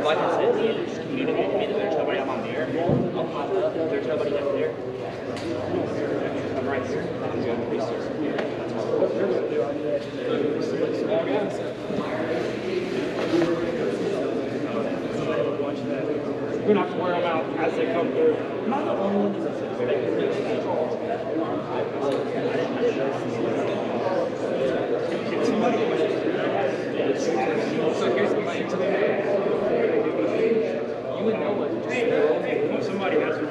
Like I said, just communicate to me that there's nobody on my mirror. I'll pop up. If there's nobody up there, I'm right here. I'm going to research. We're going to have to wear them out as they come through. Am I the only one that's so here's the thing. You would know what. Somebody has to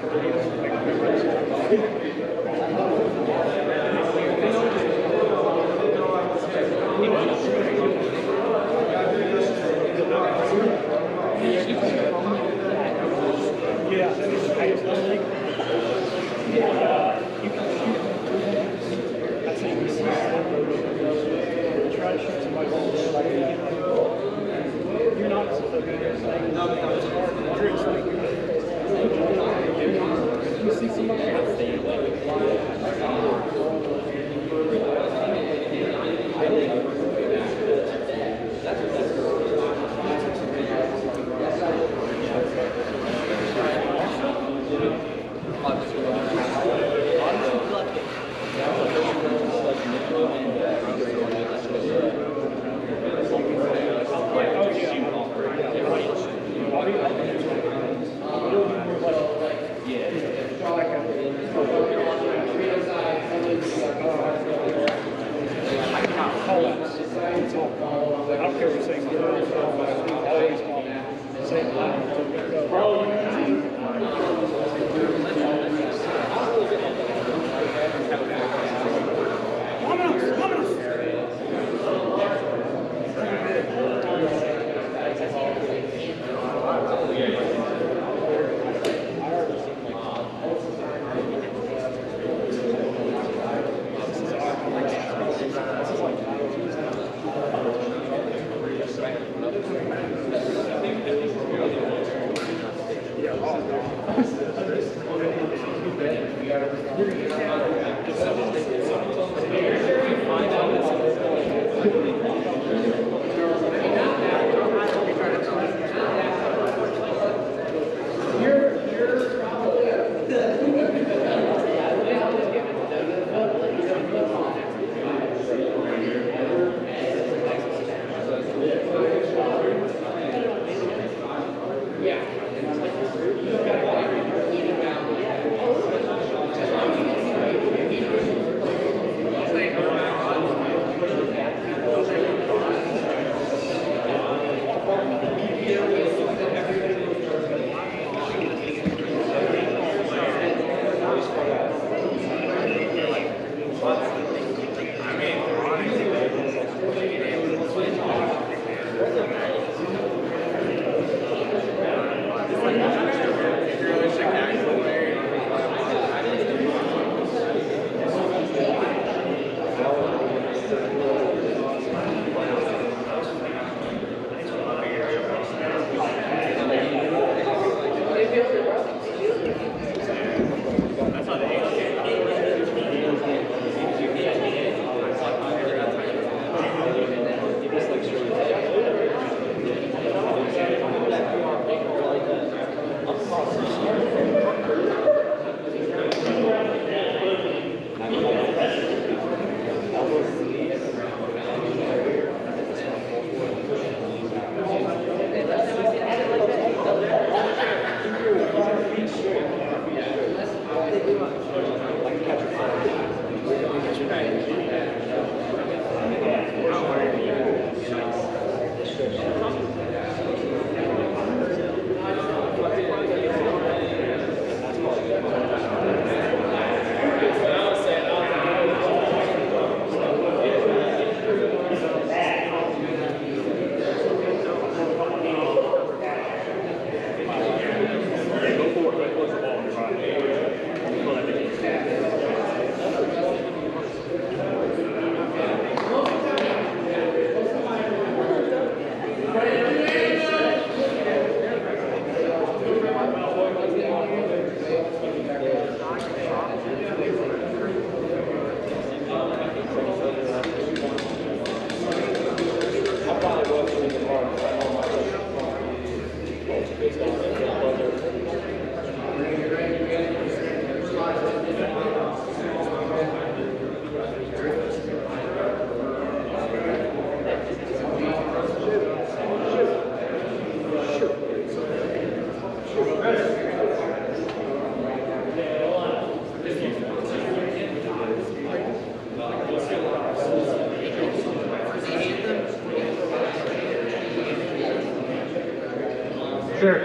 Sure.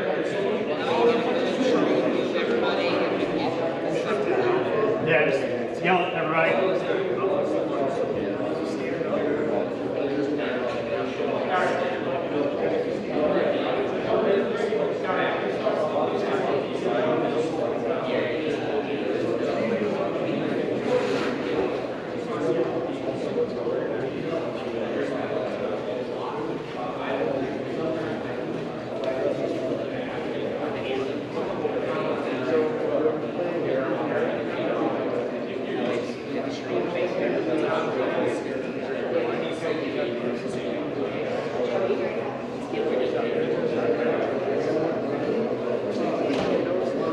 Yeah, just yell at everybody.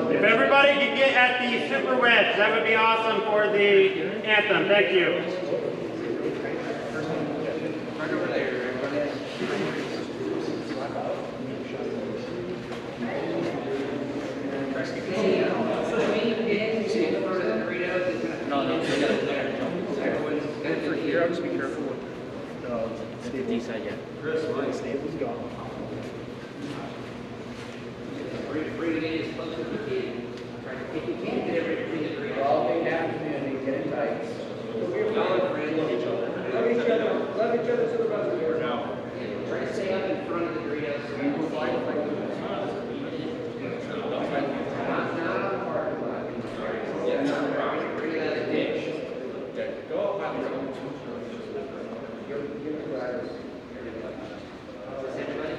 If everybody could get at the super wedge, that would be awesome for the anthem. Thank you. For here, I'll just be careful with the D side yet. Chris, my staple's gone. If you can't get everything to agree, all they have to do is get it tight. Love each other to the reservoir now. Try to stay up in front of the Doritos. Not on the parking lot. Yeah, not bring it out of the ditch. Okay, go up on the road. Give the drivers. Is anybody?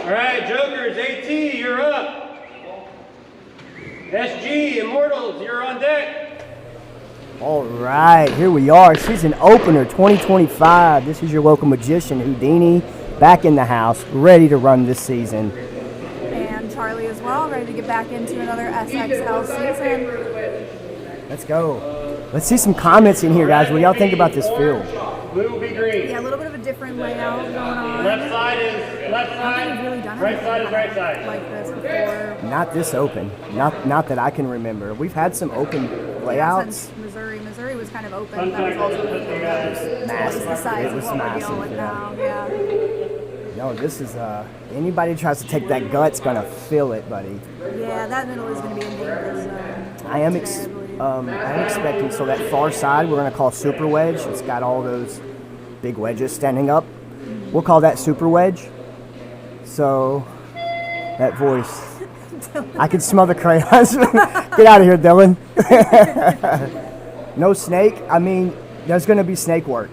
All right, Jokers, AT, you're up. SG, Immortals, you're on deck. All right, here we are, Season Opener 2025. This is your local magician, Houdini, back in the house, ready to run this season. And Charlie as well, ready to get back into another SXL season. Let's go. Let's see some comments in here, guys. What do y'all think about this field? Blue will be green. Yeah, a little bit of a different layout going on. Left side is left I don't think we've really side, done right side is right side. like this before. Not this open. Not that I can remember. We've had some open layouts. Since Missouri was kind of open. That was also Massive. the size It was of what we're massive, dealing with yeah. now. Yeah. No, this is anybody who tries to take that gut's gonna feel it, buddy. Yeah, that middle is going to be a dangerous zone. I am expecting, so that far side we're going to call super wedge. It's got all those big wedges standing up. We'll call that super wedge. So, that voice. I can smell the crayons. Get out of here, Dylan. No snake. I mean, there's going to be snake work.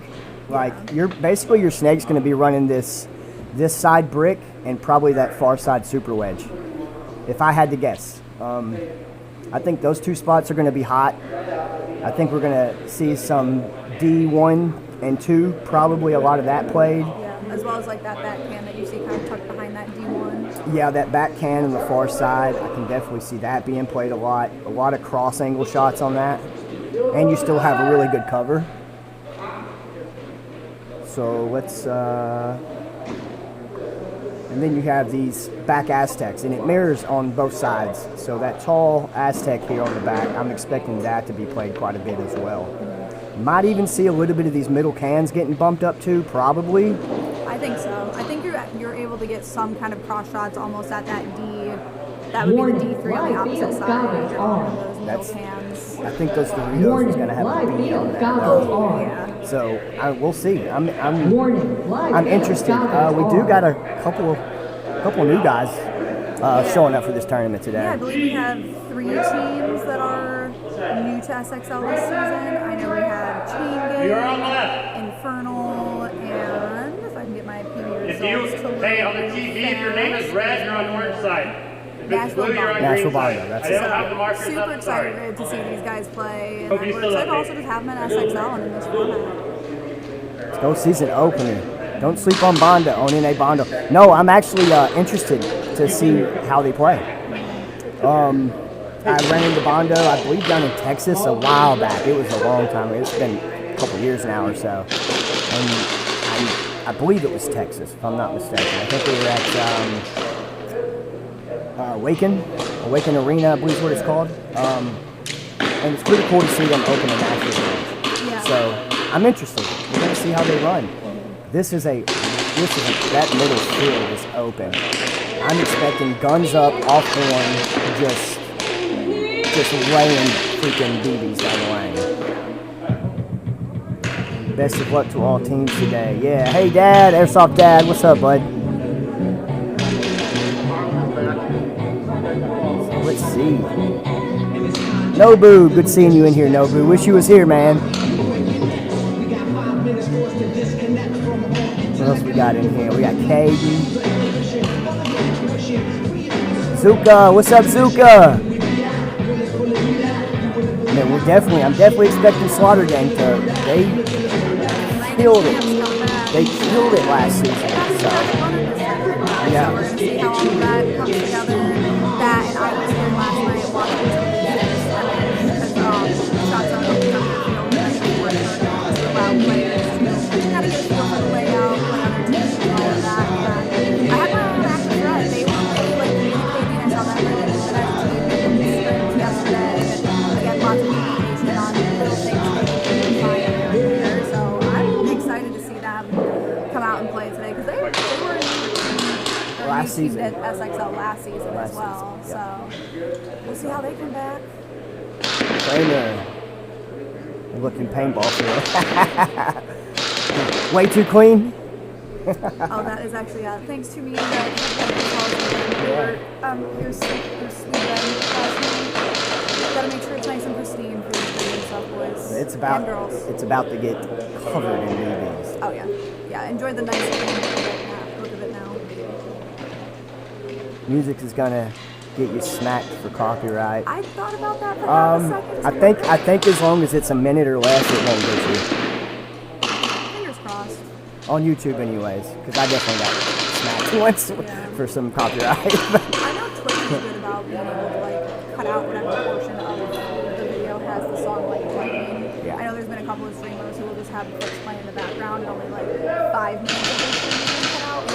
Like, your snake's going to be running this side brick and probably that far side super wedge. If I had to guess. I think those two spots are going to be hot. I think we're going to see some D1 and 2, probably a lot of that played. Yeah, as well as like that back can that you see kind of tucked behind that D1. Yeah, that back can on the far side, I can definitely see that being played a lot. A lot of cross angle shots on that. And you still have a really good cover. So let's... And then you have these back Aztecs, and it mirrors on both sides. So that tall Aztec here on the back, I'm expecting that to be played quite a bit as well. Might even see a little bit of these middle cans getting bumped up too, probably. I think so. I think you're able to get some kind of cross shots almost at that D. That would be the D3 on the opposite side of those middle cans. I think those Doritos is going to have a B on that. Oh, yeah. So we'll see. I'm interested. We do got a couple new guys showing up for this tournament today. Yeah, I believe we have 3 teams that are new to SXL this season. I know we have Chain Gang, Infernal, and if I can get my PB results to Hey, on the TV, if your name is red, you're on the orange side. If it's blue, you're on Nashville green side. Bondo, that's I don't have the markers super up, sorry. excited to see these guys play. And Hope we're you still excited love also me. to have them at SXL and in this format. Let's go season opener. Don't sleep on Bondo, on NA Bondo. No, I'm actually interested to see how they play. I ran into Bondo, I believe, down in Texas a while back. It was a long time ago. It's been a couple years now or so. And I believe it was Texas, if I'm not mistaken. I think we were at Awaken Arena, I believe is what it's called. And it's pretty cool to see them open a national event. Yeah. So I'm interested. We're going to see how they run. That middle field is open. I'm expecting guns up, off horn, just laying freaking BBs down the lane. Best of luck to all teams today. Yeah, hey Dad, Airsoft Dad, what's up, bud? So let's see. Nobu, good seeing you in here, Nobu. Wish you was here, man. What else we got in here? We got Katie. Zuka, what's up, Zuka? Man, I'm definitely expecting Slaughter Gang to. They killed it. They killed it last season. So, yeah. We're going to see how all of that comes together. That and I was here last night watching some ShotZone opened up their field and allow players to kind of get a feel for the layout, play other teams and all of that. And I had my own active thread. They were really communicating. I saw that really good as a team yesterday. And again, lots of communication on little things they can find here. So I'm excited to see them come out and play today because they were Last season at SXL last season as well. Season, yeah. So we'll see how they come back. Trainer. Looking paintball field. Way too clean. Oh, that is actually thanks to me that your sleep last night. Gotta make sure it's nice and pristine for the stuff, boys and girls. It's about to get covered in BBs. Oh yeah. Enjoy the nice look of it now. Music is gonna get you smacked for copyright. I thought about that for half a second. I think as long as it's a minute or less, it won't get you. Fingers crossed. On YouTube, anyways, because I definitely got smacked once for some copyright. I know Twitch is good about being able to cut out whatever portion of the video has the song playing. Yeah. I know there's been a couple of streamers who will just have clips playing in the background and only 5 minutes of the stream cut out.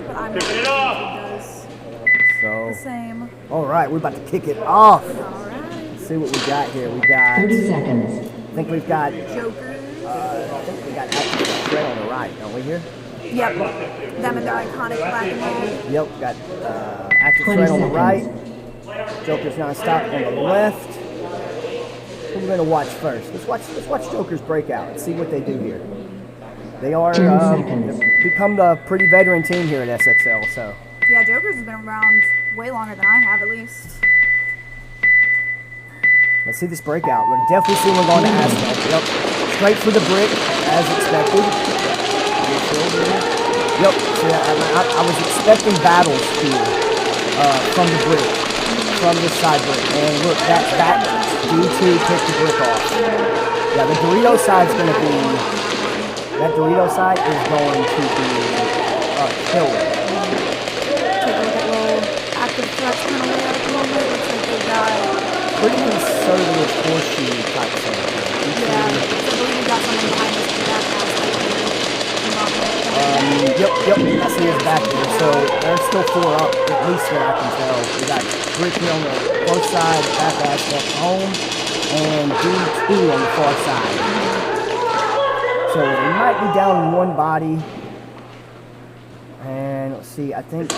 But I'm not sure it does the same. All right, we're about to kick it off. All right. Let's see what we got here. We got 30 seconds. I think we've got Jokers. I think we got Active Threat on the right, don't we here? Yep. Them and their iconic black and white. Yep, got Active Threat on the right. Joker's Nonstop on the left. Who we're gonna watch first? Let's watch Joker's breakout and see what they do here. They are become the pretty veteran team here at SXL, so. Yeah, Jokers has been around way longer than I have, at least. Let's see this breakout. We're definitely seeing one going to Aztec. Yep. Straight for the brick, as expected. Yep. So I was expecting battles here from the brick, from this side brick. And look, that D2 picked the brick off. Yeah, the Dorito side's going to be, that Dorito side is going to be killer. Take a look at little active threats kind of way out at the moment. Looks like they've got pretty conservative horseshoe type thing. Yeah, I believe we got something behind us for that Yep, I see his back there. So they're still 4 up, at least what I can tell. We got Brick here on the close side, back aspect home. and D2 on the far side. So they might be down one body. And let's see, I think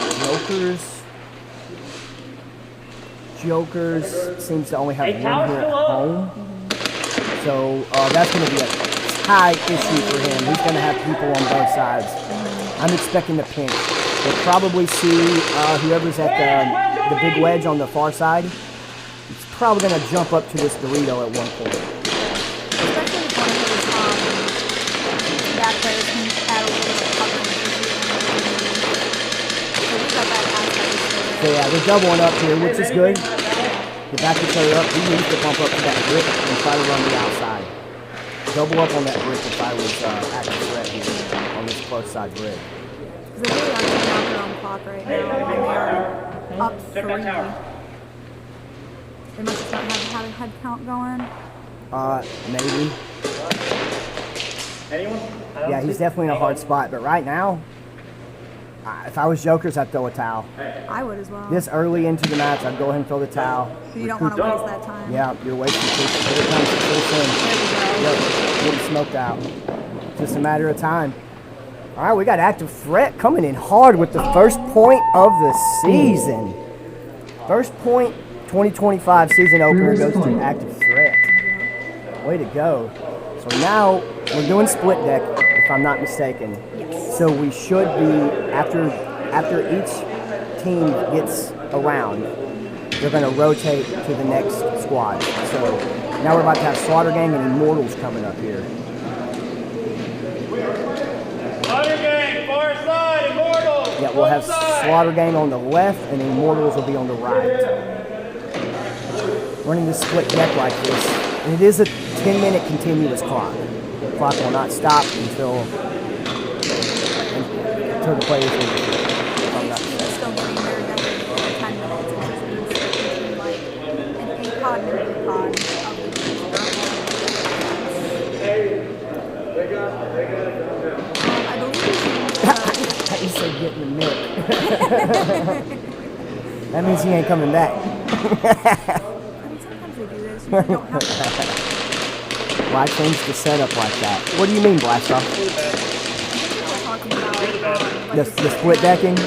Jokers seems to only have one here at home. So that's going to be a high issue for him. He's going to have people on both sides. I'm expecting a pinch. We'll probably see whoever's at the big wedge on the far side. He's probably going to jump up to this Dorito at one point. Especially if one of those back players can add a little bit of coverage. So we got that aspect. So yeah, they're doubling up here, which is good. They back each other up. He needs to bump up to that brick and try to run the outside. Double up on that brick if I was active threat here on this close side brick. Because they really are taking out their own clock right now, and they are up 3. They must not have had a head count going. Maybe. Anyone? Yeah, he's definitely in a hard spot, but right now, if I was Jokers, I'd throw a towel. I would as well. This early into the match, I'd go ahead and throw the towel. So you don't want to waste that time. Yeah, you're wasting too. Here it comes, it's getting smoked out. Just a matter of time. All right, we got active threat coming in hard with the first point of the season. First point, 2025 season opener goes to active threat. Way to go. So now we're doing split deck, if I'm not mistaken. Yes. So we should be, after each team gets around, they're going to rotate to the next squad. So now we're about to have Slaughter Gang and Immortals coming up here. Slaughter Gang, far side, Immortals. Yeah, we'll have side. Slaughter Gang on the left and Immortals will be on the right. Running this split deck like this, and it is a 10-minute continuous clock. The clock will not stop until the players leave. If I'm not mistaken. Still getting there definitely for 10 minutes. It just means between like an ACOG and an ACOG of the I believe He said get in the mitt. That means he ain't coming back. I mean, sometimes they do this. You don't have to. Why change the setup like that? What do you mean, Blastoff? We're talking about The split decking?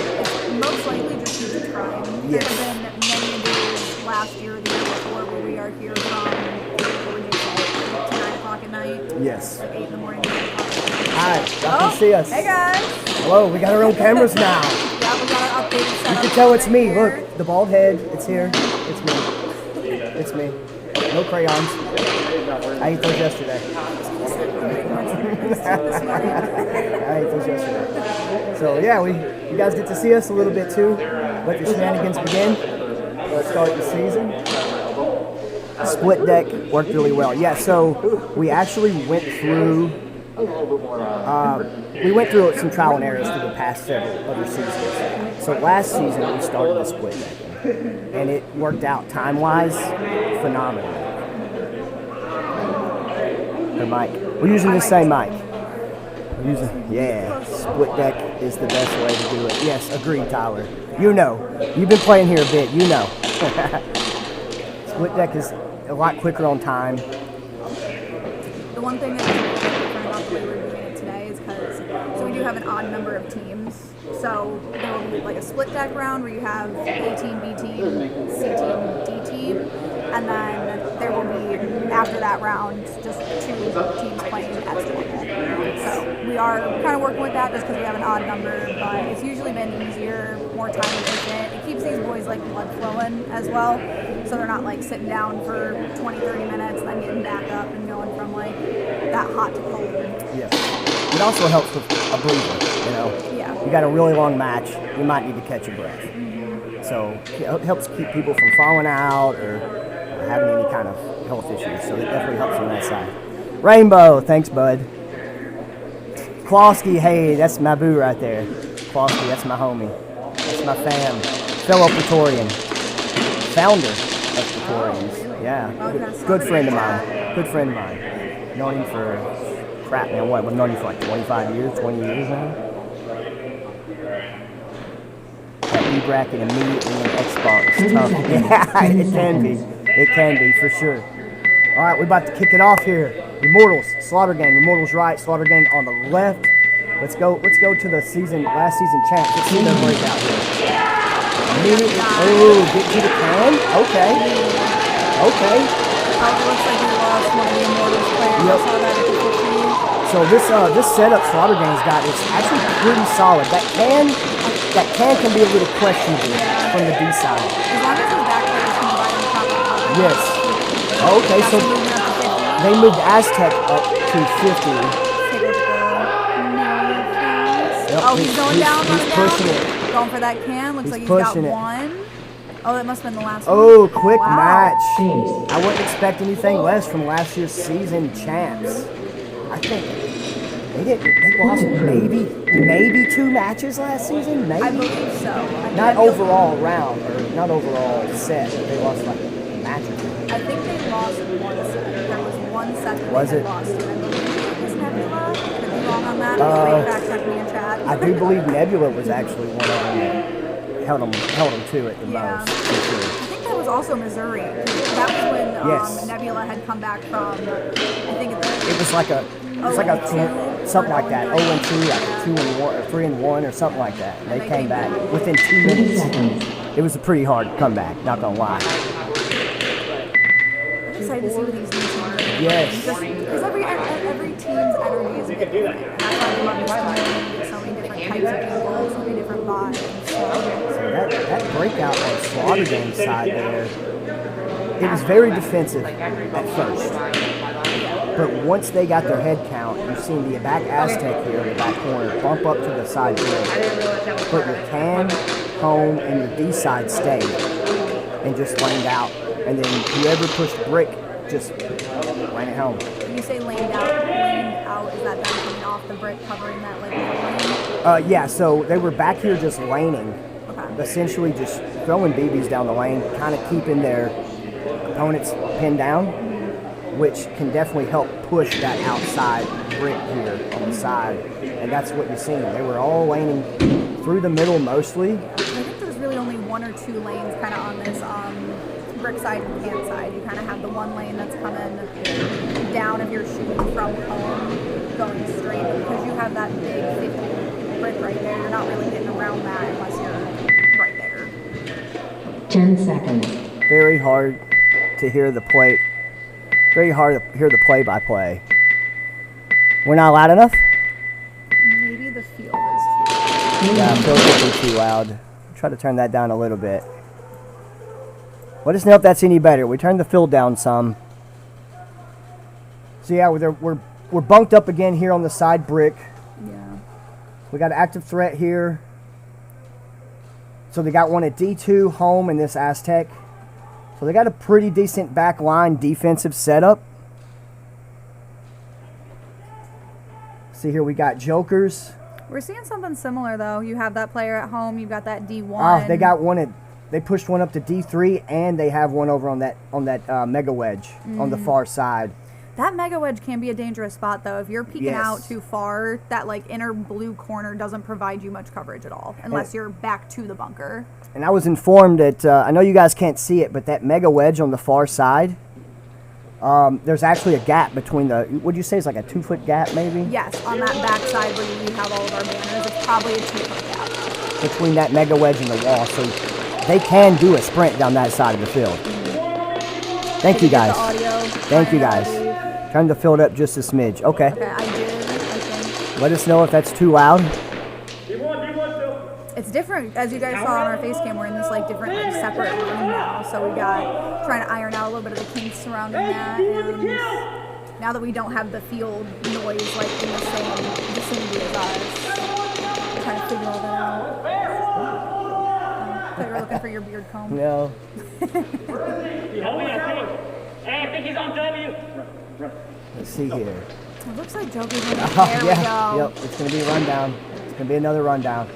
most likely just due to time. Yes. There have been many days last year or the year before where we are here from what would you say, 9 o'clock at night? Yes. Like 8 in the morning. Hi, y'all can see us. Hey guys! Hello, we got our own cameras now. Yeah, we got an updated You setup. can tell it's right me. here. Look, the bald head. It's here. It's me. It's me. No crayons. I ate those yesterday. I ate those yesterday. So yeah, you guys get to see us a little bit too. Let the shenanigans begin. Let's start the season. Split deck worked really well. Yeah, so we actually went through some trial and errors through the past several other seasons. So last season we started the split decking, and it worked out time-wise phenomenally. The mic. We're using the same mic. Yeah, split deck is the best way to do it. Yes, agreed, Tyler. You know, you've been playing here a bit. You know, split deck is a lot quicker on time. The one thing that's different about the way we're doing it today is because so we do have an odd number of teams. So there will be like a split deck round where you have A team, B team, C team, D team, and then there will be after that round just 2 teams playing as normal. So we are kind of working with that just because we have an odd number, but it's usually been easier, more time efficient. It keeps these boys like blood flowing as well, so they're not like sitting down for 20-30 minutes and then getting back up and going from like that hot to cold. Yes. It also helps with a breather, you know. Yeah. You got a really long match, you might need to catch your breath. Mm-hmm. So it helps keep people from falling out or having any kind of health issues. So it definitely helps on that side. Rainbow, thanks, bud. Klosky, hey, that's my boo right there. Klosky, that's my homie. That's my fam. Fellow Praetorian. Founder of Praetorians. Yeah. Good friend of mine. Good friend of mine. Known him for crap, man. What? We've known him for like 25 years, 20 years now. That B bracket immediately in Xbox is tough. Yeah, it can be. It can be, for sure. All right, we're about to kick it off here. Immortals, Slaughter Gang. Immortals right, Slaughter Gang on the left. Let's go to the last season champs. Let's see their breakout here. Immediately, get to the can. Okay. Oh, it looks like we lost one of the Immortals players. Yep. I saw that at the 15. So this setup Slaughter Gang's got is actually pretty solid. That can be a little questionable from the D side. As long as his back players can provide him proper coverage. Yes. Okay, so Moving up to 50. they moved Aztec up to 50. Take a look at the oh, he's going down, He's pushing it. Going for that can. Looks He's like he's got pushing it. one. Oh, that must have been the last one. Oh, quick Wow. match. I wouldn't expect anything less from last year's season champs. I think they lost maybe 2 matches last season, maybe. I believe so. Not overall round or not overall set. They lost like a match or two. I think they lost one set. There was one set that Was they it? had lost to. I believe it was Nebula. Could be wrong on that. Maybe fact check me in chat. I do believe Nebula was actually one of them that held them to it the Yeah. most. For sure. I think that was also Missouri. That was when Yes. Nebula had come back from, I think It was like a something like that. 0-2, like 2-1 or 3-1 or something like that. And they came back within 2 minutes. It was a pretty hard comeback, not gonna lie. I'm excited to see what these new teams are doing. Yes. Because every team's energy is different. And that's why we love this tournament. So many different types of people, so many different vibes. So that breakout on Slaughter Gang's side there, it was very defensive at first. But once they got their head count, you've seen the back Aztec here in the back corner bump up to the side field. But your can, home, and your D side stayed and just laned out. And then whoever pushed brick just ran it home. When you say laned out, is that them coming off the brick, covering that lane? Yeah, so they were back here just laning. Okay. Essentially just throwing BBs down the lane, kind of keeping their opponents pinned down, which can definitely help push that outside brick here on the side. And that's what you're seeing. They were all laning through the middle mostly. I think there's really only 1 or 2 lanes kind of on this brick side and can side. You kind of have the one lane that's coming down if you're shooting from home, going straight, because you have that big 50 brick right there. You're not really getting around that unless you're right there. 10 seconds. Very hard to hear the play. Very hard to hear the play-by-play. We're not loud enough? Maybe the field is too Yeah, it feels like too loud. Try to turn that down a little bit. Let us know if that's any better. We turned the field down some. So yeah, we're bunked up again here on the side brick. Yeah. We got an active threat here. So they got one at D2 home in this Aztec. So they got a pretty decent back line defensive setup. See here, we got jokers. We're seeing something similar though. You have that player at home. You've got that D1. Ah, they got one at. They pushed one up to D3, and they have one over on that mega wedge on the far side. That mega wedge can be a dangerous spot though. If you're peeking Yes. out too far, that like inner blue corner doesn't provide you much coverage at all, unless you're back to the bunker. And I was informed that I know you guys can't see it, but that mega wedge on the far side, there's actually a gap between the. Would you say it's like a 2-foot gap, maybe? Yes, on that back side where we have all of our banners, it's probably a 2-foot gap. Between that mega wedge and the wall, so they can do a sprint down that side of the field. Thank you guys. The audio. Thank you guys. Turn the field up just a smidge. Okay. Okay, I did. I think Let us know if that's too loud. it's different. As you guys saw on our face cam, we're in this like different, like separate room now. So we got trying to iron out a little bit of the kinks surrounding that. And now that we don't have the field noise like in the same vicinity as us, we're trying to figure all that out. I thought you were looking for your beard comb. No. I think he's on W. Let's see here. It looks like Joker's in there. Oh, There yeah. we go. Yep. It's going to be a rundown. It's going to be another rundown.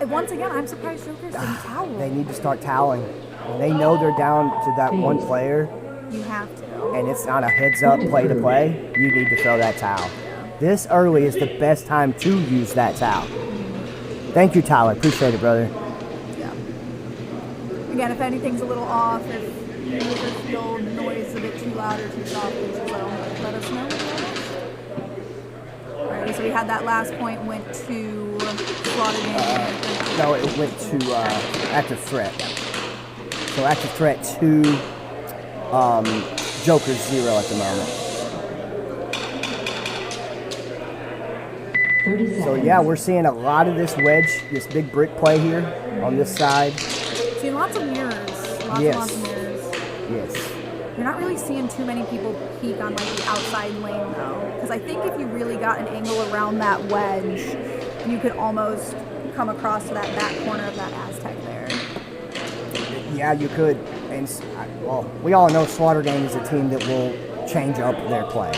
Once again, I'm surprised Joker's didn't towel. They need to start toweling. When they know they're down to that one player, You have to. and it's not a heads-up play-to-play, you need to throw that towel. This early is the best time to use that towel. Thank you, Tyler. Appreciate it, brother. Yeah. Again, if anything's a little off, if if your noise a bit too loud or too soft, please as well let us know. Alright, so we had that last point went to Slaughter Gang. No, it went to active threat. So active threat 2, Joker 0 at the moment. 30 seconds. So yeah, we're seeing a lot of this wedge, this big brick play here on this side. Seeing lots of mirrors. Lots Yes. and lots of mirrors. Yes. You're not really seeing too many people peek on like the outside lane though, because I think if you really got an angle around that wedge, you could almost come across to that back corner of that Aztec there. Yeah, you could. And well, we all know Slaughter Gang is a team that will change up their plays.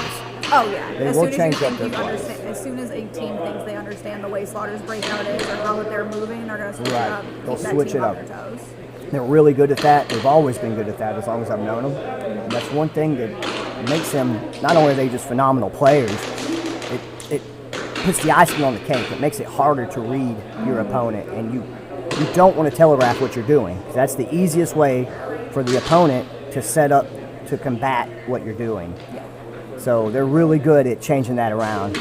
Oh yeah, They as will soon as change you up think their you plays. understand, as soon as a team thinks they understand the way Slaughter's breakout is or how they're moving, they're gonna switch Right. it up. They'll Keep that switch team it on up. their toes. They're really good at that. They've always been good at that as long as I've known them. And that's one thing that makes them, not only are they just phenomenal players, it puts the icing on the cake. It makes it harder to read your opponent, and you don't want to telegraph what you're doing. That's the easiest way for the opponent to set up to combat what you're doing. So they're really good at changing that around.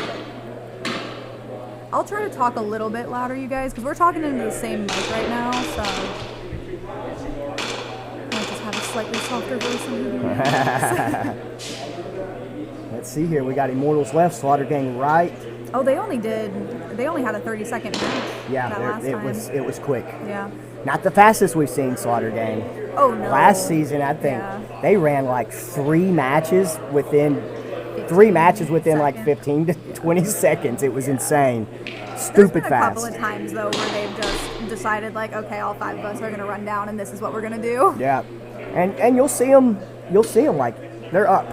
I'll try to talk a little bit louder, you guys, because we're talking into the same mic right now, so I just have a slightly softer voice than you. Let's see here. We got Immortals left, Slaughter Gang right. Oh, they only had a 30-second match. Yeah, that last it time. was quick. Yeah. Not the fastest we've seen Slaughter Gang. Oh no. Last season, I think Yeah. they ran like 3 matches within like 15 to 20 seconds. It was insane. There's Stupid been a fast. couple of times though where they've just decided like, okay, all 5 of us are gonna run down, and this is what we're gonna do. Yeah, and you'll see them like they're up.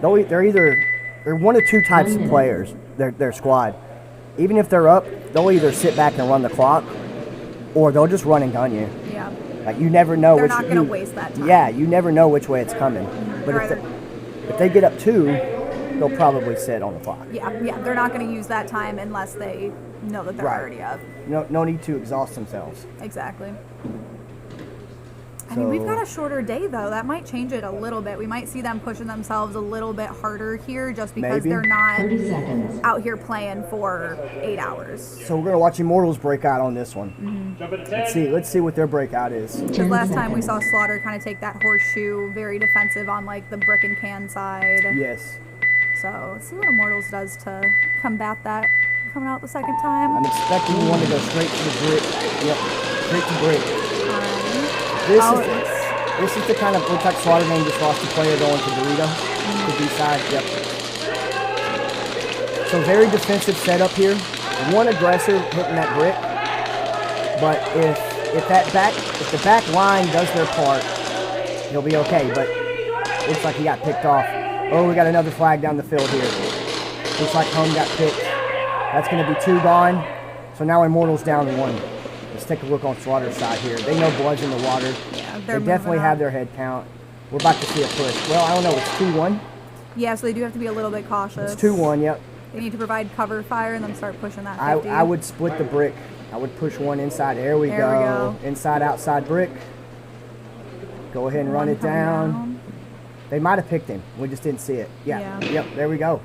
They're one of 2 types of players. Their squad. Even if they're up, they'll either sit back and run the clock, or they'll just run and gun you. Yeah. Like you never know. They're not gonna waste that time. Yeah, you never know which way it's coming. But They're if they get up 2, they'll probably sit on the clock. Yeah, they're not gonna use that time unless they know that they're Right. already up. No need to exhaust themselves. Exactly. I mean, we've got a shorter day though. That might change it a little bit. We might see them pushing themselves a little bit harder here, just because Maybe. they're not 30 seconds. out here playing for 8 hours. So we're gonna watch Immortals break out on this one. Let's see what their breakout is. Because last time we saw Slaughter kind of take that horseshoe, very defensive on like the brick and can side. Yes. So let's see what Immortals does to combat that coming out the second time. I'm expecting one to go straight to the brick. Yep. Straight to brick. It's This is the kind of, looks like Slaughter Gang just lost a player going to Burrito. To B side. Yep. So very defensive setup here. One aggressor hitting that brick. But if the back line does their part, he'll be okay. But looks like he got picked off. Oh, we got another flag down the field here. Looks like home got picked. That's going to be 2 gone. So now Immortals down 1. Let's take a look on Slaughter's side here. They know blood's in the water. Yeah, They definitely have their head count. We're about to see a push. Well, I don't know. It's 2-1. Yeah, so they do have to be a little bit cautious. It's 2-1. Yep. They need to provide cover fire and then start pushing that 50. I would split the brick. I would push one inside. There we go. Inside, outside brick. Go ahead and run it down. They might have picked him. We just didn't see it. Yeah. Yep. There we go.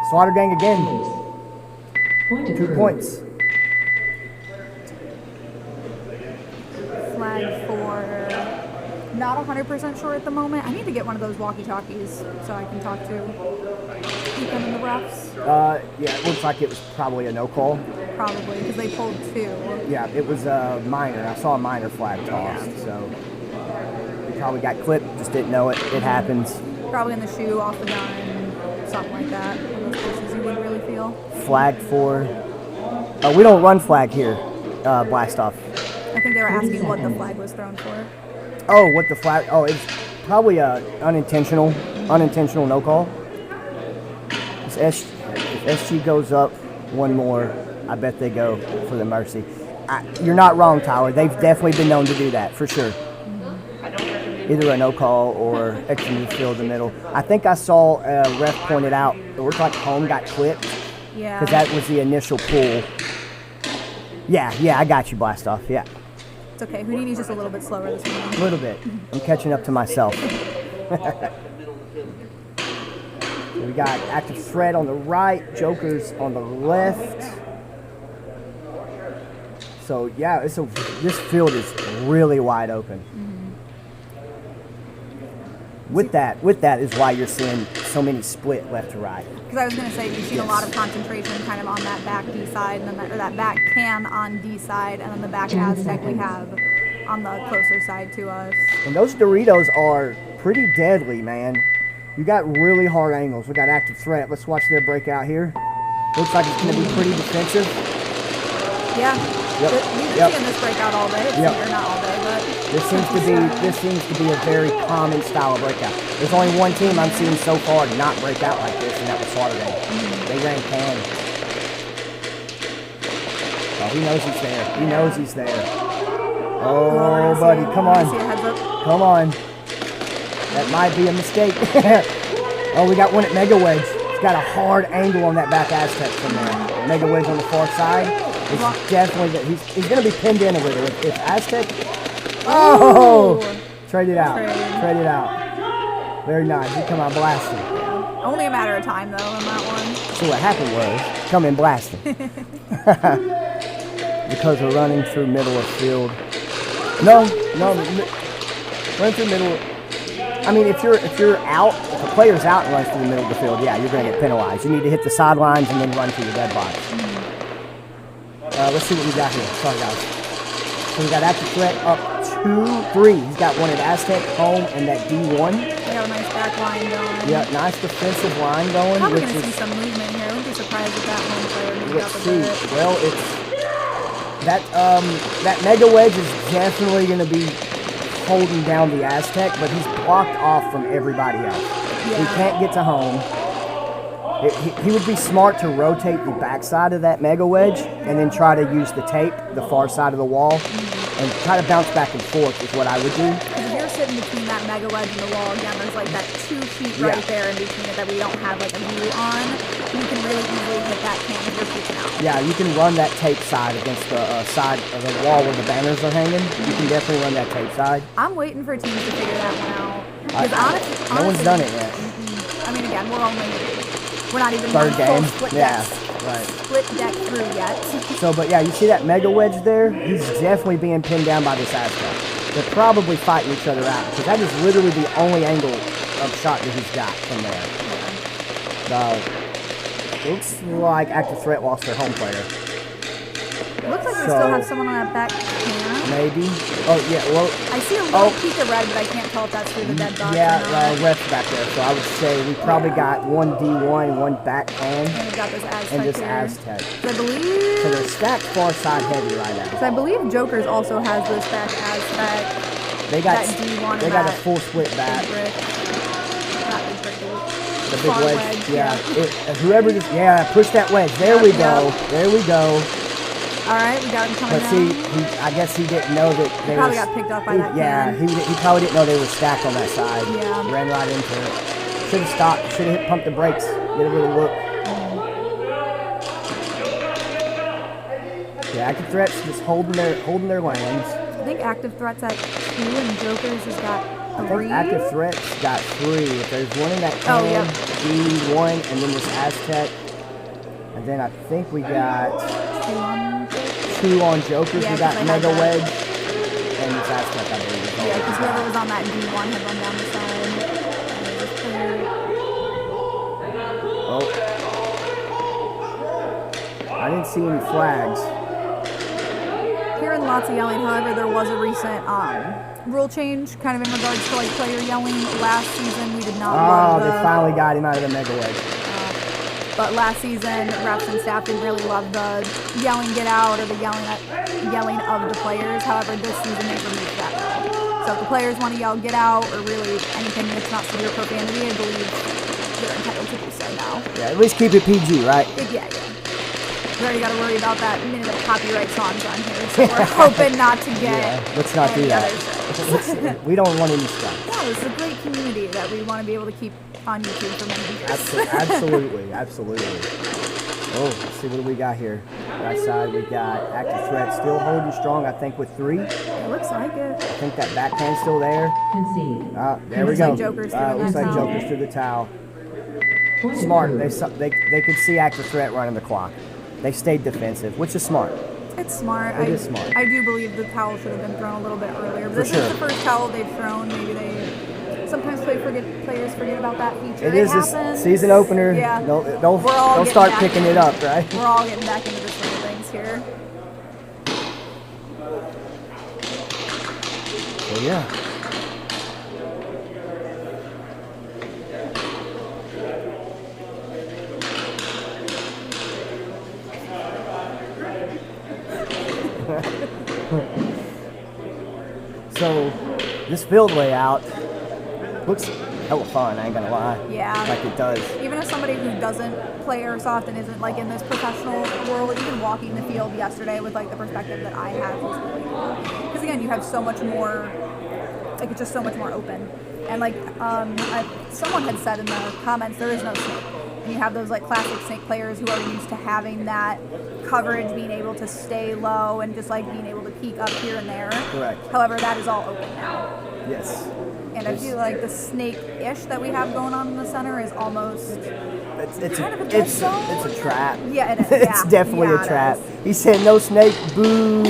Slaughter Gang again. Point 2 approved. points. Flag for not 100% sure at the moment. I need to get one of those walkie-talkies so I can talk to people in the refs. Yeah, it looks like it was probably a no call. Probably, because they pulled 2. Yeah, it was a minor. I saw a minor flag tossed, so he probably got clipped, just didn't know it. It happens. Probably in the shoe, off the gun, something like that. One of those places you wouldn't really feel. Flag for... we don't run flag here, blast off. I think they were asking what the flag was thrown for. Oh, what the flag? Oh, it's probably a unintentional no call. If SG goes up 1 more, I bet they go for the mercy. You're not wrong, Tyler. They've definitely been known to do that, for sure. Either a no call or extra midfield in the middle. I think I saw a ref pointed out it looked like home got clipped. Yeah. Because that was the initial pull. Yeah, I got you, blast off. Yeah. It's okay. Houdini's just a little bit slower this A morning. little bit. I'm catching up to myself. So we got active threat on the right, Joker's on the left. So yeah, this field is really wide open. With that is why you're seeing so many split left to right. Because I was going to say, you've seen a lot of concentration kind of on that back D side, and then that back can on D side, and then the back Aztec we have on the closer side to us. And those Doritos are pretty deadly, man. You got really hard angles. We got active threat. Let's watch their breakout here. Looks like it's going to be pretty defensive. Yeah. Yep. We've been seeing this breakout all day. Yep. Or not all day, but This seems to be a very common style of breakout. There's only one team I'm seeing so far not break out like this, and that was Saturday. They ran can. Oh, he knows he's there. He knows he's there. Oh, buddy, come on. Come on. That might be a mistake. Oh, we got one at Mega Wedge. He's got a hard angle on that back Aztec from there. Mega Wedge on the far side. It's definitely, he's going to be pinned in a little. If Aztec, oh, trade it out. Trade it out. Very nice. You come out blasting. only a matter of time though on that one. So what happened was, come in blasting. Because we're running through middle of field. No, run through middle. I mean, if you're out, if a player's out and runs through the middle of the field, yeah, you're going to get penalized. You need to hit the sidelines and then run through the dead box. Let's see what we got here. Sorry, guys. So we got active threat up 2-3. He's got one at Aztec, home, and that D1. We got a nice back line going. Yeah, nice defensive line going. Probably going to see some movement here. I wouldn't be surprised if that one player moved Let's up a see. bit. Well, it's that Mega Wedge is definitely going to be holding down the Aztec, but he's blocked off from everybody else. Yeah. He can't get to home. He would be smart to rotate the backside of that Mega Wedge and then try to use the tape, the far side of the wall, and try to bounce back and forth is what I would do. Because if you're sitting between that Mega Wedge and the wall, again, there's like that 2 feet right there in between it that we don't have like a view on. You can really easily hit that can if you're peeking out. Yeah, you can run that tape side against the side of the wall where the banners are hanging. You can definitely run that tape side. I'm waiting for teams to figure that one out. Because honestly, no one's done it yet. I mean, again, we're not even Third game. split Yeah, deck, right. split deck through yet. So, but yeah, you see that Mega Wedge there? He's definitely being pinned down by this Aztec. They're probably fighting each other out because that is literally the only angle of shot that he's got from there. So, looks like active threat lost their home player. Looks like we still have someone on that back can. Maybe. Oh, yeah, well. I see a little peak of red, but I can't tell if that's through the dead box yeah, or not. ref's back there. So I would say we probably got one D1, one back can. And we've got this Aztec and this here. Aztec. So I believe... So they're stacked far side heavy right now. So I believe Joker's also has this back Aztec. They got that D1 they got a full split back. The big wedge. Yeah. Whoever just push that wedge. There we go. There we go. All right, we got him coming But see, I guess he didn't know that they probably got picked up by that Yeah, can. he probably didn't know they were stacked on that side. Yeah. Ran right into it. Should have stopped. Should have pumped the brakes. Get a little look. Yeah, active threats just holding their lanes. I think active threats at 2 and Joker's has got 3. I think active threats got 3. If there's one in that can, D1, and then this Aztec. And then I think we got 2 on Jokers. We got Mega Wedge and this Aztec, I believe. Yeah, because whoever was on that D1 had run down the side. Oh. I didn't see any flags. Hearing lots of yelling, however, there was a recent rule change kind of in regards to like player yelling. Last season we did not love they finally got him out of the Mega Wedge. But last season, refs and staff didn't really love the yelling get out or the yelling of the players. However, this season they removed that rule. So if the players want to yell get out or really anything that's not severe profanity, I believe they're entitled to do so now. Yeah, at least keep it PG, right? Yeah. We already got to worry about that minute of copyright songs on here, so we're hoping not to get let's not do that. We don't want any stuff. Yeah, it's a great community that we want to be able to keep on YouTube for many years. Absolutely. Oh, let's see what do we got here. Right side, we got active threat still holding strong, I think, with 3. It looks like it. I think that backhand's still there. Concede. There we Looks go. like Joker's through Looks that like towel. Joker's through the towel. Point Smart. approved. They could see active threat running the clock. They stayed defensive, which is smart. It's smart. It is smart. I do believe the towel should have been thrown a little bit earlier. But For this sure. is the first towel they've thrown. Maybe they sometimes players forget about that feature. It is happens. this season opener. Yeah. They'll We're all getting start back picking into it up, right? We're all getting back into the swing of things here. So yeah. So this field layout looks hella fun, I ain't gonna lie. Yeah. Like it does. Even as somebody who doesn't play Airsoft and isn't like in this professional world, even walking the field yesterday with like the perspective that I have was really cool. Because again, you have so much more, like it's just so much more open. And like someone had said in the comments, there is no snake. And you have those like classic snake players who are used to having that coverage, being able to stay low and just like being able to peek up here and there. Correct. However, that is all open now. Yes. And I feel like the snake-ish that we have going on in the center is almost It's kind of a dead a zone. trap. Yeah, it is. It's Yeah. definitely Yeah, a it trap. is. He said no snake, boo.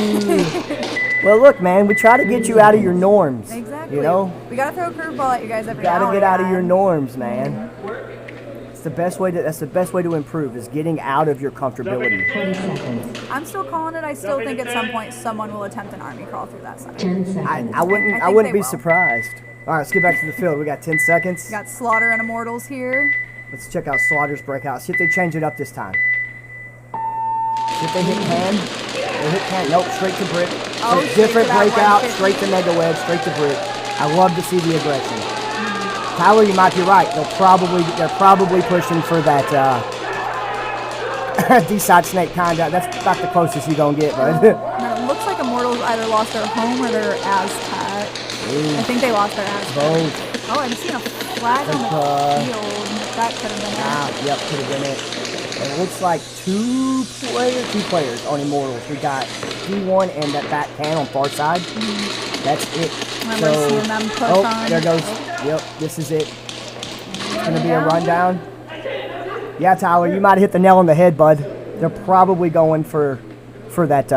Well, look, man, we try to get you out of your norms. Exactly. You know? we gotta throw a curveball at you guys every now Gotta and get out of again. your norms, man. It's the best way to. That's the best way to improve is getting out of your comfortability. 20 seconds. I'm still calling it. I still think at some point someone will attempt an army crawl through that center. 10 seconds. I think wouldn't they be will. surprised. All right, let's get back to the field. We got 10 seconds. We got Slaughter and Immortals here. Let's check out Slaughter's breakout. See if they change it up this time. See if they hit can. They hit can. Nope, straight to brick. Oh, So straight different to that breakout, 150. straight to mega wedge, straight to brick. I love to see the aggression. Tyler, you might be right. They're probably pushing for that D-side snake kinda. That's about the closest you're gonna get, bud. And it looks like Immortals either lost their home or their Aztec. I think they lost their Aztec. Both. Oh, I'm seeing a flag on the field. That could have been it. Yep, could have been it. It looks like two players on Immortals. We got D1 and that back can on far side. That's it. Remember seeing them push oh, on? there goes. Yep, this is it. It's gonna be a rundown. Yeah, Tyler, you might have hit the nail on the head, bud. They're probably going for that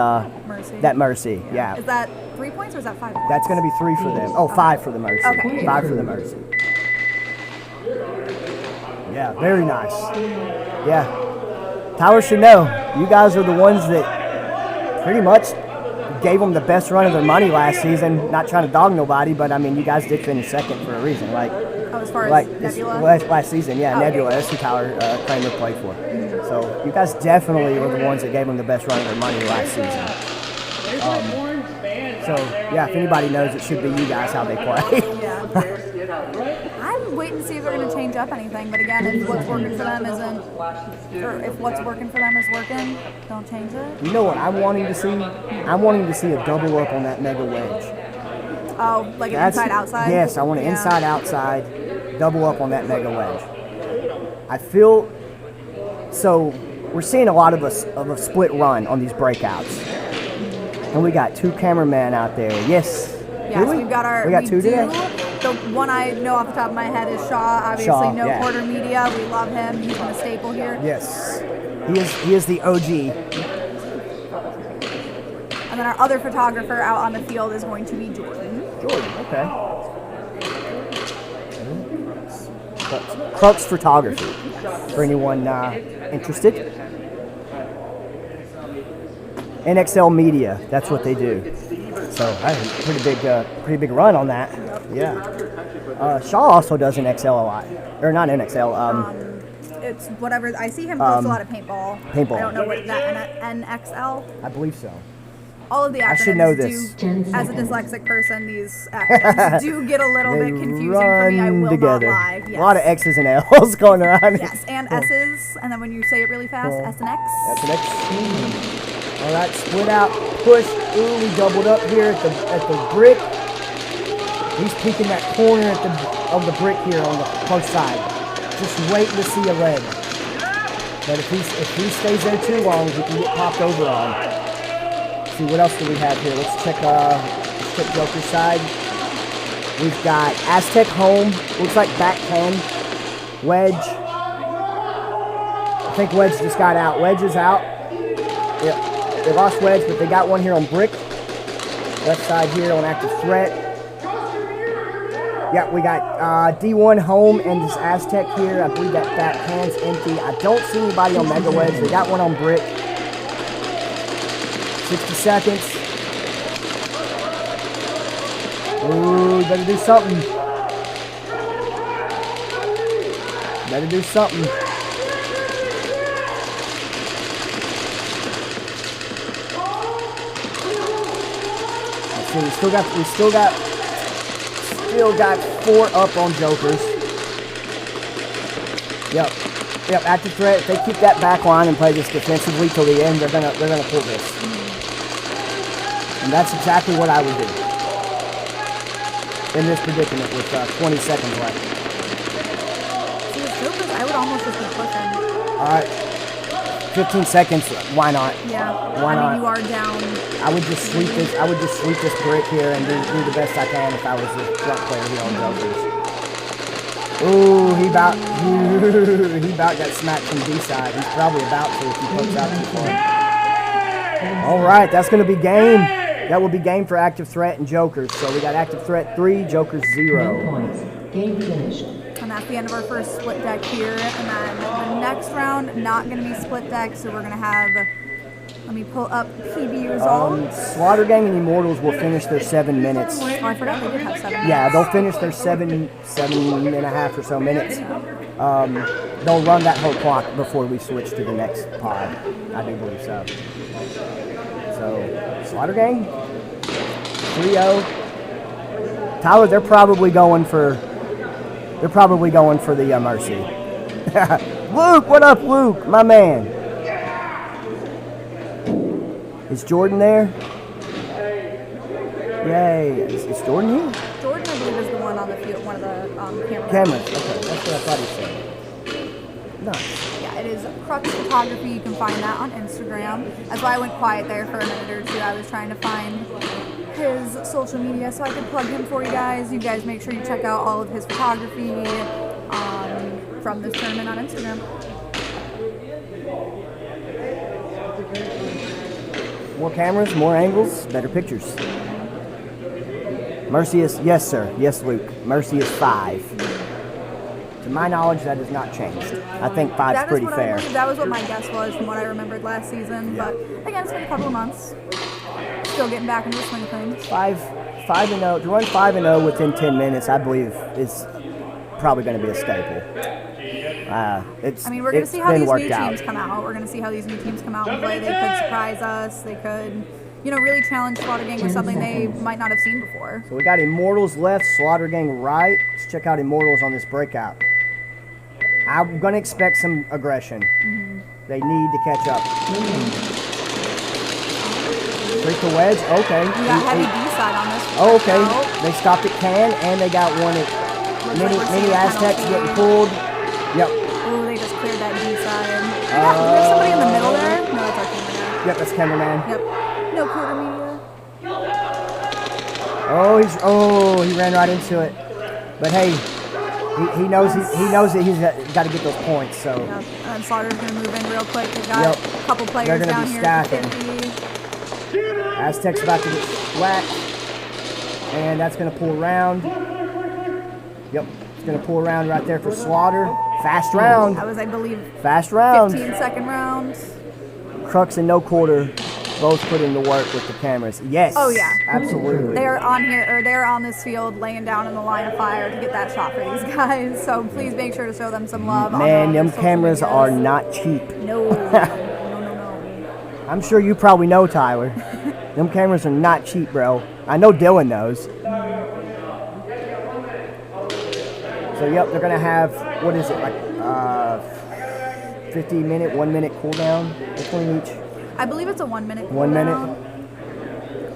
Mercy. that mercy. Yeah. Is that 3 points or is that 5 points? That's going to be 3 for them. Oh, 5 for the mercy. Okay. 5 for the mercy. Yeah, very nice. Yeah. Tyler should know. You guys are the ones that pretty much gave them the best run of their money last season. Not trying to dog nobody, but I mean, you guys did finish second for a reason. Like, Oh, as far as this- Nebula? last season, yeah, Oh, Nebula. yeah. That's who Tyler Kramer played for. So you guys definitely were the ones that gave them the best run of their money last season. So yeah, if anybody knows, it should be you guys how they play. Yeah. I'm waiting to see if they're going to change up anything, but again, if what's working for them isn't, or if what's working for them is working, don't change it. You know what I'm wanting to see? I'm wanting to see a double up on that mega wedge. Oh, like an That's- inside outside? Yes, I want an Yeah. inside outside, double up on that mega wedge. I feel so. We're seeing a lot of a split run on these breakouts, and we got 2 cameramen out there. Yes. Yes, Do we? we've got our. We got 2 do. today. The one I know off the top of my head is Shaw. Obviously, Shaw, no yeah. quarter media. We love him. He's been a staple here. Yes. He is the OG. And then our other photographer out on the field is going to be Jordan. Jordan. Okay. Crux Photography. For anyone interested. NXL Media. That's what they do. So that's a pretty big run on that. Yeah. Shaw also does NXL a lot, or not NXL. It's whatever. I see him post a lot of paintball. Paintball. I don't know what that NXL. I believe so. All of the acronyms I should know this. do, 10 as a seconds. dyslexic person, these acronyms do get a little They bit confusing for me. I run will together. not lie. Yes. A lot of X's and L's going around. Yes, and S's, and then when you say it really fast, S and X. That's an X. All right, split out, push. Ooh, we doubled up here at the brick. He's peeking that corner of the brick here on the close side. Just waiting to see a leg. But if he stays there too long, he can get popped over on. Let's see, what else do we have here? Let's check Joker's side. We've got Aztec home. Looks like back 10. Wedge. I think Wedge just got out. Wedge is out. Yep. They lost Wedge, but they got one here on brick. Left side here on active threat. Yeah, we got D1 home and this Aztec here. I believe that back hand's empty. I don't see anybody on Mega Wedge. They got one on brick. 60 seconds. Ooh, better do something. Better do something. Let's see, we still got 4 up on Jokers. Yep, active threat. If they keep that back line and play this defensively till the end, they're gonna pull this. And that's exactly what I would do in this predicament with 20 seconds left. See, with Jokers, I would almost just be pushing. All right, 15 seconds. Why not? Yeah. Why not? You are down. I would just sweep this brick here and do the best I can if I was the front player here on Jokers. Ooh, he about got smacked from D side. He's probably about to if he comes out too far. All right, that's going to be game. That will be game for active threat and Jokers. So we got active threat 3, Jokers 0. No points. Game finished. And that's the end of our first split deck here. And then the next round, not going to be split deck, so we're going to have, let me pull up PB results. Slaughter Gang and Immortals will finish their 7 minutes. Oh, I forgot they did have 7 Yeah, they'll finish their seven and a half or so minutes. They'll run that whole clock before we switch to the next pod. I do believe so. So, Slaughter Gang, 3-0. Tyler, they're probably going for the Mercy. Luke, what up, Luke? My man. Is Jordan there? Yay. Is Jordan here? Jordan, I believe, is the one on the field, one of the cameras. Cameras. Okay, that's what I thought he said. Nice. Yeah, it is Crux Photography. You can find that on Instagram. That's why I went quiet there for a minute or two. I was trying to find his social media so I could plug him for you guys. You guys make sure you check out all of his photography from this tournament on Instagram. More cameras, more angles, better pictures. Mercy is, yes sir, yes Luke. Mercy is 5. To my knowledge, that has not changed. I think 5's pretty fair. That was what my guess was from what I remembered last season. Yeah. But again, it's been a couple of months. Still getting back into the swing of things. 5-0 to run 5-0 within 10 minutes, I believe, is probably going to be a staple. We're going to see how these new teams come out. We're going to see how these new teams come out and play. They could surprise us. They could, really challenge Slaughter Gang with something they might not have seen before. So we got Immortals left, Slaughter Gang right. Let's check out Immortals on this breakout. I'm going to expect some aggression. Mm-hmm. They need to catch up. Break the wedge. Okay. We got heavy D-side on this. Oh, okay. They stopped at Can, and they got one at Mini Aztecs getting pulled. Yep. Oh, they just cleared that D-side. Do we have somebody in the middle there? No, that's our cameraman. Yep, that's cameraman. Yep. No quarter media. Oh, he ran right into it. But hey, he knows that he's got to get those points. So. Yep. And Slaughter's gonna move in real quick. They got a couple players down here. They're gonna be stacking. Aztec's about to get whacked, and that's gonna pull around. Yep, it's gonna pull around right there for Slaughter. Fast round. That was, I believe, fast round. 15-second round. Crux and No Quarter both put in the work with the cameras. Yes. Oh yeah. Absolutely. They're on here, or they're on this field, laying down in the line of fire to get that shot for these guys. So please make sure to show them some love. Man, them cameras are not cheap. No. I'm sure you probably know, Tyler. Them cameras are not cheap, bro. I know Dylan knows. So, yep, they're going to have, what is it, like 50-minute, 1-minute cooldown between each? I believe it's a 1 minute cooldown. 1 minute.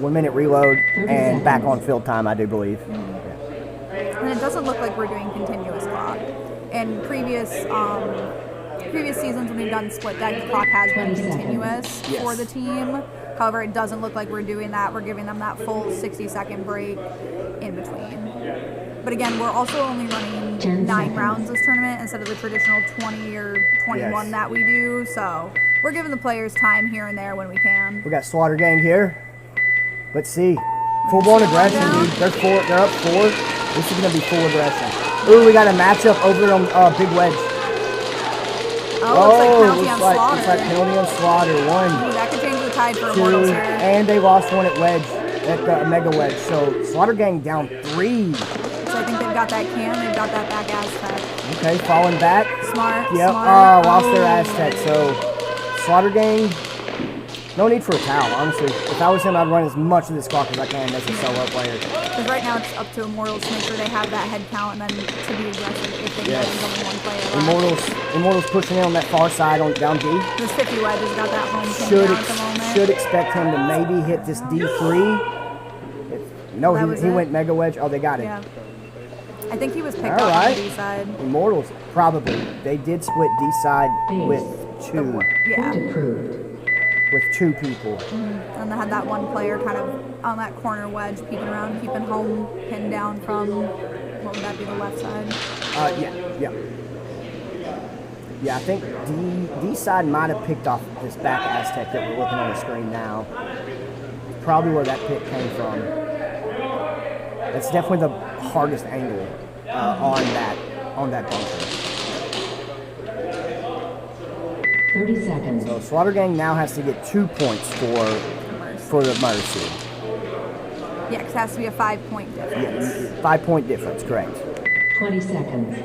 1 minute reload and back on field time, I do believe. And it doesn't look like we're doing continuous clock. In previous previous seasons when we've done split deck, the clock has been 20 seconds. continuous Yes. for the team. However, it doesn't look like we're doing that. We're giving them that full 60-second break in between. But again, we're also only running 10 9 seconds. rounds this tournament instead of the traditional 20 or 21 Yes. that we do. So we're giving the players time here and there when we can. We got Slaughter Gang here. Let's see. Full blown aggression, dude. They're up 4. This is gonna be full aggression. Ooh, we got a matchup over on Big Wedge. Oh, looks like penalty on Slaughter. Looks like penalty on Slaughter. 1, Ooh, that could change the tide for 2, Immortals here. and they lost 1 at Wedge, at the Mega Wedge. So Slaughter Gang down 3. So I think they've got that can, they've got that back Aztec. Okay, falling back. Smart. Yep. Smart. Oh, lost their Aztec. So Slaughter Gang, no need for a towel, honestly. If I was him, I'd run as much of this clock as I can as a solo player. Because right now it's up to Immortals to make sure they have that head count and then to be aggressive if they know Yes. there's only one player left. Immortals pushing in on that far side on down D. This 50 wedge has got that home pin Should down at the moment. should expect him to maybe hit this D3. No, That was he it? went Mega Wedge. Oh, they got it. Yeah. I think he was picked All up on right. the D side. Immortals, probably. They did split D side with two Yeah. Point approved. with 2 people. And they had that one player kind of on that corner wedge peeking around, keeping home pinned down from, what would that be, the left side? Yeah. Yeah, I think D side might have picked off this back Aztec that we're looking on the screen now. Probably where that pick came from. That's definitely the hardest angle on that bunker. 30 seconds. So Slaughter Gang now has to get 2 points for the Mercy. Yeah, because it has to be a 5-point difference. Yes, 5-point difference, correct. 20 seconds.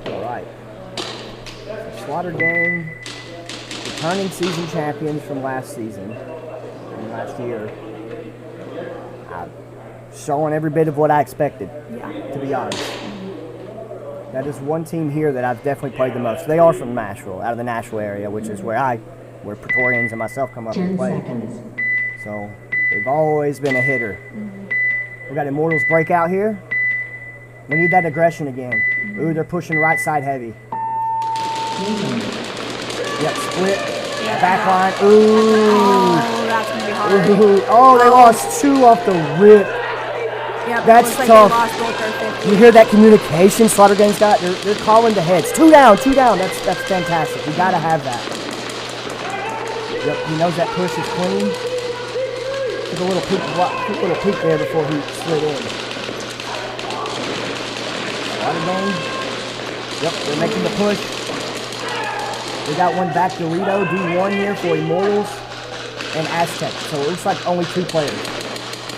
All right. So Slaughter Gang, returning season champions from last season, from last year. Showing every bit of what I expected, Yeah. to be honest. That is one team here that I've definitely played the most. They are from Nashville, out of the Nashville area, which is where Praetorians and myself come up 10 and play. seconds. So they've always been a hitter. We got Immortals breakout here. We need that aggression again. Ooh, they're pushing right side heavy. Yep, split. Back line. Ooh. Oh, that's going to be hard. Ooh. Oh, they lost 2 off the rip. Yep, That's looks like tough. They lost both their 50. You hear that communication Slaughter Gang's got? They're calling the heads. 2 down, 2 down. That's fantastic. You gotta have that. Yep, he knows that push is clean. Took a little peek there before he slid in. Slaughter Gang. Yep, they're making the push. We got one back Dorito, D1 here for Immortals and Aztec. So it looks like only 2 players.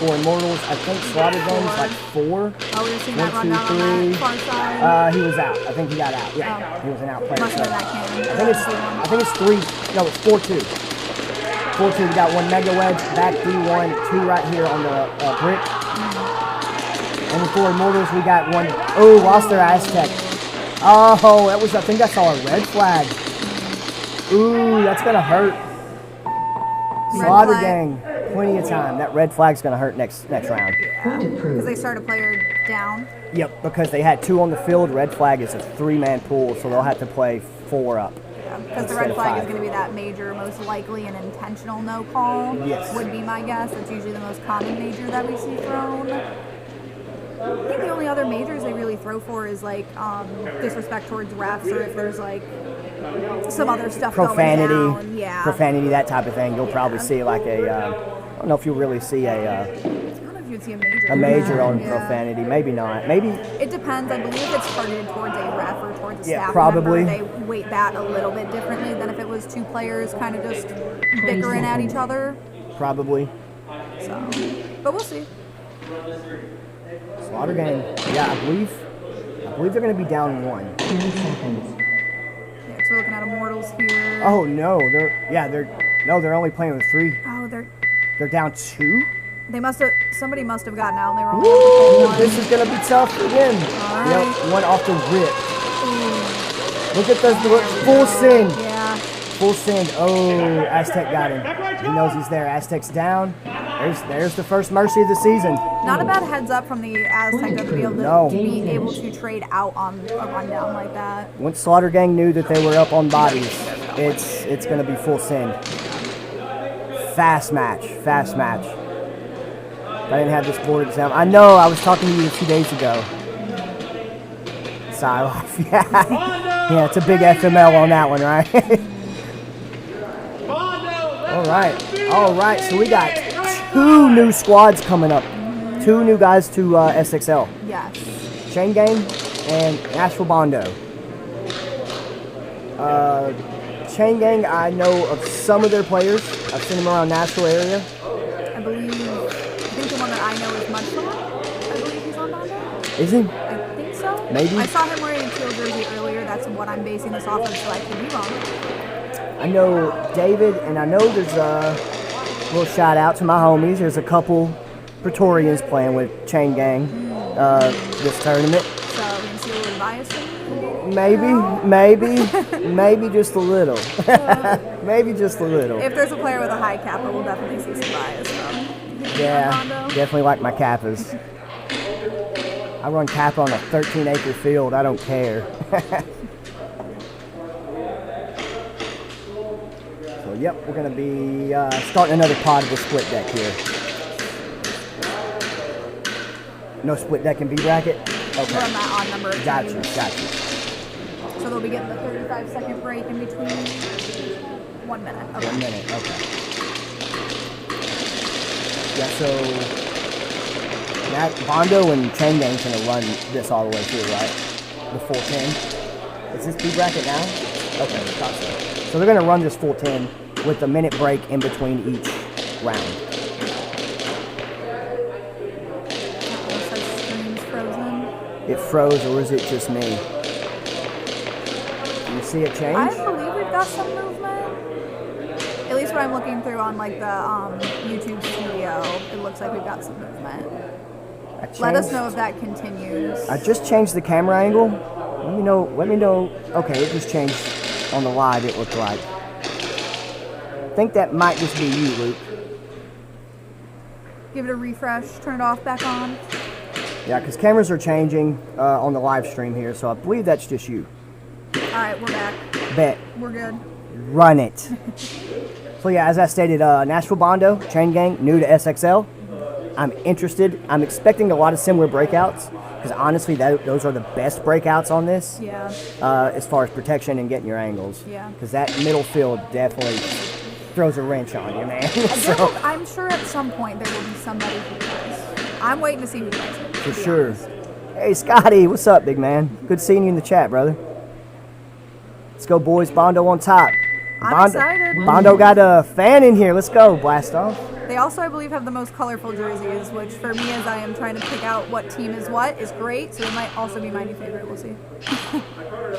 For Immortals, I think Slaughter Gang's like 4. Oh, we were seeing that 1, run 2, down on 3. that far side. He was out. I think he got out. Yeah, Oh. he was an out player. Must So have been that can. I think it's 3. No, it's 4-2. 4-2. We got one Mega Wedge, back D1, 2 right here on the brick. And for Immortals, we got one. Oh, lost their Aztec. Oh, that was. I think I saw a red flag. Ooh, that's gonna hurt. Slaughter flag. Gang, plenty of time. That red flag's gonna hurt next round. Point Because approved. they start a player down. Yep, because they had 2 on the field. Red flag is a 3-man pool, so they'll have to play 4 up. Because the Instead red of flag is 5. going to be that major, most likely an intentional no call. Yes. Would be my guess. That's usually the most common major that we see thrown. I think the only other majors they really throw for is like disrespect towards refs, or if there's like some other stuff Profanity, going down. Yeah. profanity, that type of thing. You'll probably see like a. I don't know if you'll really see I don't know if you'd see a major. a major Yeah. on Yeah. profanity. Maybe not. Maybe. It depends. I believe if it's targeted towards a ref or towards a Yeah, staff probably. member, they weight that a little bit differently than if it was 2 players kind of just bickering at each other. Probably. So, but we'll see. Slaughter Gang. Yeah, I believe they're going to be down 1. 10 seconds. Yeah, so we're looking at Immortals here. Oh no, they're only playing with 3. Oh, They're down 2. somebody must have gotten out and they were only able to pull Woo! one. This is going to be tough again. All Yep, right. 1 off the rip. Ooh. Look at the full send. Yeah. Full send. Oh, Aztec got him. He knows he's there. Aztec's down. There's the first mercy of the season. Not a bad heads up from the Aztec to be able to, No. be able to trade out on a rundown like that. Once Slaughter Gang knew that they were up on bodies, it's going to be full send. Fast match. Fast match. If I didn't have this board exam. I know, I was talking to you a few days ago. Life. Yeah, it's a big FML on that one, right? All right. So we got 2 new squads coming up. 2 new guys to SXL. Yes. Chain Gang and Nashville Bondo. Chain Gang, I know of some of their players. I've seen them around Nashville area. I think the one that I know is Munchkin. I believe he's on Bondo. Is he? I think so. Maybe. I saw him wearing a teal jersey earlier. That's what I'm basing this off of, so I could be wrong. I know David, and I know there's a little shout out to my homies. There's a couple Praetorians playing with Chain Gang this tournament. So we can see a little bias from you? Maybe just a little. Maybe just a little. If there's a player with a high kappa, we'll definitely see some bias from Yeah, Bondo. definitely like my Kappas. I run Kappa on a 13-acre field. I don't care. So, yep, we're going to be starting another pod of the split deck here. No split deck in B bracket? Okay. We're on that odd number of Got you. teams. So they'll be getting the 35-second break in between 1 minute. Okay. 1 minute, okay. Yeah, so that Bondo and Chain Gang's gonna run this all the way through, right? The full 10. Is this B bracket now? Okay, thought so. So they're gonna run this full 10 with a minute break in between each round. Looks like screen's frozen. It froze, or is it just me? Do you see it change? I believe we've got some movement. At least what I'm looking through on like the YouTube studio, it looks like we've got some movement. Let us know if that continues. I just changed the camera angle. Let me know. Okay, it just changed on the live, it looked like. I think that might just be you, Luke. Give it a refresh, turn it off, back on. Yeah, because cameras are changing on the live stream here, so I believe that's just you. Alright, we're back. Bet. We're good. Run it. So yeah, as I stated, Nashville Bondo, Chain Gang, new to SXL. I'm interested. I'm expecting a lot of similar breakouts, because honestly, those are the best breakouts on this. Yeah. As far as protection and getting your angles. Yeah. Because that middle field definitely throws a wrench on you, man. So, I'm sure at some point there will be somebody who plays. I'm waiting to see who plays it. for sure. Hey, Scotty, what's up, big man? Good seeing you in the chat, brother. Let's go, boys. Bondo on top. I'm excited. Bondo got a fan in here. Let's go. Blast off. They also, I believe, have the most colorful jerseys, which for me, as I am trying to pick out what team is what, is great. So it might also be my new favorite. We'll see.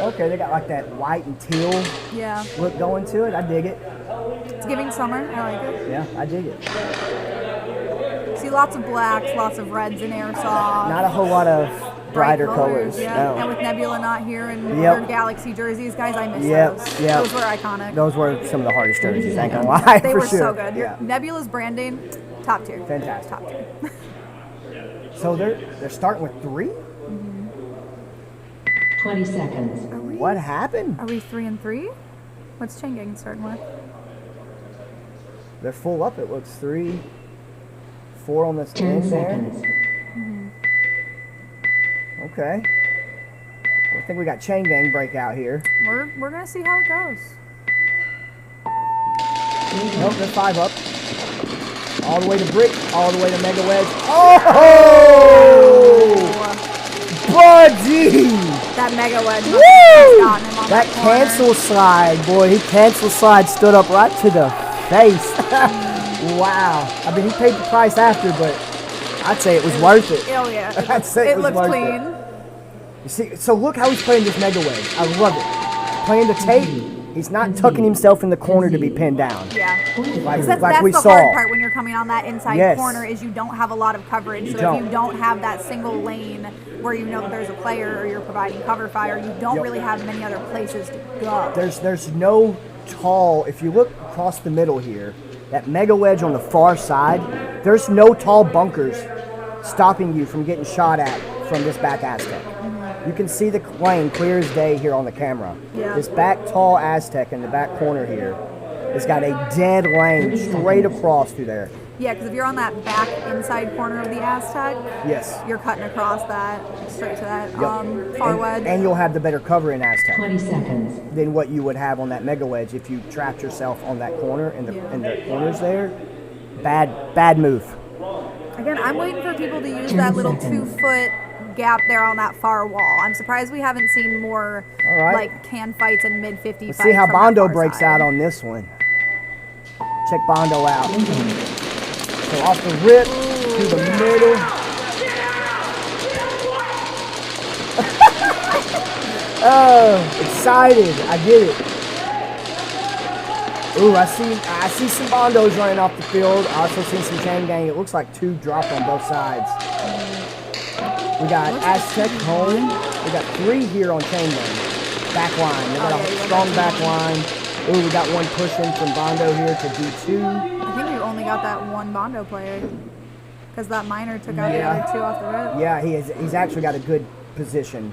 Okay, they got like that white and teal Yeah. look going to it. I dig it. It's giving summer. I like it. Yeah, I dig it. See lots of blacks, lots of reds in Airsoft. Not a whole lot of brighter colors. Yeah. No. And with Nebula not here and Yep. their Galaxy jerseys, guys, I miss Yep, those. yep. Those were iconic. Those were some of the hardest jerseys, I ain't gonna lie. They for were sure. so good. Yeah. Nebula's branding, top tier. Fantastic. Top tier. So they're starting with 3? 20 seconds. What happened? Are we 3 and 3? What's Chain Gang starting with? They're full up. It looks 3, 4 on this 10 end there. seconds. Okay. I think we got Chain Gang breakout here. We're gonna see how it goes. Nope, they're 5 up. All the way to Brick, all the way to Mega Wedge. Oh! Buddy! That Mega Wedge must Woo! have gotten him on That that corner. cancel slide, boy. He cancel slide stood up right to the face. Wow. I mean, he paid the price after, but I'd say it was worth it. Oh yeah, I'd say it was looks worth clean. it. You see, so look how he's playing this Mega Wedge. I love it. Playing the tape. He's not tucking himself in the corner to be pinned down. Yeah. Like That's we the saw. hard part when you're coming on that inside Yes. corner is you don't have a lot of coverage. So don't. if you don't have that single lane where you know there's a player or you're providing cover fire, you don't Yep. really have many other places to go. There's no tall, if you look across the middle here, that mega wedge on the far side, there's no tall bunkers stopping you from getting shot at from this back Aztec. You can see the lane clear as day here on the camera. Yeah. This back tall Aztec in the back corner here has got a dead lane straight across through there. Yeah, because if you're on that back inside corner of the Aztec, Yes. you're cutting across that, straight to that Yep. far wedge. And you'll have the better cover in Aztec 20 seconds. than what you would have on that mega wedge if you trapped yourself on that corner in the corners there. Bad move. Again, I'm waiting for people to use 10 that little seconds. 2-foot gap there on that far wall. I'm surprised we haven't seen more All right. like can fights and mid 50 Let's fights. see how from that Bondo far breaks side. out on this one. Check Bondo out. So off the rip to the middle. Oh, excited! I get it. Ooh, I see some Bondos running off the field. I also see some chain gang. It looks like 2 dropped on both sides. We got Aztec home. We got 3 here on chain gang. Back line. They got a strong back line. Ooh, we got one pushing from Bondo here to D2. I think we've only got that one Bondo player because that miner took out the other 2 off the rip. Yeah, he's actually got a good position,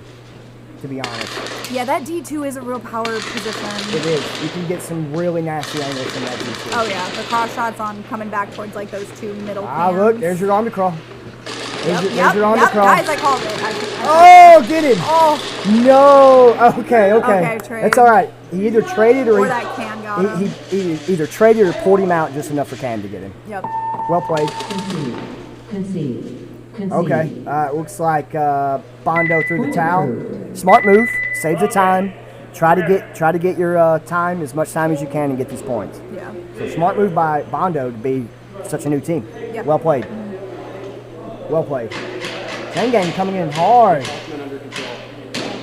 to be honest. Yeah, that D2 is a real power position. It is. You can get some really nasty angles from that D2. Oh yeah, the cross shots on coming back towards like those 2 middle Ah, cans. look, there's your arm to crawl. There's your arm to crawl. Guys, I called it. Oh, get it! Oh, No. Okay. Okay, trade. That's all right. He either traded or or that can got him. he either traded or pulled him out just enough for Cam to get him. Yep. Well played. Concede. Okay. Looks like Bondo threw the towel. Smart move. Saves the time. Try to get your time, as much time as you can, and get these points. Yeah. So smart move by Bondo to be such a new team. Yeah. Well played. Well played. Chain gang coming in hard.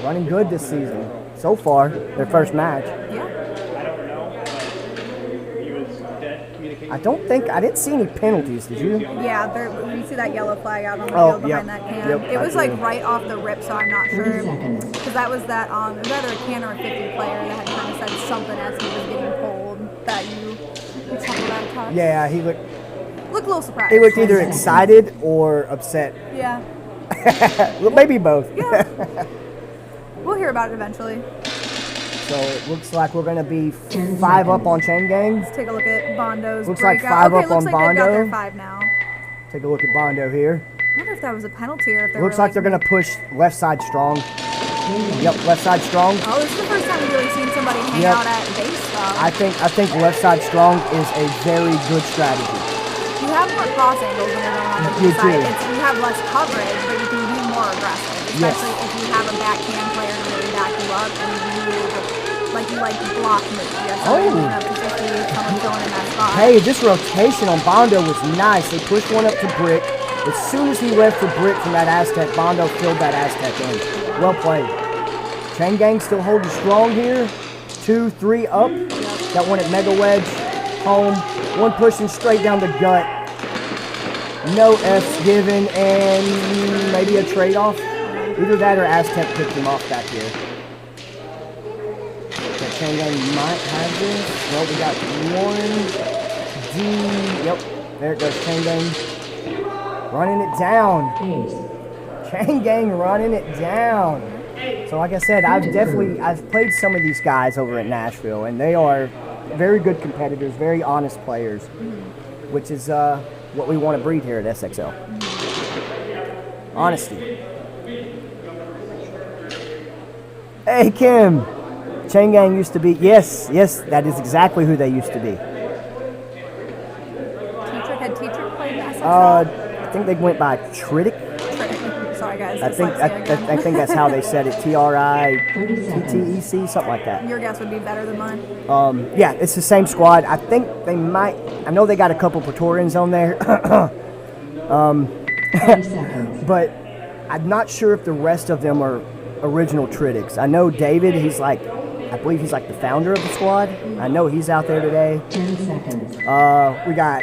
Running good this season. So far, their first match. Yeah. I didn't see any penalties, did you? Yeah, you see that yellow flag out on the Oh, field behind yep. that can. Yep, It was I like do. right off the rip, so I'm not 30 sure. seconds. Because that was that, it was either a can or a 50 player that had kind of said something as he was getting pulled that you chuckled out of touch. Yeah, he looked Looked a little surprised. either excited or upset. Yeah. Well, maybe both. Yeah. We'll hear about it eventually. So it looks like we're gonna be 10 5 up seconds. on chain gang. Let's take a look at Bondo's Looks like breakout. 5 okay, up looks on like they've got their Bondo. 5 now. Take a look at Bondo here. I wonder if that was a penalty or if they Looks were like they're gonna push left side strong. Yep, left side strong. Oh, this is the first time we've really seen somebody hang Yep. out at base stuff. I think left side strong is a very good strategy. You have more cross angles when you're going on the You base side. do. You have less coverage, but you can be more aggressive. Yes. Especially if you have a backhand player to really back you up and you like block move. You have somebody moving up to 50, someone going in that spot. Hey, this rotation on Bondo was nice. They pushed one up to Brick. As soon as he left for Brick from that Aztec, Bondo filled that Aztec in. Well played. Chain gang still holding strong here. 2, 3 up. Got one at Mega Wedge. Home. One pushing straight down the gut. No F's given, and maybe a trade-off. Either that or Aztec picked him off back here. That chain gang might have this. Well, we got 1 D. Yep, there it goes. Chain gang running it down. Ace. Chain gang running it down. So like I said, I've played some of these guys over at Nashville, and they are very good competitors, very honest players, which is what we want to breed here at SXL. Honesty. Hey Kim, Chain gang used to be, yes, that is exactly who they used to be. Had teacher played SXL? I think they went by Tritic. Sorry guys. I think that's how they said it. TRITTEC, something like that. Your guess would be better than mine. Yeah, it's the same squad. I think they might. I know they got a couple Praetorians on there, 30 seconds. but I'm not sure if the rest of them are original Tritics. I know David. I believe he's like the founder of the squad. I know he's out there today. 10 seconds. We got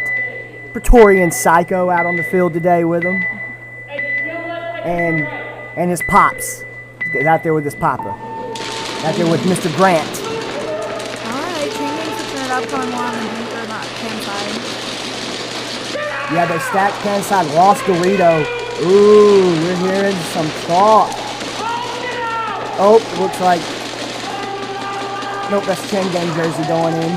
Praetorian Psycho out on the field today with him. And his pops. He's out there with his papa. Out there with Mr. Grant. Alright, Chain setup coming more on the deep or not can side. Yeah, they stacked can side, lost Dorito. Ooh, you're hearing some talk. Oh, it looks like, nope, that's Chain Gang jersey going in.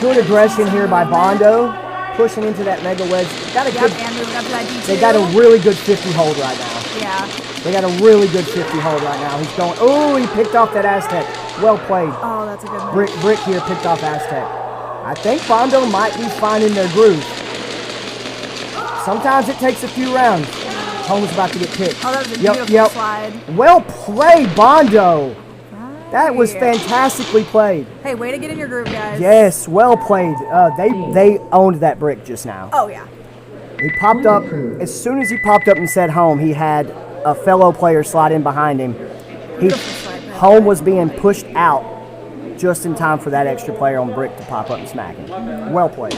Good aggression here by Bondo, pushing into that mega wedge. Got a Yep, good, and moving up to that D2. they got a really good 50 hold right now. Yeah. They got a really good 50 hold right now. He's going, oh, he picked off that Aztec. Well played. Oh, that's a good move. Brick here picked off Aztec. I think Bondo might be finding their groove. Sometimes it takes a few rounds. Home's about to get picked. Oh, that was a beautiful slide. Well played, Bondo. That was fantastically played. Hey, way to get in your groove, guys. Yes, well played. They owned that brick just now. Oh, yeah. He popped up, as soon as he popped up and said home, he had a fellow player slide in behind him. Home was being pushed out just in time for that extra player on brick to pop up and smack him. Well played.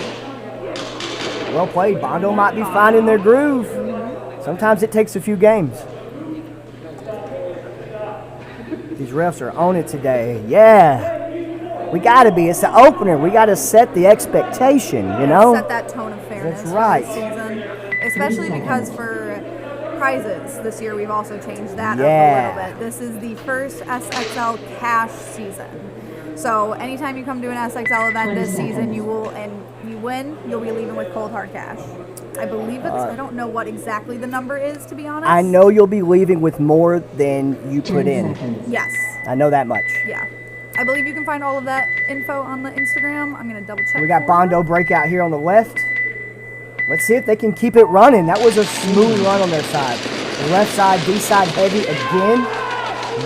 Well played. Bondo might be finding their groove. Sometimes it takes a few games. These refs are on it today. Yeah. We got to be. It's the opener. We got to set the expectation, you know? Set that tone of fairness That's right. for this season. Especially because for prizes this year, we've also changed that up a little bit. This is the first SXL cash season. So anytime you come to an SXL event this season, you will, and you win, you'll be leaving with cold hard cash. I believe it's, I don't know what exactly the number is, to be honest. I know you'll be leaving with more than you put in. Yes. I know that much. Yeah. I believe you can find all of that info on the Instagram. I'm going to double check. We got Bondo breakout here on the left. Let's see if they can keep it running. That was a smooth run on their side. The left side, D side heavy again.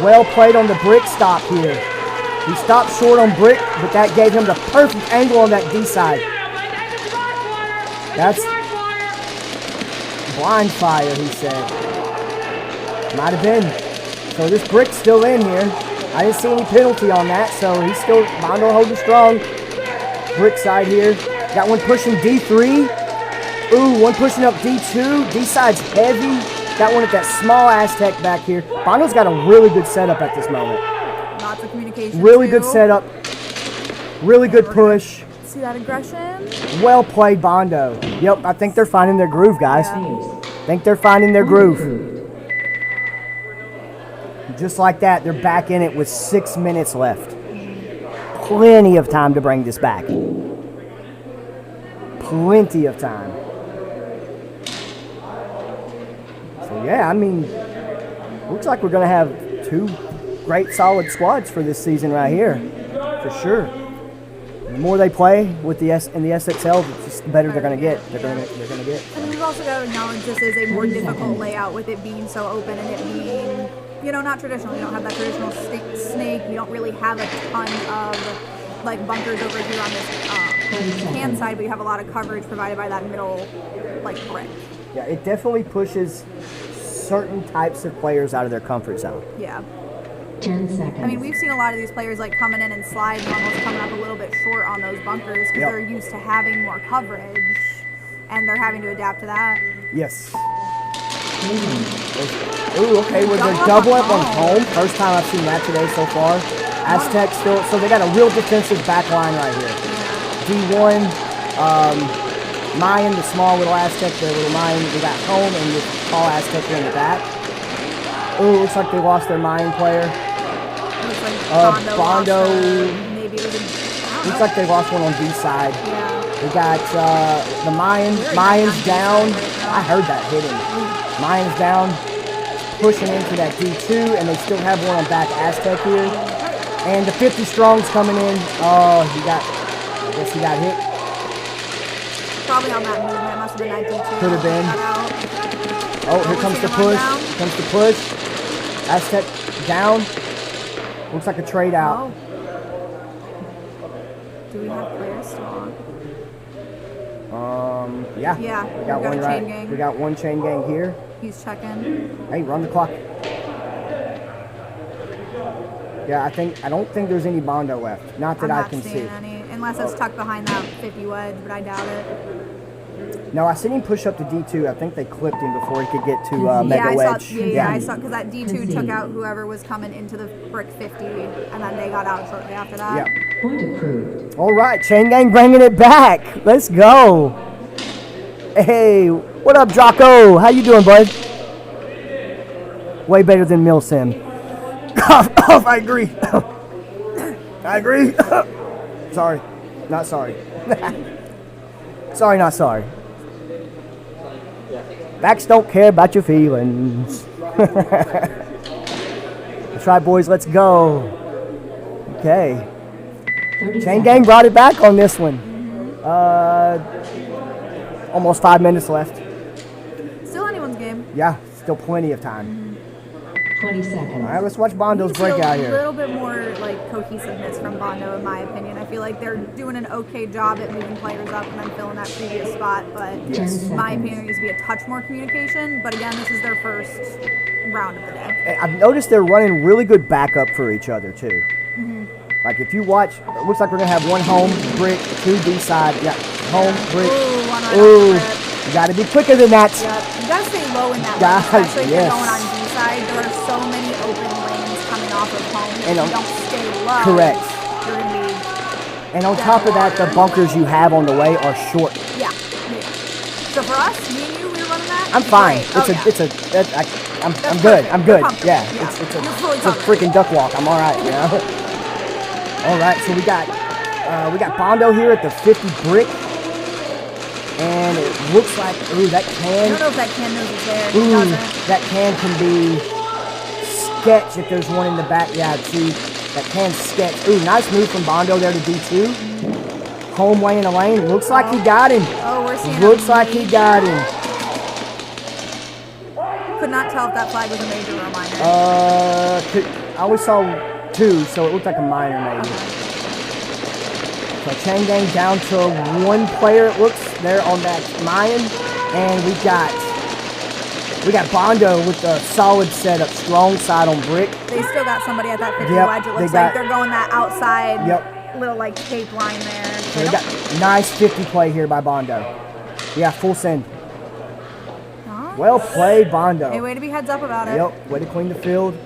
Well played on the brick stop here. He stopped short on brick, but that gave him the perfect angle on that D side. That's blind fire, he said. Might have been. So this brick's still in here. I didn't see any penalty on that, so he's still, Bondo holding strong. Brick side here. Got one pushing D3. Ooh, one pushing up D2. D side's heavy. Got one at that small Aztec back here. Bondo's got a really good setup at this moment. Lots of communication. Really good setup. Really good push. See that aggression? Well played, Bondo. Yep, I think they're finding their groove, guys. I think they're finding their groove. Just like that, they're back in it with 6 minutes left. Plenty of time to bring this back. Plenty of time. So yeah, I mean, looks like we're going to have 2 great solid squads for this season right here, for sure. The more they play with the SXL, the better they're going to get. They're going to get. And we've also got to acknowledge this is a more difficult layout with it being so open and it being, you know, not traditional. You don't have that traditional snake. You don't really have a ton of like bunkers over here on this can side, but you have a lot of coverage provided by that middle like brick. Yeah, it definitely pushes certain types of players out of their comfort zone. Yeah. 10 seconds. I mean, we've seen a lot of these players like coming in and sliding, almost coming up a little bit short on those bunkers because they're used to having more coverage, and they're having to adapt to that. Yes. Ooh, okay, with their double up on home. First time I've seen that today so far. Aztec still, so they got a real defensive back line right here. D1, Mayan, the small little Aztec, the little Mayan, we got home, and the tall Aztec here in the back. Ooh, looks like they lost their Mayan player. Bondo. Maybe it was looks like they lost one on D side. Yeah. We got the Mayan's down. I heard that hitting. Mayan's down, pushing into that D2, and they still have one on back Aztec here. And the 50 strong's coming in. Oh, I guess he got hit. Probably on that movement. Must have been that D2. Could have been. Oh, here comes the push. Here comes the push. Aztec down. Looks like a trade out. Oh. Do we have players still on? Yeah. Yeah. We got one right. Gang. We got one chain gang here. He's checking. Hey, run the clock. Yeah, I don't think there's any Bondo left. Not that I can see. Any, unless it's tucked behind that 50 wedge, but I doubt it. No, I seen him push up to D2. I think they clipped him before he could get to Mega Wedge. I saw, because that D2 took out whoever was coming into the brick 50, and then they got out shortly after that. Yeah. Point approved. All right, Chain Gang bringing it back. Let's go. Hey, what up, Jocko? How you doing, bud? Way better than Milsim. I agree. I agree. Sorry, not sorry. Sorry, not sorry. Backs don't care about your feelings. That's right, boys. Let's go. Okay. 30 Chain Gang brought it back on this one. Almost 5 minutes left. Still anyone's game. Yeah, still plenty of time. 20 seconds. All right, let's watch Bondo's You see breakout a here. little bit more like cohesiveness from Bondo, in my opinion. I feel like they're doing an okay job at moving players up and then filling that previous spot. But Yes. in my opinion, there needs to be a touch more communication. But again, this is their first round of the day. I've noticed they're running really good backup for each other too. Like if you watch, it looks like we're gonna have one home brick, two D side. Yeah, home brick. Ooh, one right Ooh, off the rip. you gotta be quicker than that. Yep. You gotta stay low in that Guys, lane, especially if yes. you're going on D side. There are so many open lanes coming off of home. If And you on- don't stay low, Correct. you're gonna be And on top of that, the bunkers you have on the way are short. yeah. So for us, me and you, we're running that. I'm fine. Great. I'm That's good. perfect. I'm You're good. comfortable. Yeah, Yeah. it's You're fully a comfortable. freaking duck walk. I'm all right. You know. All right, so we got Bondo here at the 50 brick, and it looks like that I can. don't know if that can knows it's there. It Ooh, doesn't. that can be sketch if there's one in the back. Yeah, see, that can sketch. Ooh, nice move from Bondo there to D2. Home way in the lane. Looks like he got him. Oh, we're seeing. Looks like he got him. Could not tell if that flag was a major or a minor. I always saw two, so it looked like a minor maybe. So Chain Gang down to one player, it looks, there on that Mayan. And we got Bondo with a solid setup, strong side on brick. They still got somebody at that 50 Yep, wedge. It they looks got- like they're going that outside Yep. little like tape line there. So we got nice 50 play here by Bondo. Yeah, full send. Nice. Well played, Bondo. Hey, way to be heads up about it. Yep, way to clean the field.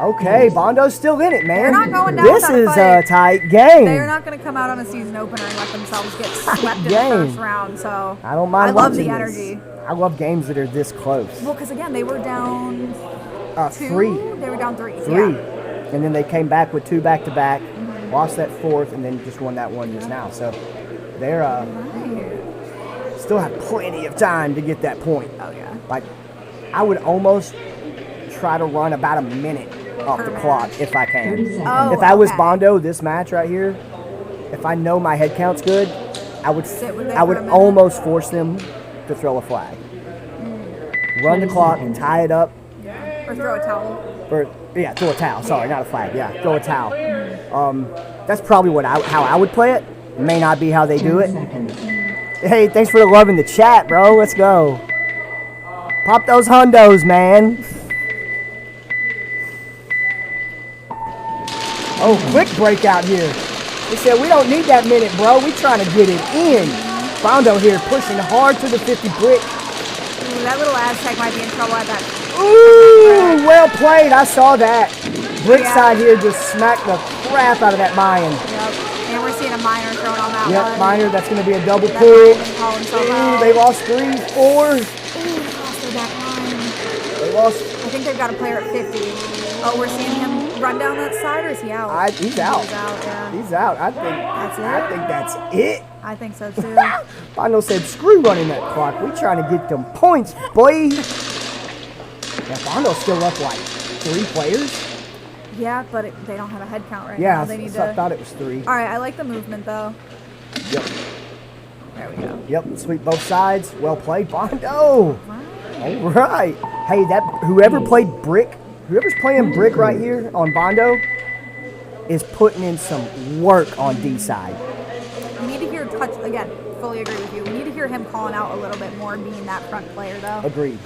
Okay, Bondo's still in it, man. They're not going down This without a is a fight. tight game. They're not going to come out on a season opener and let themselves get swept in the Game. first round. So I don't mind I love watching the this. energy. I love games that are this close. Well, because again, they were down 2. 3. They were down 3. 3. Yeah. And then they came back with 2 back-to-back, lost that 4th, and then just won that one just now. So they're still have plenty of time to get that point. Oh yeah. Like, I would almost try to run about a minute off the Per clock match. if I 30 can. seconds. Oh, If I was okay. Bondo, this match right here, if I know my head count's good, I would Sit with it I for would a minute. almost force them to throw a flag. Run the 20 clock, seconds. tie it up, Or throw a towel. or yeah, throw a towel. Sorry, not a flag. Yeah, throw a towel. That's probably how I would play it. May not be how they do 10 it. seconds. Hey, thanks for the love in the chat, bro. Let's go. Pop those hundos, man. Oh, quick breakout here. They said, we don't need that minute, bro. We trying to get it in. Bondo here pushing hard to the 50 brick. Ooh, that little Aztec might be in trouble at that. Ooh, well played. I saw that. Brick Yeah. side here just smacked the crap out of that Mayan. Yep. And we're seeing a minor thrown on that Yep, one. minor. That's going to be a double That pull. might have been calling so Ooh, loud. they lost 3, 4. Ooh, lost their back line. They lost. I think they've got a player at 50. Oh, we're seeing him run down that side, or is he out? He's out. He's out, yeah. He's out. I That's think that's it. I think so too. Bondo said, screw running that clock. We trying to get them points, boy. Yeah, Bondo's still up like 3 players. Yeah, but they don't have a head count right Yeah, now. They need so I to. thought it was 3. All right, I like the movement though. Yep. There we go. Yep. Sweep both sides. Well played, Bondo. Right. All right. Hey, whoever's playing brick right here on Bondo is putting in some work on D side. We need to hear touch again. Fully agree with you. We need to hear him calling out a little bit more, being that front player though. Agreed.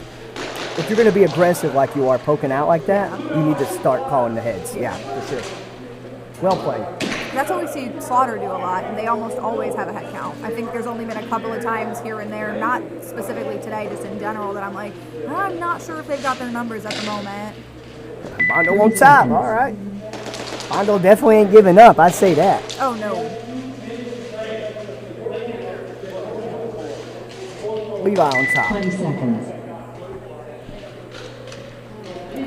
If you're going to be aggressive like you are, poking out like that, you need to start calling the heads. Yeah, for sure. Well played. That's what we see Slaughter do a lot, and they almost always have a head count. I think there's only been a couple of times here and there, not specifically today, just in general, that I'm like, I'm not sure if they've got their numbers at the moment. Bondo on top. All right. Bondo definitely ain't giving up. I'd say that. Oh no. Levi on top. 20 seconds.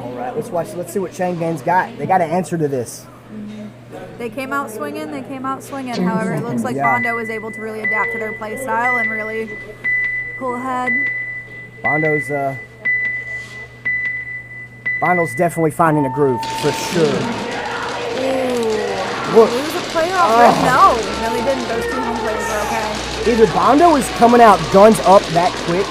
All right, let's watch. Let's see what Chain Gang's got. They got an answer to this. They came out swinging. However, it looks like Yeah. Bondo was able to really adapt to their play style and really pull ahead. Bondo's definitely finding a groove for sure. Ooh. Look. Lose a player off rip? No, he didn't. Those two home players were okay. Either Bondo is coming out guns up that quick.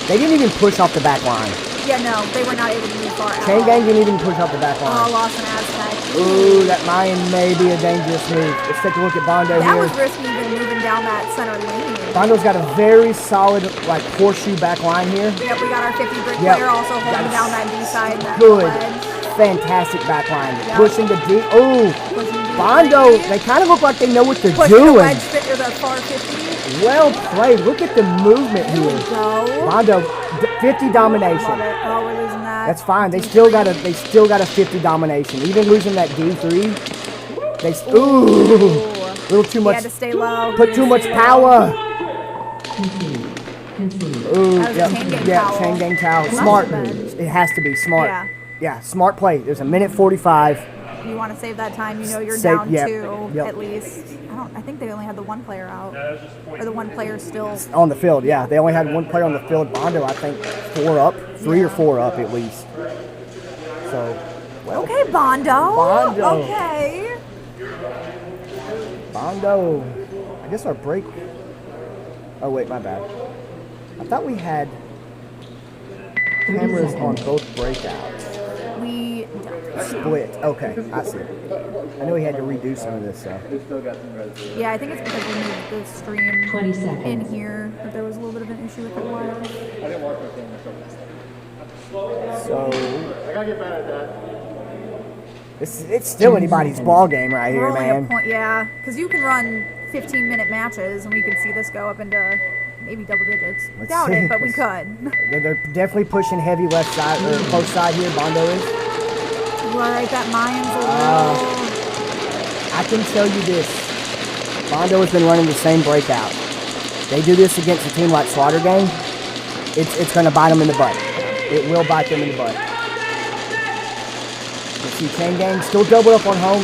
They didn't even push off the back line. Yeah, no, they were not able to move far out. Chain Gang didn't even push off the back Oh, line. lost an Aztec. Ooh, that Mayan may be a dangerous move. Let's take a look at Bondo That here. was risky even moving down that center lane. Bondo's got a very solid, like, horseshoe back line here. Yep, we got our 50 brick Yep. player also holding That's down that D side. That Good, ledge. fantastic back line. Yep. Pushing the D. Ooh, Pushing D3. Bondo, they kind of look like they know what they're Pushing the doing. wedge fit or the far 50. Well played. Look at the movement There we here. go. Bondo, 50 domination. Love it. Oh, we're losing that. That's fine. They still got a 50 domination. Even losing that D3, ooh, a little too He much. had to stay low. Put too much power. Concede. Ooh, That was a chain gang towel. chain gang towel. It must Smart. have been. It has to be smart. Yeah. Yeah, smart play. There's a minute 45 You want to save that time. You know you're Save- down yep, two yep. at least. I think they only had the one player out. Or the one player still. on the field. Yeah, they only had one player on the field. Bondo, I think, 4 up, 3 or 4 up at least. So, well, Okay, Bondo. Bondo. Okay. Bondo. I guess our break. Oh wait, my bad. I thought we had cameras on both breakouts. We Split. Okay, I see. I know he had to redo some of this. So. Yeah, I think it's because we moved the stream 20 seconds. in here. That there was a little bit of an issue with the wire. So it's still anybody's ball game right We're here, only man. a point, yeah, because you can run 15-minute matches, and we could see this go up into maybe double digits. Let's Doubt see. it, but we could. They're definitely pushing heavy left side or close side here. Bondo is. You are right, that Mayans a little. I can tell you this. Bondo has been running the same breakout. They do this against a team like Slaughter Gang. It's going to bite them in the butt. It will bite them in the butt. You see Chain Gang still doubled up on home.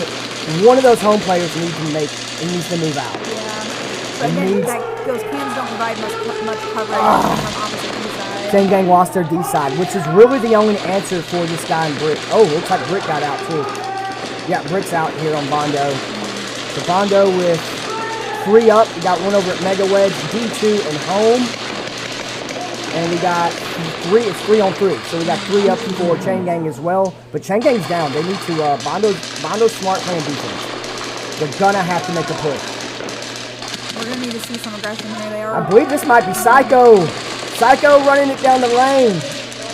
One of those home players needs to move out. Yeah. But again, those cams don't provide much coverage from opposite side. Chain Gang lost their D side, which is really the only answer for this guy in Brick. Oh, looks like Brick got out too. Yeah, Brick's out here on Bondo. So Bondo with 3 up. We got one over at Mega Wedge, D2 and home. And we got 3, it's 3 on 3. So we got 3 up for Chain Gang as well. But Chain Gang's down. They need to, Bondo's smart playing defense. They're gonna have to make a push. We're going to need to see some aggression here. They are. I believe this might be Psycho. Psycho running it down the lane.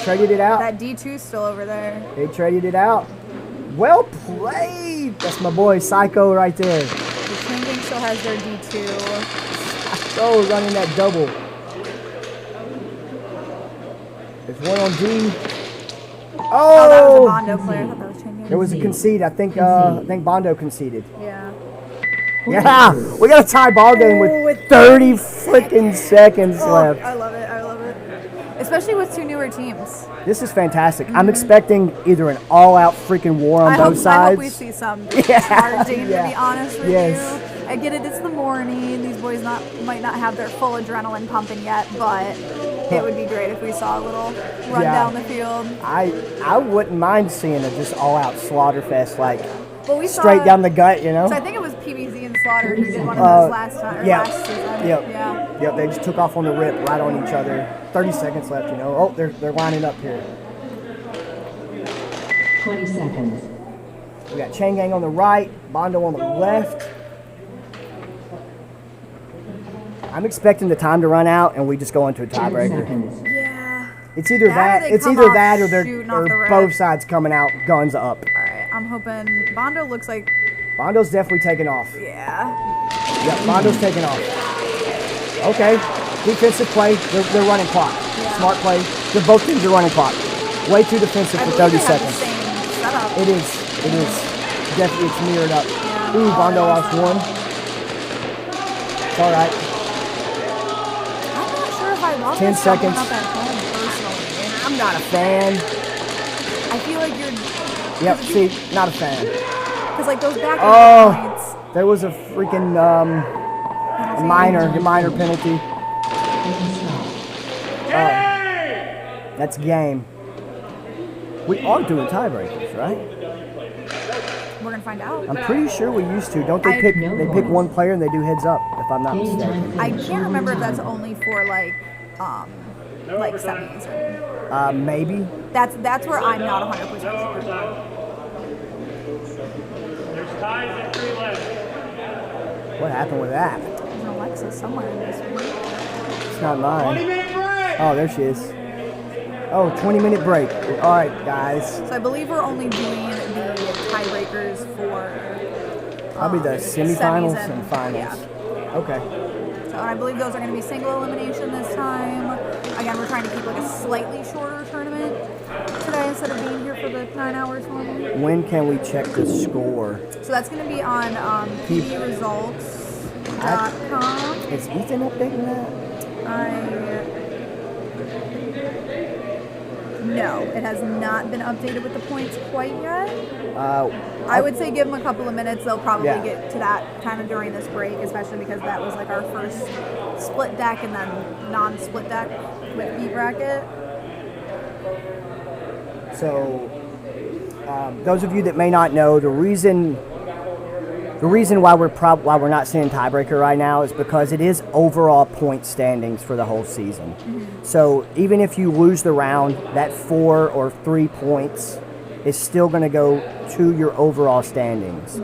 Traded it out. That D2's still over there. They traded it out. Well played. That's my boy Psycho right there. The Chain Gang still has their D2. Psycho running that double. There's one on D. Oh, that was a Oh! Bondo player. I thought that was Chain Gang. There was a concede. I think Bondo conceded. Yeah. Yeah, we got a tie ball game with 30 freaking seconds left. I love it. I love it. Especially with 2 newer teams. This is fantastic. I'm expecting either an all-out freaking war on both sides. I hope we see some charging, Yeah. to be honest with Yes. you. I get it, it's the morning. These boys might not have their full adrenaline pumping yet, but it would be great if we saw a little run Yeah. down the field. I wouldn't mind seeing a just all-out slaughter fest, like But we saw, straight down the gut, you know? So I think it was PBZ and Slaughter who did one of those last time, or yeah. last season. Yep. Yeah. Yep, they just took off on the rip right on each other. 30 seconds left, you know. Oh, they're lining up here. 20 seconds. We got Chain Gang on the right, Bondo on the left. I'm expecting the time to run out and we just go into a 10 tiebreaker. seconds. Yeah. It's either That or that, they come off shooting off the or rip. both sides coming out guns up. All right. I'm hoping Bondo looks like, Bondo's definitely taking off. yeah. Yep, Bondo's taking off. Okay, defensive play. They're running clock. Yeah. Smart play. Both teams are running clock. Way too defensive I for believe 30 they have the seconds. same setup. It is. definitely it's mirrored up. Ooh, Bondo lost one. It's all right. I'm not sure if I love 10 this stuff seconds. up at home personally. I'm not a fan. I feel like you're. Yep, see, not a fan. Because like those back Oh, points. there was a freaking minor penalty. That's game. We are doing tiebreakers, right? We're gonna find out. I'm pretty sure we used to. Don't they pick? They pick one player and they do heads up, if I'm not mistaken. I can't remember if that's only for like semis. Maybe. That's where I'm not 100% sure. There's ties and 3 left. What happened with that? There's an Alexa somewhere in this room. It's not mine. 20-minute break! Oh, there she is. Oh, 20-minute break. All right, guys. So I believe we're only doing the tiebreakers for Probably the semifinals semis and finals. Yeah. Okay. So and I believe those are going to be single elimination this time. Again, we're trying to keep like a slightly shorter tournament today instead of being here for the 9 hours one. When can we check the score? So that's going to be on pdresults.com. Is Ethan updating that? No, it has not been updated with the points quite yet. I would say give them a couple of minutes. They'll probably get to that kind of during this break, especially because that was like our first split deck and then non-split deck with B bracket. So, those of you that may not know, the reason why we're not seeing tiebreaker right now is because it is overall point standings for the whole season. Mm-hmm. So even if you lose the round, that 4 or 3 points is still going to go to your overall standings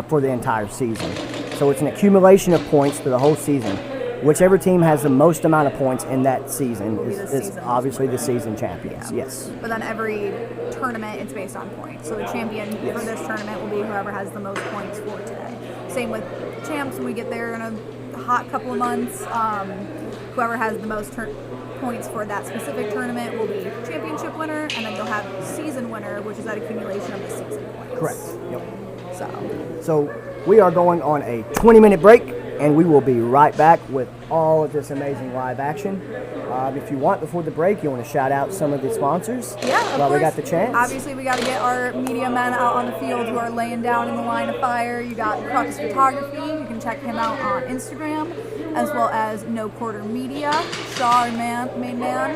for the entire season. So it's an accumulation of points for the whole season. Whichever team has the most amount of points in that season is obviously the season champions. Yeah. Yes. But then every tournament, it's based on points. So the champion for this tournament will be whoever has the most points for today. Same with champs when we get there in a hot couple of months. Whoever has the most points for that specific tournament will be championship winner, and then you'll have season winner, which is that accumulation of the season points. Correct. Yep. So we are going on a 20-minute break. And we will be right back with all of this amazing live action. If you want, before the break, you want to shout out some of the sponsors? Yeah, of while course. We got the chance. Obviously, we got to get our media men out on the field who are laying down in the line of fire. You got Crux Photography. You can check him out on Instagram, as well as No Quarter Media. Shaw, our main man.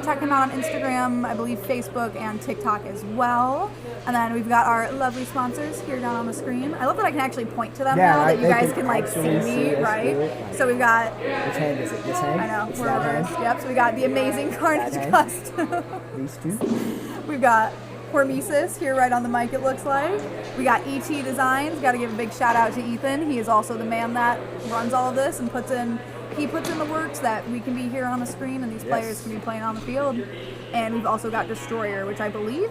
Check him out on Instagram, I believe Facebook and TikTok as well. And then we've got our lovely sponsors here down on the screen. I love that I can actually point to them now, that you guys can like see me, right? So we've got... Which hand is it? This hand? I know. It's We're that reversed. hand? Yep, so we got the amazing Carnage Custom. These two. We've got Hormesis here right on the mic, it looks like. We got ET Designs. Got to give a big shout out to Ethan. He is also the man that runs all of this and puts in the works that we can be here on the screen and these players can be playing on the field. And we've also got Destroyer, which I believe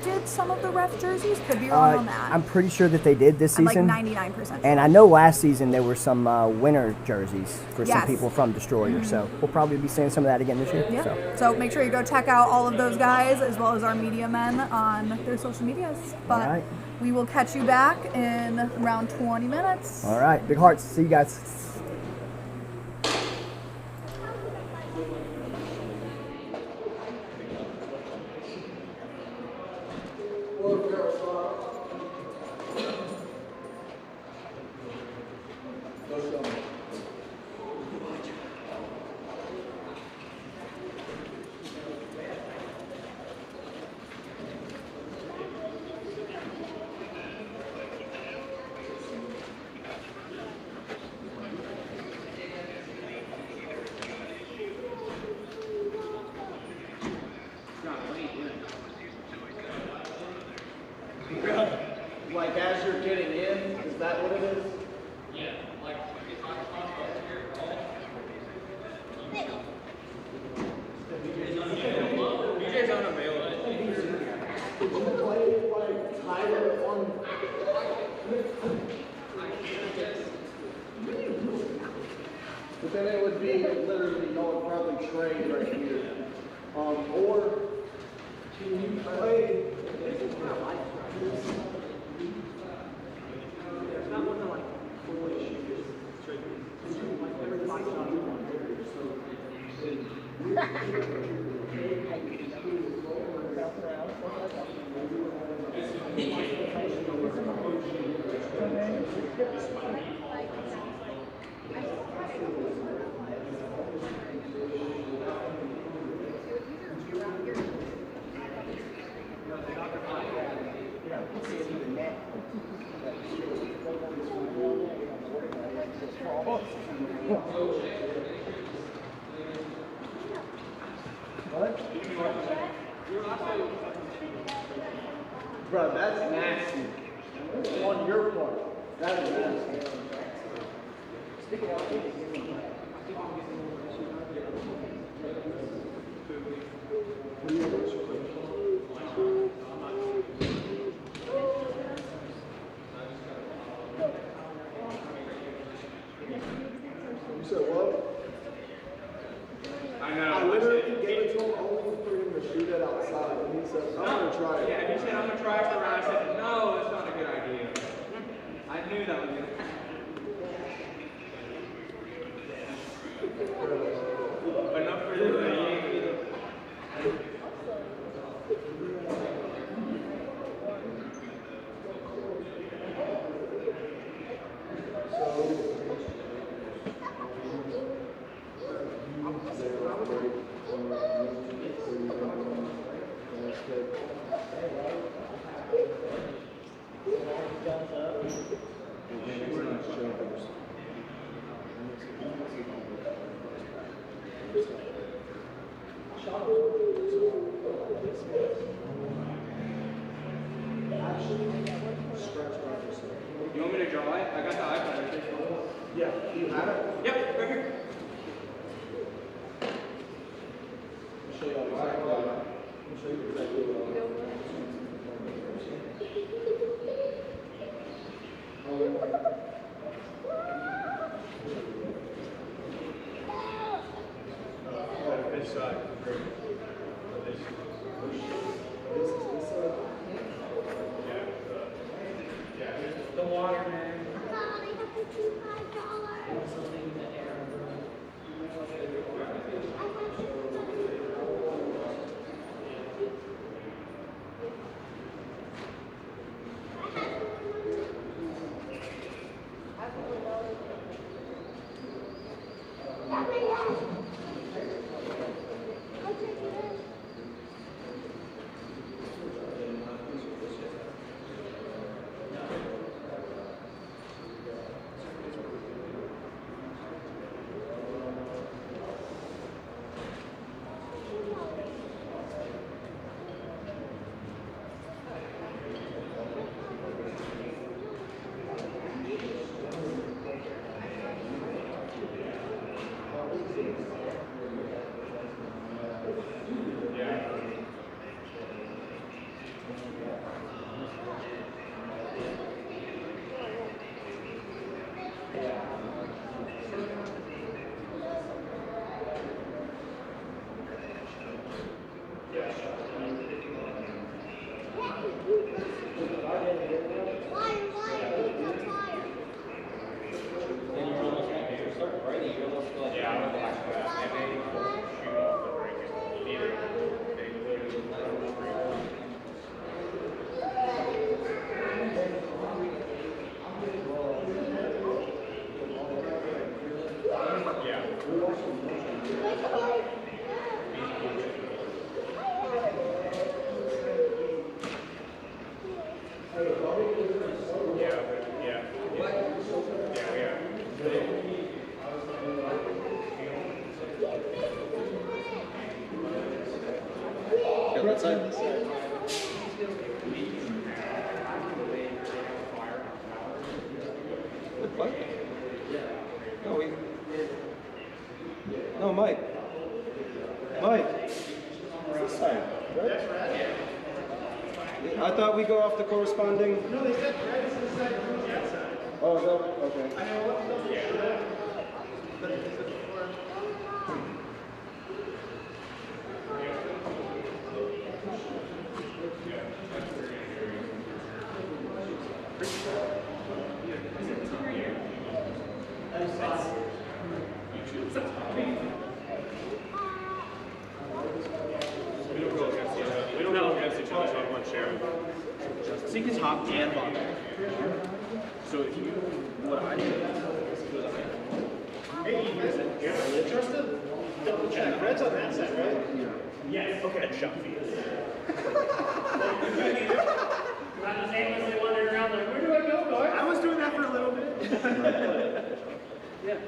did some of the ref jerseys. Could be wrong on that. I'm pretty sure that they did this season. I'm like 99% sure. And I know last season there were some winner jerseys for some Yes. people from Destroyer. So we'll probably be seeing some of that again this year. Yeah. So make sure you go check out all of those guys as well as our media men on their social medias. But right. we will catch you back in around 20 minutes. All right. Big hearts. See you guys. Like as you're getting in, is that what it is? DJ's unavailable. But then it would be literally, y'all would probably trade right here. Or can you play? Bro, that's nasty. On your part. That is nasty. You said what? I know. I literally gave it to him only for him to shoot it outside. And he said, I'm going to try it. Yeah, he said, I'm going to try it for a round. I said, no, that's not a good idea. I knew that was going to happen. Enough for the You want me to draw it? I got the iPad right there. Yeah, do you have it? Yep, right here. I'll show you exactly what I'll show you exactly what This side. The water, man. What? No, no, Mike. Mike. This side, right? I thought we go off the corresponding. No, they said red is the side. Oh, is that okay? I know what. need the top and bottom. So if you, what I do is Just to double check, Red's on that side, right? yes. Okay. And shot feet. Not just aimlessly wandering around like, where do I go, guys? I was doing that for a little bit. Yeah.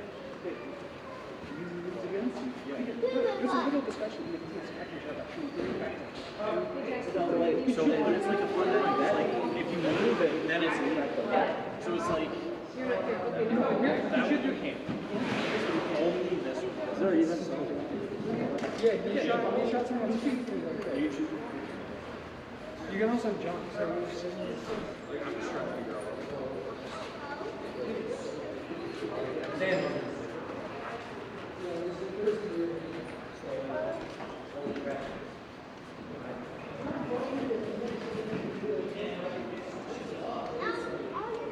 There's a little discussion in the class package about So when it's like a flutter like that, like if you move it, then it's so it's like that should do camp. Only this one. Is there even? Yeah, you shot someone on feet. You choose. You can also jump. So I'm just trying to figure out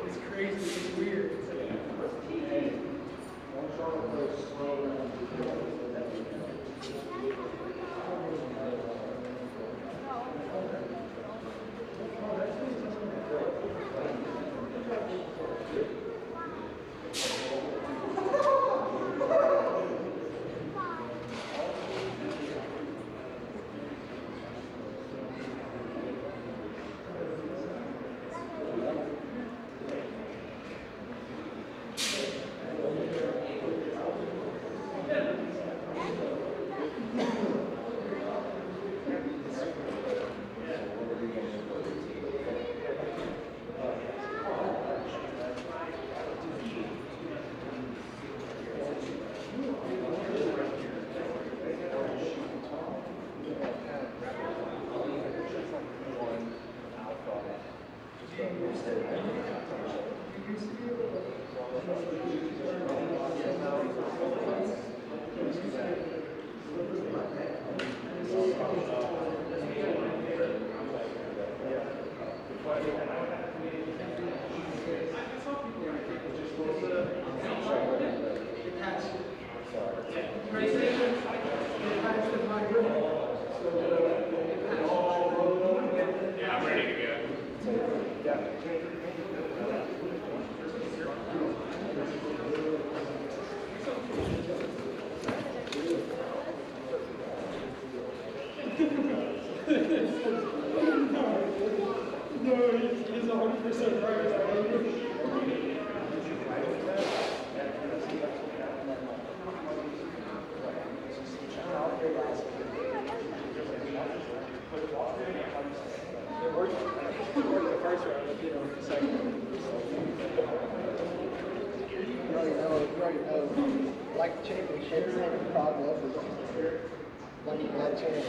it's crazy. It's weird. Yeah, I'm ready to go. He's 100% right. Like championships and progress is like that channel.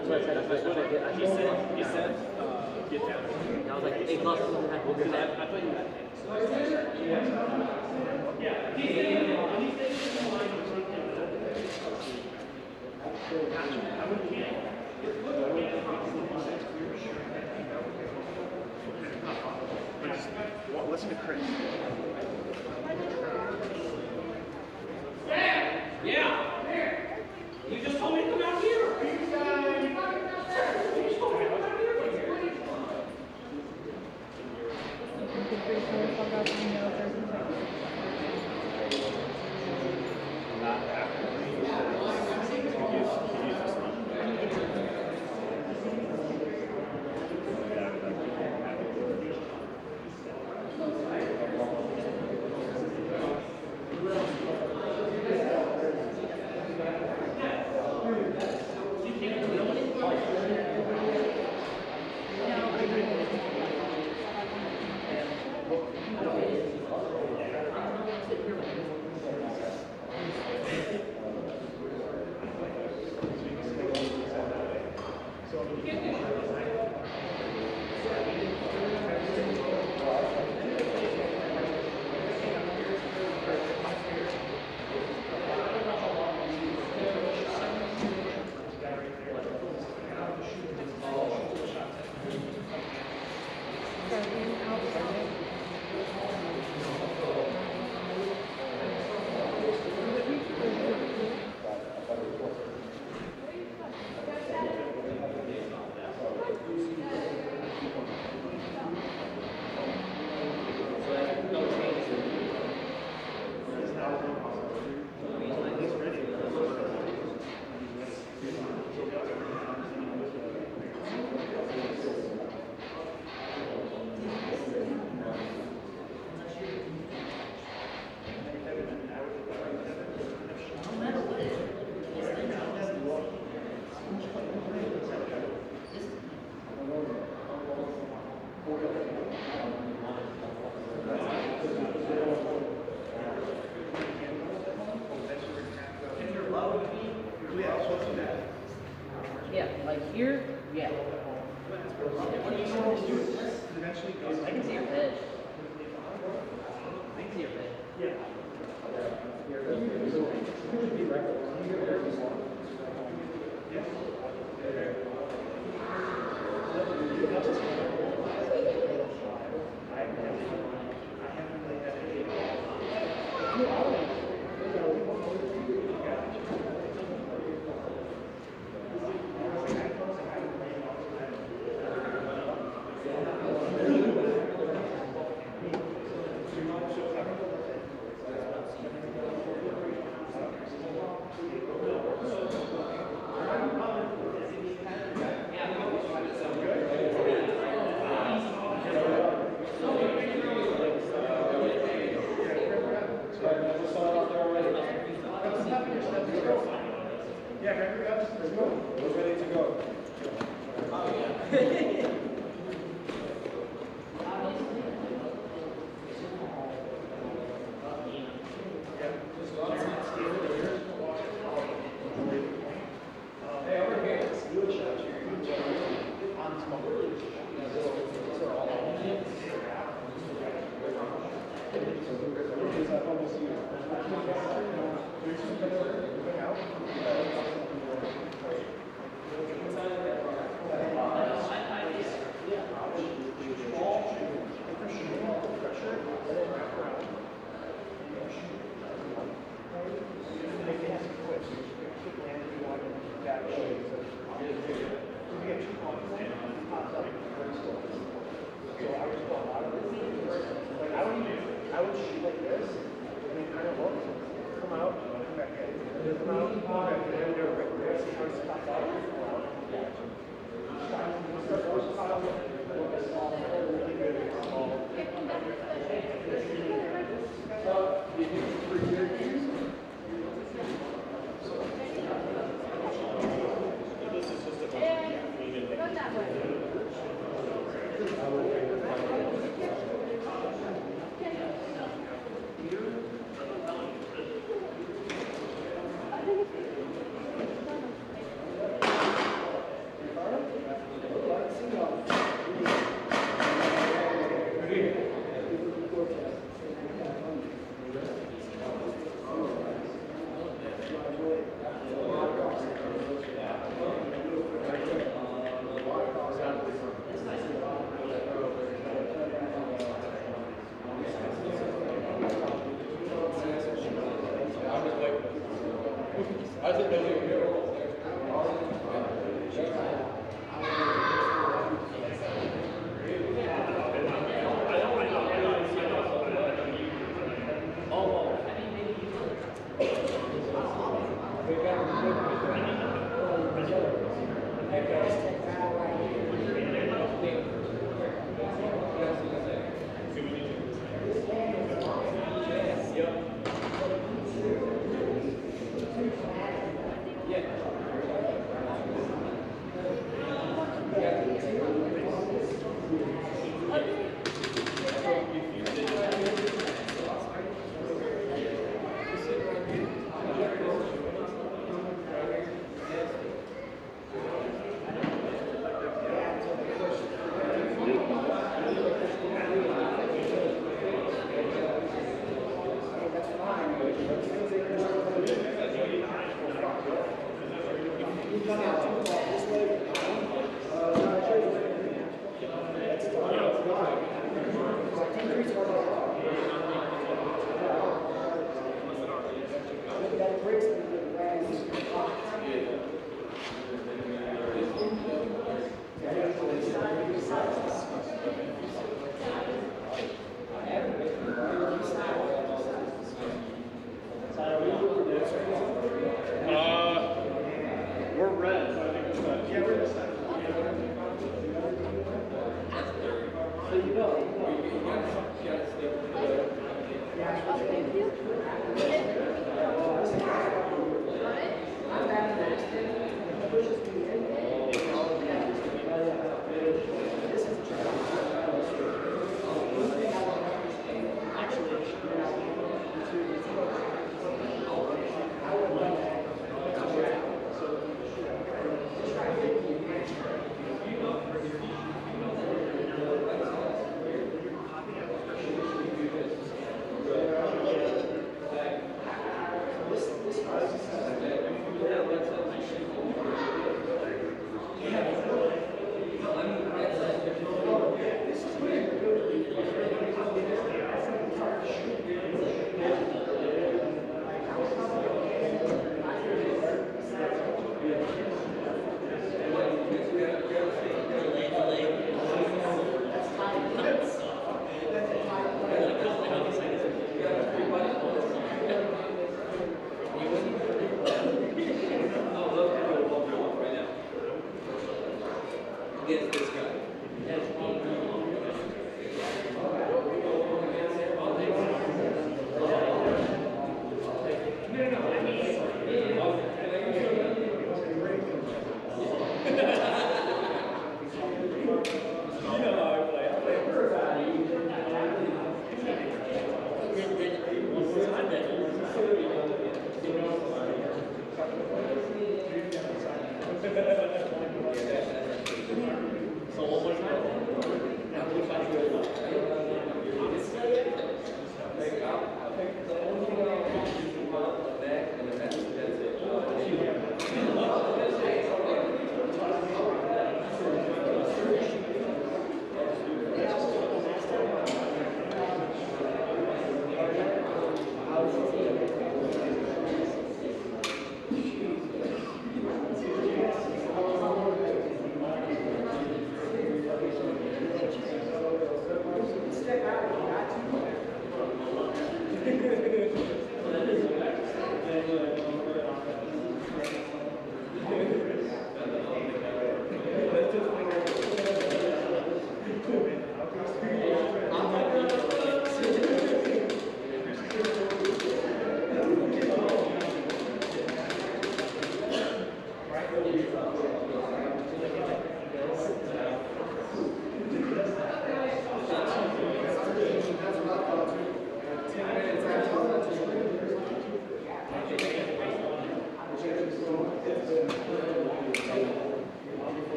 That's what I said. He said, get down. I was like, A+. We'll do that. I thought you had listen to Chris. Yeah! You just told me to come out here! start in, out, out. Yeah, like here, yeah. I can see your head. I can see your head. We're ready to go. I would shoot like this, and then kind of look, come out, come back in. Come out, come back in, and do it right there. See how it's popped out? Start versatile, look small, really good, small. So, you do it for your use. This is just a Go that way.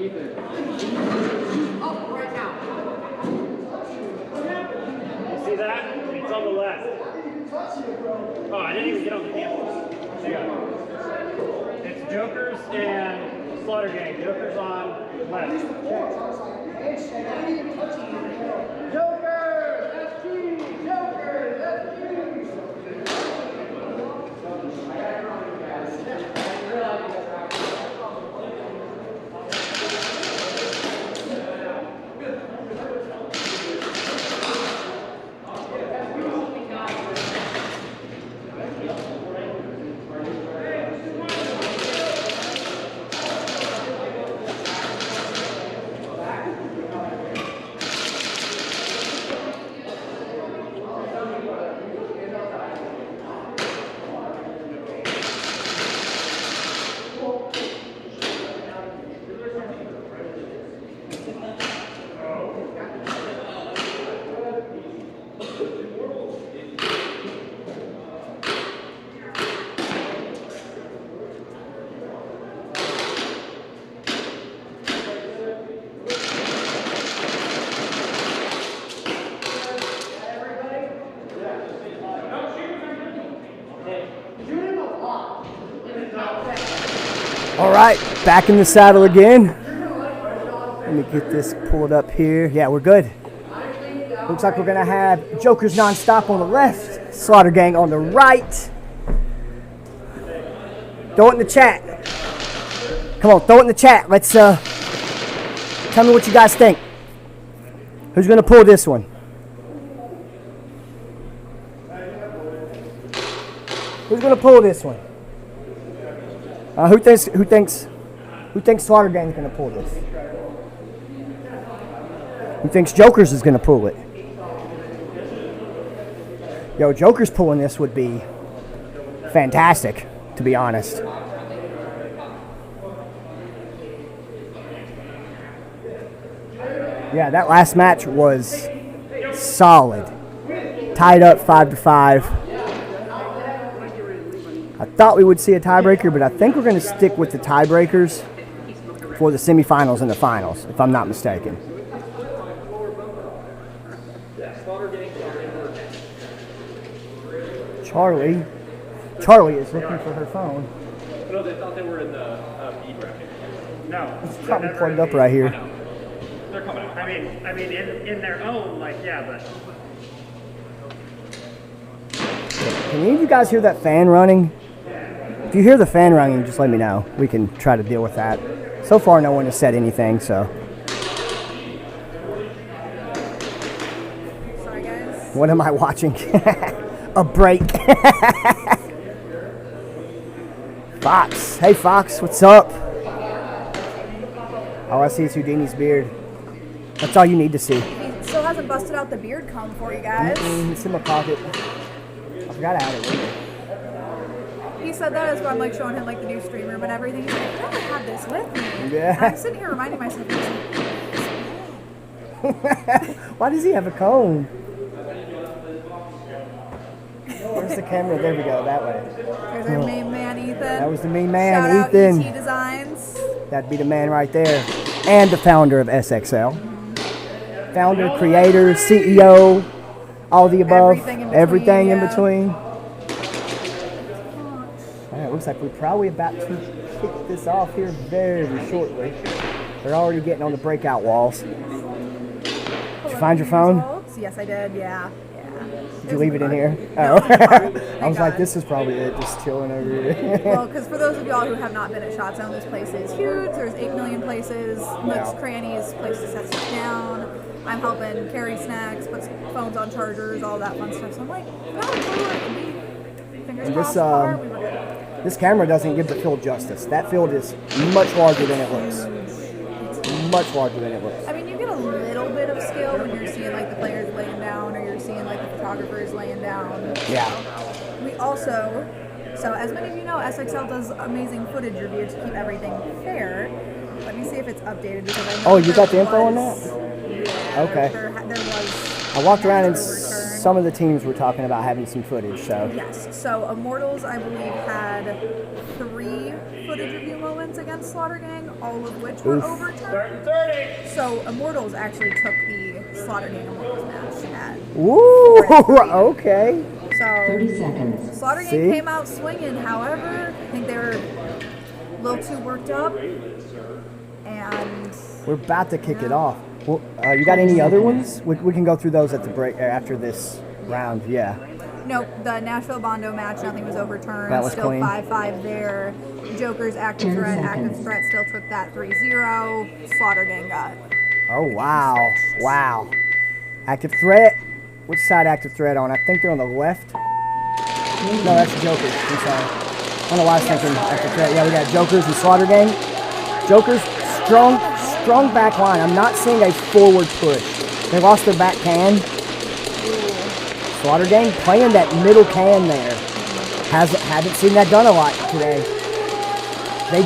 Up right now. You see that? It's on the left. Oh, I didn't even get on the campus. It's Jokers and Slaughter Gang. Jokers on left. Jokers, that's cheese. Jokers, that's cheese. All right, back in the saddle again. Let me get this pulled up here. Yeah, we're good. Looks like we're gonna have Jokers nonstop on the left, Slaughter Gang on the right. Throw it in the chat. Come on, throw it in the chat. Let's tell me what you guys think. Who's gonna pull this one? Who's gonna pull this one? Who thinks Slaughter Gang's gonna pull this? Who thinks Jokers is gonna pull it? Yo, Jokers pulling this would be fantastic, to be honest. Yeah, that last match was solid. Tied up 5-5. I thought we would see a tiebreaker, but I think we're going to stick with the tiebreakers for the semifinals and the finals, if I'm not mistaken. Charlie is looking for her phone. No, they thought they were in the B bracket. No. It's probably plugged up right here. They're coming out. I mean, in their own, like, yeah, but. Can any of you guys hear that fan running? If you hear the fan running, just let me know. We can try to deal with that. So far, no one has said anything, so. Sorry, guys. What am I watching? A break. Fox. Hey, Fox, what's up? All I see is Houdini's beard. That's all you need to see. He still hasn't busted out the beard comb for you guys. It's in my pocket. I forgot I had it with me. He said that as well. I'm like showing him like the new stream room and everything. He's like, I never had this with me. Yeah. And I'm sitting here reminding myself, Why does he have a cone? Where's the camera? There we go, that way. there's our main man, Ethan. That was the main man, Shout Ethan. out ET Designs. That'd be the man right there. And the founder of SXL. Founder, creator, CEO, all the above. Everything in Everything in between, between. All right, looks like we're probably about to kick this off here very shortly. They're already getting on the breakout walls. Did you find your phone? Results? Yes, I did. Yeah. Did you leave it in here? Oh. I was like, this is probably it, just chilling over here. Well, because for those of y'all who have not been at ShotZone, this place is huge. There's 8 million places, nooks, crannies, places to sit down. I'm helping carry snacks, put phones on chargers, all that fun stuff. So I'm like, fingers crossed. This camera doesn't give the field justice. That field is much larger than it looks. Much larger than it looks. I mean, you get a little bit of skill when you're seeing like the players laying down, or you're seeing like the photographers laying down. Yeah. We also, so as many of you know, SXL does amazing footage review to keep everything fair. Let me see if it's updated because I know Oh, you got the info on that? Yeah, Okay. there was. I walked around and return. some of the teams were talking about having some footage, so. Yes. So Immortals, I believe, had 3 footage review moments against Slaughter Gang, all of which were overturned. So Immortals actually took the Slaughter Gang Immortals match at. Woo! Okay. So 30 seconds. Slaughter Gang came out swinging. However, I think they were a little too worked up, and We're about to kick it off. Well, you got any other ones? We can go through those at the break after this round. Yeah. no, the Nashville Bondo match, nothing was overturned. That was still clean. 5-5 there. Joker's active 10 threat. seconds. Active threat still took that 3-0. Slaughter Gang got. Oh wow, wow. Active threat. Which side active threat on? I think they're on the left. No, that's Jokers. I'm sorry. I don't know why I was thinking active threat. Yeah, we got Jokers and Slaughter Gang. Jokers, strong back line. I'm not seeing a forward push. They lost their back can. Slaughter Gang playing that middle can there. Haven't seen that done a lot today. They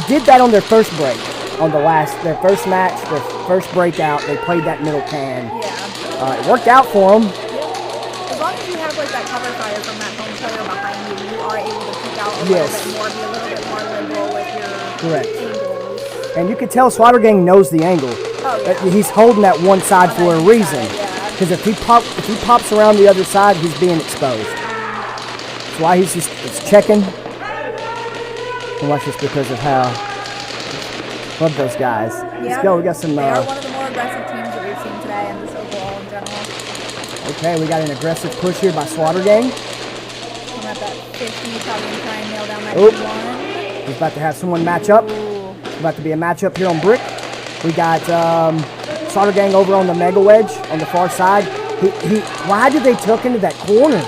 did that on their first break. On their first match, their first breakout, they played that middle can. Yeah. It worked out for them. As long as you have like that cover fire from that home player behind you, you are able to peek out a little bit more, be a little bit more liberal with your Correct. angles. And you can tell Slaughter Gang knows the angle. Oh, yeah. He's holding that one side for a reason. Because if he pops around the other side, he's being exposed. That's why he's checking. Unless it's because of how. Love those guys. Let's go. We got some. They are one of the more aggressive teams that we've seen today and just overall in general. Okay, we got an aggressive push here by Slaughter Gang. I'm at that 50, probably gonna try and nail down that Oop. one. He's about to have someone match up. Ooh. It's about to be a matchup here on Brick. We got Slaughter Gang over on the Mega Wedge on the far side. Why did they tuck into that corner?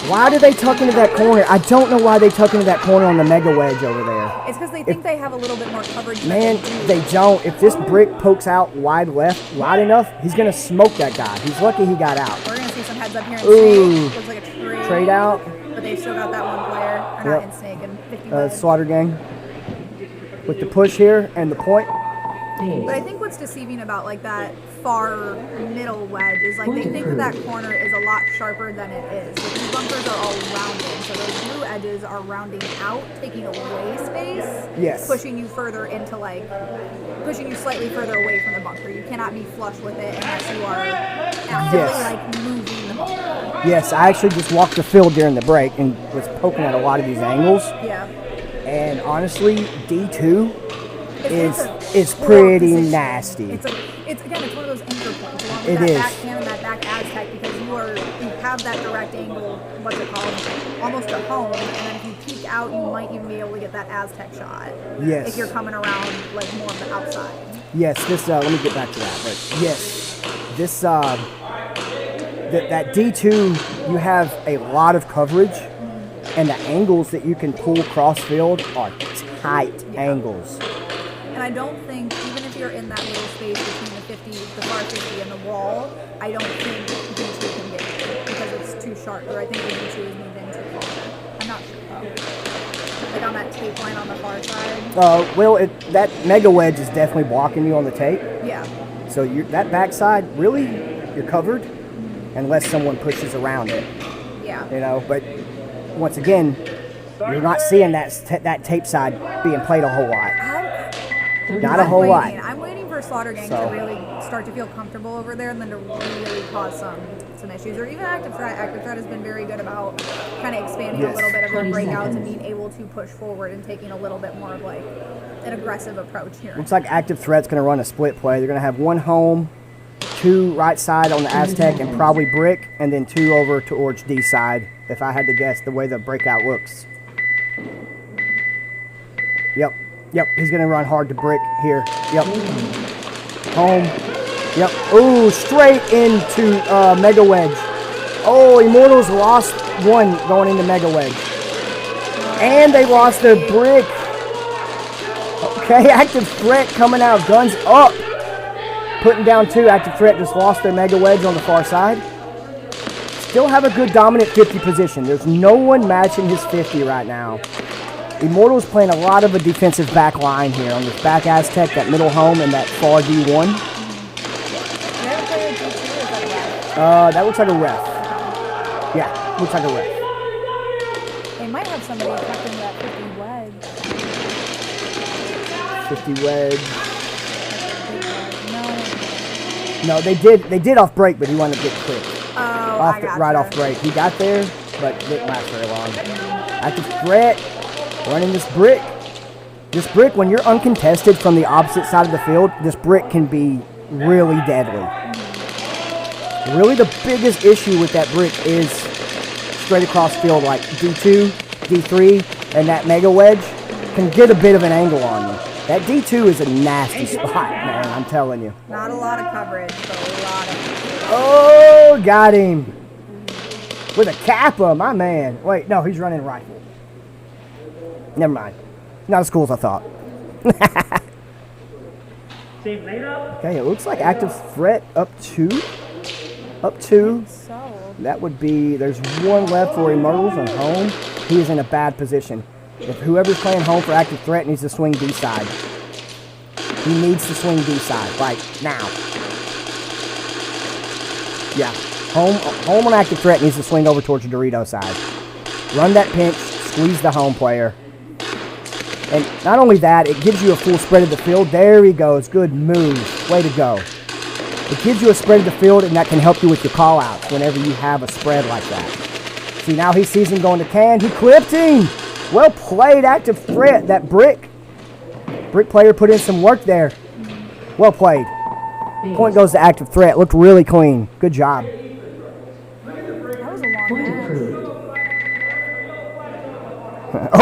Why did they tuck into that corner? I don't know why they tuck into that corner on the Mega Wedge over there. It's because they think they have a little bit more coverage. Man, they don't. If this brick pokes out wide enough, he's going to smoke that guy. He's lucky he got out. We're going to see some heads up here in Ooh. Snake. Looks like a Trade out. But they've still got that one player. Or not in Snake and 50 wedge. Slaughter Gang with the push here and the point. But I think what's deceiving about like that far middle wedge is like they think that corner is a lot sharper than it is. Like, these bunkers are all rounded, so those blue edges are rounding out, taking away space. Yes. Pushing you further into pushing you slightly further away from the bunker. You cannot be flush with it unless you are actively moving the bunker. Yes, I actually just walked the field during the break and was poking at a lot of these angles. Yeah. And honestly, D2 is pretty nasty. It's again, it's one of those anchor points along with It that is. backhand and that back Aztec because you have that direct angle, what's it called, almost to home, and then if you peek out, you might even be able to get that Aztec shot. Yes. If you're coming around like more on the outside. Yes, this. Let me get back to that. But yes, this. That D2, you have a lot of coverage, and the angles that you can pull cross field are tight angles. And I don't think, even if you're in that little space between the far 50 and the wall, I don't think D2 can get you because it's too sharp, or I think the D2 is moving too far. I'm not sure though. Like on that tape line on the far side. Well, that Mega Wedge is definitely blocking you on the tape. Yeah. So that backside, really, you're covered unless someone pushes around it. Yeah. You know, but once again, you're not seeing that tape side being played a whole lot. Not a whole lot. I'm waiting for Slaughter Gang to really start to feel comfortable over there and then to really cause some issues. Or even Active Threat. Active Threat has been very good about kind of expanding a little bit of their breakouts and being able to push forward and taking a little bit more of like an aggressive approach here. Looks like Active Threat's going to run a split play. They're going to have one home, 2 right side on the Aztec and probably Brick, and then 2 over towards D side, if I had to guess the way the breakout looks. Yep, he's going to run hard to Brick here. Yep. Home. Yep. Ooh, straight into Mega Wedge. Oh, Immortals lost one going into Mega Wedge. And they lost their Brick. Okay, Active Threat coming out, guns up. Putting down 2. Active Threat just lost their Mega Wedge on the far side. Still have a good dominant 50 position. There's no one matching his 50 right now. Immortals playing a lot of a defensive back line here on this back Aztec, that middle home, and that far D1. That looks like a ref. Yeah, looks like a ref. They might have somebody attacking that 50 wedge. 50 wedge. No. No, they did off break, but he wanted to get clipped. Oh, Right off break. He got there, but didn't last very long. Active threat, running this brick. This brick, when you're uncontested from the opposite side of the field, this brick can be really deadly. Really the biggest issue with that brick is straight across field, like D2, D3, and that mega wedge can get a bit of an angle on you. That D2 is a nasty spot, man, I'm telling you. Not a lot of coverage, but a lot of coverage. Oh, got him. With a Kappa, my man. Wait, no, he's running rifle. Never mind. Not as cool as I thought. Okay, it looks like active threat up 2. Up 2. So. That would be, there's one left for Immortals on home. He is in a bad position. If whoever's playing home for active threat needs to swing D side. He needs to swing D side, like now. Yeah, home on active threat needs to swing over towards the Dorito side. Run that pinch, squeeze the home player. And not only that, it gives you a full spread of the field. There he goes, good move, way to go. It gives you a spread of the field, and that can help you with your call-outs whenever you have a spread like that. See, now he sees him going to can. He clipped him. Well played, active threat. That brick player put in some work there. Well played. Point goes to active threat. Looked really clean. Good job. That was a long Point match. approved.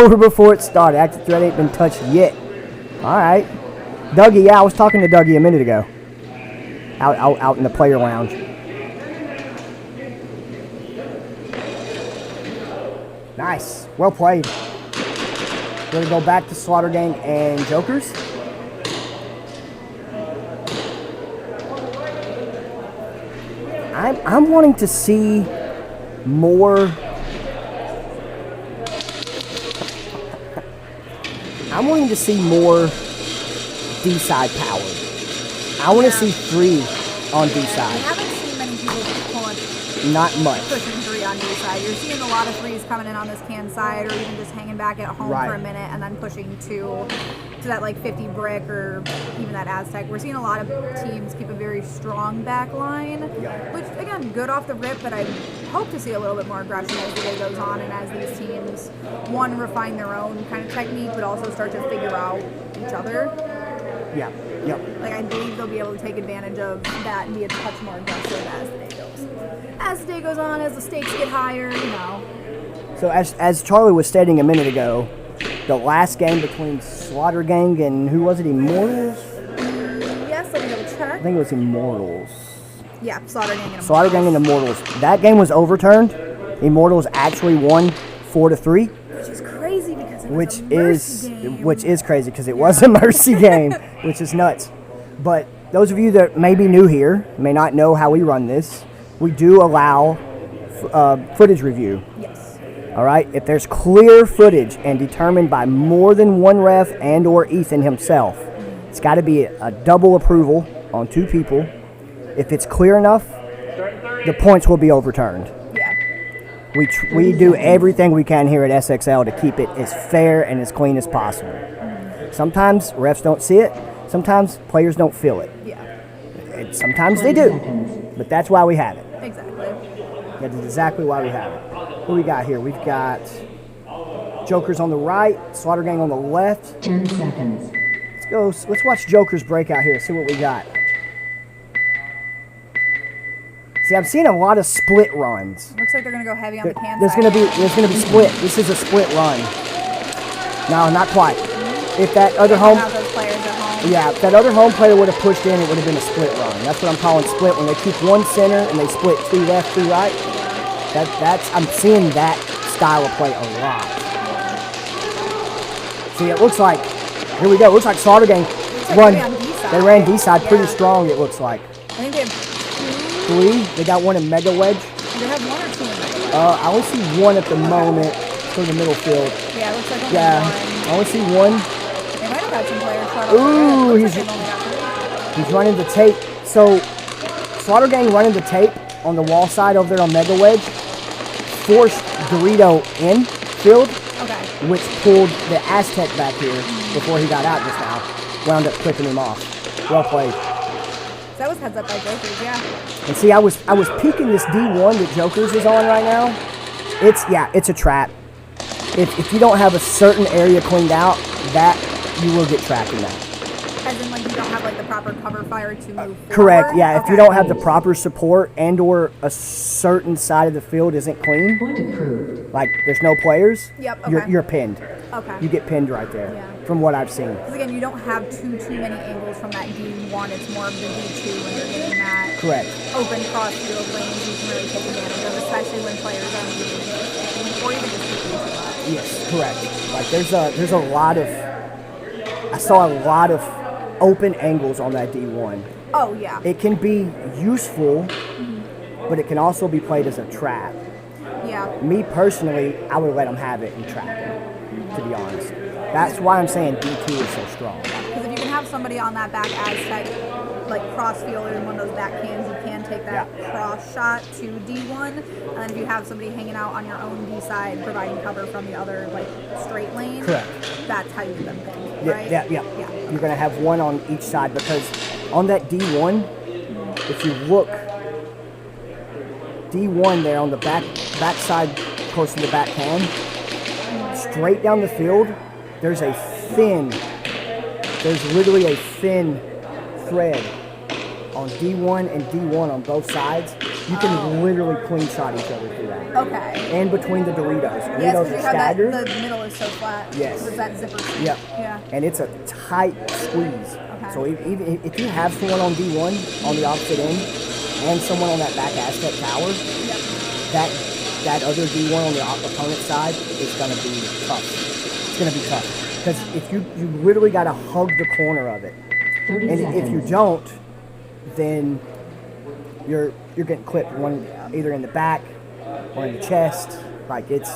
Over before it started. Active threat ain't been touched yet. All right. Dougie, yeah, I was talking to Dougie a minute ago. Out in the player lounge. Nice. Well played. Going to go back to Slaughter Gang and Jokers. I'm wanting to see more. I'm wanting to see more D-side power. I want to see 3 on I D-side. haven't seen many people pulling, Not much. pushing 3 on D-side. You're seeing a lot of 3s coming in on this can side, or even just hanging back at home Right. for a minute and then pushing 2 to that like 50 brick or even that Aztec. We're seeing a lot of teams keep a very strong back line, which again, good off the rip, but I hope to see a little bit more aggression as the day goes on and as these teams, one, refine their own kind of technique, but also start to figure out each other. Yeah. Yep. Like, I believe they'll be able to take advantage of that and be a touch more aggressive as the day goes. As the day goes on, as the stakes get higher, you know. So as Charlie was stating a minute ago, the last game between Slaughter Gang and who was it? Immortals? Yes, let me double I check. think it was Immortals. Yeah, Slaughter Gang and Slaughter Gang and Immortals. That game was overturned. Immortals actually won 4-3. Which is crazy because it was a mercy game. Which is crazy because it was a mercy game, which is nuts. But those of you that may be new here, may not know how we run this, we do allow footage review. Yes. All right, if there's clear footage and determined by more than one ref and or Ethan himself, it's got to be a double approval on 2 people. If it's clear enough, the points will be overturned. Yeah. We do everything we can here at SXL to keep it as fair and as clean as possible. Sometimes refs don't see it. Sometimes players don't feel it. Yeah. And sometimes they do. But that's why we have it. Exactly. That's exactly why we have it. What do we got here? We've got Jokers on the right, Slaughter Gang on the left. 10 seconds. Let's watch Jokers break out here, see what we got. See, I'm seeing a lot of split runs. Looks like they're going to go heavy on the can There's side. gonna be split. This is a split run. No, not quite. If that other They home, have those players at home. yeah, if that other home player would have pushed in, it would have been a split run. That's what I'm calling split. When they keep one center and they split 2 left, 2 right. That's I'm seeing that style of play a lot. See, it looks like here we go. It looks like Slaughter Gang run. They ran D side pretty strong. It looks like. I think they have 3. They got one in Mega Wedge.2. They have 1 or 2 in there. I only see 1 at the moment for the middle field. Yeah, it looks like only Yeah, 1. I only see 1. They might have had some players shot Ooh, over he's running the tape. So Slaughter Gang running the tape on the wall side over there on Mega Wedge, forced Dorito in field, Okay. which pulled the Aztec back here before he got out just now. Wound up clicking him off. Well played. So that was heads up by Jokers, yeah. And see, I was peeking this D1 that Jokers is on right now. It's a trap. If you don't have a certain area cleaned out, that you will get trapped in that. As in, like, you don't have, like, the proper cover fire to move Correct. forward? Yeah. If you Okay. don't have the proper support and/or a certain side of the field isn't clean, Point approved. like there's no players, Yep, you're okay. you're pinned. Okay. You get pinned right there. Yeah. From what I've seen. Because again, you don't have too many angles from that D1. It's more of the D2 when you're getting that Correct. open cross field lanes you can really take advantage of, especially when players are moving or even just moving too much. Yes. Correct. Like there's a lot of. I saw a lot of open angles on that D1. Oh yeah. It can be useful, but it can also be played as a trap. Yeah. Me personally, I would let them have it and trap him, to be honest. That's why I'm saying D2 is so strong. Because if you can have somebody on that back Aztec, like cross field or in one of those back cans, you can take that cross shot to D1. And then if you have somebody hanging out on your own D side, providing cover from the other like straight lane, Correct. that's how you get them pinned, Yeah, right? yeah. You're going to have one on each side because on that D1, if you look, D1 there on the back side, close to the back can, straight down the field, there's literally a thin thread on D1 and D1 on both sides. You can literally clean shot each other through that. Okay. And between the Doritos. Yes, Doritos because are you have that, staggered. the middle is so flat. Yes. With that zipper. Yep. Yeah. And it's a tight squeeze. So even if you have someone on D1 on the opposite end and someone on that back Aztec tower, that other D1 on the opponent side is going to be tough. It's going to be tough. Because if you literally got to hug the corner of it. 30 And seconds. if you don't, then you're getting clipped either in the back or in the chest. Like it's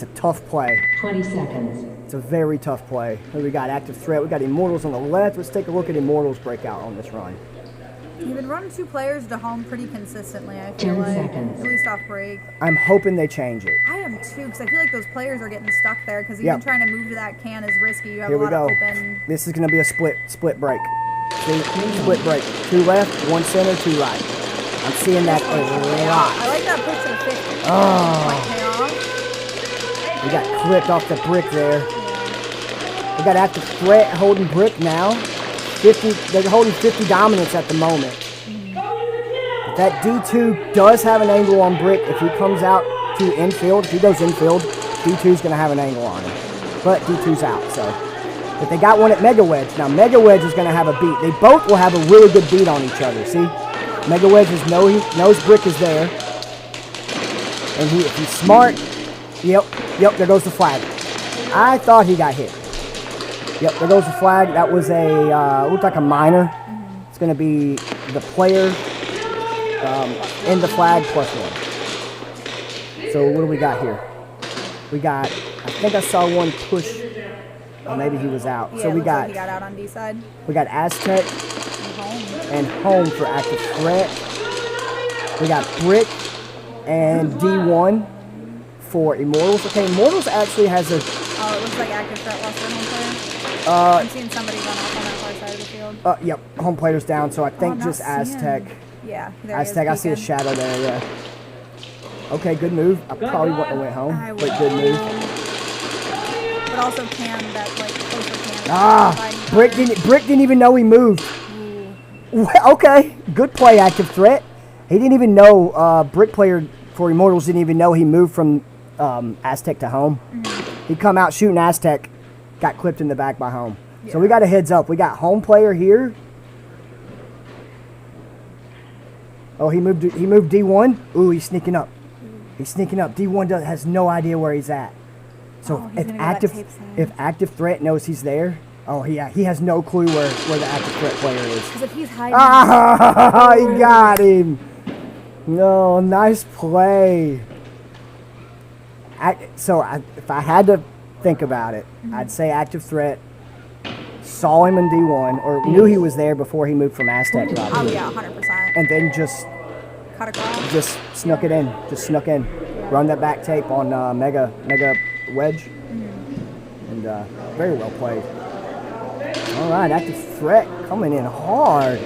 a tough play. 20 seconds. It's a very tough play. Here we got active threat. We got Immortals on the left. Let's take a look at Immortals breakout on this run. You've been running 2 players to home pretty consistently, I feel 10 like. seconds. At least off break. I'm hoping they change it. I am too, because I feel like those players are getting stuck there, because even Yep. trying to move to that can is risky. You have Here a we lot go. of open. This is going to be a split break. See? Split break. 2 left, 1 center, 2 right. I'm seeing that a I lot. like that push to the 50. Oh. Might pay off. We got clipped off the brick there. We got active threat holding brick now. 50. They're holding 50 dominance at the moment. That D2 does have an angle on brick. If he comes out to infield, if he goes infield, D2's going to have an angle on him. But D2's out, so. But they got one at Mega Wedge. Now, Mega Wedge is going to have a beat. They both will have a really good beat on each other, see? Mega Wedge he knows brick is there. And if he's smart, yep, there goes the flag. I thought he got hit. Yep, there goes the flag. That was looked like a minor. It's going to be the player in the flag +1. So what do we got here? We got, I think I saw one push. Or maybe he was out. Yeah, So we looks like got he got out on D side. we got Aztec Home. and home for active threat. We got brick and D1 for Immortals. Okay, Immortals actually has a. Oh, it looks like active threat lost their home player. I'm seeing somebody run off on that far side of the field. Yep, home player's down. So I think not just seeing Aztec. him. Yeah, there he is, Aztec, I see a peeking. shadow there. Yeah. Okay, good move. I probably wouldn't have went home, I but good move. But also can that like closer can. Brick didn't even know he moved. Well, okay, good play, active threat. He didn't even know. Brick player for Immortals didn't even know he moved from Aztec to home. He come out shooting Aztec, got clipped in the back by home. So we got a heads up. We got home player here. Oh, he moved D1. Ooh, he's sneaking up. He's sneaking up. D1 has no idea where he's at. So he's gonna go that tape side. if active threat knows he's there, oh he has no clue where the active threat player is. Because if he's hiding. Ah, he got him. No, nice play. If I had to think about it, I'd say active threat saw him in D1 or knew he was there before he moved from Aztec. Oh yeah, 100%. And then just cut across. Just snuck it in. Just snuck in. Run that back tape on mega wedge. And very well played. All right, active threat coming in hard.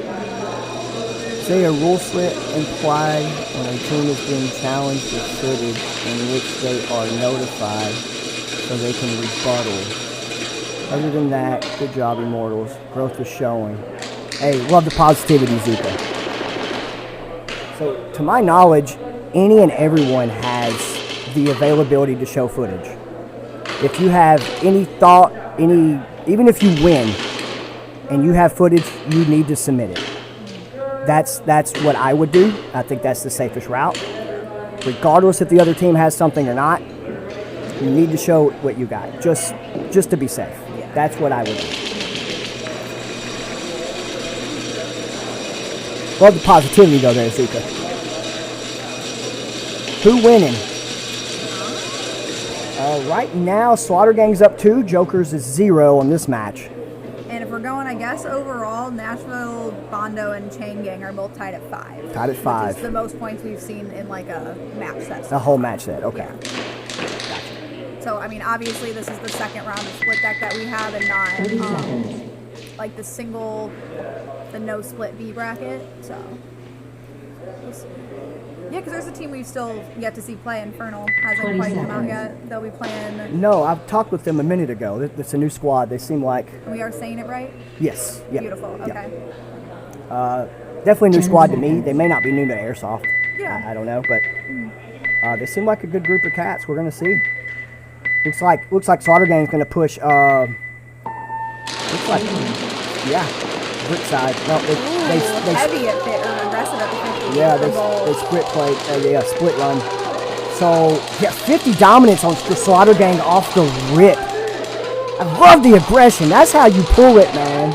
Say a rule split implied when a team is being challenged with footage in which they are notified so they can rebuttal. Other than that, good job, Immortals. Growth is showing. Hey, love the positivity, Zuka. So, to my knowledge, any and everyone has the availability to show footage. If you have any thought, even if you win and you have footage, you need to submit it. That's what I would do. I think that's the safest route. Regardless if the other team has something or not, you need to show what you got, just to be safe. That's what I would do. Love the positivity though there, Zuka. Who winning? Right now, Slaughter Gang's up 2, Jokers is 0 on this match. And if we're going, I guess, overall, Nashville, Bondo, and Chain Gang are both tied at 5. Tied at 5. Which is the most points we've seen in like a match set. A whole match set, okay. Yeah. So, I mean, obviously this is the second round of split deck that we have and not like the no split B bracket. So, we'll see. Yeah, because there's a team we've still yet to see play. Infernal hasn't quite come out yet. They'll be playing. No, I've talked with them a minute ago. It's a new squad. They seem like. We are saying it right? Yes. Yeah. Beautiful. Okay. Yeah. Definitely a new squad to me. They may not be new to Airsoft. Yeah. I don't know, but they seem like a good group of cats. We're gonna see. Looks like Slaughter Gang's gonna push. Looks like brick side. No, they heavy at fit or aggressive at the 50. Yeah, they split play. Split run. So, 50 dominance on the Slaughter Gang off the rip. I love the aggression. That's how you pull it, man.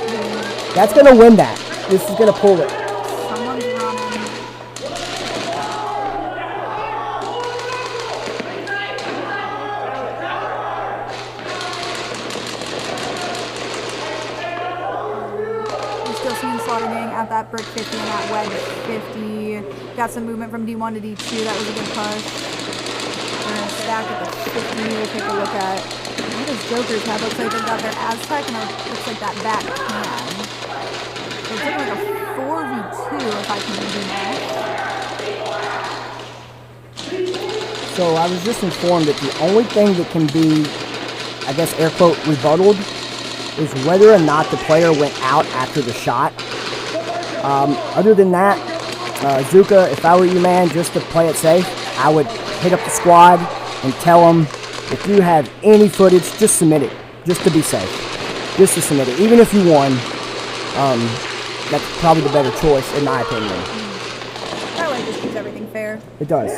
That's going to win that. This is going to pull it. Someone's running. We're still seeing Slaughter Gang at that brick 50 and that wedge 50. Got some movement from D1 to D2. That was a good push. We're going to stack at the 50. We'll take a look at what does Jokers have. Looks like they've got their Aztec and it looks like that back can. So it's looking like a 4v2 if I can do that. So I was just informed that the only thing that can be, I guess, air quote, rebuttaled is whether or not the player went out after the shot. Other than that, Zuka, if I were you, man, just to play it safe, I would hit up the squad and tell them if you have any footage, just submit it, just to be safe. Just to submit it. Even if you won, that's probably the better choice, in my opinion. That way it just keeps everything fair. It does.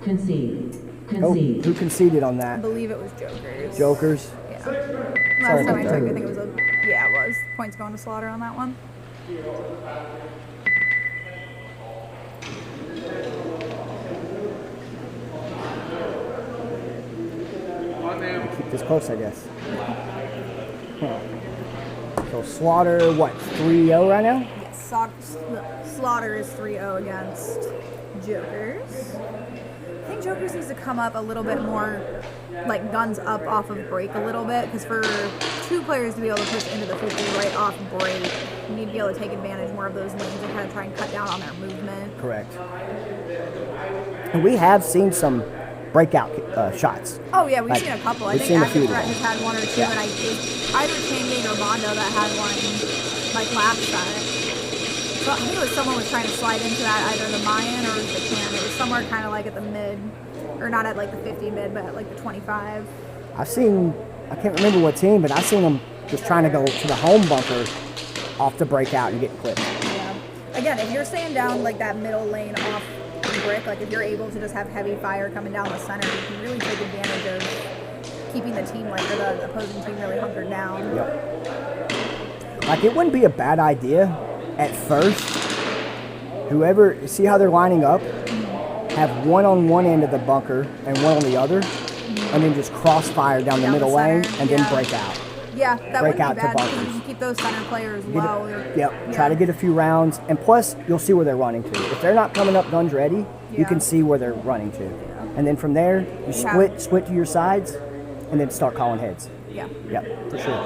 Concede. Oh, who conceded on that? I believe it was Jokers. Jokers? Yeah. Last time I checked, I think it was it was. Points going to Slaughter on that one. Keep this close, I guess. Huh. So Slaughter, what, 3-0 right now? Yes, Slaughter is 3-0 against Jokers. I think Jokers needs to come up a little bit more, like guns up off of break a little bit, because for two players to be able to push into the 50 right off break, you need to be able to take advantage more of those lanes and kind of try and cut down on their movement. Correct. And we have seen some breakout shots. Oh yeah, we've seen a couple. I think Active Threat has had one or two, yeah. and it was either Chain or Bondo that had one like last time. So I think it was someone was trying to slide into that, either the Mayan or the can. It was somewhere kind of like at the mid, or not at like the 50 mid, but at like the 25. I've seen, I can't remember what team, but I've seen them just trying to go to the home bunker off the breakout and get clipped. Yeah. Again, if you're staying down like that middle lane off brick, like if you're able to just have heavy fire coming down the center, you can really take advantage of keeping the team, like, or the opposing team really hunkered down. Yep. Like, it wouldn't be a bad idea at first. Whoever, see how they're lining up? Have one on one end of the bunker and one on the other, and then just crossfire down the middle lane and then break out. Yeah, that break wouldn't out be to bad because you bunkers. can keep those center players Get low. Yep. Try to get a few rounds, and plus you'll see where they're running to. If they're not coming up guns ready, you can see where they're running to, and then from there you split to your sides, and then start calling heads. Yeah. Yep, for sure.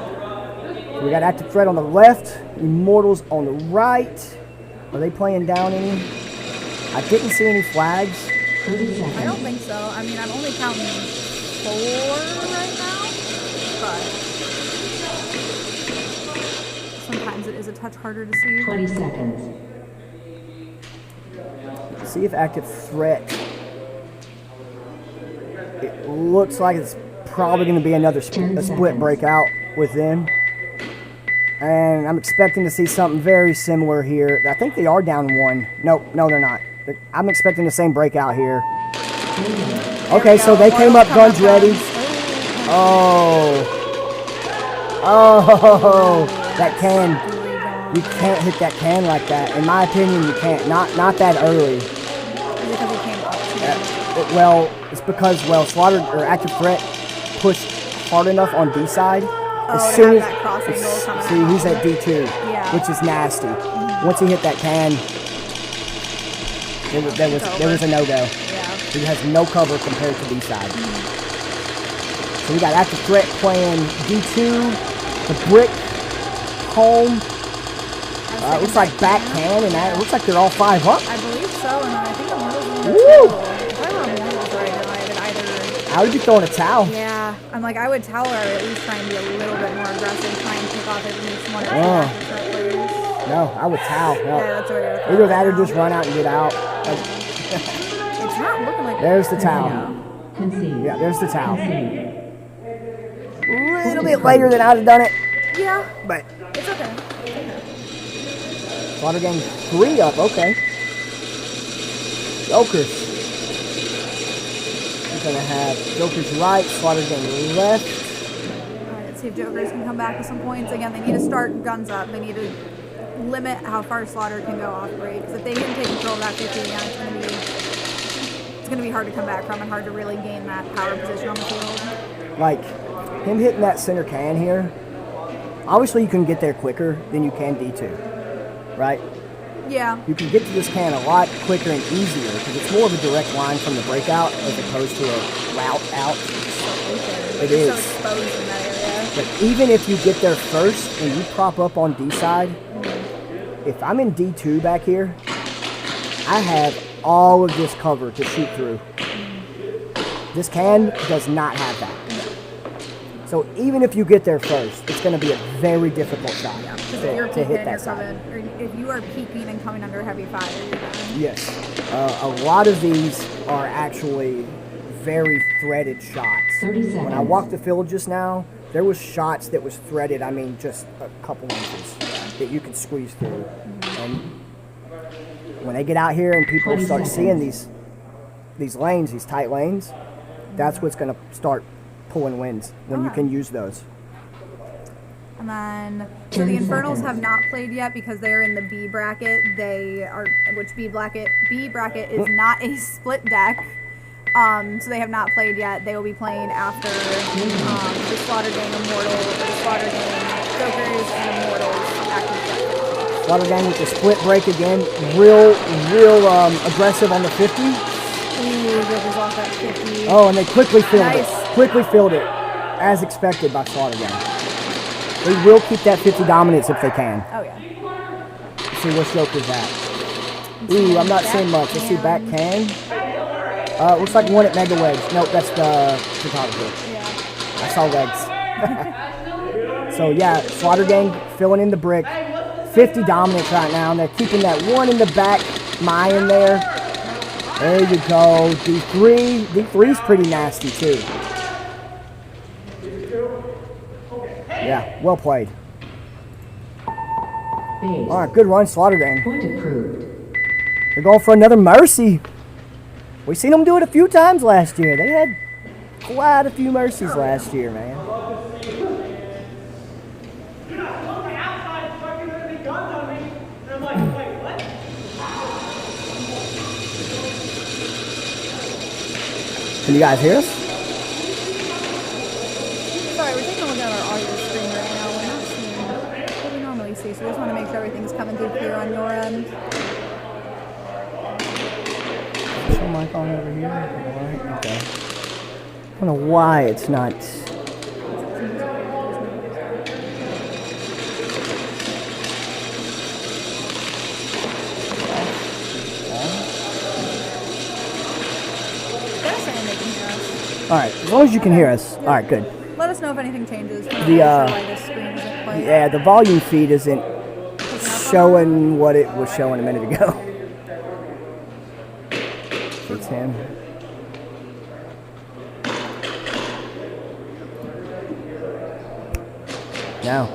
So we got active threat on the left, Immortals on the right. Are they playing down any? I didn't see any flags. 30 seconds. I don't think so. I mean, I'm only counting 4 right now, but sometimes it is a touch harder to see. 20 seconds. See if active threat. It looks like it's probably going to be another split breakout with them. And I'm expecting to see something very similar here. I think they are down 1. No, they're not. I'm expecting the same breakout here. Okay, so they came up guns ready. Oh, that can. You can't hit that can like that. In my opinion, you can't. Not that early. Because he came up. Well, it's because Slaughter or active threat pushed hard enough on D side. As soon as that cross angle coming see, he's at D2, Yeah. which is nasty. Once he hit that can, there was a no-go. Yeah. He has no cover compared to D side. So we got active threat playing D2, the brick, home. It looks like back can, and that, it looks like they're all 5 up. I believe so, and I think I'm Woo! If I were Immortals right now, I would either... I would be throwing a towel. Yeah, I'm like, I would towel or at least try and be a little bit more aggressive, try and pick off at least one or two active threat players. No, I would towel. No. Yeah, that's what you're Either that or just run out and get out. It's not looking like... There's the towel. Concede. Yeah, there's the towel. Concede. A little bit later than I'd have done it, Yeah, but it's okay. Slaughter Gang 3 up, okay. Jokers. We're gonna have Jokers right, Slaughter Gang left. Alright, let's see if Jokers can come back with some points. Again, they need to start guns up. They need to limit how far Slaughter can go off break. Because if they can take control of that 50 again, it's gonna be hard to come back from and hard to really gain that power position on the field. Like, him hitting that center can here, obviously you can get there quicker than you can D2, right? Yeah. You can get to this can a lot quicker and easier because it's more of a direct line from the breakout as opposed to a route out. It is. So exposed in that area. But even if you get there first and you prop up on D side, if I'm in D2 back here, I have all of this cover to shoot through. This can does not have that. So even if you get there first, it's going to be a very difficult shot to hit that side. Or if you are peeking and coming under heavy fire, you're done. Yes. A lot of these are actually very threaded shots. 30 seconds. When I walked the field just now, there was shots that was threaded, I mean just a couple inches that you could squeeze through. And when they get out here and people start seeing these lanes, these tight lanes, that's what's going to start pulling wins when you can use those. And then, so the Infernals have not played yet because they're in the B bracket. They are, which B bracket is not a split deck. So they have not played yet. They will be playing after the Slaughter Gang Immortal, or the Slaughter Gang Jokers and Immortals active. Slaughter Gang with the split break again, real aggressive on the 50. Ooh, Jokers lost that 50. Oh, and they quickly filled Nice. it. Quickly filled it, as expected by Slaughter Gang. They will keep that 50 dominance if they can. Oh yeah. Let's see what's Joker's at. Ooh, I'm not seeing much. Let's see, back can. Looks like one at Mega Wedge. Nope, that's the photographer. Yeah. I saw legs. So yeah, Slaughter Gang filling in the brick. 50 dominance right now, and they're keeping that one in the back, in there. There you go. D3. D3's pretty nasty too. Yeah, well played. Base. All right, good run, Slaughter Gang. Point approved. They're going for another mercy. We seen them do it a few times last year. They had quite a few mercies last year, man. Can you guys hear us? Sorry, we're taking a look at our audio screen right so we just want to make sure everything's coming through clear on your end. Is your mic on over here? Alright, okay. I don't know why it's not. They're saying they can hear us. Alright, as long as you can hear us. Alright, good. Let us know if anything changes. Why this screen isn't quite Yeah, the volume feed isn't showing what it was showing a minute ago. It's him. Now,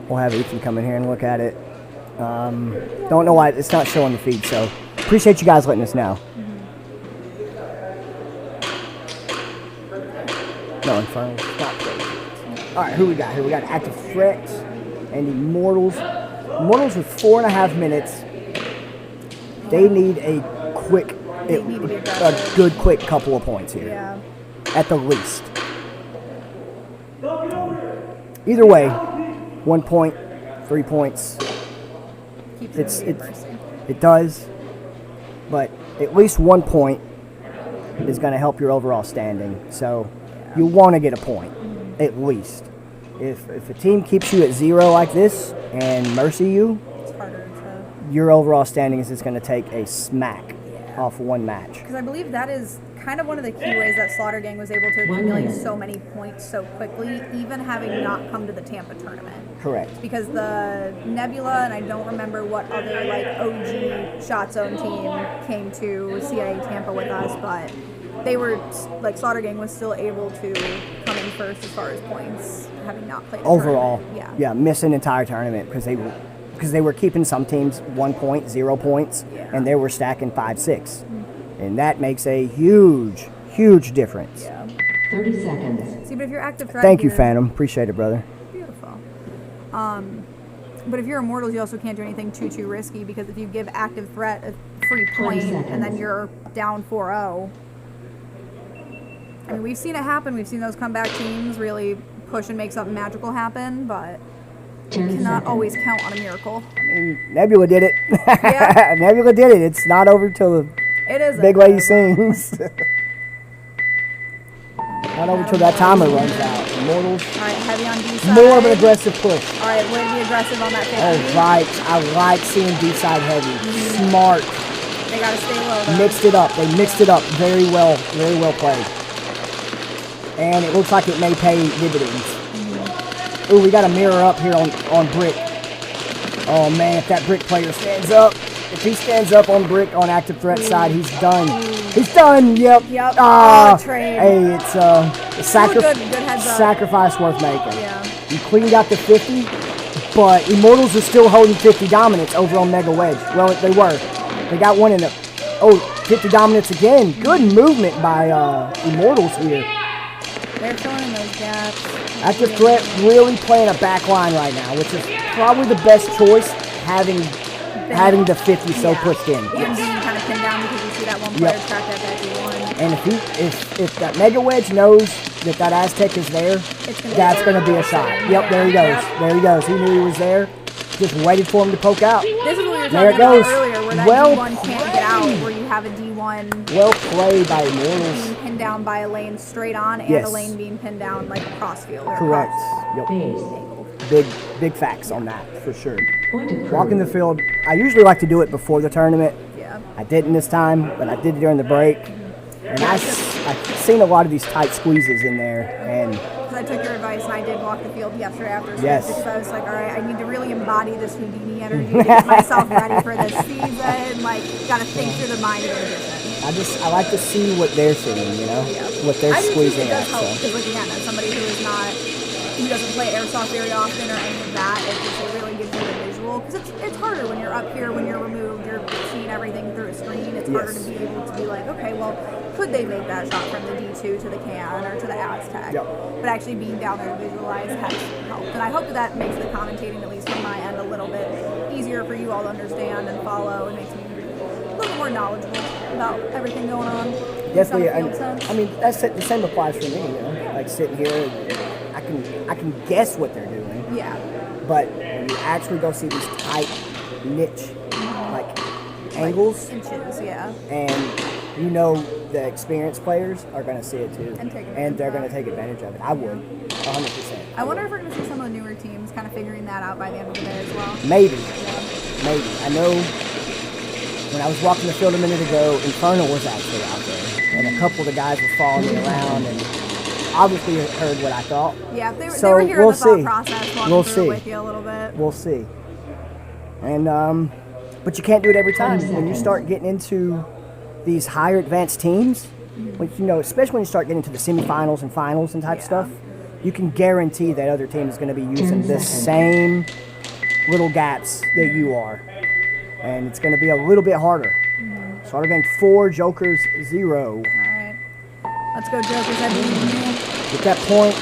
we'll have Ethan come in here and look at it. Don't know why it's not showing the feed, so appreciate you guys letting us know. No, Infernal. Stop. Alright, who we got here? We got Active Threat and Immortals. Immortals with 4.5 minutes. They need a quick, a good quick couple of points here. Yeah. At the least. Either way, 1 point, 3 points. It does, but at least 1 point is going to help your overall standing. So you want to get a point, at least. If a team keeps you at 0 like this and mercy you, It's harder to. your overall standing is just going to take a smack off one match. Because I believe that is kind of one of the key ways that Slaughter Gang was able to accumulate so many points so quickly, even having not come to the Tampa tournament. Correct. Because the Nebula, and I don't remember what other like OG ShotZone team came to CIA Tampa with us, but they were, like, Slaughter Gang was still able to come in first as far as points, having not played the Overall, tournament. yeah, miss an entire tournament because they were keeping some teams 1 point, 0 points, and they were stacking 5, 6, and that makes a huge, huge difference. Yeah. 30 seconds. See, but if you're active threat Thank you, here- Phantom. Appreciate it, brother. Beautiful. But if you're Immortals, you also can't do anything too risky, because if you give active threat a free 20 point and then seconds. you're down 4-0. I mean, we've seen it happen. We've seen those comeback teams really push and make something magical happen, but 10 you cannot seconds. always count on a miracle. Nebula did it. Yeah. Nebula did it. It's not over till the It is big lady sings. Not over till that timer runs out. Immortals, All right, heavy on D side. more of an aggressive push. All right, way to be aggressive on that 50. Oh, right. I like seeing D-side heavy. Smart. They got to stay low, though. Mixed it up. They mixed it up very well played. And it looks like it may pay dividends. Ooh, we got a mirror up here on brick. Oh man, if that brick player stands up, if he stands up on brick on active threat side, he's done. He's done. Yep. Yep. Ah, Oh, trade. hey, it's a Good heads up. sacrifice worth making. Yeah. You cleaned out the 50, but Immortals are still holding 50 dominance over on Mega Wedge. Well, they were. They got one in the 50 dominance again. Good movement by Immortals here. They're filling in those gaps. Active threat really playing a back line right now, which is probably the best choice, having the 50 so pushed in. And being kind of pinned down because you see that one player trapped at that D1. And if that Mega Wedge knows that Aztec is there, that's going to be a shot. Yep, there he goes. Yep. There he goes. He knew he was there. Just waited for him to poke out. This is what we were There it talking about goes. earlier, where that Well D1 can't get out, where you have a D1 Well played by Immortals. being pinned down by a lane straight on and Yes. a lane being pinned down like cross field. Or Correct. cross Yep. Big facts on that for sure. Point of Walking the field. I usually like to do it before the tournament. Yeah. I didn't this time, but I did it during the break. And I've seen a lot of these tight squeezes in there, and Because I took your advice and I did walk the field yesterday after Yes. because I was like, all right, I need to really embody this Houdini energy to get myself ready for this season. Like, gotta think through the mind of the magician. I like to see what they're seeing, you know, what they're I do too. squeezing It at. does help So. because, like, again, as somebody who doesn't play Airsoft very often or any of that, it really gives you the visual. Because it's harder when you're up here, when you're removed, you're seeing everything through a screen. It's harder to be able to be like, okay, well, could they make that shot from the D2 to the can or to the Aztec? Yep. But actually being down there to visualize has helped. And I hope that makes the commentating, at least from my end, a little bit easier for you all to understand and follow, and makes me a little more knowledgeable about everything going on. Definitely, From a field sense. I mean, the same applies for me. You know, like sitting here, and I can guess what they're doing. Yeah. But when you actually go see these tight niche like angles, Inches, yeah. and you know the experienced players are going to see it too, and they're going to take advantage of it. I would, 100%. I wonder if we're going to see some of the newer teams kind of figuring that out by the end of the day as well. Maybe. I know when I was walking the field a minute ago, Infernal was actually out there, and a couple of the guys were following me around, and obviously heard what I thought. Yeah, they So were hearing we'll the thought see. process, walking We'll through see. it with you a little bit. We'll see. And but you can't do it every time. When you start getting into these higher advanced teams, which especially when you start getting into the semifinals and finals and type stuff, you can guarantee that other team is going to be using the same little gaps that you are, and it's going to be a little bit harder. So we're getting 4, Jokers 0. All right, let's go, Jokers. I believe in you. At that point,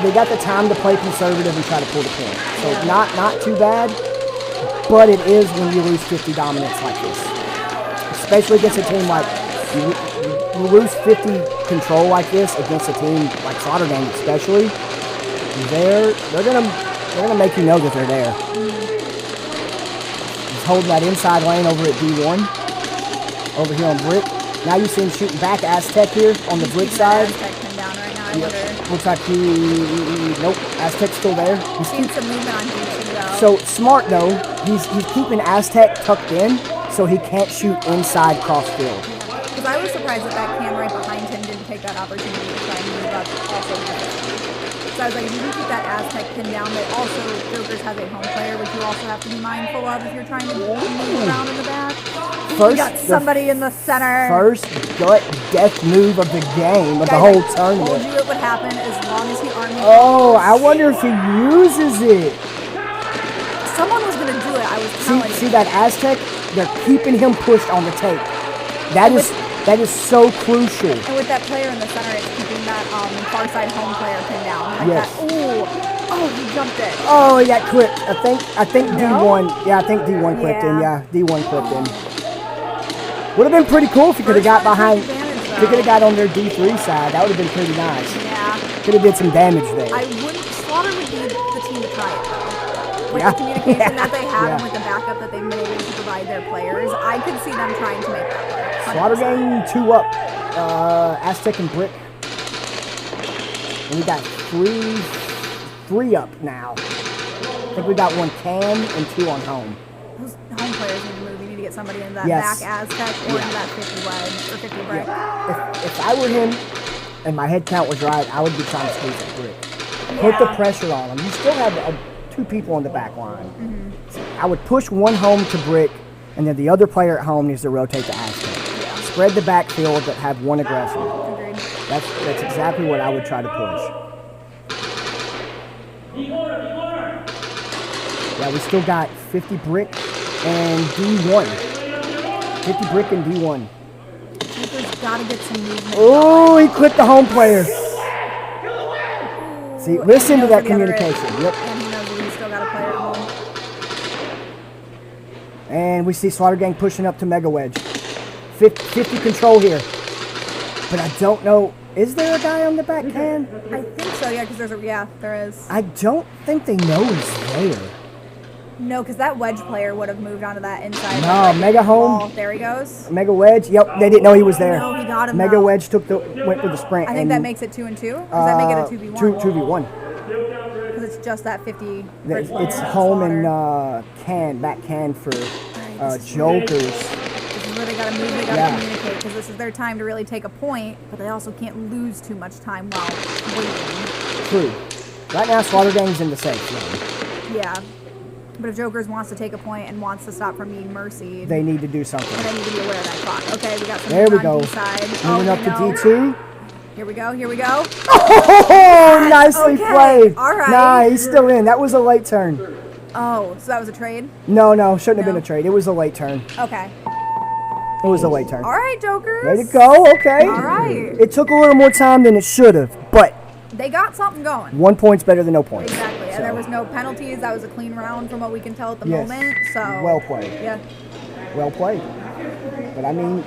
they got the time to play conservative and try to pull the point. So not too bad, but it is when you lose 50 dominance like this. Especially against a team like, you lose 50 control like this against a team like Slaughter Gang especially, they're gonna make you know that they're there. He's holding that inside lane over at D1, over here on Brick. Now you see him shooting back Aztec here on the Brick side. Aztec come down right now. I wonder. Looks like nope, Aztec's still there. He's seen some movement on D2 though. So smart though, he's keeping Aztec tucked in so he can't shoot inside cross field. Because I was surprised that cam right behind him didn't take that opportunity to try and move up also. So I was like, if you can keep that Aztec pin down, but also Jokers has a home player, which you also have to be mindful of if you're trying to move around in the back. You got somebody in the center. First gut death move of the game, of the Guys, whole I tournament. told you it would happen as long as he armed me. Oh, I wonder if he uses it. Someone was going to do it, I was telling you. See that Aztec? They're keeping him pushed on the tape. That is so crucial. And with that player in the center, it's keeping that far side home player pinned down. Like Yes. that. Oh, he jumped it. Oh, he got clipped. I think D1. Yeah, I think D1 clipped him. Yeah, D1 clipped him. Would have been pretty cool if he could have got behind. If he could have got on their D3 side, that would have been pretty nice. Yeah. Could have did some damage there. Slaughter would be the team to try it though. With the communication that they have and with the backup that they've been able to provide their players, I could see them trying to make that work. Slaughter Gang 2 up. Aztec and Brick. And we got three up now. I think we got 1 can and 2 on home. Those home players need to move. You need to get somebody in that Yes. back Aztec or into that 50 wedge or 50 brick. If I were him and my head count was right, I would be trying to squeeze that Brick. Put the pressure on him. You still have 2 people on the back line. I would push 1 home to Brick, and then the other player at home needs to rotate to Aztec. Spread the backfield, but have 1 aggressor. Agreed. That's exactly what I would try to push. Yeah, we still got 50 Brick and D1. 50 Brick and D1. Jokers gotta get some movement. Oh, he clipped the home player. See, listen to that And he knows communication. Yep. And he knows that he's still got a player at home. And we see Slaughter Gang pushing up to Mega Wedge. 50 control here. But I don't know. Is there a guy on the back can? I think so, yeah, because there is. I don't think they know he's there. No, because that wedge player would have moved onto that inside. No, Mega Home. There he goes. Mega Wedge. Yep, they didn't know he was there. No, he got him. Mega though. Wedge went for the sprint. I think that makes it 2 and 2. Does that make it a 2v1? 2v1. Because it's just that 50. It's home and back can for Jokers. This is where they gotta move, they gotta communicate, because this is their time to really take a point, but they also can't lose too much time while waiting. True. Right now, Slaughter Gang's in the safe zone. Yeah. But if Jokers wants to take a point and wants to stop from being mercied, They need to do something. they need to be aware of that clock. Okay, we got some There we on go. D-side. Moving up to no. D2. Here we go, here we go. Oh, nicely okay. played. All right. Nah, he's still in. That was a late turn. Oh, so that was a trade? No, shouldn't have been a trade. It was a late turn. Okay. It was a late turn. All right, Jokers. Way to go. Okay. All right. It took a little more time than it should have, but They got something going. 1 point's better than no points. Exactly. So, And there was no penalties. That was a clean round from what we can tell at the yes. moment. So Well played. Yeah. Well played. But I mean,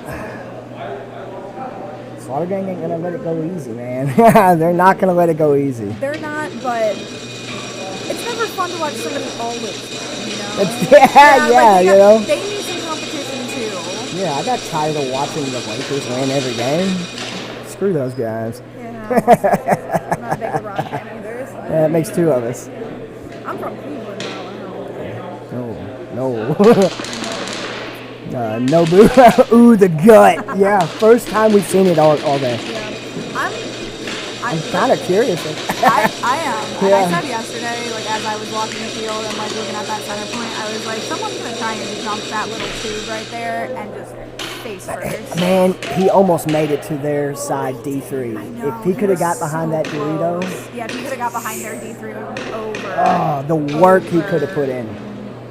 Slaughter Gang ain't gonna let it go easy, man. They're not gonna let it go easy. They're not, but It's never fun to watch somebody always win, you know? You know. They need some competition too. Yeah, I got tired of watching the Lakers win every game. Screw those guys. Yeah, I'm not a big LeBron fan either. So. Yeah, it makes two of us. I'm from Cleveland, though. No. No boo. Ooh, the gut. Yeah, first time we've seen it all day. Yeah. I'm kind of curious. I am. And Yeah. I said yesterday, like as I was walking the field and like looking at that center point, I was like, someone's gonna try and jump that little tube right there and just face first. Man, he almost made it to their side D3. I know, If he could have got behind so that Dorito, close. Yeah, if he could have got behind their D3 over. oh, the work he could have put in.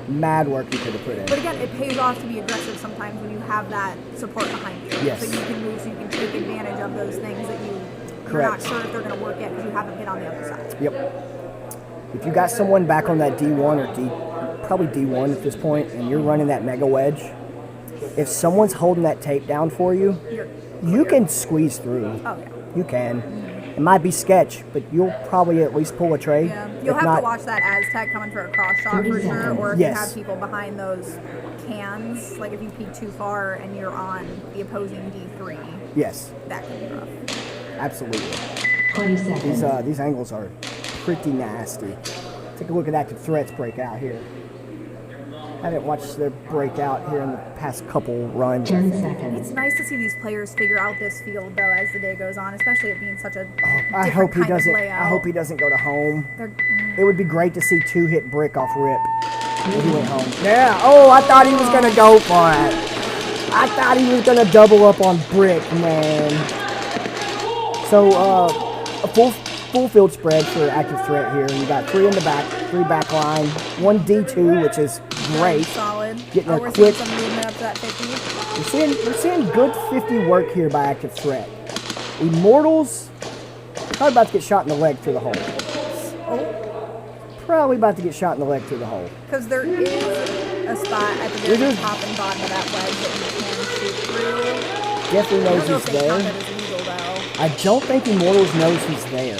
Mad work he could have put in. But again, it pays off to be aggressive sometimes when you have that support behind you. Yes. So you can move, so you can take advantage of those things that you're Correct. not sure if they're going to work yet because you haven't been on the other side. Yep. If you got someone back on that D1 or probably D1 at this point, and you're running that mega wedge, if someone's holding that tape down for you, you can squeeze through. Oh, yeah. You can. It might be sketch, but you'll probably at least pull a trade. Yeah. You'll If have not, to watch that Aztec coming for a cross shot for sure, or if Yes. you have people behind those cans, like if you peek too far and you're on the opposing D3, yes, that can be rough. absolutely. 20 seconds. These angles are pretty nasty. Take a look at active threats break out here. I haven't watched their breakout here in the past couple runs. 10 seconds. It's nice to see these players figure out this field though as the day goes on, especially it being such a I hope he different kind of doesn't. layout. I hope he doesn't go to home. They're- It would be great to see 2 hit brick off rip. If he went home. Yeah. Oh, I thought he was gonna go for it. I thought he was gonna double up on brick, man. So a full field spread for active threat here. You got 3 in the back, 3 back line, 1 D2, which is great. solid. Getting a We're quick. seeing some movement up to that 50. We're seeing good 50 work here by active threat. Immortals probably about to get shot in the leg through the hole. Probably about to get shot in the leg through the hole. Because there is a spot at the very top and bottom of that wedge that you can shoot through. Definitely I knows don't know if he's they count there. that as legal though. I don't think Immortals knows he's there.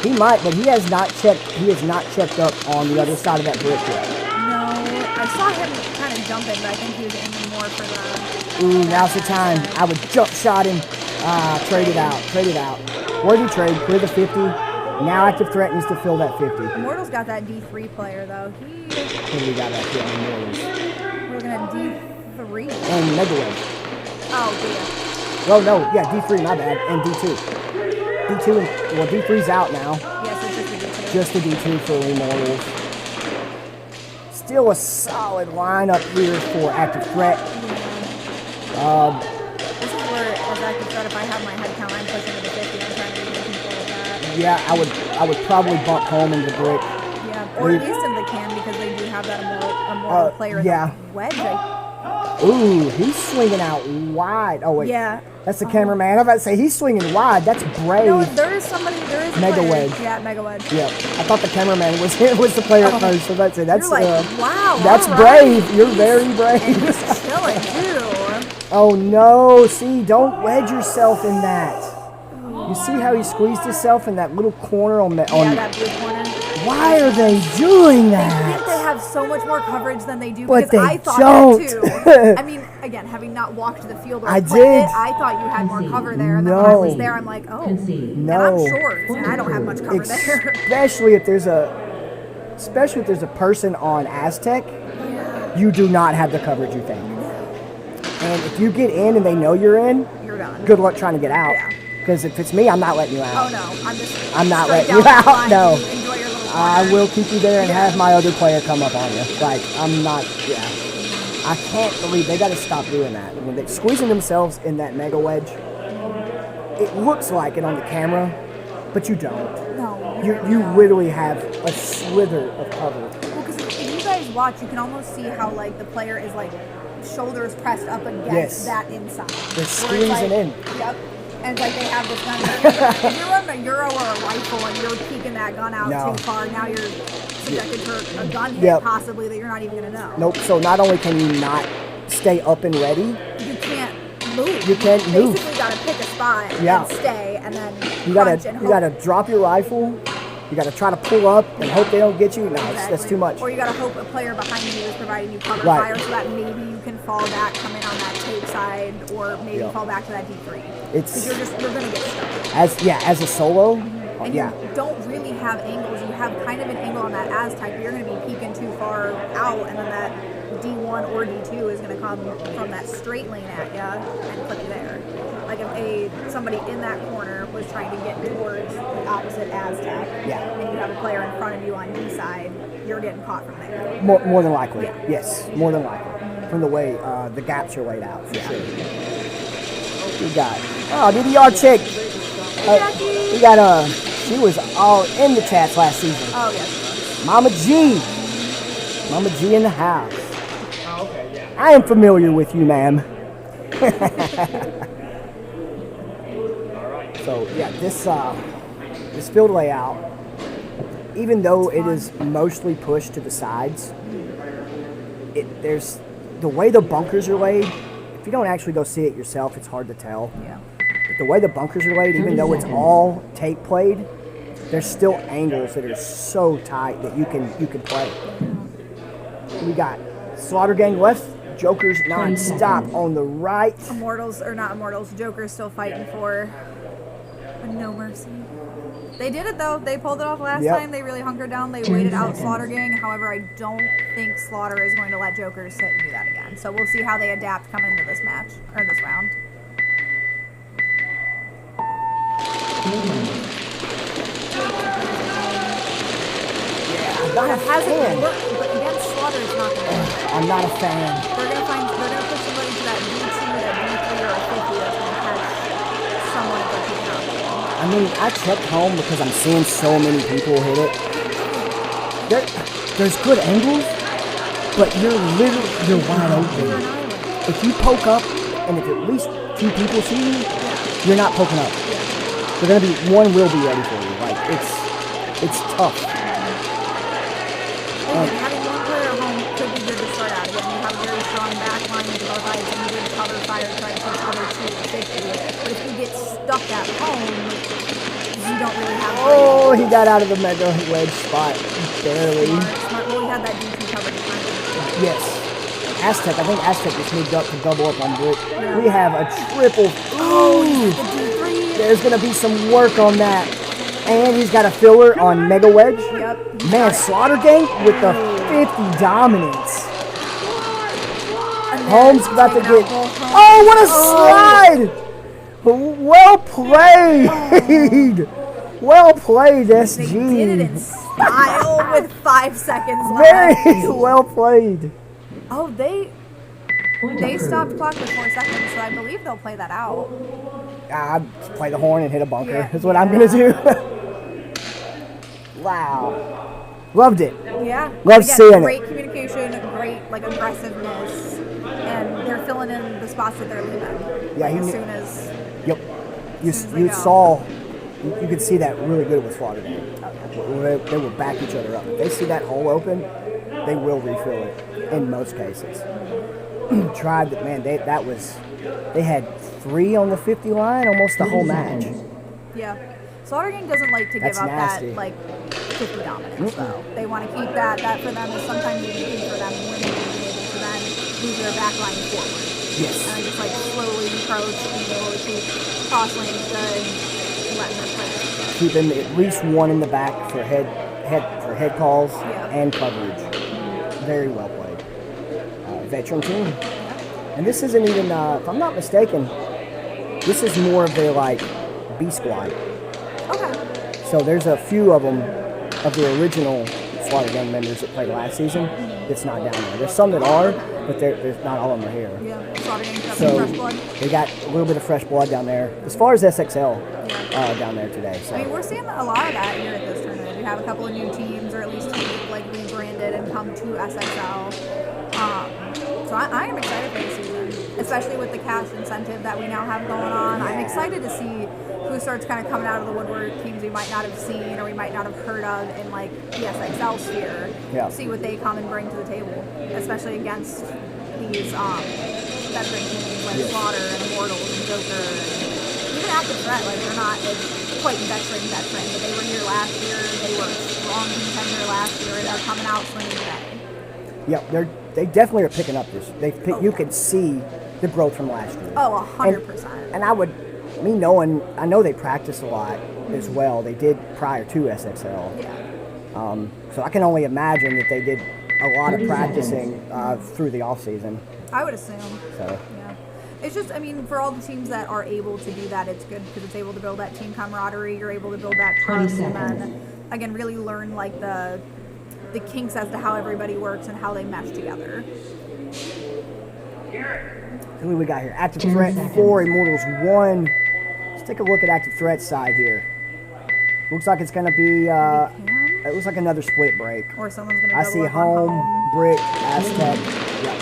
He might, but he has not checked. He has not checked up on the other side of that brick yet. No, I saw him kind of jumping, but I think he was aiming more for the. Ooh, now's the time. I would jump shot him. Trade it out. Trade it out. Where'd he trade? Clear the 50. Now active threat needs to fill that 50. Immortals got that D3 player though. He. Who do we got back here? Immortals. We're looking at D3. And Mega Wedge. Oh, yeah. Oh no, yeah, D3, my bad, and D2. D2, well, D3's out now. Yes, it's Just a D2 for Immortals. Still a solid lineup here for active threat. This is where, as active threat, if I have my head count, I'm pushing to the 50. I'm trying to be in control of that. Yeah, I would probably bump home into the brick. Yeah, or at least in the can because they do have that immortal player in yeah. the wedge. Ooh, he's swinging out wide. Oh wait, Yeah. that's the cameraman. I'm about to say he's swinging wide. That's brave. No, there is somebody. There is a Mega player. wedge. Yeah, mega wedge. Yeah, I thought the cameraman was the player at first. So that's it. That's You're like, wow. that's all right. brave. You're very brave. And he's chilling too. Oh no! See, don't wedge yourself in that. You see how he squeezed himself in that little corner on the. Yeah, that blue corner. Why are they doing They think they that? have so much more coverage than they do But because they I thought don't. that too. I mean, again, having not walked the field or I played did. it, I thought you had more cover there, and then when I was No. there, I'm like, oh, Concede. and No. I'm short, and I don't have much cover there. Especially if there's a person on Aztec, you do not have the coverage you think. And if you get in and they know you're in, You're done. good luck trying to get out. Yeah. Because if it's me, I'm not letting you out. Oh no, I'm not straight letting you down the out, line, no. you enjoy your little I corner. will keep you there and Yeah. have my other player come up on you. Like, I'm not, yeah. I can't believe they got to stop doing that. When they're squeezing themselves in that mega wedge, it looks like it on the camera, but you don't. No. You literally have a slither of cover. Well, because if you guys watch, you can almost see how like the player is like shoulders pressed up against Yes. that inside. They're Where it's squeezing in. Yep. And it's like they have this gun. If you're running a Euro or a rifle and you're peeking that gun out No. too far, now you're subjected to a gun hit Yep. possibly that you're not even going to know. Nope. So not only can you not stay up and ready, You can't move. You can't You move. basically got to pick a spot Yeah. and stay and then you punch gotta and you hope. gotta drop your rifle. You got to try to pull up and hope they don't get you. No, that's too much. Or you got to hope a player behind you is providing you cover Right. fire so that maybe you can fall back, come in on that tape side, or maybe fall back to that D3. Because you're going to get stuck. As a solo. And you don't really have angles. You have kind of an angle on that Aztec, but you're going to be peeking too far out, and then that D1 or D2 is going to come from that straight lane at you and put you there. Like if somebody in that corner was trying to get towards the opposite Aztec, and you have a player in front of you on D side, you're getting caught from there. More than likely. Yes, more than likely. From the way the gaps are laid out, for sure. We got DDR chick. We got she was all in the chats last season. Oh yes. Mama G in the house. Oh, okay, yeah. I am familiar with you, ma'am. So yeah, this field layout, even though it is mostly pushed to the sides, there's the way the bunkers are laid. If you don't actually go see it yourself, it's hard to tell. Yeah. But the way the bunkers are laid, even though it's all tape played, there's still angles that are so tight that you can play. We got Slaughter Gang left, Joker's non-stop on the right. Immortals, or not Immortals, Joker's still fighting for no mercy. They did it though. They pulled it off last time. They really hunkered down. They waited out Slaughter Gang. However, I don't think Slaughter is going to let Joker sit and do that again. So we'll see how they adapt coming into this match, or this round. Not a fan. But against Slaughter, it's not going to work. I'm not a fan. They're going to put somebody to that D2, that D3, or a 50 that's going to catch someone if they're picking up. I mean, I checked home because I'm seeing so many people hit it. There's good angles, but you're wide open. If you poke up, and if at least 2 people see you, you're not poking up. They're gonna be, one will be ready for you. Like it's tough. Having one player at home could be good to start out again. You have a very strong back line to both sides, and you would cover fire trying to push other 2 to 50. But if you get stuck at home, you don't really have. Oh, he got out of the mega wedge spot barely. Smart. Well, he had that D2 covered in front of him. Yes. Aztec, I think Aztec just moved up to double up on Brick. We have a triple. Ooh! There's going to be some work on that. And he's got a filler on Mega Wedge. Yep. Man, Slaughter Gang with the 50 dominance. Holmes about to get... Oh, what a slide! Well played! Well played, SG. They did it in style with 5 seconds left. Very well played. Oh, they stopped clock with 4 seconds, so I believe they'll play that out. I'd play the horn and hit a bunker is what I'm going to do. Wow. Loved it. Yeah. Loved seeing great it. Communication, great aggressiveness, and they're filling in the spots that they're leaving. Yeah, as soon as... Yep. You could see that really good with Slaughter Gang. They will back each other up. If they see that hole open, they will refill it in most cases. Tried that, man, they had 3 on the 50 line almost the whole match. Yeah. Slaughter Gang doesn't like to give up nasty. that 50 dominance though. They want to keep that. That for them is sometimes unique for them when they're able to then move their back line forward. Yes. And just slowly approach and be able to keep cross lanes good, letting them play. Keeping at least 1 in the back for head calls and coverage. Very well played. Veteran team. And this isn't even, if I'm not mistaken, this is more of their B squad. Okay. So there's a few of them, of the original Slaughter Gang members that played last season, that's not down there. There's some that are, but there's not all of them are here. Yeah, Slaughter Gang got So some fresh blood. they got a little bit of fresh blood down there. As far as SXL down there today. So. I mean, we're seeing a lot of that here at this tournament. We have a couple of new teams, or at least teams rebranded and come to SXL. So I am excited for the season, especially with the cash incentive that we now have going on. I'm excited to see who starts kind of coming out of the woodwork, teams we might not have seen or we might not have heard of in the SXL sphere. Yeah. See what they come and bring to the table, especially against these veteran teams like Slaughter and Immortals and Joker and even Active Threat. They're not quite veteran, but they were here last year. They were strong contender last year, and they're coming out swinging today. Yep, they definitely are picking up this. You can see the growth from last year. Oh, 100%. And I know they practice a lot as well. They did prior to SXL. Yeah. So I can only imagine that they did a lot of practicing through the off season. I would assume. So. Yeah. It's just, I mean, for all the teams that are able to do that, it's good because it's able to build that team camaraderie. You're able to build that trust, and then again, really learn like the kinks as to how everybody works and how they mesh together. Who do we got here? Active Threat 4, Immortals 1. Let's take a look at Active Threat's side here. Looks like it's going to be, it looks like another split break. Or someone's going to I see home, brick, Aztec. Yep.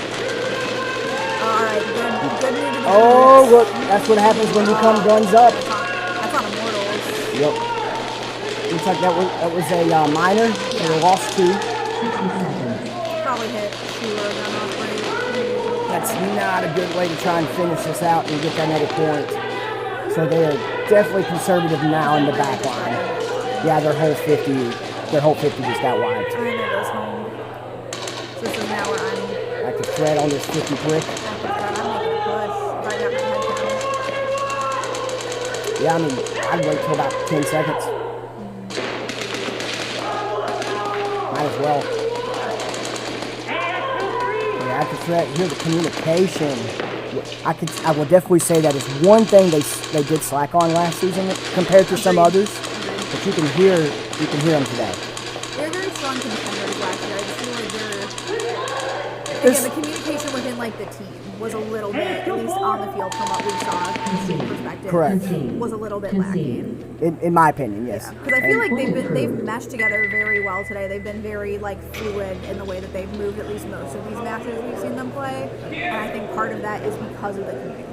All right, good move to the Oh, look, that's what happens when you come guns up. That's on Immortals. Yep. Looks like that was a minor. They lost 2. Probably hit 2 or them off break. That's not a good way to try and finish this out and get another point. So they are definitely conservative now in the back line. Yeah, their whole 50 just got wiped. I know goes home. So this is now where I'm Active Threat on this 50 brick. I'm making a push. If I got my head down. Yeah, I mean, I'd wait till about 10 seconds. Might as well. Yeah, Active Threat, here the communication. I will definitely say that is one thing they did slack on last season compared to some others. But you can hear them today. They're very strong contenders last year. I just feel like again, the communication within like the team was a little bit, at least on the field from what we saw from the team perspective, Correct. was a little bit lacking. In my opinion, yes. Because I feel like they've meshed together very well today. They've been very like fluid in the way that they've moved at least most of these matches we've seen them play, and I think part of that is because of the communication.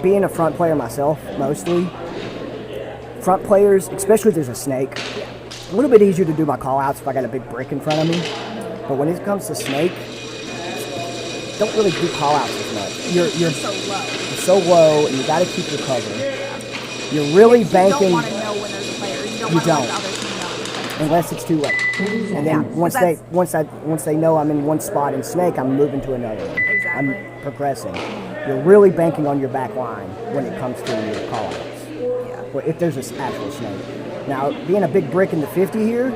Being a front player myself, mostly front players, especially if there's a snake, a little bit easier to do my call outs if I got a big brick in front of me. But when it comes to snake, don't really do call outs as much. You're so low. You're so low, and you got to keep your cover. You're really banking. You don't want to know when there's a player. You don't want to let the other team know. Unless it's too late. And then once they know I'm in one spot in snake, I'm moving to another one. Exactly. I'm progressing. You're really banking on your back line when it comes to your call outs. Yeah. Well, if there's an actual snake. Now, being a big brick in the 50 here,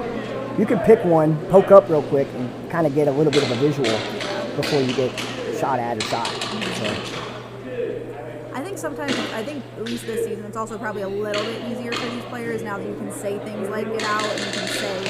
you can pick one, poke up real quick, and kind of get a little bit of a visual before you get shot at or shot. So. I think at least this season, it's also probably a little bit easier for these players now that you can say things like get out and you can say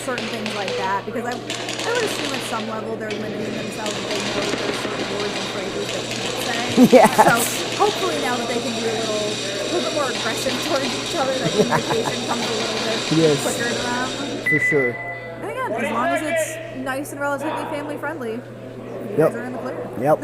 certain things like that. Because I would assume at some level they're limiting themselves if they know that there's certain words and phrases they can't say. Yes. So hopefully now that they can be a little bit more aggressive towards each other, that communication comes a little bit quicker to them. For sure. And again, as long as it's nice and relatively family friendly, you guys are in the clear. Yep.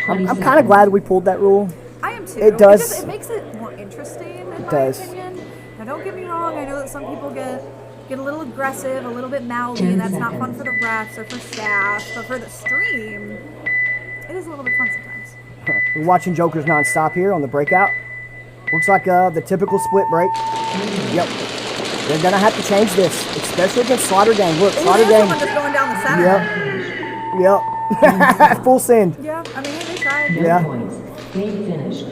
I'm kind of glad we pulled that rule. I am too. It does. Because it makes it more interesting, in my does. opinion. Now, don't get me wrong. I know that some people get a little aggressive, a little bit mouthy, and that's not fun for the refs or for staff. But for the stream, it is a little bit fun sometimes. We're watching Jokers nonstop here on the breakout. Looks like the typical split break. Yep. They're gonna have to change this, especially against Slaughter Gang. Look, Slaughter Gang. Someone just going down the center. Yep. Full send. Yeah. I mean, they tried. Yeah.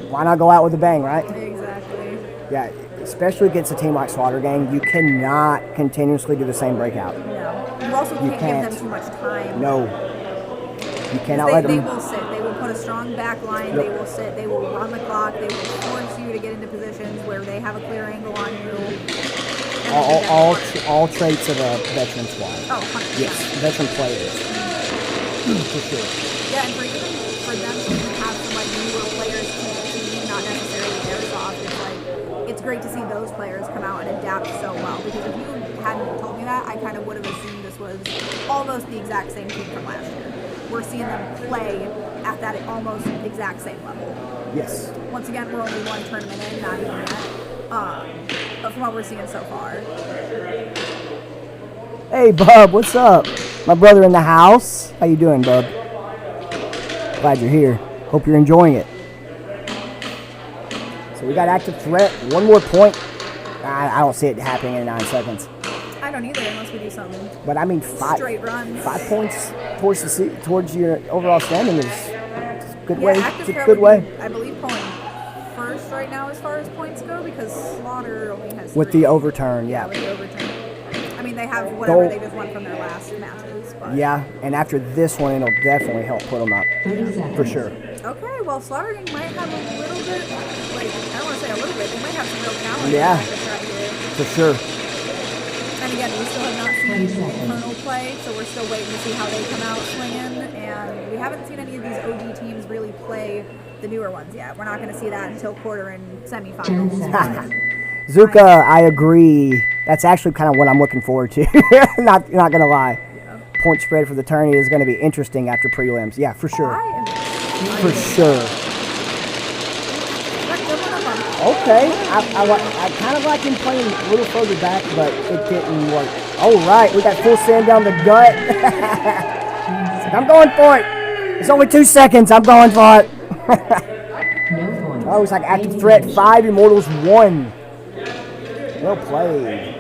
Why not go out with a bang, right? Exactly. Yeah, especially against a team like Slaughter Gang, you cannot continuously do the same breakout. No. You also can't give them too much time. No. You cannot let them. They will sit. They will put a strong back line. They will sit. They will run the clock. They will force you to get into positions where they have a clear angle on you. All traits of a veteran squad. Oh, 100%. Yes, veteran players. For sure. Yeah, and for them to have some like newer players to the team, not necessarily Airsoft, it's great to see those players come out and adapt so well. Because if you hadn't told me that, I kind of would have assumed this was almost the exact same team from last year. We're seeing them play at that almost exact same level. Yes. Once again, we're only one tournament in, not even yet. But from what we're seeing so far. Hey, Bub, what's up? My brother in the house. How you doing, Bub? Glad you're here. Hope you're enjoying it. So we got Active Threat. One more point I don't see it happening in 9 seconds. I don't either unless we do something. But I mean, Straight runs. 5 points towards your overall standing is a good way. Active It's a Threat good would be, way. I believe, pulling first right now as far as points go because Slaughter only has With 3. the overturn, yeah. With the overturn. I mean, they have whatever they just won from their last matches. But. Yeah, and after this one, it'll definitely help put them up. 30 seconds. For sure. Okay, well, Slaughter might have a little bit, like, I don't want to say a little bit, they might have some real talent. Yeah. For sure. And again, we still have not seen Infernal play, so we're still waiting to see how they come out swinging. And we haven't seen any of these OG teams really play the newer ones yet. We're not going to see that until quarter and semifinals. Zuka, I agree. That's actually kind of what I'm looking forward to. not gonna lie. Point spread for the tourney is going to be interesting after prelims. Yeah, for sure. For sure. Okay, I kind of like him playing a little further back, but it didn't work. All right, we got full sand down the gut. I'm going for it. It's only 2 seconds. I'm going for it. Oh, it's like active threat 5, Immortals 1. Well played.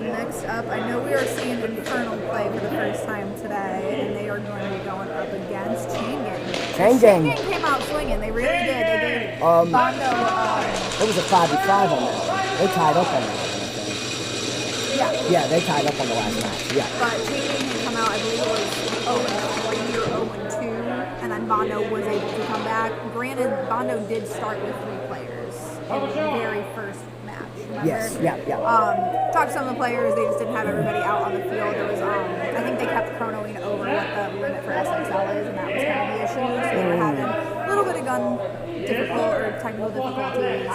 Next up, I know we are seeing Infernal play for the first time today, and they are going to be going up against Chain Gang. Chain Gang. Chain Gang came out swinging. They really did. They gave Bondo. It was a 5v5 on that. They tied up on that. Yeah, they tied up on the last match. Yeah. But Chain Gang had come out, I believe it was 0-3 or 0-2, and then Bondo was able to come back. Granted, Bondo did start with 3 players in the very first match. Remember? Yes, yeah. Talked to some of the players, they just didn't have everybody out on the field. There was, I think they kept chronoing over what the limit for SXL is, and that was kind of the issue. So they were having a little bit of gun technical difficulties.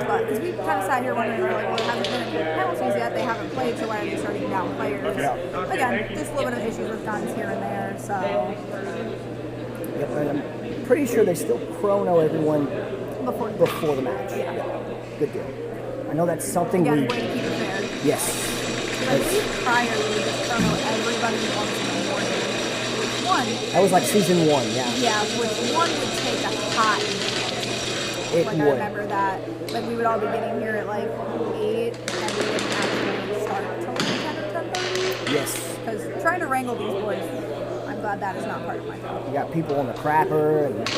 But because we kind of sat here wondering, we're like, well, there hasn't been any penalties yet. They haven't played, so why are they starting down players? Again, just a little bit of issues with guns here and there. So. Yep, and I'm pretty sure they still chrono everyone before the match. Yeah. Good deal. I know that's something Again, we. way to keep it fair. Yes. I believe prior we would just chrono everybody once in the morning. One. That was like season 1, yeah. Yeah, which one would take a hot minute. It like would. I remember that. Like we would all be getting here at like 8 and we wouldn't actually start until like 10 or 10:30. Yes. Because trying to wrangle these boys, I'm glad that is not part of my job. You got people on the crapper and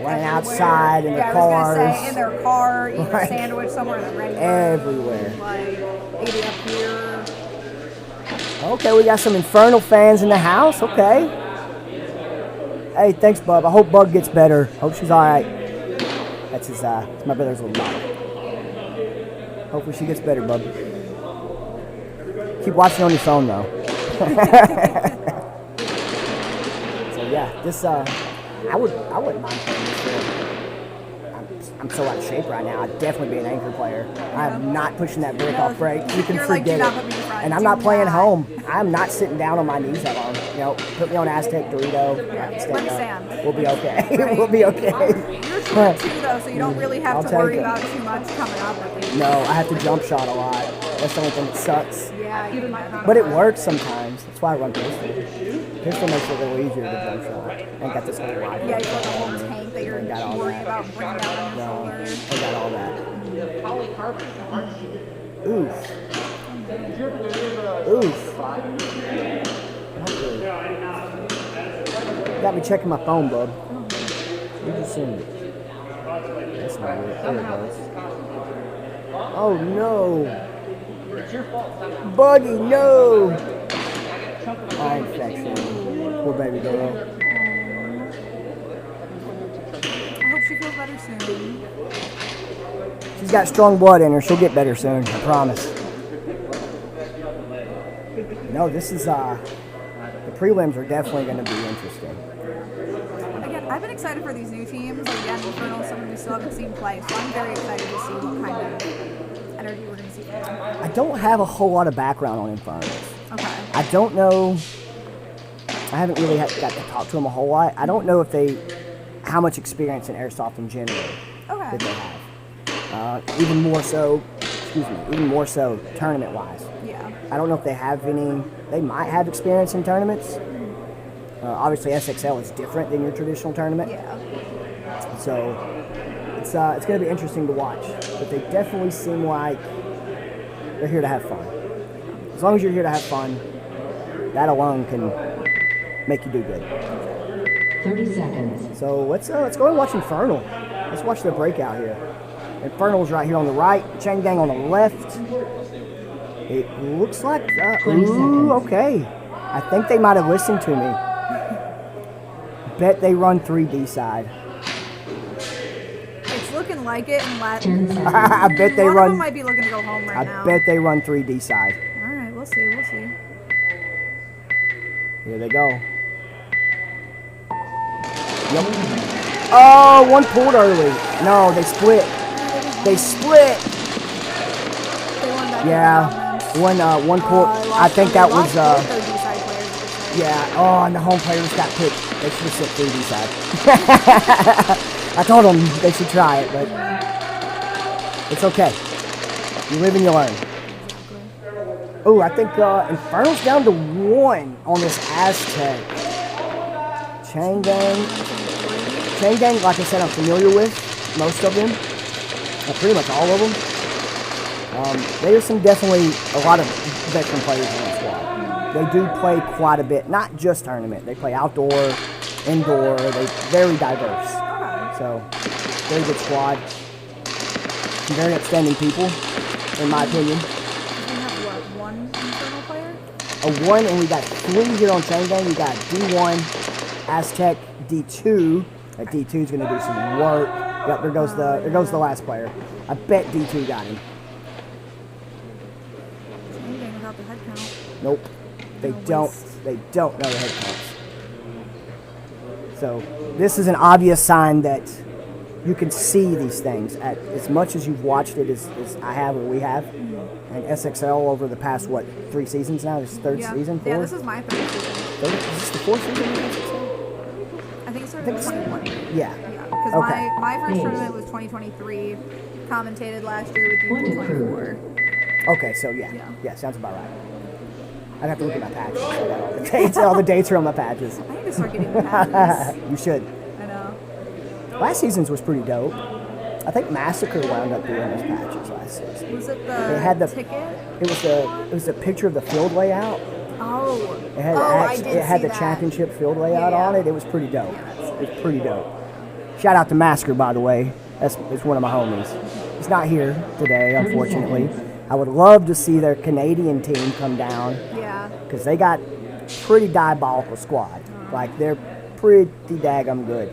running outside in their I cars. was going to say, in their car, eating a sandwich somewhere in the regular. Everywhere. Like, maybe up here. Okay, we got some Infernal fans in the house. Okay. Hey, thanks, Bub. I hope Bug gets better. Hope she's all right. That's his. It's my brother's little daughter. Hopefully she gets better, Bub. Keep watching on your phone, though. So yeah, this. I wouldn't mind playing this field. I'm so out of shape right now. I'd definitely be an anchor player. I'm not pushing that brick off break. You can forget it. And I'm not playing home. I'm not sitting down on my knees that long. You know, put me on Aztec Dorito. Understand. We'll be okay. Right. We'll be okay. You're short too, though, so you don't really have to worry about too much coming up with you. No, I have to jump shot a lot. That's the only thing that sucks. Yeah, you might not. But it works sometimes. That's why I run pistol. Pistol makes it a little easier to jump shot. I got this whole rifle. Yeah, you got the whole tank that you're worried about bringing down on your shoulder. I got all that. Oof. Oof. Got me checking my phone, bub. Where'd you send it? That's not it. There it goes. Oh no. Buggy, no. Eye infection. Poor baby girl. I hope she feels better soon. She's got strong blood in her. She'll get better soon. I promise. No, this is the prelims are definitely going to be interesting. Again, I've been excited for these new teams. Like again, Infernal, someone we still haven't seen play, so I'm very excited to see what kind of energy we're going to see from them. I don't have a whole lot of background on Infernals. Okay. I don't know. I haven't really got to talk to them a whole lot. I don't know how much experience in Airsoft in general that they have. Even more so tournament-wise. Yeah. I don't know if they have any. They might have experience in tournaments. Obviously, SXL is different than your traditional tournament. Yeah. So it's going to be interesting to watch. But they definitely seem like they're here to have fun. As long as you're here to have fun, that alone can make you do good. 30 seconds. So let's go and watch Infernal. Let's watch the breakout here. Infernal's right here on the right, Chain Gang on the left. It looks like, ooh, okay. I think they might have listened to me. Bet they run 3D side. It's looking like it, and I bet they one run. of them might be looking to go home right now. I bet they run 3D side. All right, we'll see. We'll see. Here they go. Yep. Oh, one pulled early. No, they split. They split. They won that. Yeah, one pulled. I think that was. Yeah. Oh, and the home players got picked. They should have said 3D side. I told them they should try it, but it's okay. You live and you learn. Oh, I think Infernal's down to 1 on this Aztec. Chain Gang, like I said, I'm familiar with most of them. Pretty much all of them. There's definitely a lot of veteran players in the squad. They do play quite a bit, not just tournament. They play outdoor, indoor. They're very diverse. So, very good squad. Some very outstanding people, in my opinion. We have what, 1 Infernal player? A 1, and we got 3 here on Chain Gang. We got D1, Aztec, D2. That D2 is going to do some work. Yep, there goes the last player. I bet D2 got him. Chain Gang without the head count. Nope. They don't know the head counts. So this is an obvious sign that you can see these things at as much as you've watched it as I have or we have. And SXL over the past, 3 seasons now? This is 3rd season? 4th? Yeah, this is my 3rd season. Is this the 4th season of SXL? I think it started in 2020. Yeah. Because my first tournament was 2023. Commentated last year with you 24. Okay, so yeah, sounds about right. I'd have to look at my patches. So that all the dates are on my patches. I need to start getting the patches. You should. I know. Last season's was pretty dope. I think Massacre wound up doing those patches last season. Was it They had the ticket? It was the picture of the field layout. Oh. It had the championship field layout on it. It was pretty dope. It was pretty dope. Shout out to Massacre, by the way. It's one of my homies. He's not here today, unfortunately. I would love to see their Canadian team come down. Yeah. Because they got pretty diabolical squad. Like, they're pretty daggum good.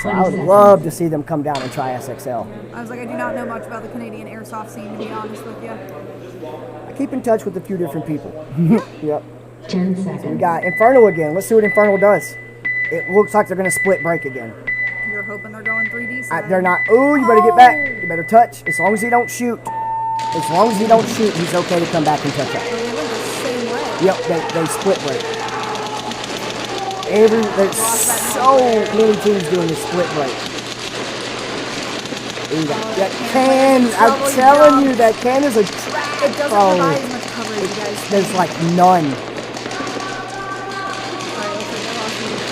So I would love to see them come down and try SXL. I was like, I do not know much about the Canadian Airsoft scene, to be honest with you. I keep in touch with a few different people. Yep. 10 seconds. So we got Infernal again. Let's see what Infernal does. It looks like they're going to split break again. You're hoping they're going 3D side. They're not. Ooh, you better get back. You better touch. As long as he don't shoot. As long as he don't shoot, he's okay to come back and touch up. They went the same way. Yep, they split break. There's so many teams doing this split break. Ooh, that can, I'm telling you, that can is a trap. It doesn't provide as much coverage, you guys. There's like none.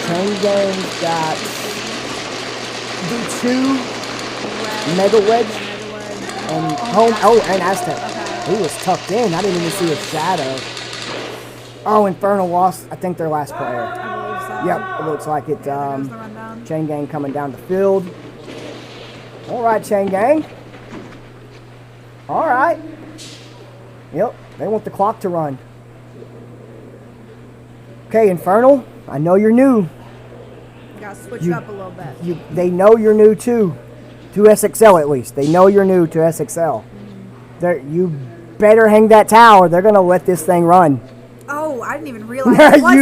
Chain Gang's got D2, Mega Wedge, and home. Oh, and Aztec. He was tucked in. I didn't even see a shadow. Oh, Infernal lost, I think, their last player. I believe so. Yep, it looks like it. There's the rundown. Chain Gang coming down the field. All right, Chain Gang. All right. Yep, they want the clock to run. Okay, Infernal, I know you're new. You gotta switch it up a little bit. They know you're new too. To SXL at least. They know you're new to SXL. You better hang that towel or they're going to let this thing run. Oh, I didn't even realize it was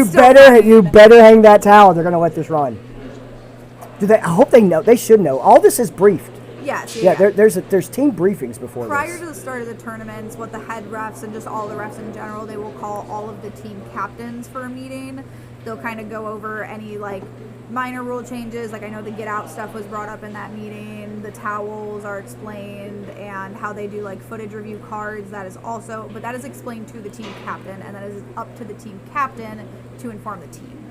you better hang that towel. They're going to let this run. I hope they know. They should know. All this is briefed. Yes. Yeah, there's team briefings before Prior this. to the start of the tournaments, what the head refs and just all the refs in general, they will call all of the team captains for a meeting. They'll kind of go over any minor rule changes. I know the get out stuff was brought up in that meeting. The towels are explained and how they do footage review cards. That is explained to the team captain, and that is up to the team captain to inform the team.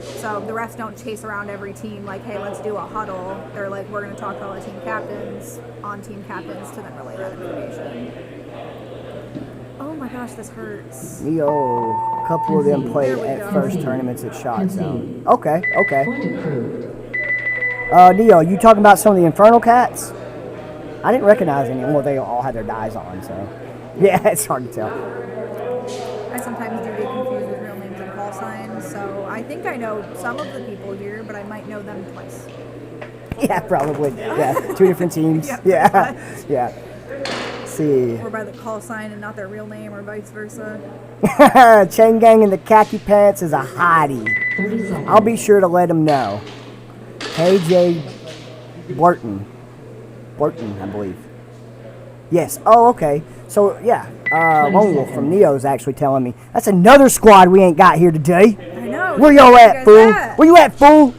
So the refs don't chase around every team like, hey, let's do a huddle. They're like, we're going to talk to all the team captains, on team captains, to then relay that information. Oh my gosh, this hurts. Neo, a couple of them played at first tournaments at ShotZone. Okay, okay. Neo, you talking about some of the Infernal cats? I didn't recognize any. Well, they all had their dyes on, so. Yeah, it's hard to tell. I sometimes do get confused with real names and call signs, so I think I know some of the people here, but I might know them twice. Yeah, probably. Yeah, 2 different teams. Yeah, Yeah, yeah. Let's see. Or by the call sign and not their real name, or vice versa. Chain Gang in the khaki pants is a hottie. I'll be sure to let him know. KJ Burton, I believe. Yes. Oh, okay. So, yeah. Lone Wolf from Neo's actually telling me. That's another squad we ain't got here today. I know. Where y'all at, fool? Where you at, fool?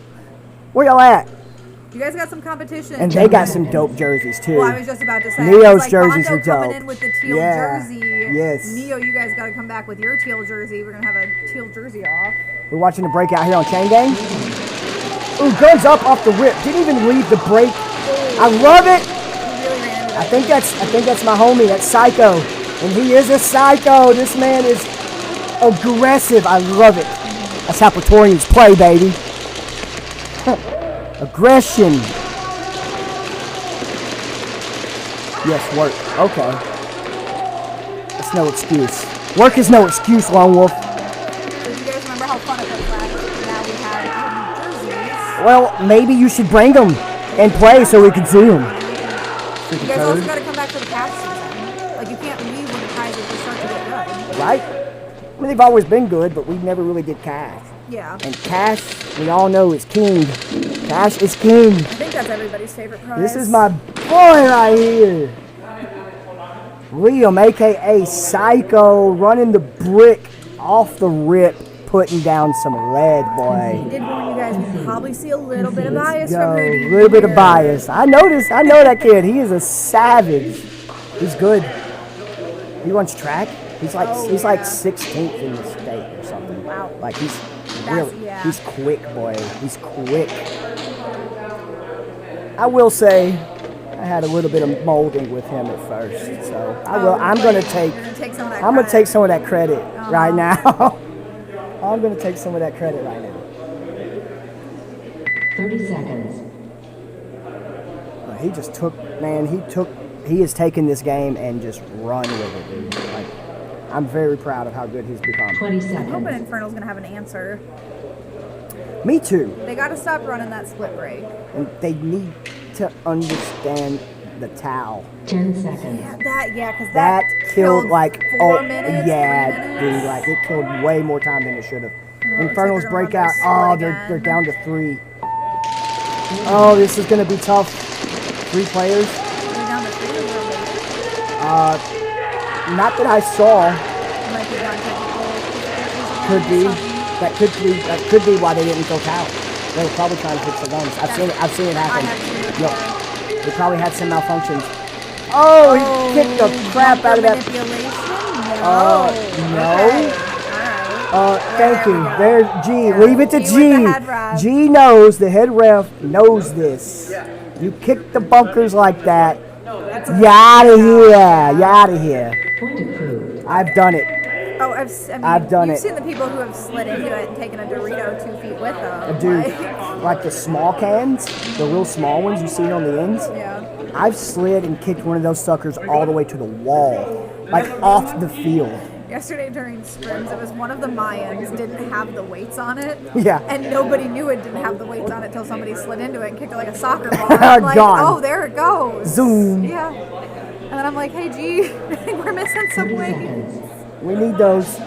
Where y'all at? You guys got some competition. And they got some dope jerseys, too. Well, I was just about to say. Neo's like jerseys Bondo are dope. coming in with the teal jersey. Yes. Neo, you guys got to come back with your teal jersey. We're going to have a teal jersey off. We're watching the breakout here on Chain Gang. Ooh, guns up off the rip. Didn't even leave the break. I love it. I think that's my homie. That's Psycho, and he is a psycho. This man is aggressive. I love it. That's how Praetorians play, baby. Aggression. Yes, work. Okay. That's no excuse. Work is no excuse, Lone Wolf. So do you guys remember how fun it was last year? Now we have jerseys. Well, maybe you should bring them and play so we can see them. You guys also got to come back for the cash season. Like, you can't leave when the prizes start to get good. Right? I mean, they've always been good, but we never really did cash. Yeah. And cash, we all know, is king. Cash is king. I think that's everybody's favorite prize. This is my boy right here. Liam, a.k.a. Psycho, running the brick off the rip, putting down some lead, boy. I did warn you guys, we probably see a little bit of bias Go, from Rudy. a little bit of bias. I noticed. I know that kid. He is a savage. He's good. He runs track. He's like 16th in the state or something. Wow. Like he's Yeah. he's quick, boy. He's quick. I will say, I had a little bit of molding with him at first, so I'm gonna take some of that credit right now. I'm gonna take some of that credit right now. 30 seconds. He just took, man. He has taken this game and just run with it, dude. Like, I'm very proud of how good he's become. 20 I'm seconds. hoping Infernal's going to have an answer. Me too. They got to stop running that split break. And they need to understand the towel. 10 seconds. Because that killed like 4 minutes, 3 dude, like it killed way more time than it should have. Infernal's breakout. Oh, they're down to 3. Oh, this is gonna be tough. 3 players. They're down to 3 or Not that I saw. might be down Could be. That could be why they didn't go towel. They were probably trying to fix the guns. I've seen it happen. Yep. They probably had some malfunctions. Oh, he kicked the crap out of that. No. Thank you. There, G. Leave it to G. G knows, the head ref knows this. You kick the bunkers like that. You out of here. You out of here. I've done it. Oh, I've done it. You've seen the people who have slid into it and taken a Dorito 2 feet with them. Dude, like the small cans, the real small ones you see on the ends. Yeah. I've slid and kicked one of those suckers all the way to the wall, like off the field. Yesterday during sprints, it was one of the Mayans didn't have the weights on it. Yeah. And nobody knew it didn't have the weights on it until somebody slid into it and kicked it like a soccer ball. I'm like, Gone. oh, there it goes. Zoom. Yeah. And then I'm like, hey, G, I think we're missing some weights. We need those.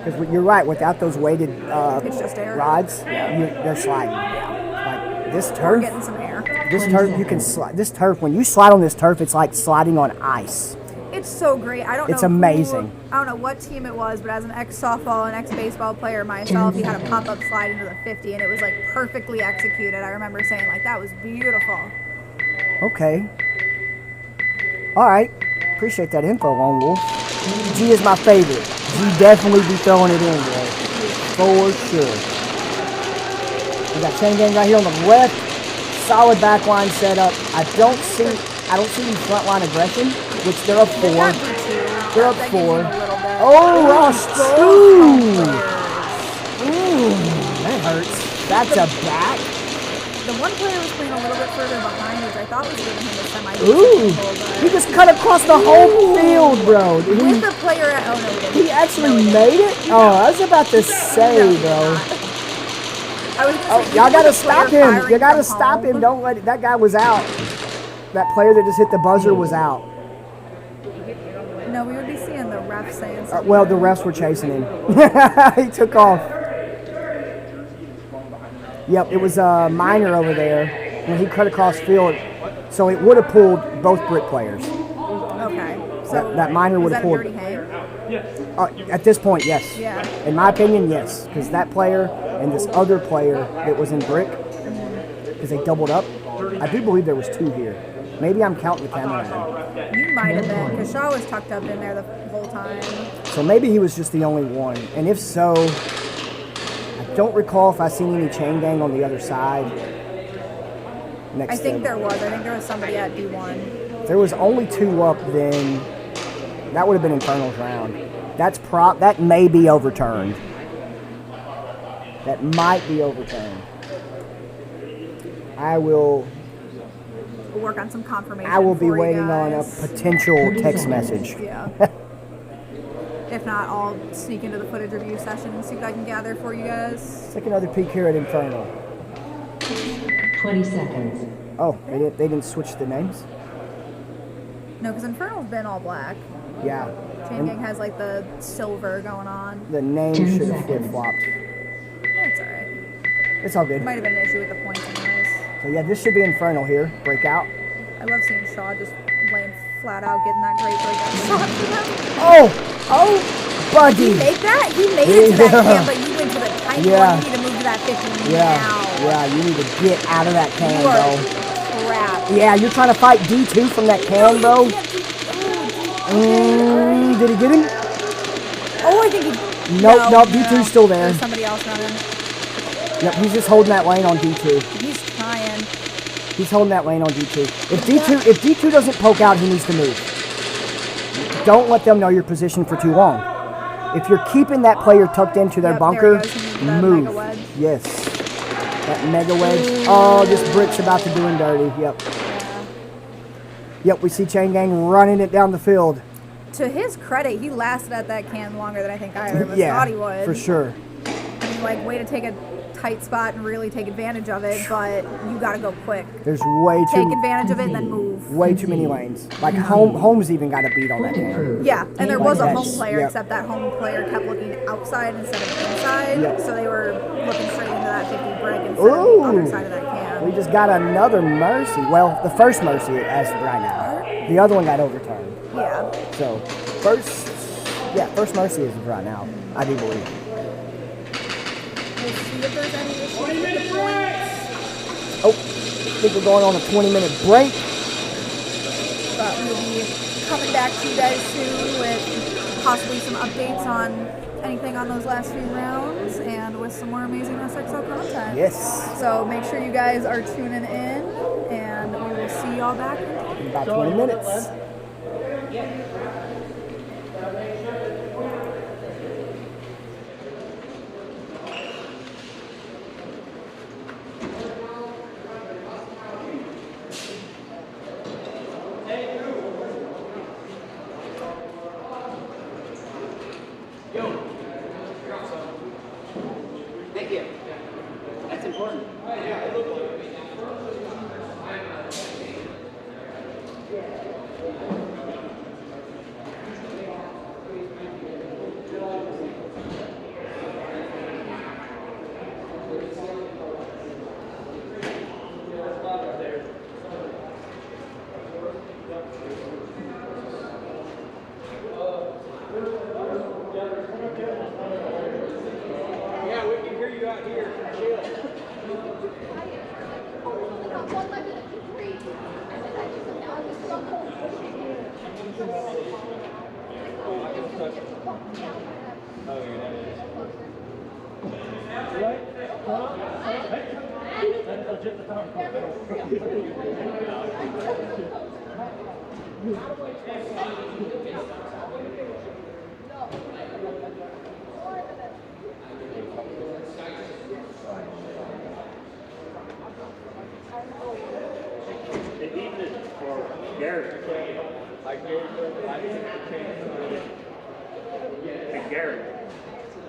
Because you're right, without those weighted It's just air. rods, they're sliding. Like this We're turf, getting some air. this turf, you can slide. This turf, when you slide on this turf, it's like sliding on ice. It's so great. I don't know. It's amazing. I don't know what team it was, but as an ex-softball and ex-baseball player myself, he had a pop-up slide into the 50, and it was like perfectly executed. I remember saying like that was beautiful. Okay. All right. Appreciate that info, Lone Wolf. G is my favorite. G definitely be throwing it in there. For sure. We got Chain Gang right here on the left. Solid backline setup. I don't see any frontline aggression, which they're up 4. They're up 4. Oh, lost 2. Ooh, that hurts. That's a back. The one player was playing a little bit further behind, which I thought was giving him a semi. Ooh, he just cut across the whole field, bro. With the player at, oh no, he didn't. He actually made it? Oh, I was about to say, bro. Y'all gotta stop him. You gotta stop him. Don't let it. That guy was out. That player that just hit the buzzer was out. No, we would be seeing the refs saying something. Well, the refs were chasing him. He took off. Yep, it was a minor over there when he cut across field. So it would have pulled both brick players. Okay. So that minor would have pulled. Was that a dirty hang? At this point, yes. Yeah. In my opinion, yes. Because that player and this other player that was in brick, because they doubled up, I do believe there was 2 here. Maybe I'm counting the camera now. You might have been, because Shaw was tucked up in there the whole time. So maybe he was just the only one. And if so, I don't recall if I seen any chain gang on the other side. I think there was. I think there was somebody at D1. If there was only 2 up, then that would have been Infernal's round. That may be overturned. That might be overturned. We'll work on some confirmation. I will be waiting on a potential text message. Yeah. If not, I'll sneak into the footage review session and see what I can gather for you guys. Take another peek here at Infernal. 20 seconds. Oh, they didn't switch the names? No, because Infernal's been all black. Yeah. Chain Gang has like the silver going on. The name should have flip-flopped. That's alright. It's all good. Might have been an issue with the points anyways. So yeah, this should be Infernal here. Breakout. I love seeing Shaw just laying flat out, getting that great breakout shot for them. Oh, buddy. Did he make that? He made it to that can, but you went to the tight one. You need to move to that 50 now. Yeah, you need to get out of that can, you are bro. Crap. Yeah, you're trying to fight D2 from that can, bro. Did he get him? Oh, I think he... Nope, D2's still there. There's somebody else running. Yep, he's just holding that lane on D2. He's trying. He's holding that lane on D2. If D2 doesn't poke out, he needs to move. Don't let them know your position for too long. If you're keeping that player tucked into their bunker, move. Yes. That mega wedge. Oh, this brick's about to do him dirty. Yep. Yep, we see Chain Gang running it down the field. To his credit, he lasted at that can longer than I think I ever thought he would. For sure. I mean, like, way to take a tight spot and really take advantage of it, but you gotta go quick. There's way too... Take advantage of it and then move. Way too many lanes. Like, Holmes even got a beat on that can. Yeah, and there was a home player, except that home player kept looking outside instead of inside, so they were looking straight into that 50 brick instead of the other side of that can. We just got another mercy. Well, the first mercy as of right now. The other one got overturned. Yeah. So, first mercy is right now, I do believe. We'll see if there's any issues with the points. Oh, I think we're going on a 20-minute break. But we'll be coming back to you guys soon with possibly some updates on anything on those last few rounds and with some more amazing SXL content. Yes. So make sure you guys are tuning in, and we will see y'all back in about 20 minutes. Thank you. That's important. Yeah, we can hear you out here. Chill. They needed it for Garrett. I gave them, I didn't have a chance. Hey, Garrett,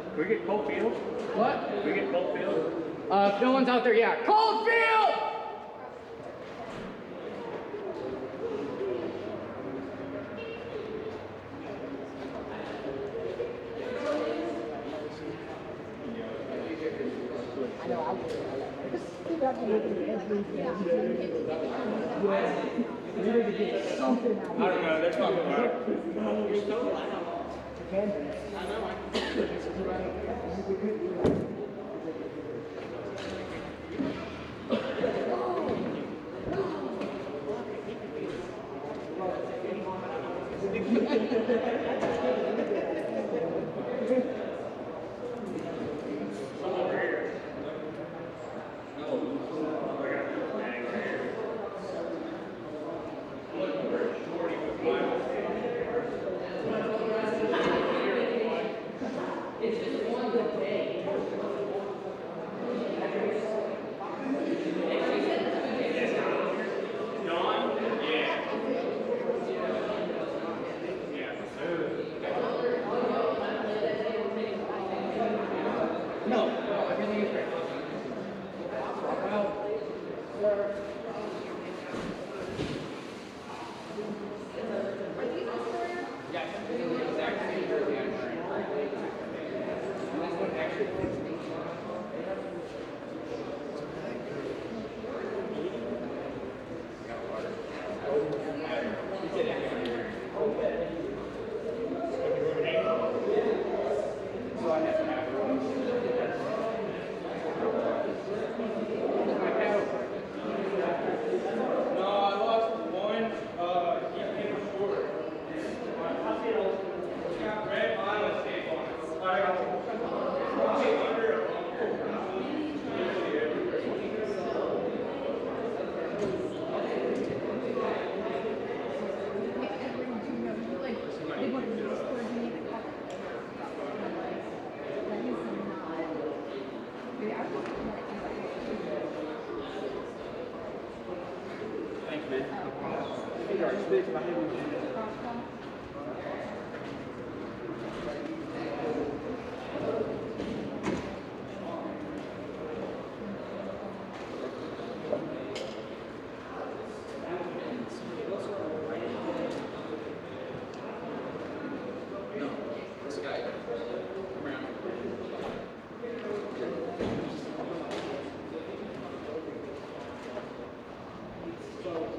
can we get Coldfield? What? Can we get Coldfield? If no one's out there, yeah. Coldfield! I don't know, they're talking about it. You're so loud.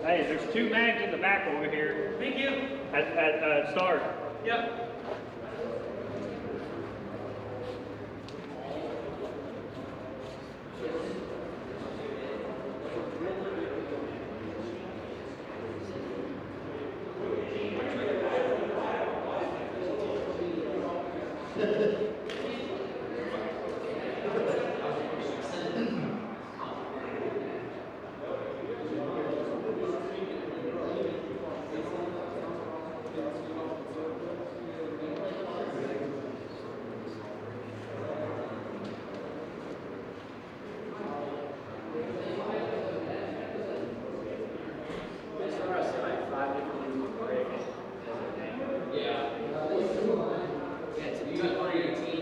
Hey, there's 2 mags in the back over here. Thank you. At start. Yep. Yeah, to be on your team.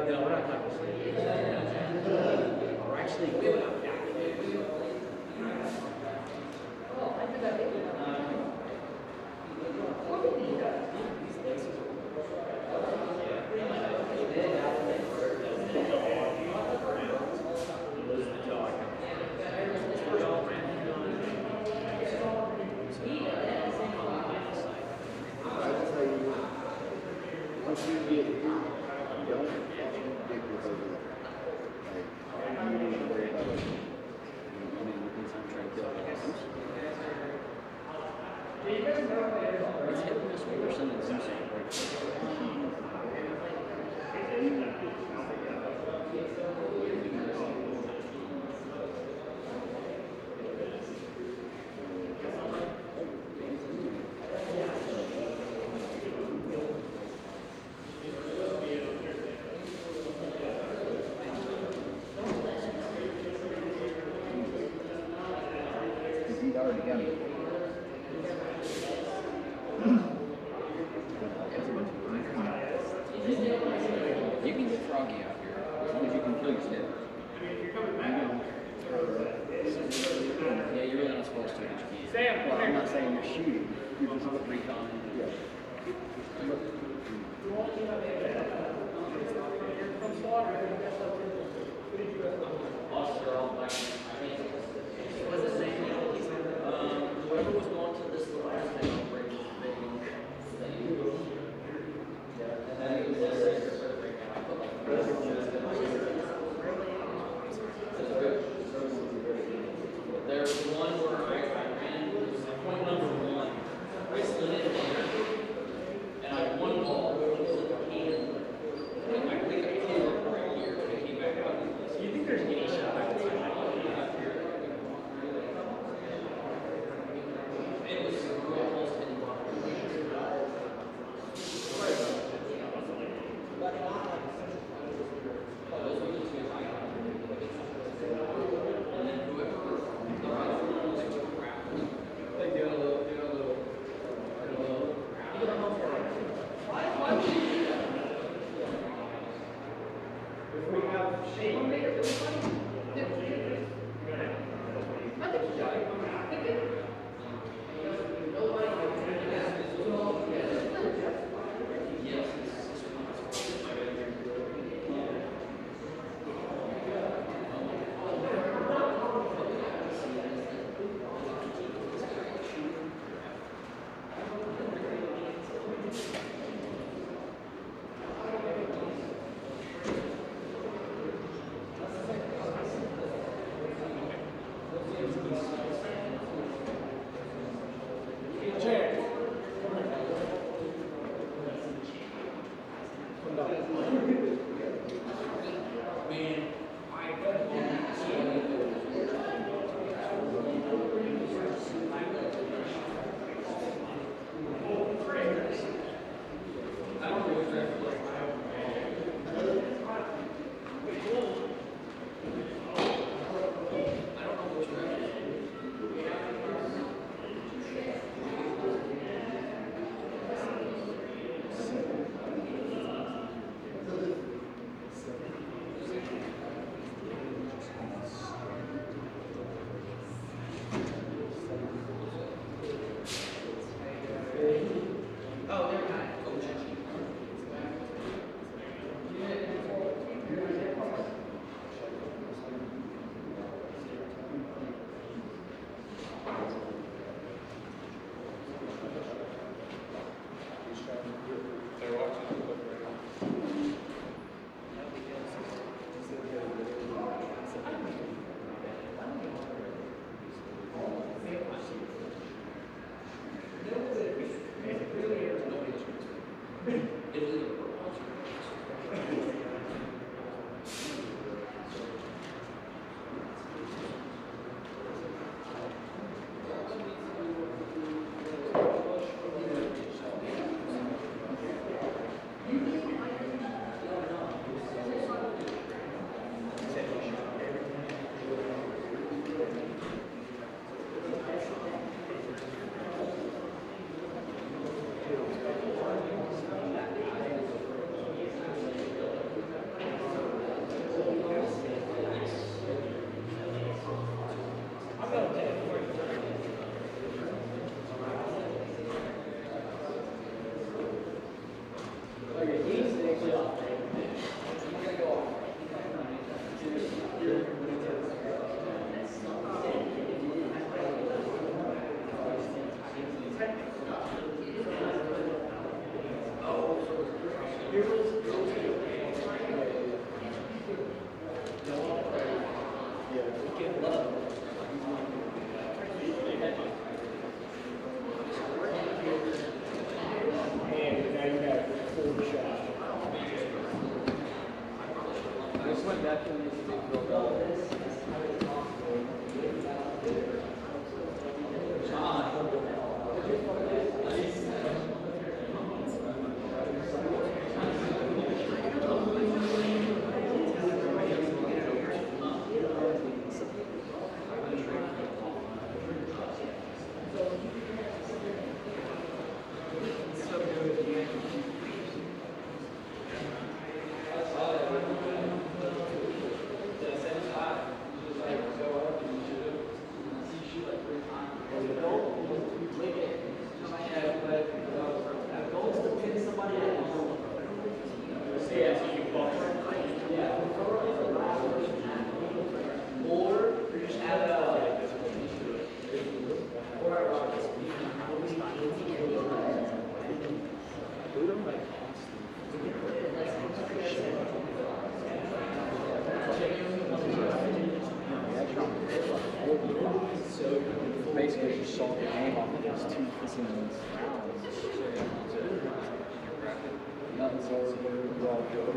No, we're not talking sleep. We're actually going out. You can get froggy out here as long as you can kill your stick. Yeah, you're really not supposed to, but you can. Well, I'm not saying you're shooting. You're just looking Recon. Yeah. Whoever was going to this the last time, I'll break this big There was one where I ran point number one. I stood in there and I won ball. It was like a hand. And I think I came up right here and I came back out. Do you think there's any shot I could find that? It was almost in those were the two I got. And then whoever they do a little. If we have shade. definitely needs to be filled up. Basically, just saw the game off of those two kissing rounds. Nothing's over. We're all good.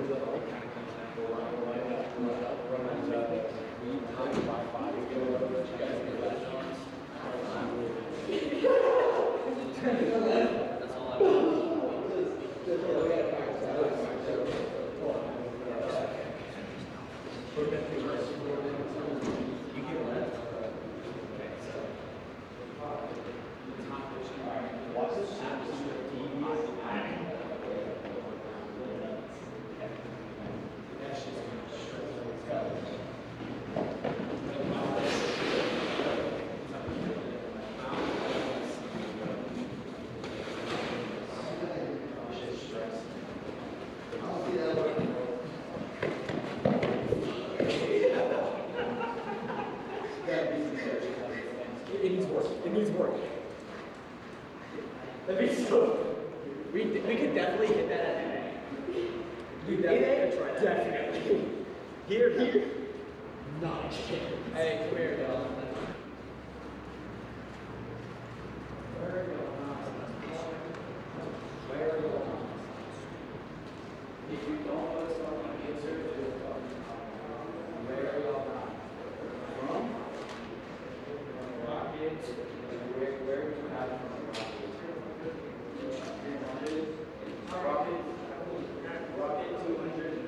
It needs work. It needs work. We could definitely hit that at A. We definitely try that. Definitely. Here. Nice. Hey, come here, y'all. If you don't let us know the answer, where are y'all not? From? Rockets. Where do you have from Rocket 200.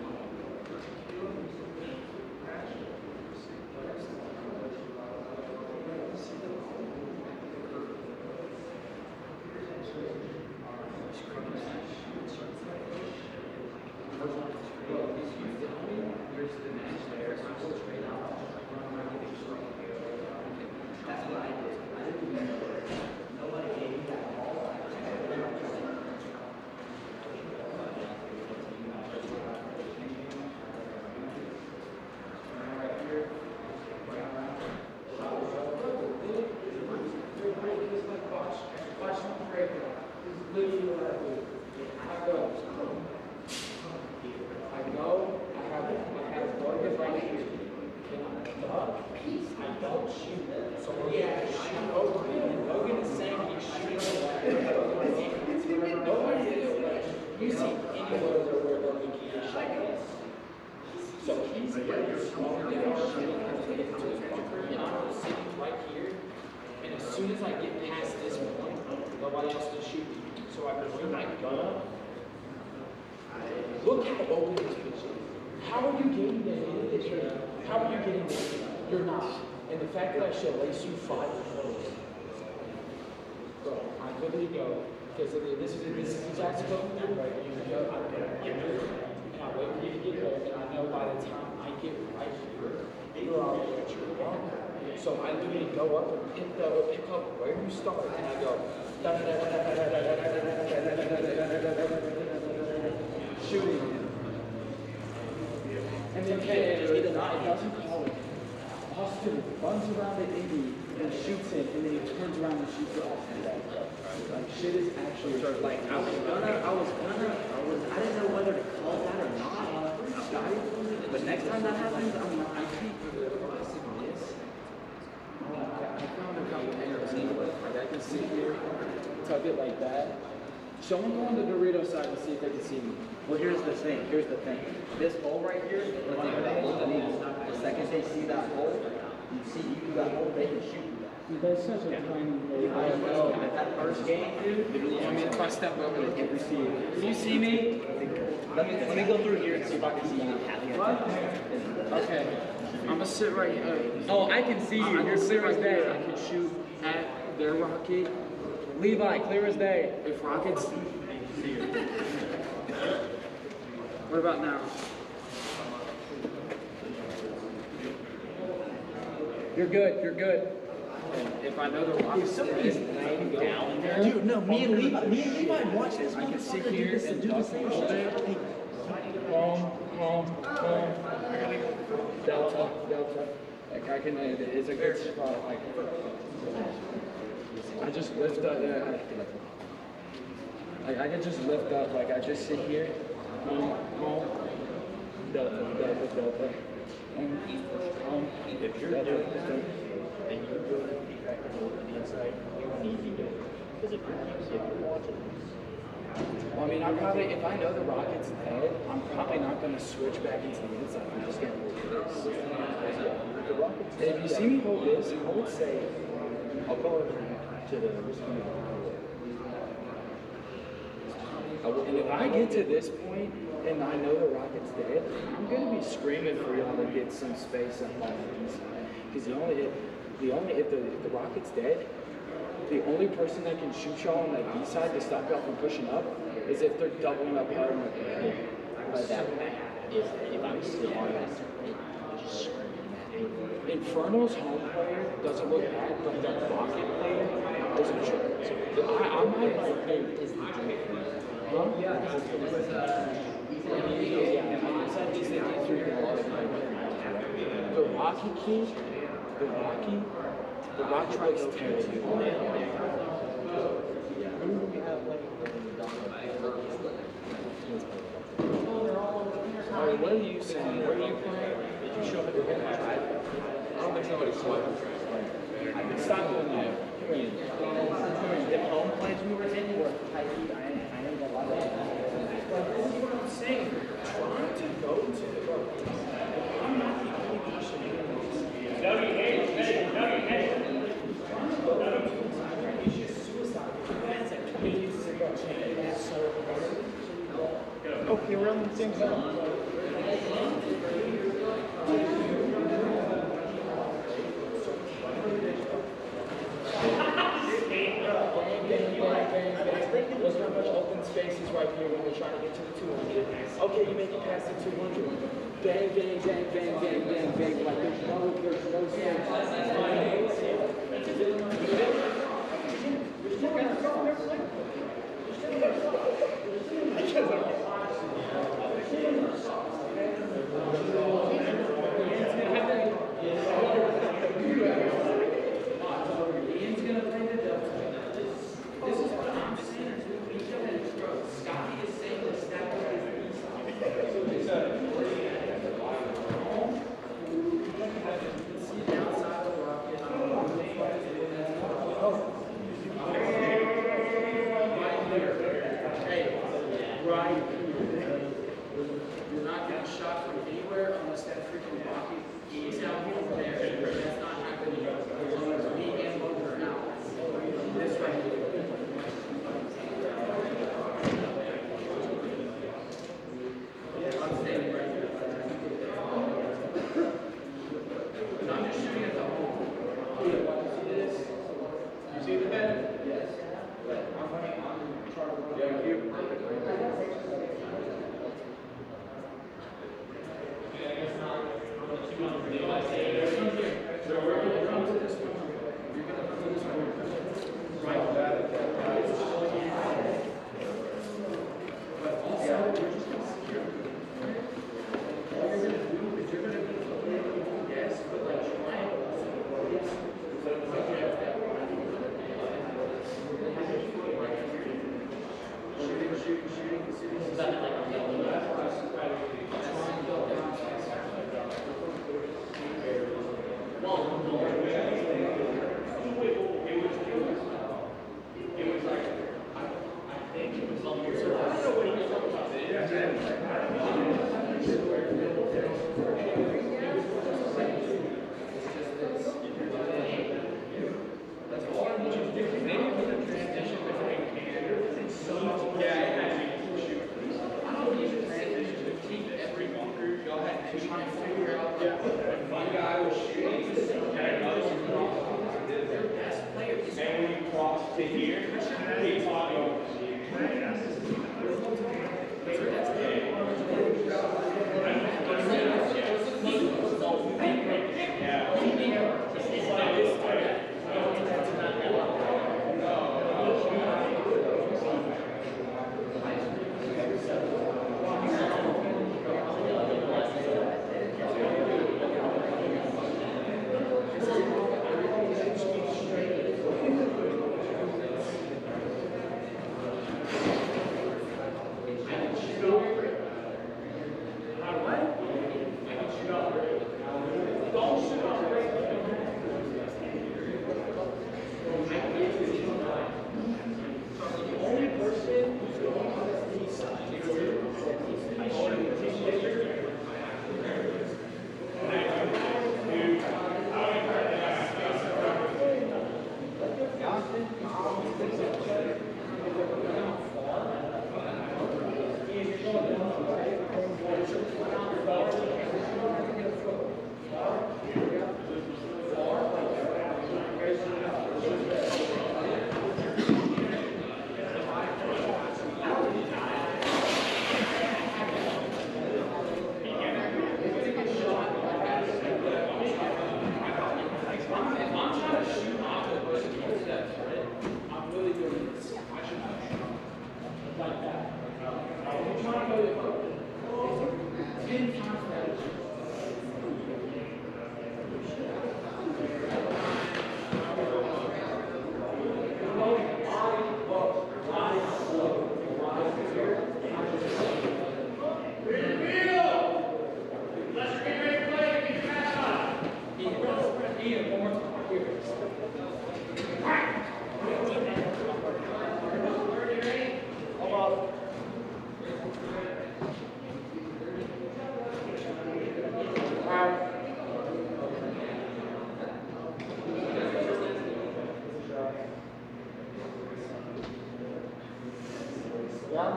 That's what I did. I didn't remember. Nobody gave me that ball. As soon as I get past this point, nobody else can shoot me. So I bring my gun up. Look how open this pitch is. How are you getting there? How are you getting there? You're not. And the fact that I should lace you 5 close. Bro, I literally go, because this is exactly what I'm doing, right? You go, I'm going to get there, and I wait for you to get there, and I know by the time I get right here, you're already at your wrong. So I literally go up and pick up where you start, and I go shooting. And then it doesn't call it. Austin runs around the indie and shoots it, and then he turns around and shoots it off the back. Like shit is actually like I didn't know whether to call that or not. But next time that happens, I can't do it. I found a couple errors anyway. Like I can sit here, tug it like that, Someone go on the Dorito side and see if they can see me. Well, here's the thing. This hole right here, let's think about both of these. The second they see that hole, you see you do that hole, they can shoot you. That's such a tiny I know. At that first game, dude. I mean, if I step over, they can't see you. Can you see me? Let me go through here and see if I can see you. Okay. I'm gonna sit right here. Oh, I can see you. You're clear as day. I can shoot at their rocket. Levi, clear as day. If rockets. What about now? You're good. You're good. If I know the rockets, somebody's laying down there. Dude, no, me and Levi watch this. I can sit here and do the same shit. Home. Delta. Like I can, it's a good spot. Like I just lift up. Like I can just lift up. Like I just sit here. Home. Delta. If you're doing that, then you go to be back on the inside. You need to do it. Because if you're watching this. Well, I mean, if I know the rocket's dead, I'm probably not going to switch back into the inside. I'm just going to hold this. If you see me hold this, I would say, I'll go over to the and if I get to this point and I know the rocket's dead, I'm going to be screaming for y'all to get some space up on the inside. Because if the rocket's dead, the only person that can shoot y'all on that B side to stop y'all from pushing up is if they're doubling up hard on the A. But that if I'm still on that, just screaming at me. Infernal's home player doesn't look bad, but the rocket player doesn't shoot. I might like Is the drink for me? huh? The Rocky Key, the Rocky likes terrible. Alright, what are you saying? Where are you playing? Did you show up at the game? I don't think somebody saw it. Stop doing that. Come here. The home plays we were in were tight. I ain't gonna lie. This is what I'm saying. Trying to go to the road. I'm not the only person who knows. It's just suicide. That's a community situation. That's so hard. Okay, we're on the same side. There's not much open spaces right here when we're trying to get to the 200. Okay, you make it past the 200. Bang, bang, bang, bang, bang, bang, bang. Like there's no space.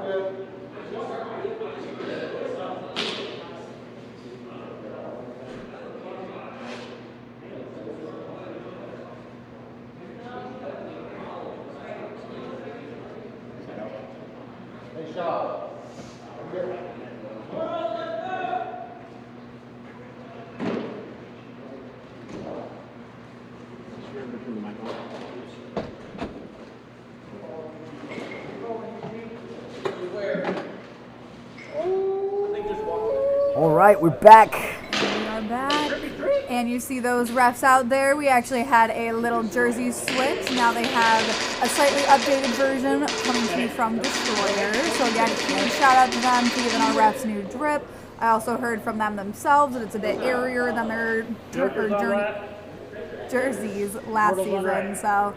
Hey, Shaw. All right, we're back. We are back. And you see those refs out there. We actually had a little jersey switch. Now they have a slightly updated version coming to you from Destroyer. So again, huge shout out to them for giving our refs new drip. I also heard from them themselves that it's a bit airier than their jerseys last season. So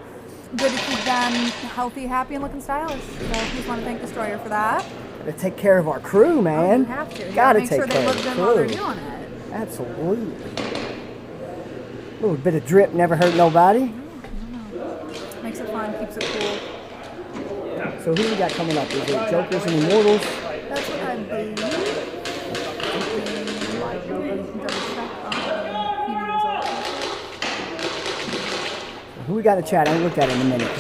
good to keep them healthy, happy, and looking stylish. So I just want to thank Destroyer for that. To take care of our crew, man. Oh, you have to. You Gotta make take sure care they look of the good while they're crew. doing it. Absolutely. A little bit of drip never hurt nobody. Makes it fun, keeps it cool. So who we got coming up? Is it Jokers and Immortals? That's what I believe. Who we got in the chat? I haven't looked at it in a minute.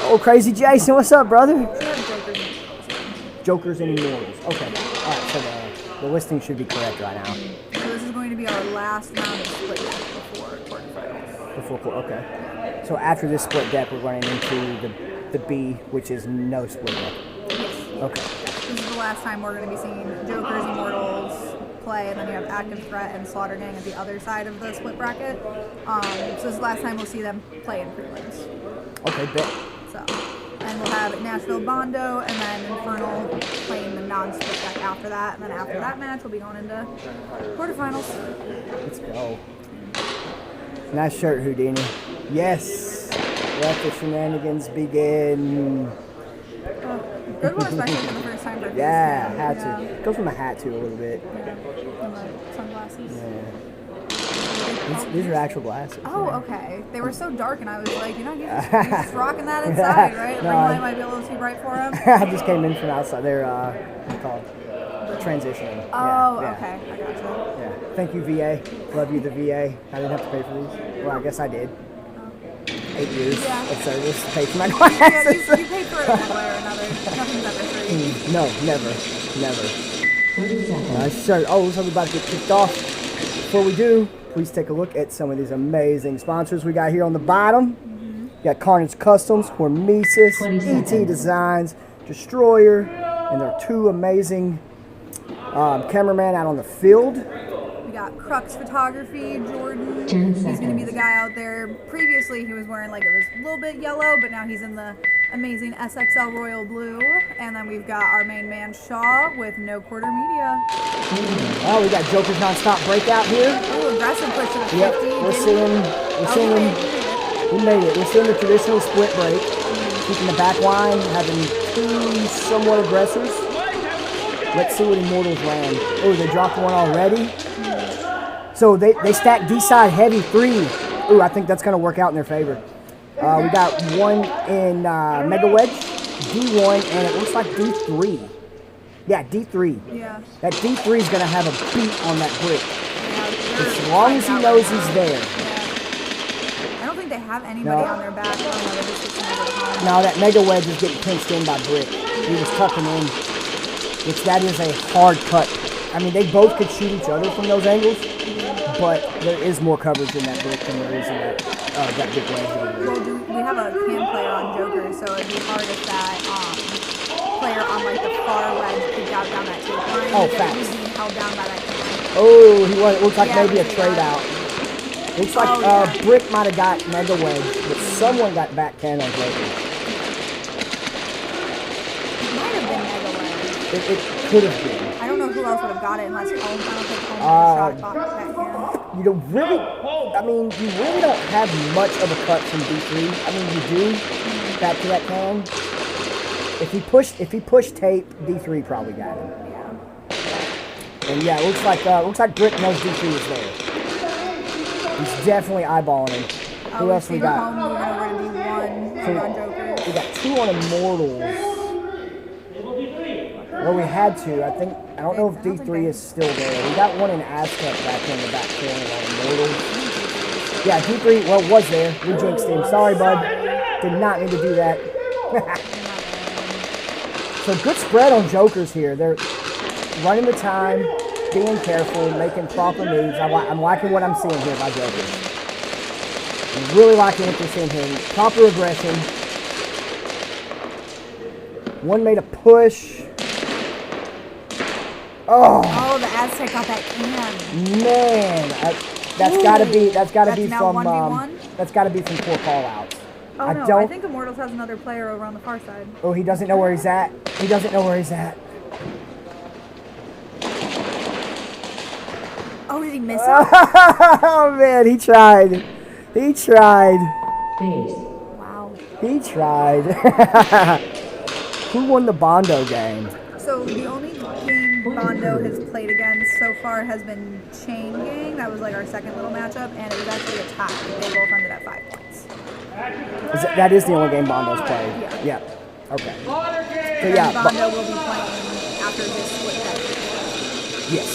Oh, Crazy Jason, what's up, brother? Jokers and Immortals. Okay. All right, so the listing should be correct right now. So this is going to be our last round of split deck before quarterfinals. Okay. So after this split deck, we're running into the B, which is no split deck. Yes. Okay. This is the last time we're going to be seeing Jokers, Immortals play, and then you have Active Threat and Slaughter Gang at the other side of the split bracket. So this is the last time we'll see them play in prelims. Okay, bet. So, and we'll have Nashville Bondo and then Infernal playing the non-split deck after that. And then after that match, we'll be going into quarterfinals. Let's go. Nice shirt, Houdini. Yes. Let the shenanigans begin. Good one, especially for the first time for Yeah, had to. Goes with my hat too a little bit. And the sunglasses. Yeah. These are actual glasses. Oh, okay. They were so dark, and I was like, you're just rocking that inside, right? The ring light might be a little too bright for him. I just came in from outside. They're what's it called? Transitioning. Oh, yeah. okay. I gotcha. Yeah. Thank you, VA. Love you, the VA. I didn't have to pay for these. Well, I guess I did. 8 years of service to pay for my glasses. Yeah, you paid for it one way or another. Nothing's ever free. No, never. Nice shirt. Oh, looks like we're about to get kicked off. Before we do, please take a look at some of these amazing sponsors we got here on the bottom. We got Carnage Customs, Hormesis, ET Designs, Destroyer, and their two amazing cameramen out on the field. We got Crux Photography, Jordan. He's going to be the guy out there. Previously, he was wearing like it was a little bit yellow, but now he's in the amazing SXL Royal Blue. And then we've got our main man Shaw with No Quarter Media. Oh, we got Joker's Nonstop Breakout here. Ooh, aggressive push to the 50. Yep, we're seeing we made it. We're seeing the traditional split break, keeping the back line, having two somewhat aggressors. Let's see what Immortals land. Oh, they dropped one already. So they stacked D-side heavy 3. Ooh, I think that's going to work out in their favor. We got one in Mega Wedge, D1, and it looks like D3. Yeah, D3. Yeah. That D3 is going to have a beat on that brick. As long as he knows he's there. Yeah. I don't think they have anybody on their back. No, that Mega Wedge is getting pinched in by brick. He was tucking in. That is a hard cut. I mean, they both could shoot each other from those angles, but there is more coverage in that brick than there is in that big wedge. Well, we have a cam player on Joker, so it'd be hard if that player on like the far wedge could out down that tape line. Oh, facts. He's being held down by that tape. Oh, he was. It looks like maybe a trade out. Looks like Brick might have got Mega Wedge, but someone got back 10 on Joker. It might have been Mega Wedge. It could have been. I don't know who else would have got it unless Holmes. I don't think Holmes shot back cam. You don't really. I mean, you really don't have much of a cut from D3. I mean, you do back to that can. If he pushed tape, D3 probably got him. Yeah. And yeah, it looks like Brick knows D3 is there. He's definitely eyeballing him. Who else we got? Moving over to D1 on Joker. We got 2 on Immortals. Well, we had to. I don't know if D3 is still there. We got one in Aztec back in the back corner on Immortals. Yeah, D3, well, was there. We jinxed him. Sorry, bud. Did not mean to do that. So good spread on Jokers here. They're running the time, being careful, making proper moves. I'm liking what I'm seeing here by Jokers. I'm really liking what they're seeing here. Proper aggression. One made a push. Oh, the Aztec got that can. Man, that's gotta be now from 1v1? that's gotta be from poor call outs. Oh I no, don't. I think Immortals has another player over on the far side. Oh, he doesn't know where he's at. He doesn't know where he's at. Oh, did he miss it? Oh man, he tried. He tried. Base. Wow. He tried. Who won the Bondo game? So the only game Bondo has played against so far has been Chain Gang. That was like our second little matchup, and it was actually a tie. They both ended at 5 points. That is the only game Bondo's played? Yeah. Okay. So And Bondo will be playing after this split deck. Yes.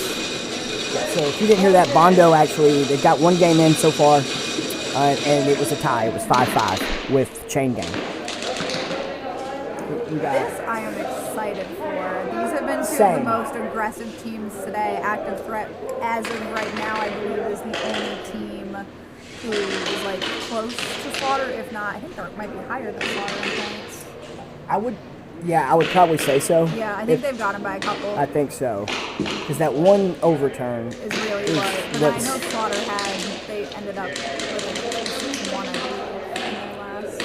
Yeah, so if you didn't hear that, Bondo actually, they've got one game in so far, and it was a tie. It was 5-5 with Chain Gang. This I am excited for. These have been two of the most aggressive teams today. Active Threat, as of right now, I believe is the only team who is like close to Slaughter. If not, I think they might be higher than Slaughter in points. I would probably say so. Yeah, I think they've got him by a couple. I think so. Because that one overturn is really what. But I know Slaughter they ended up with one, I believe, in their last.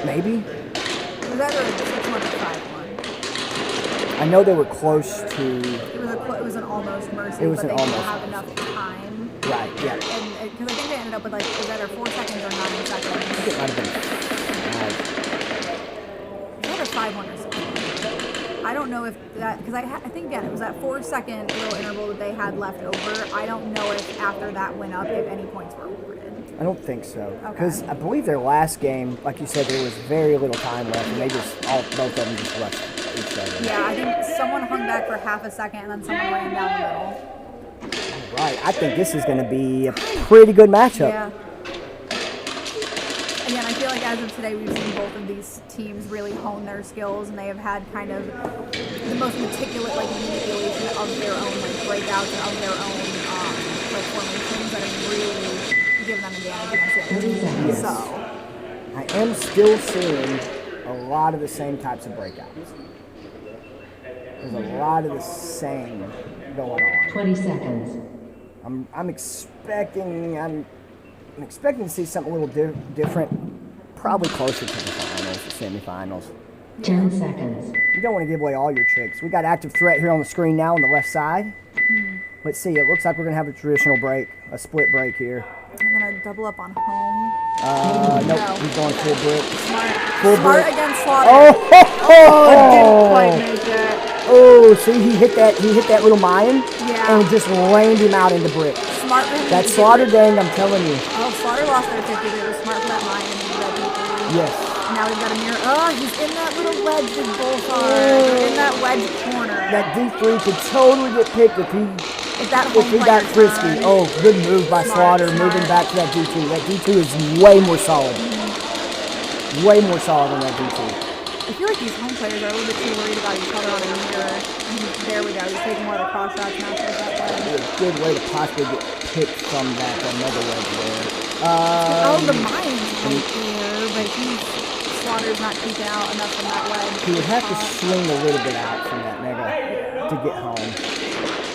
Maybe? It was either a 6-1 or 5-1. I know they were close to. It was an almost mercy, it was but an they almost didn't have enough time. Right, yeah. And because I think they ended up with like, it was either 4 seconds or 9 seconds. I think it might have been. It was either 5-1 or 6-1. I don't know if that, because I think again, it was that 4-second little interval that they had left over. I don't know if after that went up, if any points were awarded. I don't think so. Because I believe their last game, like you said, there was very little time left, and they both of them just left each other. Yeah, I think someone hung back for half a second, and then someone ran down the middle. All right, I think this is going to be a pretty good matchup. Yeah. Again, I feel like as of today, we've seen both of these teams really hone their skills, and they have had kind of the most meticulous manipulation of their own breakouts and of their own formations that have really given them advantage against the other team. Yes. So I am still seeing a lot of the same types of breakouts. There's a lot of the same going on. 20 seconds. I'm expecting to see something a little different, probably closer to the finals, the semifinals. 10 seconds. You don't want to give away all your tricks. We got Active Threat here on the screen now on the left side. Let's see, it looks like we're going to have a traditional break, a split break here. I'm going to double up on home. Nope, he's going full brick. Smart against Slaughter. Didn't quite make it. Oh, see, he hit that little Mayan and just rained him out into brick. Smart for him. That Slaughter gang, I'm telling you. Oh, Slaughter lost their 50, but it was smart for that Mayan and that D3. Yes. And now we've got a mirror. Oh, he's in that little wedge with both arms. In that wedge corner. That D3 could totally get picked if he got frisky. Oh, good move by Slaughter, moving back to that D2. That D2 is way more solid. Way more solid than that D2. I feel like these home players are a little bit too worried about each other on a mirror. And there we go. He's taking more of the cross shots now. That would be a good way to possibly get picked from that another wedge there. The Mayan's right there, but Slaughter's not keeping out enough from that wedge. He would have to swing a little bit out from that mega to get home.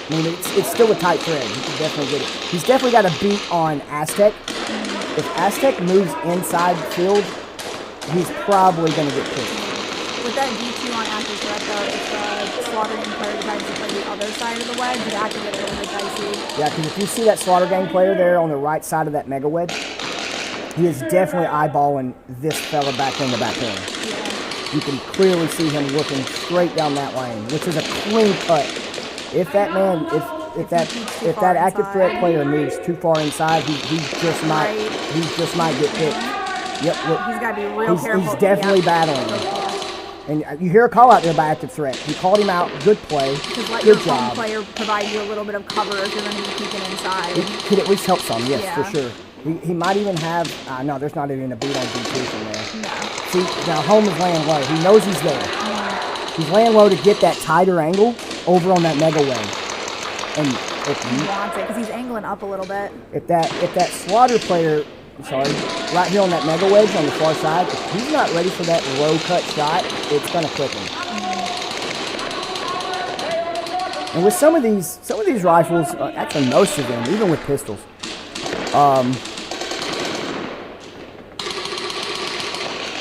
I mean, it's still a tight thread. He can definitely get it. He's definitely got a beat on Aztec. If Aztec moves inside the field, he's probably going to get picked. With that D2 on Active Threat, though, if the Slaughter Gang player decides to play the other side of the wedge, it activates a little bit dicey. Yeah, because if you see that Slaughter Gang player there on the right side of that mega wedge, he is definitely eyeballing this fella back in the back end. Yeah. You can clearly see him looking straight down that lane, which is a clean cut. If that man, if that Active Threat player moves too far inside, he just might get picked. Yep, look. He's got to be real careful. He's definitely battling. And you hear a call out there by Active Threat. He called him out. Good play. Just let your Good home job. player provide you a little bit of cover if you're going to be peeking inside. It could at least help some, yes, Yeah. for sure. He might even have, no, there's not even a beat on D2 from there. No. See, now home is laying low. He knows he's there. He's laying low to get that tighter angle over on that mega wave. And if He wants it because he's angling up a little bit. If that slaughter player, right here on that mega wedge on the far side, if he's not ready for that low cut shot, it's gonna clip him. And with some of these rifles, actually most of them, even with pistols,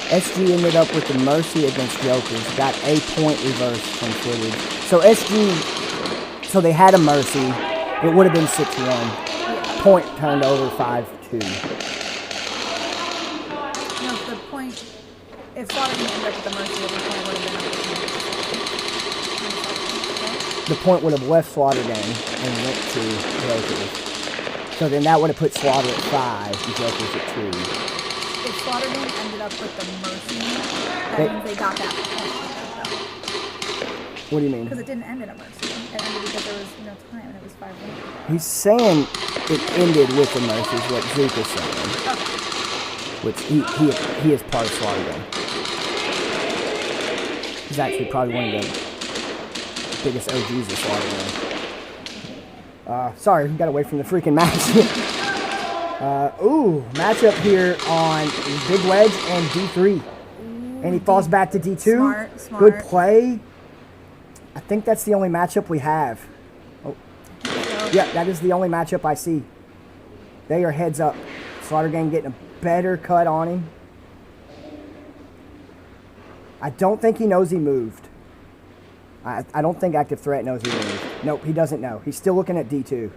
SG ended up with the mercy against Jokers, got a point reversed from footage. So SG, so they had a mercy. It would have been 6-1. Point turned over 5-2. No, the point, if Slaughter didn't end up with the mercy, the point would have been The point would have left Slaughter Gang and went to Jokers. So then that would have put Slaughter at 5 and Jokers at 2. If Slaughter didn't ended up with the mercy, that means they got that point. What do you mean? Because it didn't end in a mercy. It ended because there was no time and it was 5-1. He's saying it ended with the mercy is what Zuka's saying. Okay. Which he is part of Slaughter Gang. He's actually probably one of the biggest OGs of Slaughter Gang. Sorry, we got away from the freaking match. Matchup here on Big Wedge and D3. And he falls back to D2. Smart. Good play. I think that's the only matchup we have. Oh. Yeah, that is the only matchup I see. They are heads up. Slaughter Gang getting a better cut on him. I don't think he knows he moved. I don't think Active Threat knows he moved. Nope, he doesn't know. He's still looking at D2.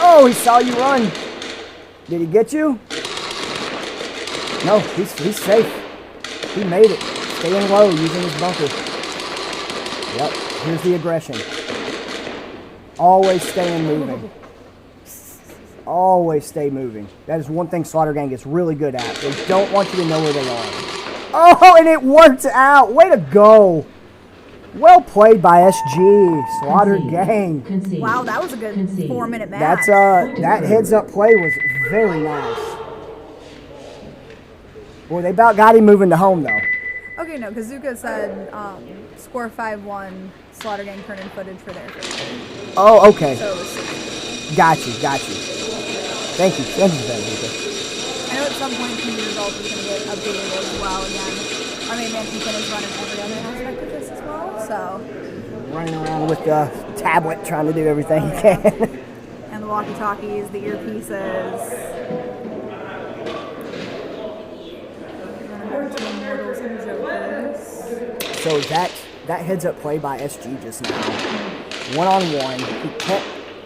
Oh, he saw you run. Did he get you? No, he's safe. He made it. Staying low, using his bunker. Yep, here's the aggression. Always staying moving. Always stay moving. That is one thing Slaughter Gang is really good at. They don't want you to know where they are. Oh, and it worked out. Way to go. Well played by SG. Slaughter Gang. Wow, that was a good 4-minute match. That heads-up play was very nice. Boy, they about got him moving to home, though. Okay, no, because Zuka said score 5-1, Slaughter Gang turned in footage for their first. Oh, okay. So it was 6. Got you. Thank you for that, Zuka. I know at some point the results is going to get updated as well again. Our main man Ethan is running every other aspect of this as well, so. Running around with the tablet trying to do everything he can. And the walkie-talkies, the earpieces. Immortals and Jokers. So that heads-up play by SG just now. One-on-one. He kept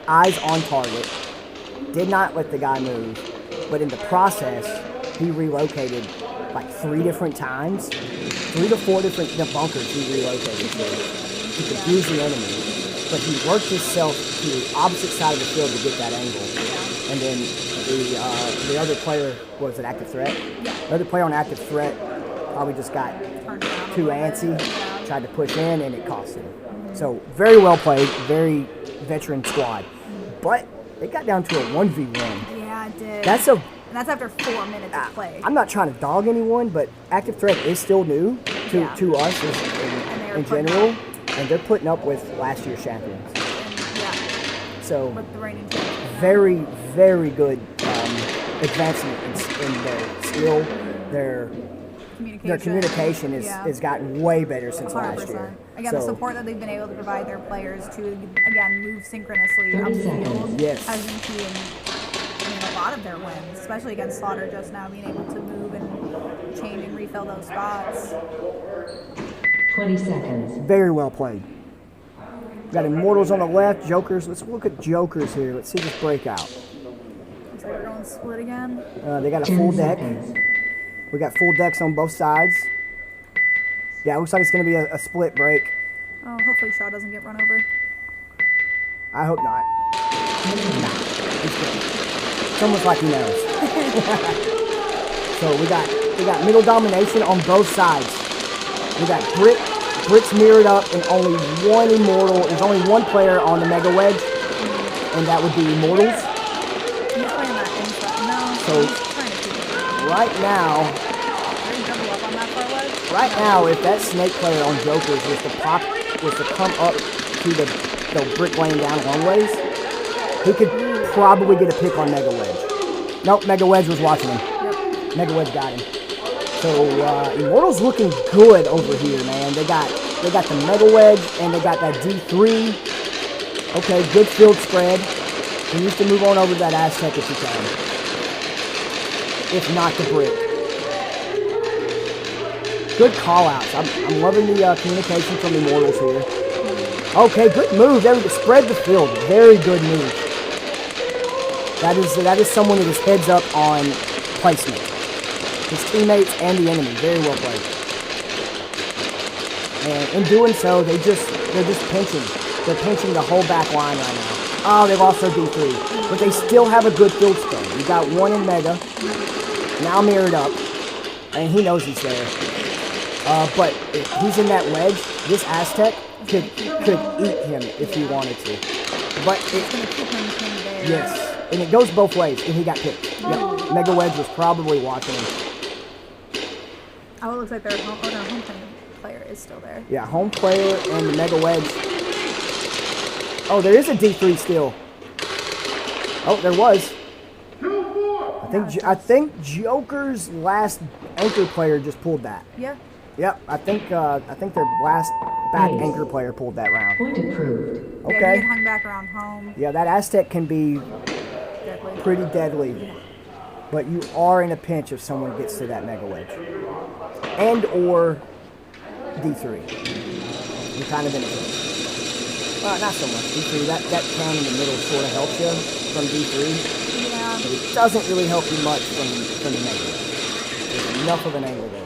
eyes on target. Did not let the guy move. But in the process, he relocated like 3 different times. 3 to 4 different bunkers he relocated to confuse the enemy. But he worked himself to the opposite side of the field to get that angle. And then the other player, was it Active Threat? The other player on Active Threat probably just got too antsy, tried to push in, and it cost him. So very well played, very veteran squad. But it got down to a 1v1. Yeah, it did. That's after 4 minutes of play. I'm not trying to dog anyone, but Active Threat is still new to us in general, and they're putting up with last year's champions. So with the reigning champions. Very, very good advancement in their skill. Their communication has gotten way better since 100%. last year. Again, the support that they've been able to provide their players to, again, move synchronously up the field has been key in a lot of their wins, especially against Slaughter just now, being able to move and change and refill those spots. 20 seconds. Very well played. We've got Immortals on the left, Jokers. Let's look at Jokers here. Let's see this breakout. Looks like we're going split again. They got a full deck. We got full decks on both sides. Yeah, it looks like it's going to be a split break. Oh, hopefully Shaw doesn't get run over. I hope not. It's almost like he knows. So we got They got middle domination on both sides. We got Brick's mirrored up, and only one Immortal. There's only one player on the Mega Wedge, and that would be Immortals. He's playing that inside. No, So he's trying to keep it. right now, Are you double up on that far wedge? right now, if that Snake player on Jokers was to come up to the Brick laying down long ways, he could probably get a pick on Mega Wedge. Nope, Mega Wedge was watching him. Yep. Mega Wedge got him. So Immortals looking good over here, man. They got the Mega Wedge and they got that D3. Okay, good field spread. He needs to move on over to that Aztec if he can. If not the Brick. Good call-outs. I'm loving the communication from Immortals here. Okay, good move. There we go. Spread the field. Very good move. That is someone that is heads up on placement. His teammates and the enemy. Very well played. And in doing so, they're just pinching. They're pinching the whole back line right now. Oh, they've also D3. But they still have a good field spread. We got one in Mega. Now mirrored up. And he knows he's there. But if he's in that wedge, this Aztec could eat him if he wanted to. But yes. And it goes both ways, and he got picked. Yep. Mega Wedge was probably watching him. Oh, it looks like their home player is still there. Yeah, home player and the Mega Wedge. Oh, there is a D3 still. Oh, there was. I think Joker's last anchor player just pulled that. Yeah. Yep, I think their last back anchor player pulled that round. Point approved. Okay. Yeah, he had hung back around home. Yeah, that Aztec can be pretty deadly. But you are in a pinch if someone gets to that Mega Wedge. And or D3. You're kind of in a pinch. Not so much. D3, that can in the middle sort of helps you from D3. Yeah. But it doesn't really help you much from the Mega Wedge. There's enough of an angle there.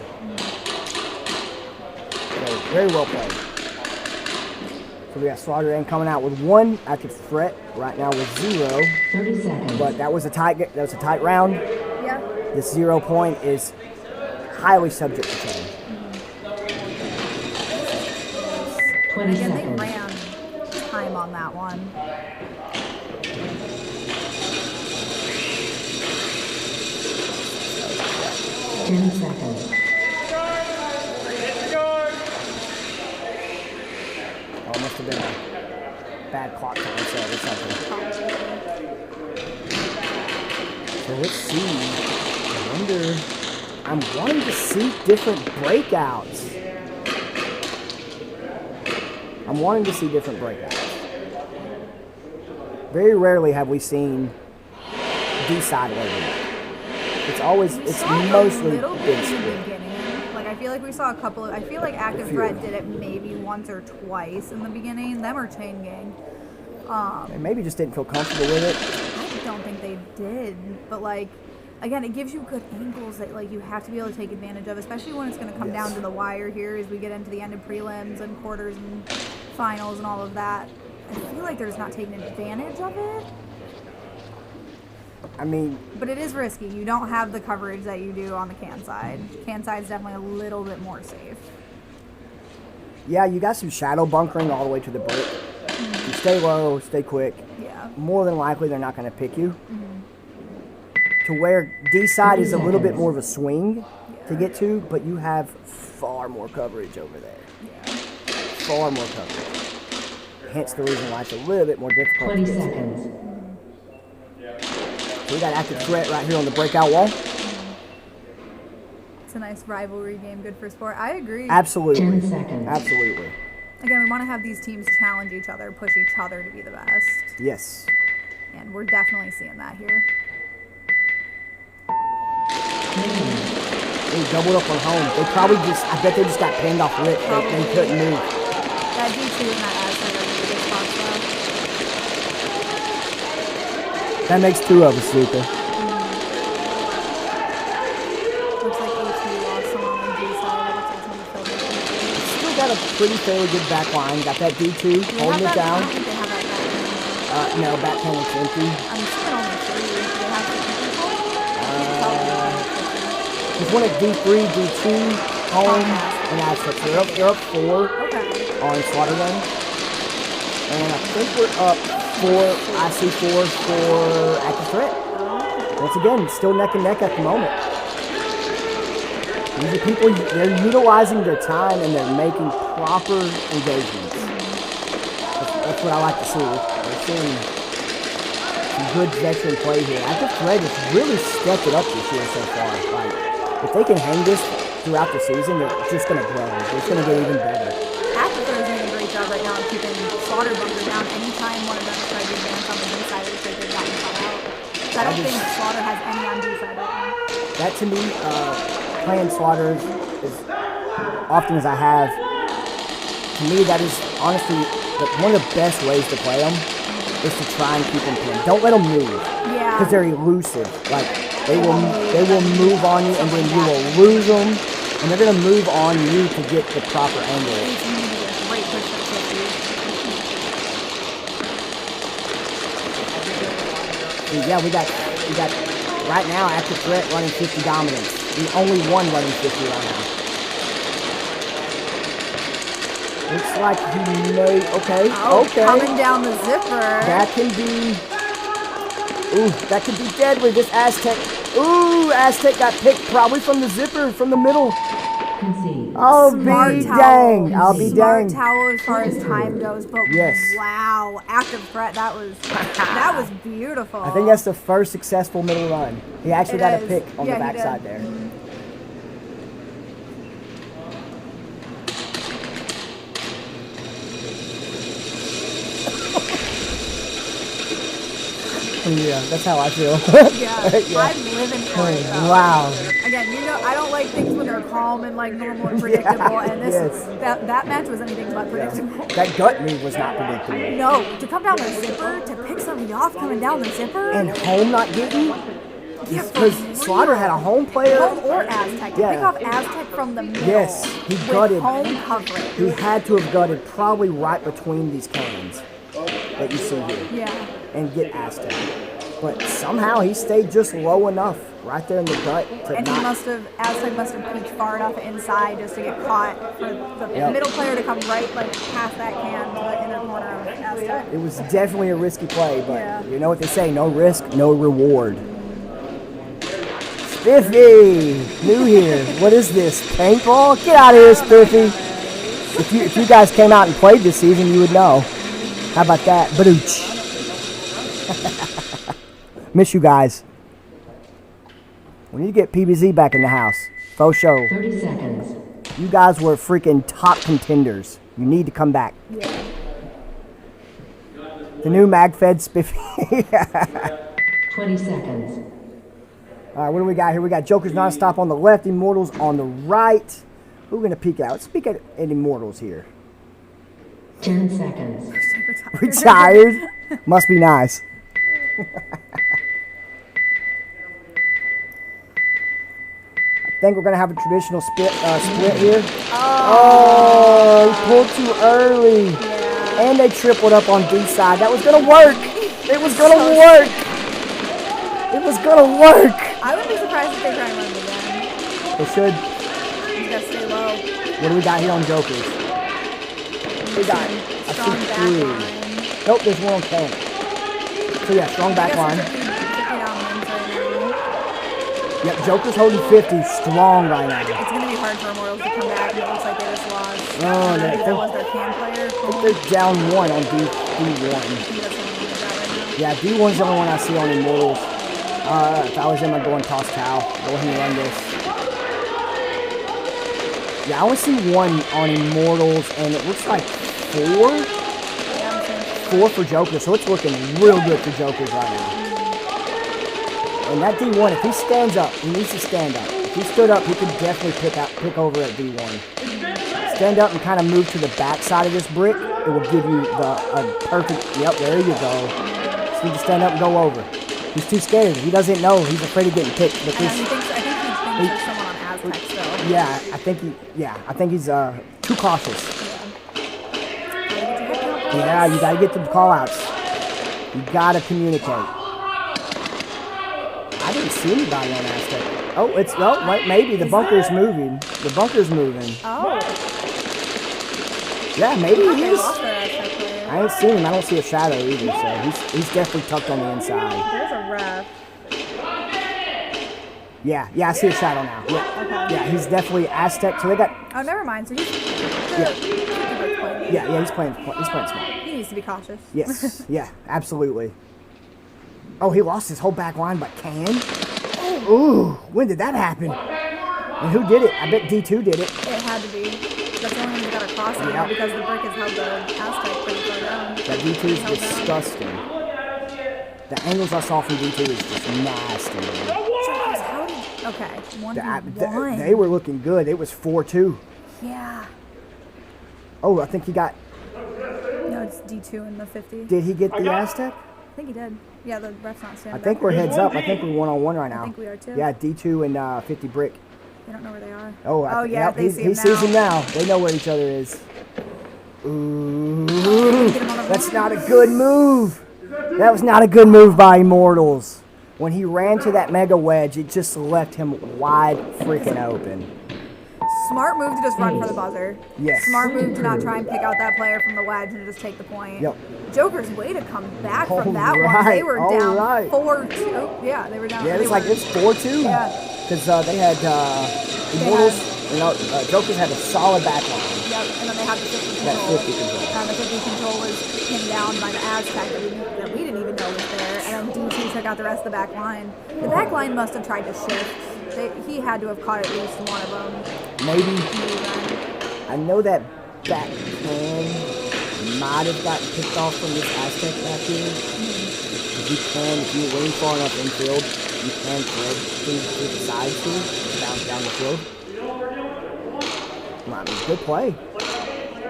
So, very well played. So we got Slaughter coming out with 1 active threat. Right now with 0. 30 seconds. But that was a tight round. Yeah. This 0 point is highly subject to change. 20 Again, seconds. they ran time on that one. 10 seconds. Oh, must have been a bad clock time set or something. So let's see. I'm wanting to see different breakouts. Very rarely have we seen D-side lately. It's mostly beginning. Like I feel like we saw a couple of. I feel like Active Threat did it maybe once or twice in the beginning. Them or Chain Gang. They maybe just didn't feel comfortable with it. I don't think they did, but like. Again, it gives you good angles that like you have to be able to take advantage of, especially when it's going to come down to the wire here as we get into the end of prelims and quarters and finals and all of that. I feel like they're just not taking advantage of it. I mean... But it is risky. You don't have the coverage that you do on the can side. Can side's definitely a little bit more safe. Yeah, you got some shadow bunkering all the way to the break. Mm-hmm. You stay low, stay quick. Yeah. More than likely, they're not going to pick you. Mm-hmm. To where D-side is a little bit more of a swing to get to, but you have far more coverage over there. Yeah. Far more coverage. Hence the reason why it's a little bit more difficult 20 to get seconds. to. So we got active threat right here on the breakout wall. It's a nice rivalry game, good for sport. I agree. Absolutely. 10 seconds. Absolutely. Again, we want to have these teams challenge each other, push each other to be the best. Yes. And we're definitely seeing that here. They doubled up on home. They probably just, I bet they just got pinned off lit. They couldn't move. That D2 and that Aztec are really good spots though. That makes 2 of us, Luca. Looks like HU lost someone on D side. Looks like someone killed it. Still got a pretty fairly good back line. Got that D2 holding it down. I think they have that back. No, back panel's empty. I'm assuming only 3. Do they have 50 people? There's one at D3, D2, home, and Aztec. So you're up 4 on Slaughter Gun. And I think we're up 4 IC4 for Active Threat. Once again, still neck and neck at the moment. These are people, they're utilizing their time and they're making proper engagements. That's what I like to see. We're seeing some good veteran play here. Active Threat has really stepped it up this year so far. Like, if they can hang this throughout the season, they're just going to grow. It's going to get even better. Active Threat is doing a great job right now of keeping Slaughter Bunker down. Anytime one of them tries to advance on the B side, it's like they've gotten caught out. So I don't think Slaughter has any on B side right now. That to me, playing Slaughter as often as I have, to me that is honestly one of the best ways to play them is to try and keep them pinned. Don't let them move. Yeah. Because they're elusive. Like they will move on you and then you will lose them and they're gonna move on you to get the proper angle. Great push for 50. Yeah, we got right now Active Threat running 50 dominance. The only one running 50 right now. Looks like he may, okay. Coming down the zipper. That can be, that could be deadly. This Aztec, Aztec got picked probably from the zipper, from the middle. I'll be dang. I'll be dang. Smart towel as far as time goes, but yes. Wow, Active Threat, that was beautiful. I think that's the first successful middle run. He actually got a pick on the backside there. Yeah, that's how I feel. Yeah. I'm living for it. Wow. Again, I don't like things when they're calm and like normal and predictable, and this that match was anything but predictable. That gut move was not predictable. No, to come down the zipper, to pick somebody off coming down the zipper. And home not getting? Because Slaughter had a home player. Home or Aztec. To pick off Aztec from the middle. Yes, he gutted. Home coverage. He had to have gutted probably right between these cannons that you see here. Yeah. And get Aztec. But somehow he stayed just low enough right there in the gut to and Aztec must have peeked far enough inside just to get caught for the middle player to come right past that can to the inner corner of Aztec. It was definitely a risky play, but you know what they say, no risk, no reward. Spiffy! New here. What is this? Paintball? Get out of here, Spiffy! If you guys came out and played this season, you would know. How about that? Badooch. Miss you guys. We need to get PBZ back in the house. Faux show. 30 seconds. You guys were freaking top contenders. You need to come back. Yeah. The new MagFed Spiffy. 20 seconds. All right, what do we got here? We got Jokers Nonstop on the left, Immortals on the right. Who are we going to peek out? Let's peek at Immortals here. 10 seconds. Retired? Must be nice. I think we're going to have a traditional split here. Oh, he pulled too early. Yeah. And they tripled up on D side. That was going to work. It was going to work. It was going to work. I wouldn't be surprised if they try and run it again. They should. You got to stay low. What do we got here on Jokers? We got a 6-3. Nope, there's one on tank. So yeah, strong back line. Yep, Joker's holding 50, strong right now. It's going to be hard for Immortals to come back. It looks like they just lost. Oh, that was their can player. I think they're down 1 on D1. Yeah, D1's the only one I see on Immortals. If I was him, I'd go and toss towel. Go ahead and run this. Yeah, I only see 1 on Immortals, and it looks like 4? 4 for Jokers, so it's looking real good for Jokers right now. And that D1, if he stands up, he needs to stand up. If he stood up, he could definitely pick over at D1. Stand up and kind of move to the back side of this brick. It will give you a perfect, yep, there you go. Just need to stand up and go over. He's too scared. He doesn't know. He's afraid of getting picked. But I think he thinks there's someone on Aztec still. Yeah, I think he's too cautious. Yeah, you gotta get the call-outs. You gotta communicate. I didn't see anybody on Aztec. Oh, it's maybe the bunker's moving. The bunker's moving. Oh. Yeah, maybe he They is. lost their Aztec player. I ain't seen him. I don't see a shadow either, so he's definitely tucked on the inside. There's a ref. Yeah, I see a shadow now. Yeah, Okay. yeah, he's definitely Aztec. So they got. Oh, never mind. So he's Yeah, he's playing smart. He needs to be cautious. Yes, yeah, absolutely. Oh, he lost his whole back line, but can? Ooh, when did that happen? And who did it? I bet D2 did it. It had to be. That's the only one that got across now because the brick has held the Aztec pretty far down. That D2 is disgusting. The angles I saw from D2 is just nasty. Okay, 1v1. They were looking good. It was 4-2. Yeah. Oh, I think he got. No, it's D2 in the 50. Did he get the Aztec? I think he did. Yeah, the ref's not standing. I think we're heads up. I think we're 1-on-1 right now. I think we are too. Yeah, D2 and 50 brick. They don't know where they are. Oh, yeah, yep, they see him he sees him now. They know where each other is. Ooh, that's not a good move. That was not a good move by Immortals. When he ran to that mega wedge, it just left him wide freaking open. Smart move to just run for the buzzer. Yes. Smart move to not try and pick out that player from the wedge and just take the point. Yep. Joker's way to come back from that All one. They right, were all down right. 4-2. Yeah, they were down. Yeah, they it's like were- it's 4-2. Yeah. Because they had Immortals, Joker's had a solid back line. Yep, and then they had the 50 control. That 50 control. The 50 control was pinned down by the Aztec that we didn't even know was there. And then D2 took out the rest of the back line. The back line must have tried to shift. He had to have caught at least one of them. Maybe. I know that back can might have gotten picked off from this Aztec back here. If you're waiting far enough infield, you can thread to the sides here, down the field. I mean, good play.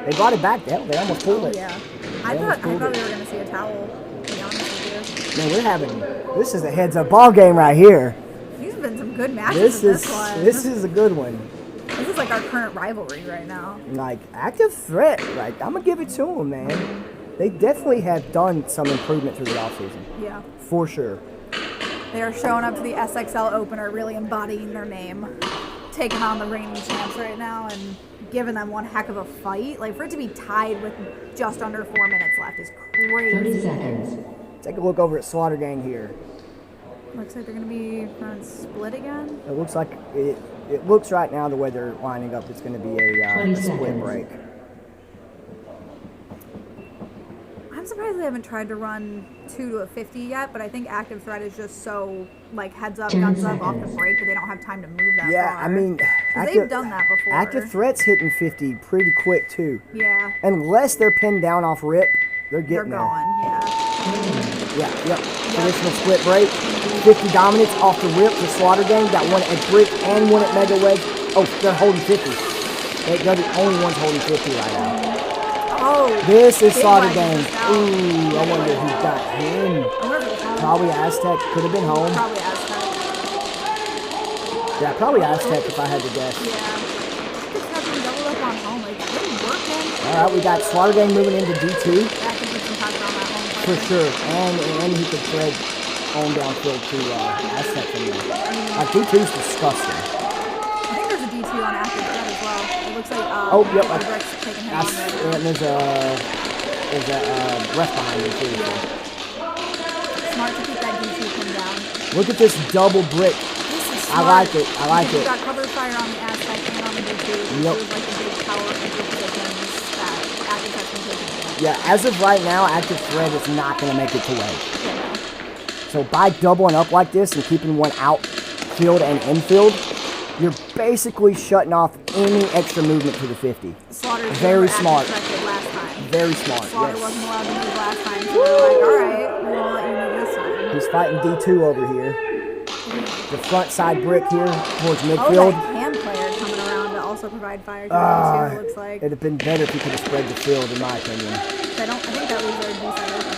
They brought it back. They almost pulled it. Yeah. I thought we were going to see a towel, to be honest with you. Man, this is a heads-up ball game right here. These have been some good matches in this one. This is a good one. This is like our current rivalry right now. Like, active threat. Like, I'm going to give it to them, man. They definitely have done some improvement through the offseason. Yeah. For sure. They are showing up to the SXL Opener, really embodying their name. Taking on the reigning champs right now and giving them one heck of a fight. Like, for it to be tied with just under 4 minutes left is crazy. 30 seconds. Take a look over at Slaughter Gang here. Looks like they're going to be running split again. It looks like it looks right now the way they're lining up. It's going to be a split break. I'm surprised they haven't tried to run 2 to a 50 yet, but I think active threat is just so like heads up, guns up off the break that they don't have time to move that Yeah, far. I mean, they've done that before. Active threat's hitting 50 pretty quick too. Yeah. Unless they're pinned down off rip, they're getting They're there. going, Yeah, yep. Traditional split break. 50 dominance off the rip. The Slaughter Gang got one at brick and one at mega wedge. Oh, they're holding 50. They're the only ones holding 50 right now. Oh, this is Slaughter Gang. Ooh, I wonder who got him. Probably Aztec. Could have been home. Probably Aztec. Yeah, probably Aztec if I had to guess. Yeah. Just having doubled up on home. Like, it's been working. All right, we got Slaughter Gang moving into D2. That could be some pressure on that home. For sure. And he could thread on downfield to Aztec from there. D2's disgusting. I think there's a D2 on active threat as well. It looks like yep. the brick's taking him on there. And there's a ref behind him too. Smart to keep that D2 pinned down. Look at this double brick. I like it. I like it. You got cover fire on the Aztec and on the D2. Yep. It was like the big power positions that active threat's been taking. Yeah, as of right now, active threat is not going to make it to wedge. So by doubling up like this and keeping one outfield and infield, you're basically shutting off any extra movement to the 50. Slaughter's very smart. Last time. Very smart. Slaughter wasn't allowed to move last time, so they're like, all right, we won't let you move this time. He's fighting D2 over here. The front side brick here towards midfield. Oh, that cam player coming around to also provide fire to D2, it looks like. It'd have been better if he could have spread the field, in my opinion. I think that was their D-side open.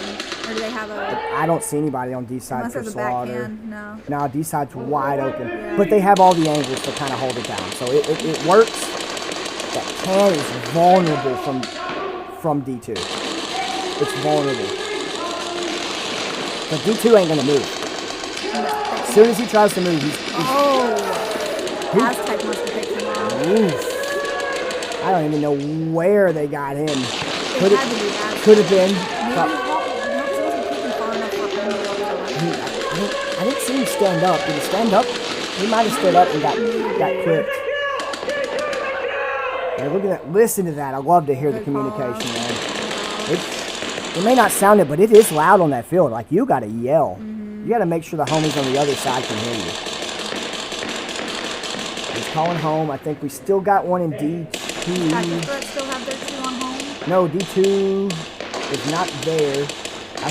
Or do they have a... I don't see anybody on D-side Unless for there's a Slaughter. backhand, no. No, D-side's wide open. Yeah. But they have all the angles to kind of hold it down. So it works. That can is vulnerable from D2. It's vulnerable. But D2 ain't going to move. As soon as he tries to move, he's Aztec must have picked him off. Oof. I don't even know where they got him. It had to be Aztec. Could have been. Maybe he wasn't peeking far enough for him to go. I didn't see him stand up. Did he stand up? He might have stood up and got clipped. Hey, look at that. Listen to that. I love to hear the communication, man. It may not sound it, but it is loud on that field. Like, you got to yell. You got to make sure the homies on the other side can hear you. He's calling home. I think we still got one in D2. Active still have their 2 on home? No, D2 is not there. I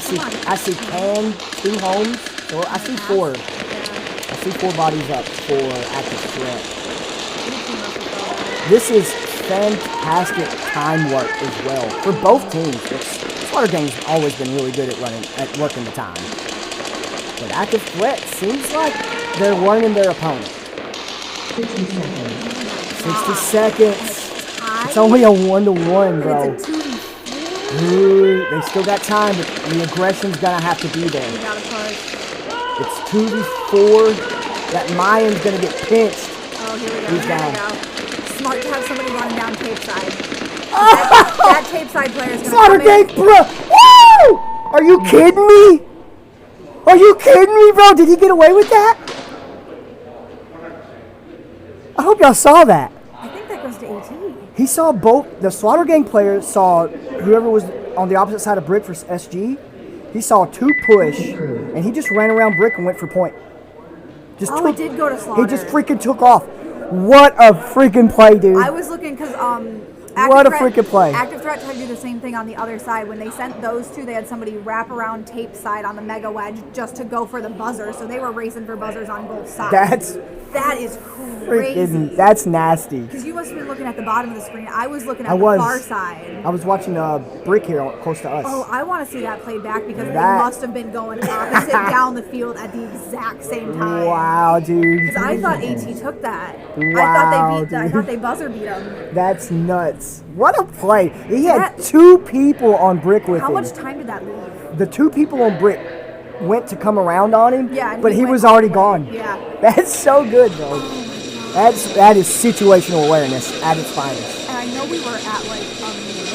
see Can, 2 homes. So I see 4. I see 4 bodies up for active threat. This is fantastic time work as well for both teams. Slaughter Gang's always been really good at working the time. But active threat seems like they're learning their opponent. 60 seconds. 60 seconds. It's only a 1-to-1, bro. Ooh, they still got time, but the aggression's gonna have to be there. You gotta push. It's 2v4. That Mayan's gonna get pinched. Oh, here we go. He's down. Smart to have somebody running down tape side. That tape side player is gonna Slaughter come in. Gang, bro! Woo! Are you kidding me? Are you kidding me, bro? Did he get away with that? I hope y'all saw that. I think that goes to AT. He saw both. The Slaughter Gang player saw whoever was on the opposite side of Brick for SG. He saw 2 push, and he just ran around Brick and went for point. It did go to Slaughter. He just freaking took off. What a freaking play, dude. I was looking because what a freaking play. Active Threat tried to do the same thing on the other side. When they sent those 2, they had somebody wrap around tape side on the Mega Wedge just to go for the buzzer. So they were racing for buzzers on both sides. That is crazy. That's nasty. Because you must have been looking at the bottom of the screen. I was looking at the far side. I was watching Brick here close to us. Oh, I want to see that played back because they must have been going opposite down the field at the exact same time. Wow, dude. Because I thought AT took that. Wow, I thought they buzzer beat him. That's nuts. What a play. He had 2 people on Brick with him. How much time did that leave? The 2 people on Brick went to come around on him, but he was went already gone. Yeah. That's so good, bro. That is situational awareness at its finest. And I know we were at like a minute,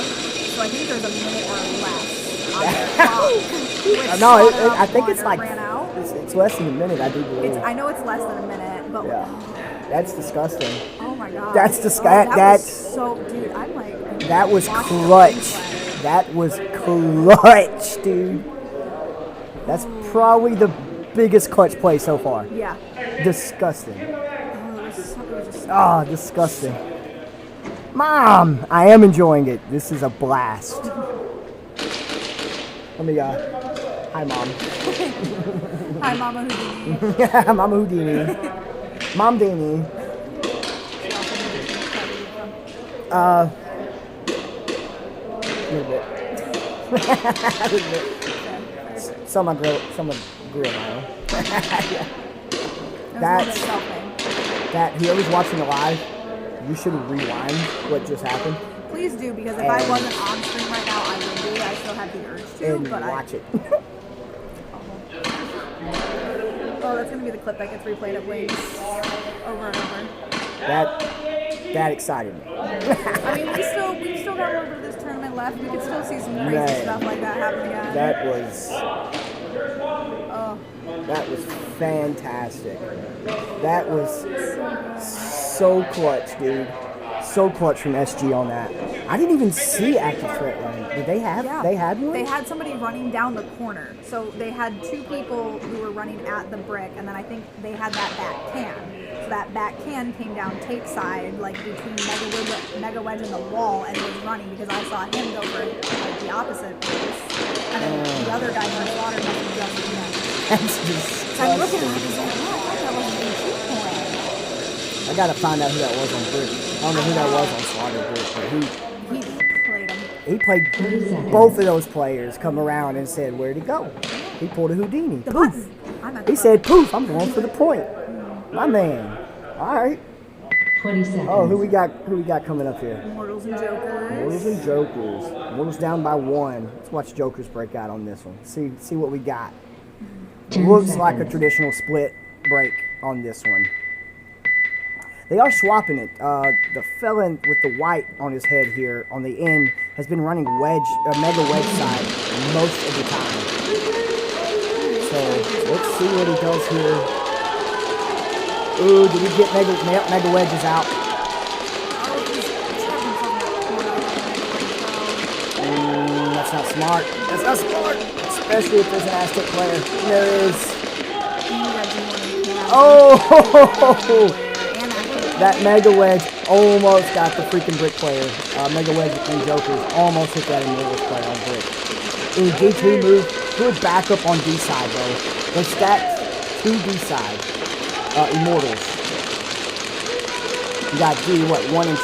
so I think there's a minute or less on the clock. No, I think it's like ran out. it's less than a minute. I do believe. I know it's less than a minute, but that's disgusting. Oh my god. That's disgusting. That's so, dude. I'm like. That was clutch. That was clutch, dude. That's probably the biggest clutch play so far. Yeah. Disgusting. Oh, disgusting. Mom, I am enjoying it. This is a blast. Let me hi, Mom. Hi, Mama Houdini. Yeah, Mama Houdini. Mom Dini. A little bit. A little bit. Some of grew a mile. That whoever's watching the live, you should rewind what just happened. Please do, because if I wasn't on stream right now, I would do. I still have the urge to, and but watch it. Oh, that's gonna be the clip that gets replayed at Wings over and over. That excited me. I mean, we've still got a little bit of this tournament left. We could still see some crazy stuff like that happen again. That was fantastic. That was so clutch, dude. So clutch from SG on that. I didn't even see active threat running. Did they have? Yeah. They had one? They had somebody running down the corner. So they had 2 people who were running at the brick, and then I think they had that back can. So that back can came down tape side, like between Mega Wedge and the wall, and was running because I saw him go for like the opposite place. And then the other guy in the water must have jumped in. That's just. So I'm looking at it, I was like, oh, I thought that was an 18 point. I gotta find out who that was on Brick. I don't know who that was on Slaughter Brick, but he played him. He played both of those players come around and said, where'd he go? He pulled a Houdini. The Poof. button. He said, poof, I'm going for the point. My man. All right. 20 seconds. Oh, who we got coming up here? Immortals and Jokers. Immortals and Jokers. Immortals down by 1. Let's watch Jokers break out on this one. See what we got. Looks like a traditional split break on this one. They are swapping it. The fella with the white on his head here on the end has been running mega wedge side most of the time. So let's see what he does here. Ooh, did he get mega wedges out? That's not smart. That's not smart, especially if there's an Aztec player. There is. Oh! That mega wedge almost got the freaking brick player. Mega wedge between Jokers almost hit that Immortals player on brick. Ooh, D2 move. Good backup on D side though. They stacked 2 D side Immortals. You got D what 1 and 2?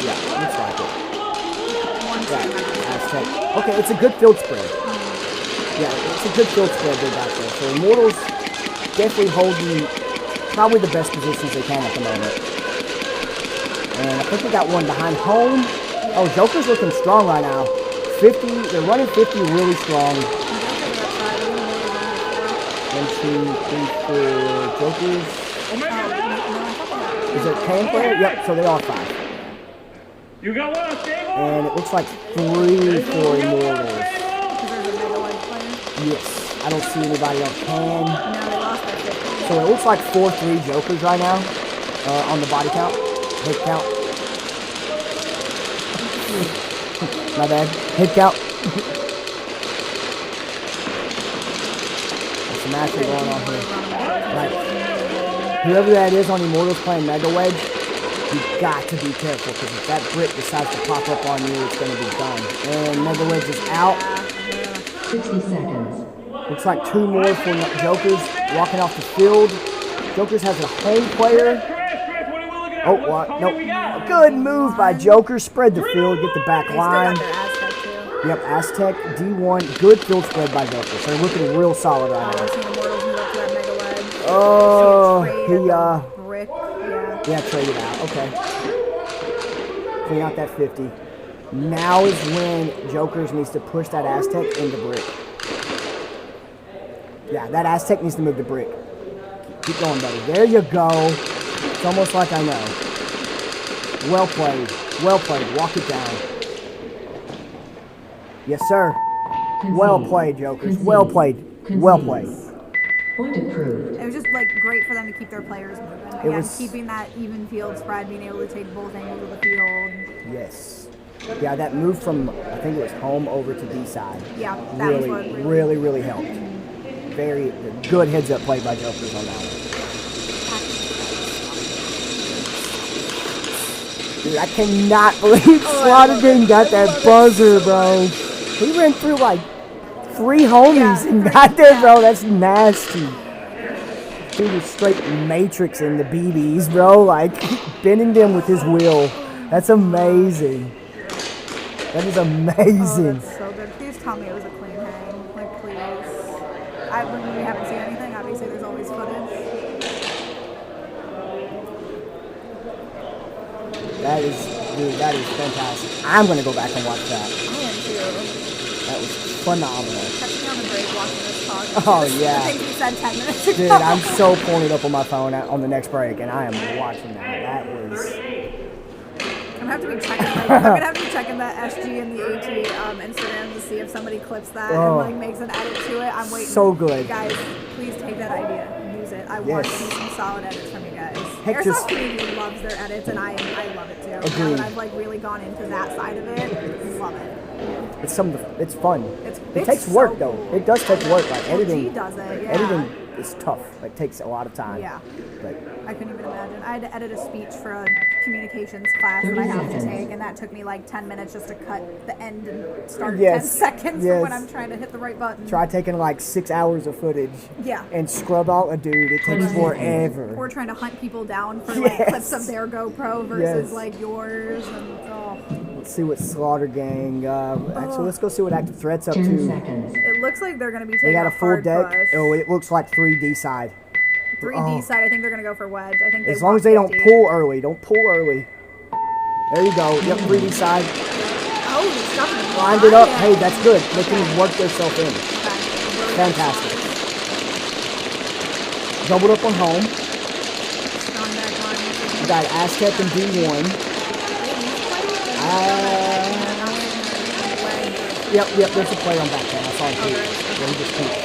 Yeah, looks like it. Yeah, Aztec. Okay, it's a good field spread. Yeah, it's a good field spread they got there. So Immortals definitely holding probably the best positions they can at the moment. And I think we got one behind home. Oh, Joker's looking strong right now. 50, they're running 50 really strong. 1, 2, 3, 4. Jokers. Is it 10 player? Yep, so they are 5. You got one on stable? And it looks like 3 for Immortals. Yes, I don't see anybody on 10. So it looks like 4-3 Jokers right now on the body count, head count. My bad, head count. There's some action going on here. Like, whoever that is on Immortals playing Mega Wedge, you got to be careful because if that brick decides to pop up on you, it's going to be done. And Mega Wedge is out. 60 seconds. Looks like 2 more for Jokers walking off the field. Jokers has a home player. Oh, what? Nope. Good move by Joker. Spread the field, get the back line. Yep, Aztec, D1. Good field spread by Joker. So they're looking real solid right now. Oh, yeah, traded out. Okay. Clean out that 50. Now is when Jokers needs to push that Aztec into brick. Yeah, that Aztec needs to move to brick. Keep going, buddy. There you go. It's almost like I know. Well played. Well played. Walk it down. Yes, sir. Well played, Jokers. Well played. Well played. Point approved. It was just like great for them to keep their players moving. Again, keeping that even field spread, being able to take both angles of the field. Yes. Yeah, that move from, I think it was home over to D side. Yeah, that really, was what really helped. Very good heads up play by Jokers on that one. Dude, I cannot believe Slaughter Gang got that buzzer, bro. He ran through like 3 homies and got there, bro. That's nasty. Dude is straight Matrix in the BBs, bro. Like, bending them with his wheel. That's amazing. That is amazing. Oh, that's so good. Please tell me it was a clean hang. Like, please. When we haven't seen anything, obviously there's always footage. That is fantastic. I'm going to go back and watch that. I am too. That was phenomenal. Catch me on the break watching this talk. Oh, yeah. I think you said 10 minutes ago. Dude, I'm so pulling it up on my phone on the next break, and I am watching that. That was... I'm gonna have to be checking the SG and the AT Instagram to see if somebody clips that and like makes an edit to it. I'm waiting. So good. Guys, please take that idea and use it. I want to see some solid edits from you guys. Heck, Airsoft community loves their edits, and I love it too. Now that I've like really gone into that side of it, love it. It's fun. It takes work though. It does take work. Like editing. does it, yeah. Editing is tough. It takes a lot of time. Yeah. But I couldn't even imagine. I had to edit a speech for a communications class that I have to take, and that took me like 10 minutes just to cut the end and start 10 seconds when I'm trying to hit the right button. Try taking like 6 hours of footage. Yeah. And scrub out a dude. It takes forever. Or trying to hunt people down for like clips of their GoPro versus like yours. And let's see what Slaughter Gang. Actually, let's go see what Active Threat's up to. 10 seconds. It looks like they're going to be taking They got a full deck. push. Oh, it looks like 3D side. 3D side, I think they're going to go for wedge. I think as long as they don't pull early. Don't pull early. There you go. Yep, 3D side. Oh, stuff. Lined it up. Hey, that's good. They can work themselves in. Fantastic. Doubled up on home. Strong back line. got Aztec and D1. Yep, there's a play on back then. I saw him too. Yeah, he just peeked.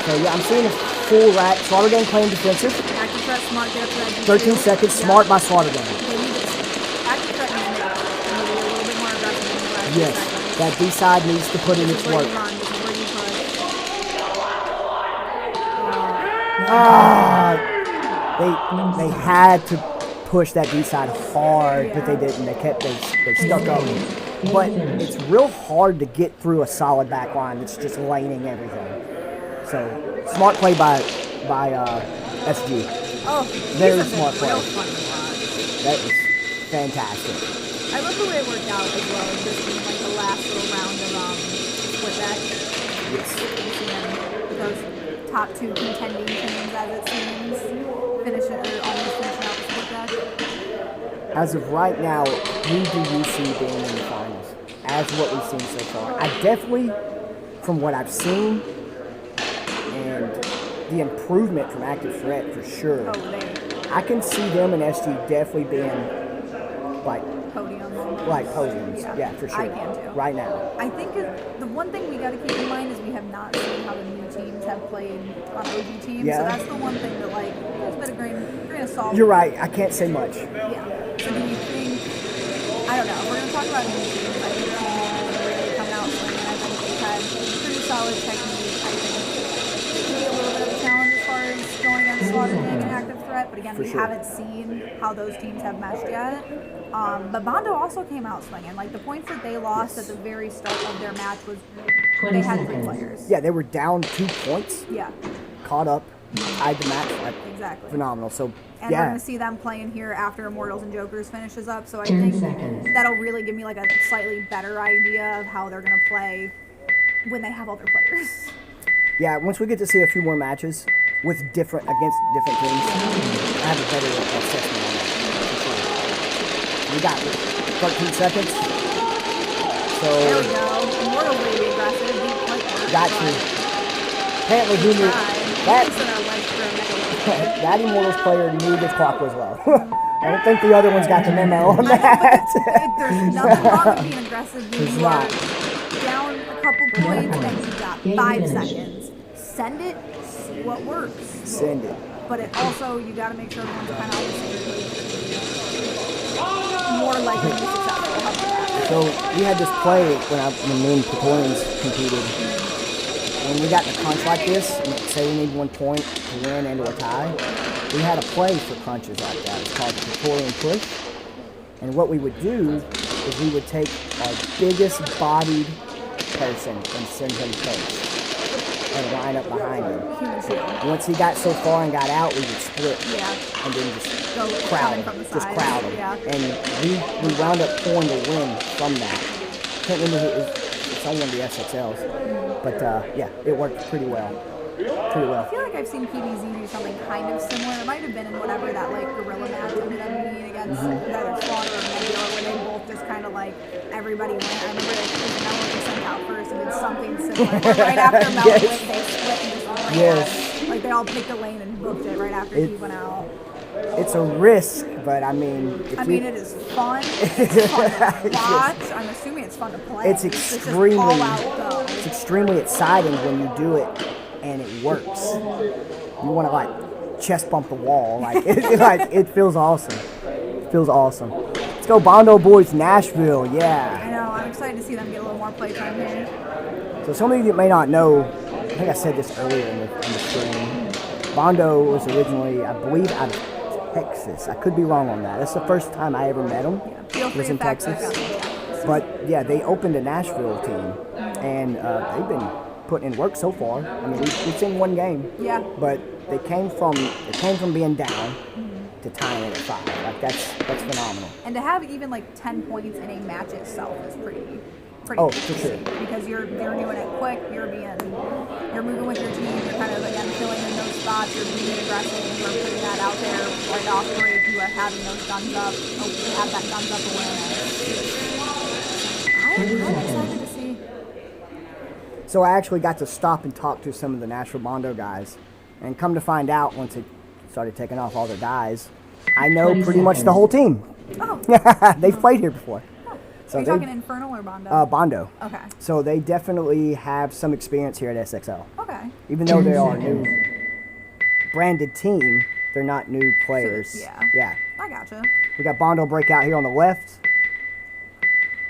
So yeah, I'm seeing a full rack. Slaughter Gang playing defensive. Active threat, smart, get up to that 13 seconds, smart by Slaughter Gang. Active threat needs to be a little bit more aggressive than the last Yes, that D side needs to put in its work. They had to push that D side hard, but they didn't. They stuck up. But it's real hard to get through a solid back line that's just laning everything. So smart play by SG. Oh, very smart play. That was fantastic. I love the way it worked out as well. Just being like the last little round of split back. Yes. Those top two contending teams, as it seems, finishing out the split back. As of right now, who do you see being in the finals? As what we've seen so far, I definitely, from what I've seen, and the improvement from Active Threat for sure. I can see them and SG definitely being like podiums. Yeah, for sure. I can too. Right now. I think the one thing we got to keep in mind is we have not seen how the new teams have played on OG teams. Yeah. So that's the one thing that there's a bit of grain of salt. You're right. I can't say much. Yeah. So do you think? I don't know. We're going to talk about new teams. I think really coming out swinging. I think they've had pretty solid technique. I think it can be a little bit of a challenge as far as going against Slaughter Gang and Active Threat. But again, we haven't seen how those teams have meshed yet. But Bondo also came out swinging. Like the points that they lost at the very start of their match was they had 3 players. Yeah, they were down 2 points. Yeah. Caught up, tied the match. Exactly. Phenomenal. So and we're going to see them playing here after Immortals and Jokers finishes up. So I think that'll really give me like a slightly better idea of how they're going to play when they have other players. Yeah, once we get to see a few more matches against different teams, I have a better assessment on that. We got 13 seconds. So there we go. Immortals will be aggressive. Got you. Apparently he knew that Immortals player knew this clock was low. I don't think the other ones got the memo on that. There's nothing wrong with being aggressive when you are down a couple points and you got 5 seconds. Send it, see what works. Send it. But it also, you got to make sure everyone's kind of on the same page. More likely to be successful. So we had this play when me and Praetorians competed. When we got in a crunch like this, say we need 1 point to win and or tie, we had a play for crunches like that. It's called Praetorian Push. And what we would do is we would take our biggest bodied person and send him first and line up behind him. Once he got so far and got out, we would split and then just crowd him. Yeah. And we wound up pulling the win from that. Can't remember who it's on one of the SXLs. But yeah, it worked pretty well. I feel like I've seen PBZ do something kind of similar. It might have been in whatever that gorilla match ended up being against either Slaughter or Nebula, where they both just kind of everybody went. I remember Melon was sent out first and did something similar. Right after Melon went, they split and just ran. They all picked a lane and booked it right after he went out. It's a risk, but I mean... it is fun. It's fun to watch. I'm assuming it's fun to play. It's extremely exciting when you do it and it works. You want to chest bump the wall. It feels awesome. It feels awesome. Let's go Bondo boys, Nashville. Yeah. I know. I'm excited to see them get a little more play time here. So some of you may not know, I think I said this earlier in the stream. Bondo was originally, I believe, out of Texas. I could be wrong on that. That's the first time I ever met him. It was in Texas. But yeah, they opened a Nashville team, and they've been putting in work so far. I mean, we've seen 1 game. Yeah. But they came from being down to tying it at 5. That's phenomenal. And to have even 10 points in a match itself is pretty for sure. Because you're doing it quick. You're moving with your team. You're kind of filling in those spots. You're being aggressive. You are putting that out there right off break. You are having those guns up. You have that guns up awareness. I'm excited to see. So I actually got to stop and talk to some of the Nashville Bondo guys, and come to find out once it started taking off all their guys, I know pretty much the whole team. Oh. They've played here before. So Are you talking Infernal or Bondo? Bondo. Okay. So they definitely have some experience here at SXL. Okay. Even though they are a new branded team, they're not new players. Yeah. Yeah. I gotcha. We got Bondo breakout here on the left.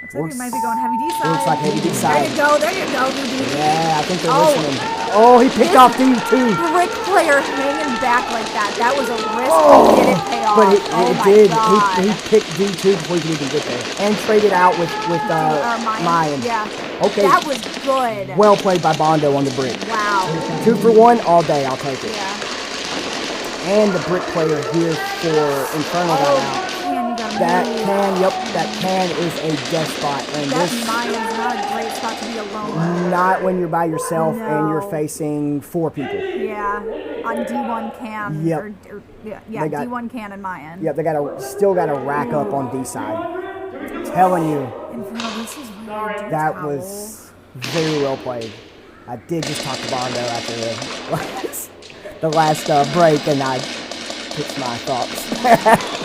Looks like we might be going heavy D side. Looks like heavy D side. There you go, BD. Yeah, I think they're listening. Oh, he picked off D2. Brick player hanging back like that. That was a risk. Did it pay off? But it did. God. He picked D2 before he could even get there. And traded out with Mayan. Yeah. Okay. That was good. Well played by Bondo on the brick. Wow. 2 for 1 all day. I'll take it. Yeah. And the brick player here for Infernal got out. That can is a death spot. And that this Mayan's not a great spot to be alone. Not when you're by yourself and you're facing 4 people. Yeah, on D1 can. Yep. D1 can and Mayan. Yep, they still got to rack up on D side. I'm telling you, that was very well played. I did just talk to Bondo after the last break, and I pitched my thoughts.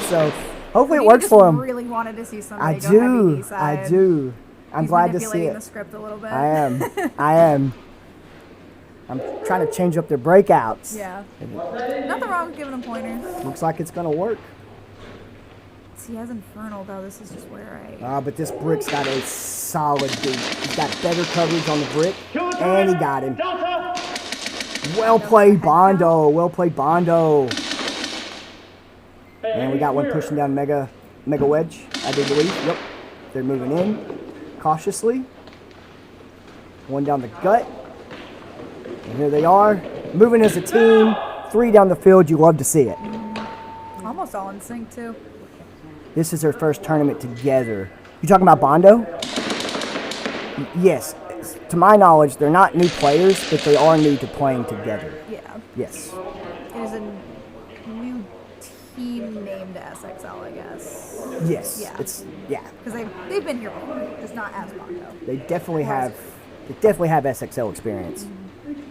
So hopefully it works for him. Really wanted to see somebody go heavy D side. I do. I'm He's glad to see manipulating it. the script a little bit. I am. I'm trying to change up their breakouts. Yeah. Nothing wrong with giving them pointers. Looks like it's gonna work. See, as Infernal though, this is just where I. But this brick's got a solid beat. He's got better coverage on the brick, and he got him. Well played, Bondo. Well played, Bondo. And we got one pushing down mega wedge. I do believe. Yep. They're moving in cautiously. One down the gut. And here they are, moving as a team. 3 down the field. You love to see it. Almost all in sync too. This is their first tournament together. You talking about Bondo? Yes. To my knowledge, they're not new players, but they are new to playing together. Yeah. Yes. It is a new team named SXL, I guess. Yes. Yeah. Because they've been here before, just not as Bondo. They definitely have SXL experience.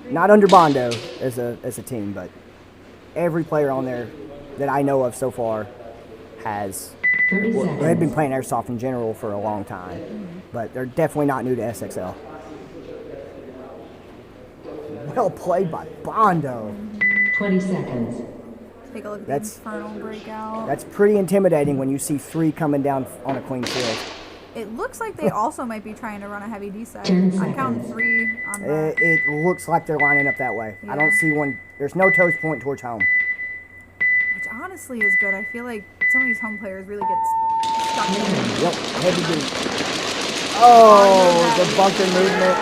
Not under Bondo as a team, but every player on there that I know of so far has. Well, they've been playing Airsoft in general for a long time, but they're definitely not new to SXL. Well played by Bondo. 20 seconds. Take a look at the Infernal breakout. That's pretty intimidating when you see 3 coming down on a clean field. It looks like they also might be trying to run a heavy D side. 10 I'm counting 3 on that. It looks like they're lining up that way. Yeah. I don't see one. There's no toes point towards home. Which honestly is good. I feel like some of these home players really get stuck in. Yep, heavy D. Oh, the bunker movement.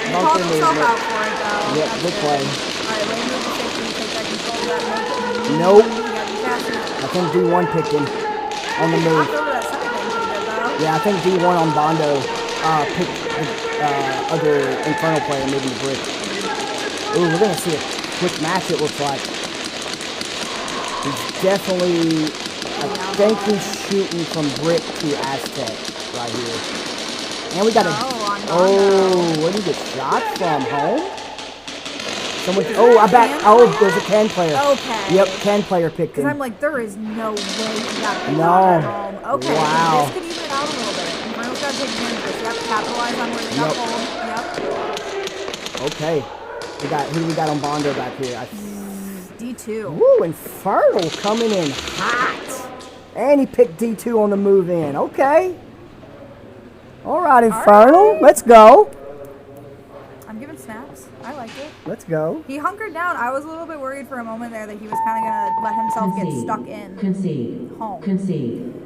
He called himself out for it though. Yep, good play. Alright, ready to move the safety, take that control of that make it. Nope. You gotta be faster. I think D1 picked him on the move. Over that second thing pretty good though. Yeah, I think D1 on Bondo picked the other Infernal player moving the brick. Ooh, we're going to see a quick match, it looks like. He's definitely, I think he's shooting from brick to Aztec right here. And we got where did he get shot from? Home? There's a can player. Okay. Yep, can player picked him. Because I'm like, there is no way he got picked No. at home. Okay, Wow. this could even it out a little bit. Infernal's got to take advantage of this. Yep, capitalize on where they got pulled. Yep. Okay. Who do we got on Bondo back here? D2. Woo, Infernal coming in hot. And he picked D2 on the move in. Okay. All right, Infernal. Right. Let's go. I'm giving snaps. I like it. Let's go. He hunkered down. I was a little bit worried for a moment there that he was kind of going to let himself get stuck in home.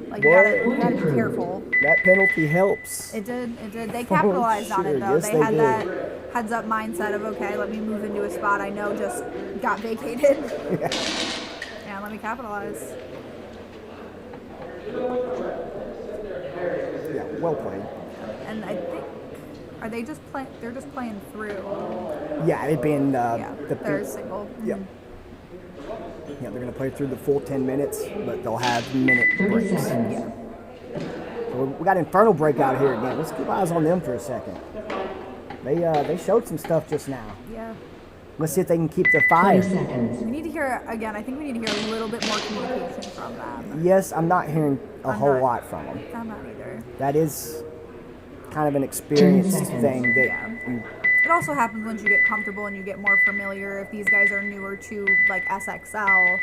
Like, you gotta be careful. That penalty helps. It did. They capitalized on it, though. Yes, they had did. that heads-up mindset of, okay, let me move into a spot I know just got vacated. Yeah, let me capitalize. Yeah, well played. And I think, are they just playing? They're just playing through. Yeah, it being they're single. Yep. Yeah, they're gonna play through the full 10 minutes, but they'll have minute breaks. Yeah. So we got Infernal breakout here again. Let's keep eyes on them for a second. They showed some stuff just now. Yeah. Let's see if they can keep the 20 fire. seconds. We need to hear, again, I think we need to hear a little bit more communication from them. Yes, I'm not hearing a I'm whole not- lot from them. I'm not either. That is kind of an experienced 10 seconds. thing that Yeah. you, It also happens once you get comfortable and you get more familiar. If these guys are newer to like SXL,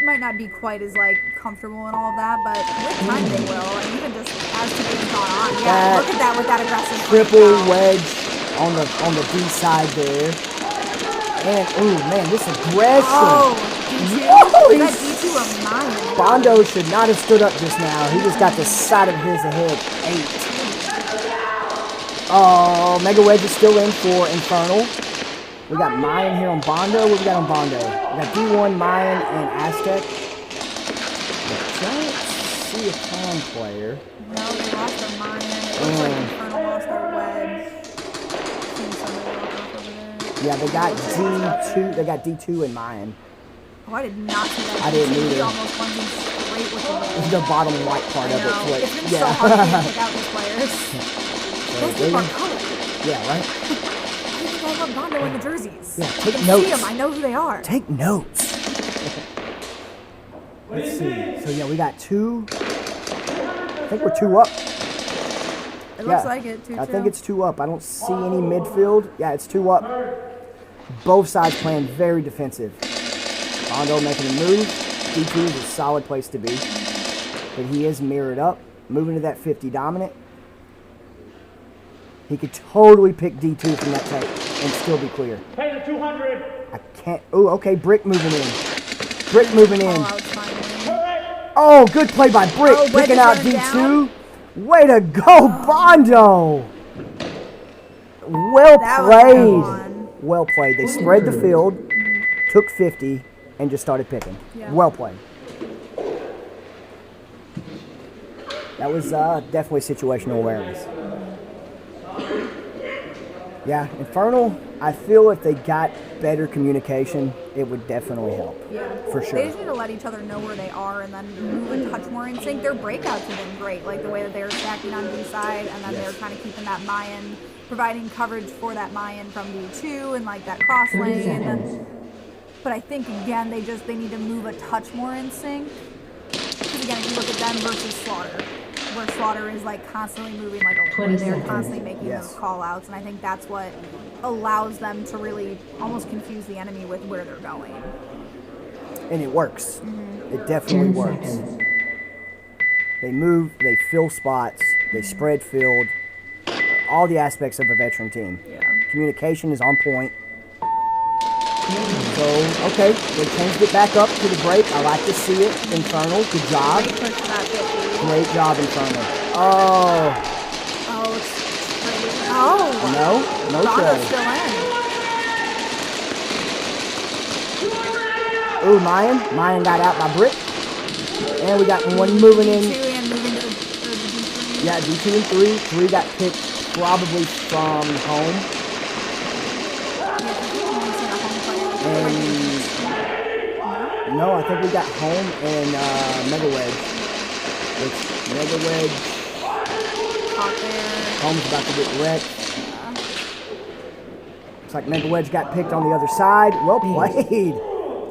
might not be quite as like comfortable and all of that, but with time they will. And even just as the game's gone on, yeah. That Look at that with that aggressive triple breakdown. wedge on the D side there. And ooh man, this aggression. Oh, D2. Whoa, Is that he's- D2 or mine? Bondo should not have stood up just now. He just got the side of his ahead. 8. Oh, Mega Wedge is still in for Infernal. We got Mayan here on Bondo. What we got on Bondo? We got D1, Mayan, and Aztec. I don't see a Clown player. No, they lost their mine. It looks like Infernal lost their wedge. Seeing somebody walk off over there. Yeah, they got D2. They got D2 and Mayan. Oh, I did not see that. I didn't D2 either. almost plunging straight with the wedge. The bottom white part of I know. it. It's been so hard to pick out these players. So Those people are color. yeah, right? I think I love Bondo in the jerseys. Yeah, I take can notes. see them. I know who they are. Take notes. Let's see. So yeah, we got 2. I think we're 2 up. It looks like it, 2-2. I think it's 2 up. I don't see any midfield. Yeah, it's 2 up. Both sides playing very defensive. Bondo making a move. D2 is a solid place to be. But he is mirrored up. Moving to that 50 dominant. He could totally pick D2 from that tape and still be clear. Pay the 200. I can't. Oh, okay. Brick moving in. Brick moving in. Oh, I was finding. Oh, good play by Brick. Oh, Picking Wedge out is D2. running Way to go, Bondo. Well That was a good played. one. Well played. They spread the field, took 50, and just started picking. Yeah. Well played. That was definitely situational awareness. Yeah, Infernal, I feel if they got better communication, it would definitely help. Yeah. For sure. They just need to let each other know where they are and then move and touch more in sync. Their breakouts have been great, like the way that they're stacking on D side and then they're kind of keeping that Mayan, providing coverage for that Mayan from D2 and like that cross 30 lane. seconds. But I think again they need to move a touch more in sync. Because again, if you look at them versus Slaughter, where Slaughter is like constantly moving like a 20 they're seconds. constantly making Yes. those call outs, and I think that's what allows them to really almost confuse the enemy with where they're going. And it works. Mm-hmm. It definitely 10 works. seconds. They move, they fill spots, they spread field, all the aspects of a veteran team. Yeah. Communication is on point. So, okay, they changed it back up to the break. I like to see it. Infernal, good job. Great push for that 50. Great job, Infernal. Oh, Oh, it's crazy. Oh! no Bondo's show. still in. Ooh, Mayan got out by Brick. And we got one moving in. D2 and moving to the D3. Yeah, D2 and 3. 3 got picked probably from home. And no, I think we got home and Mega Wedge. Which Mega Wedge, Caught there. home's about to get wrecked. Looks like Mega Wedge got picked on the other side. Well played.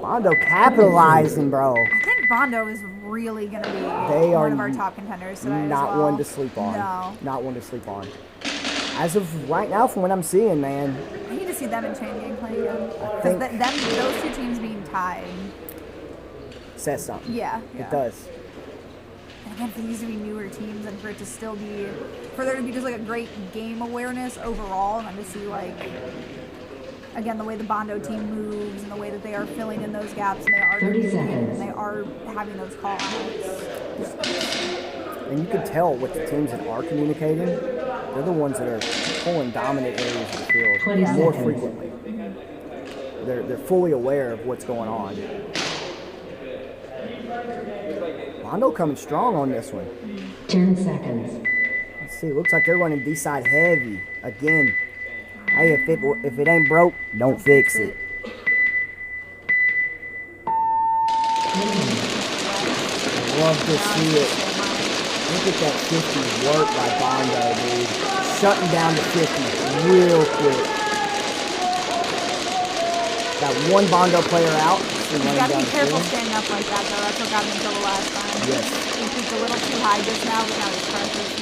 Bondo capitalizing, bro. I think Bondo is really going to be They one are of our top contenders today Not as well. one to sleep on. No. Not one to sleep on. As of right now, from what I'm seeing, man, I need to see them in chain gang play again. think- Because those two teams being tied. says something. Yeah. It does. And again, for these to be newer teams and for it to still be, for there to be just like a great game awareness overall, and then to see like, again, the way the Bondo team moves and the way that they are filling in those gaps and they are 30 doing it, seconds. and they are having those call outs. And you can tell with the teams that are communicating, they're the ones that are pulling dominant areas of the field 20 more seconds. frequently. They're fully aware of what's going on. Bondo coming strong on this one. 10 seconds. Let's see, looks like they're running D-side heavy again. Hey, if it ain't broke, don't fix it. Love to see it. Look at that 50 work by Bondo, dude. Shutting down the 50 real quick. Got one Bondo player out. You gotta be careful standing up like that, though. That's what got me in trouble last time. Yes. He peaked a little too high just now, but now he's pressing.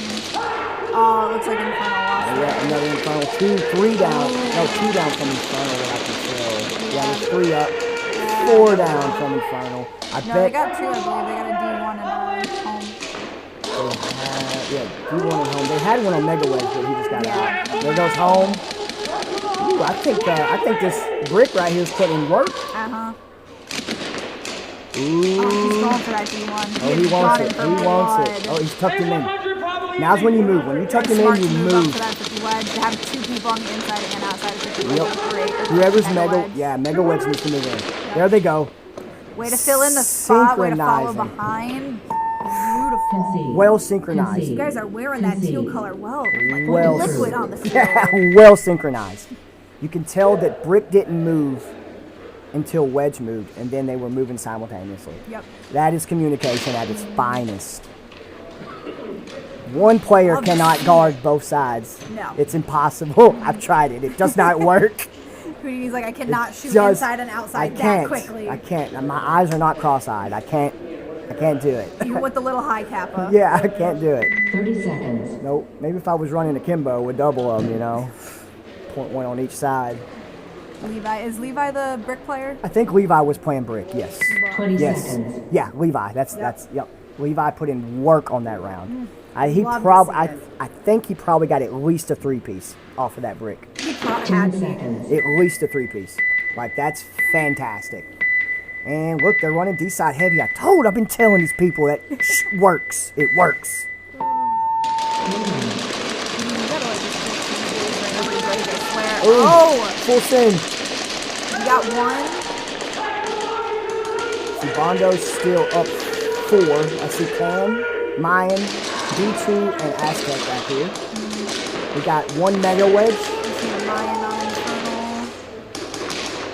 Oh, it looks like Infernal lost it. Yeah, another Infernal. 3 down. No, 2 down from Infernal that I can tell. Yeah, there's 3 up. 4 down from Infernal. No, they got 2, I believe. They got a D1 and a home. Yeah, D1 at home. They had one on Mega Wedge, but he just got out. There goes home. Ooh, I think this brick right here is putting work. Uh-huh. Ooh. Oh, he's going for that D1. Oh, he wants it. He wants it. Oh, he's tucked him in. Now's when you move. When you tuck him in, you move. For that 50 wedge. To have 2 people on the inside and outside of 50 wedge. Yep. Great. Whoever's Mega Wedge needs to move in. There they go. Way to fill in the spot. Way to follow Synchronizing. behind. Beautiful. Well synchronized. You guys are wearing that teal color well. Like Well, liquid on the field. yeah, well synchronized. You can tell that Brick didn't move until Wedge moved, and then they were moving simultaneously. Yep. That is communication at its finest. One player cannot guard both sides. No. It's impossible. I've tried it. It does not work. He's like, I cannot shoot Just- inside and outside I that can't. quickly. I can't. My eyes are not cross-eyed. I can't do it. Even with the little high kappa. Yeah, I can't do it. 30 seconds. Nope. Maybe if I was running akimbo with double of them, you know. Point one on each side. Is Levi the brick player? I think Levi was playing brick, yes. 20 Yes. seconds. Yeah, Levi. That's yep. Levi put in work on that round. Love to see I think he probably got at least a 3-piece off of that brick. 10 seconds. At least a 3-piece. Like, that's fantastic. And look, they're running D-side heavy. I've been telling these people that works. It works. Oh! Full send. You got one. See, Bondo's still up 4. I see Cam, Mayan, D2, and Aztec back here. We got one Mega Wedge.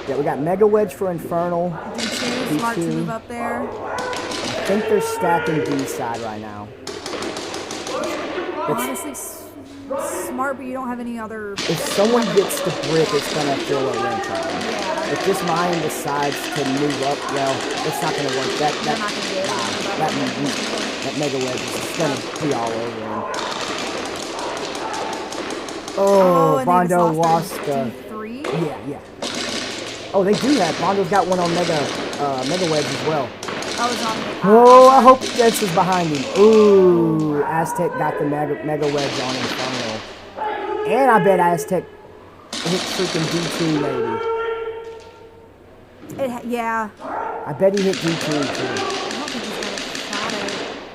Yeah, we got Mega Wedge for Infernal. D2, smart to move up there. I think they're stacking D side right now. Honestly, smart, but you don't have any other. If someone gets the brick, it's gonna fill a wrench on them. Yeah. If this Mayan decides to move up, well, it's not gonna work. That Mega Wedge is gonna be all over him. Oh, and Bondo they lost just the. D3? Yeah. Oh, they do have. Bondo's got one on Mega Wedge as well. Oh, I hope Jets is behind him. Ooh, Aztec got the Mega Wedge on Infernal. And I bet Aztec hit freaking D2 maybe. Yeah. I bet he hit D2 too. I don't think he's got a shot at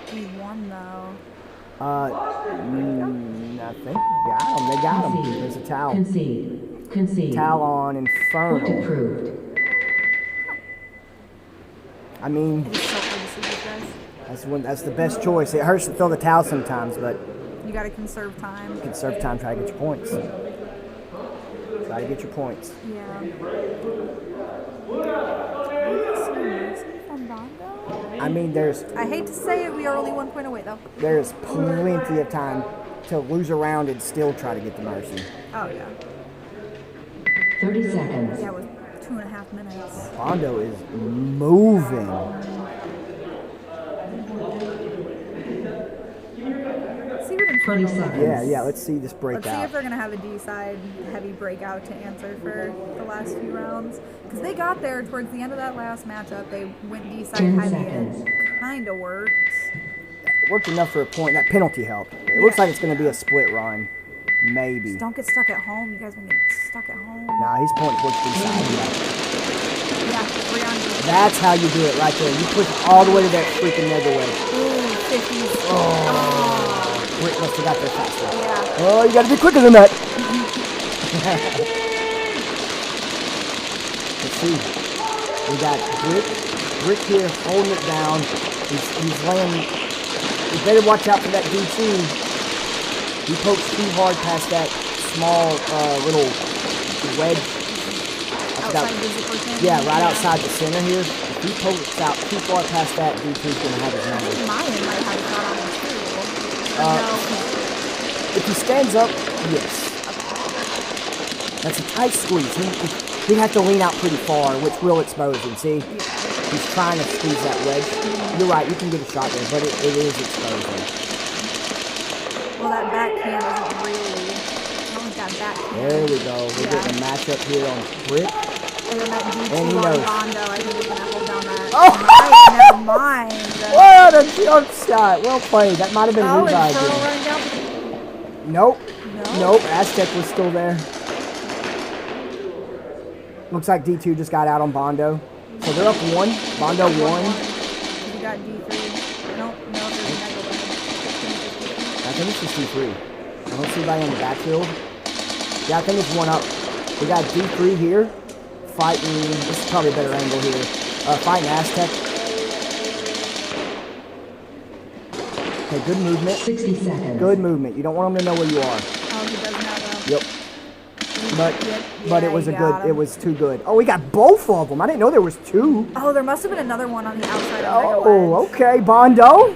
D1 though. I think they got him. There's a towel. Concede. Towel on Infernal. Point approved. I mean, that's the best choice. It hurts to throw the towel sometimes, but you got to conserve time. Conserve time, try to get your points. Try to get your points. Yeah. I mean, I hate to say it, we are only 1 point away though. There's plenty of time to lose a round and still try to get the mercy. Oh yeah. 30 seconds. Yeah, with 2.5 minutes. Bondo is moving. Let's see what 20 seconds. Yeah, let's see this breakout. Let's see if they're going to have a D-side heavy breakout to answer for the last few rounds. Because they got there towards the end of that last matchup. They went D-side heavy and it kind of worked. It worked enough for a point. That penalty helped. It looks like it's going to be a split run. Maybe. Just don't get stuck at home. You guys been getting stuck at home. Nah, he's pointing towards D-side. Yeah, 3 on D. That's how you do it right there. You push all the way to that freaking Mega Wedge. Ooh, 50s. Oh. Rick must have got there faster. Yeah. Oh, you got to be quicker than that. Let's see. We got Rick here holding it down. He's laying. You better watch out for that D2. He pokes too hard past that small little wedge. Yeah, right outside the center here. If he pokes out too far past that, D2's going to have his number. Mayan might have a shot on him too. If he stands up, yes. That's a tight squeeze. He'd have to lean out pretty far, which will expose him. See? He's trying to squeeze that wedge. You're right, you can get a shot there, but it is exposing. Well, that backhand isn't really. I don't think that backhand. There we go. We're getting a matchup here on brick. And then that D2 And he on knows. Bondo, I think he's going to hold down that. Oh! Never mind. What a jump shot. Well played. That might have been Oh, revived. Infernal running down. Nope. No. Nope. Aztec was still there. Looks like D2 just got out on Bondo. So they're up 1. Bondo 1. You got D3. I don't know if there's a mega win. I think it's just D3. I don't see anybody on the backfield. Yeah, I think it's 1 up. We got D3 here. Fighting. This is probably a better angle here. Fighting Aztec. Okay, good movement. 60 seconds. Good movement. You don't want them to know where you are. Oh, he does now, though. Yep. But Yeah, it was you a got good. him. It was too good. Oh, we got both of them. I didn't know there was 2. Oh, there must have been another one on the outside of Mega Oh, okay, Bondo.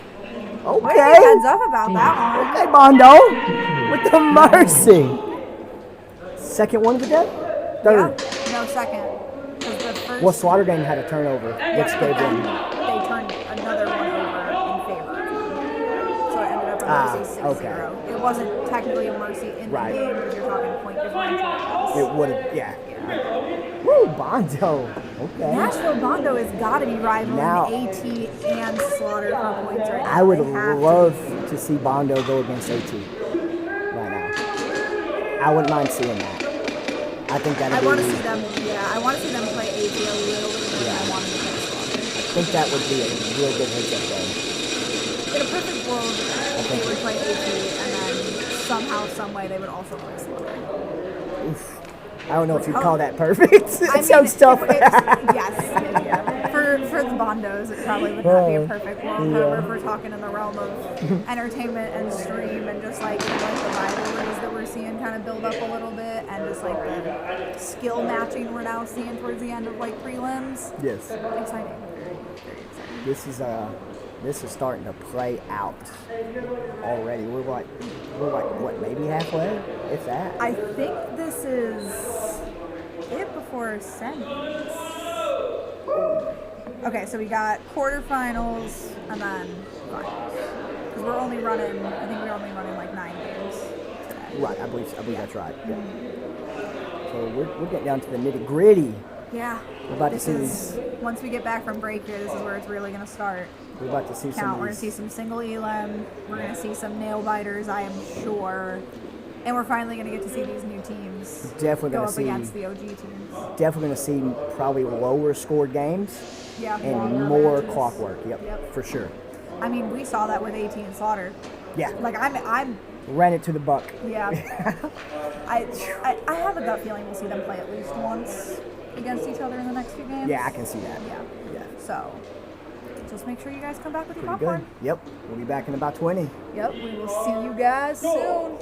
Okay. Heads up about that one. Okay, Bondo. With the mercy. Second one of the day? Third. Yeah. No, second. 'Cause the first, Well, Slaughter Gang had a turnover. Which but gave then them. they turned another one over in favor of them. So it ended up a mercy 6-0. okay. It wasn't technically a mercy in the Right. game because you're talking point differential. It would have, yeah. Woo, Bondo. Okay. Nashville Bondo has got to be rivaling Now- AT and Slaughter for points right now. I would They have love to see Bondo go against AT right now. I wouldn't mind seeing that. I think that'd I be. want to see them. Yeah, I want to see them play AT a little bit more than I want them to play Slaughter. I think that would be a real good heads-up game. In a perfect world, they would play AT, and then somehow, some way, they would also play Slaughter. Oof. I don't know if you'd call that perfect. It I mean, sounds tough. Yes. For the Bondos, it probably would not be a perfect world. Yeah. However, if we're talking in the realm of entertainment and stream and just like the rivalries that we're seeing kind of build up a little bit and just like the skill matching we're now seeing towards the end of like prelims. Yes. Exciting. Very exciting. This is starting to play out already. We're like what, maybe halfway, if that. I think this is it before semis. Okay, so we got quarterfinals and then finals. Because we're only running, I think we're only running like 9 games today. Right, I believe that's right. Yeah. So we're getting down to the nitty gritty. Yeah. We're about to This see is, once we get back from break here, this is where it's really going to start. We're about to see some Count. of We're going to see these. some single elim. We're going to see some nail biters, I am sure. And we're finally going to get to see these new teams Definitely go gonna up see- against the OG teams. Definitely going to see probably lower scored games Yeah, and longer more matches. clockwork. Yep, for sure. I mean, we saw that with AT and Slaughter. Yeah. Like I'm Ran it to the buck. yeah. I have a gut feeling we'll see them play at least once against each other in the next few games. Yeah, I can see that. Yeah. Yeah. So just make sure you guys come back with your Pretty popcorn. good. Yep. We'll be back in about 20. Yep, we will see you guys soon.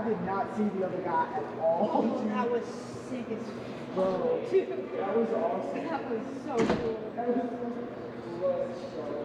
did not see the other guy at all. Oh, that was sick as Bro, dude. that was awesome. That was so cool. That was so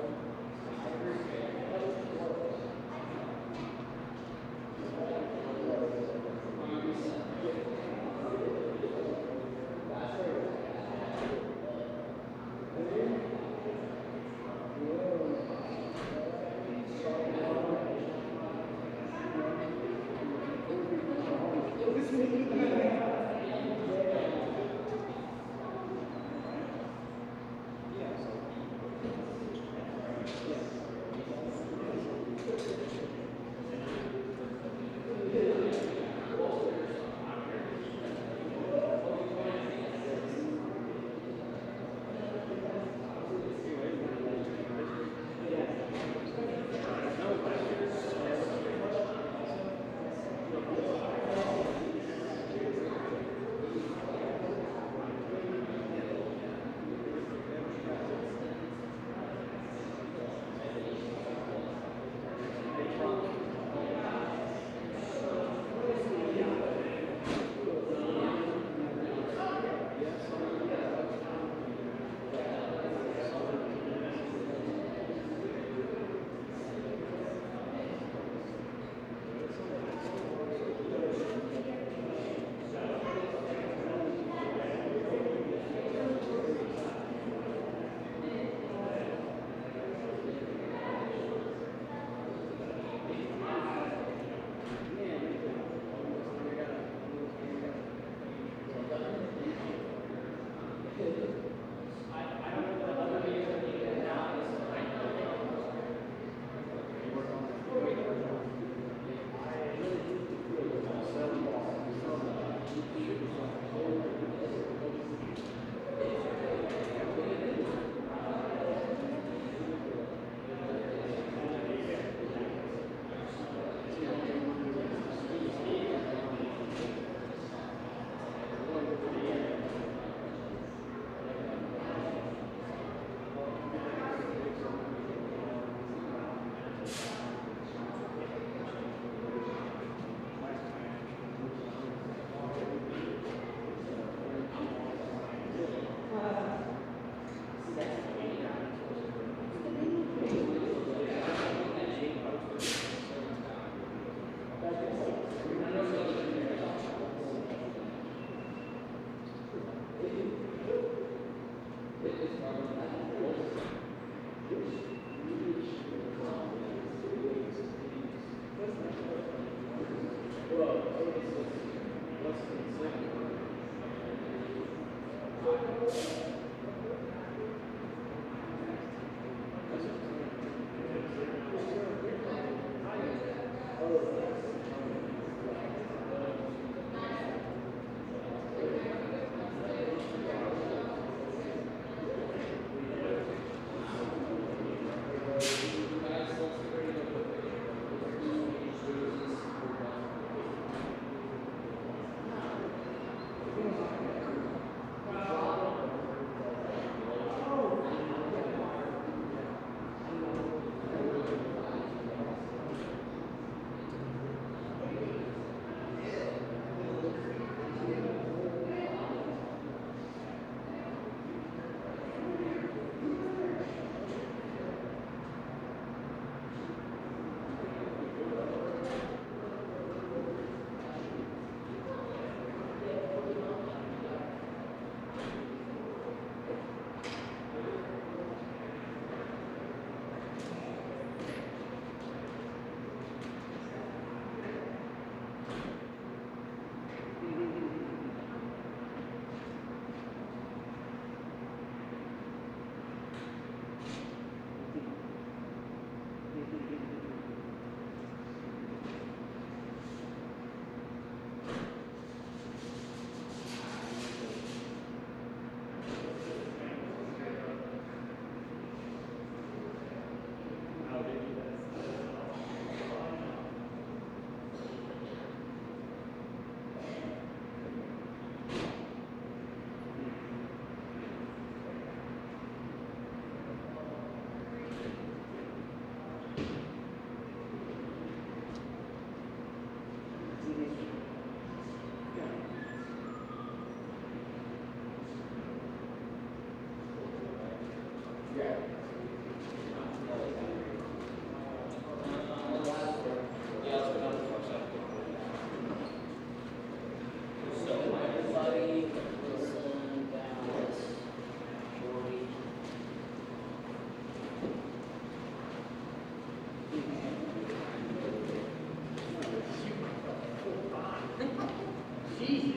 Jesus.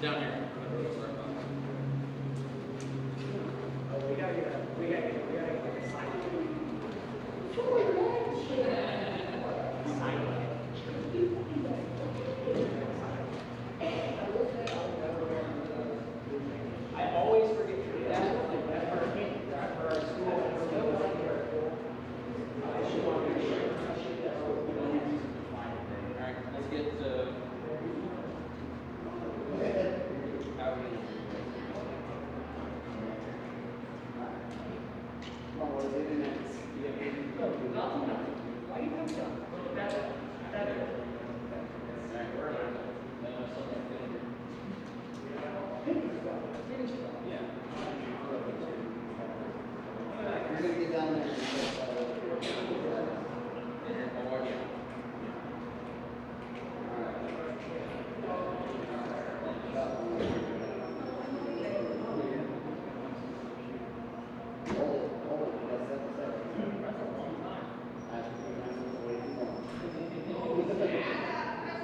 Down here. We gotta get the sign. I always forget to do that. That's for our school. Alright, let's get You're gonna get down there.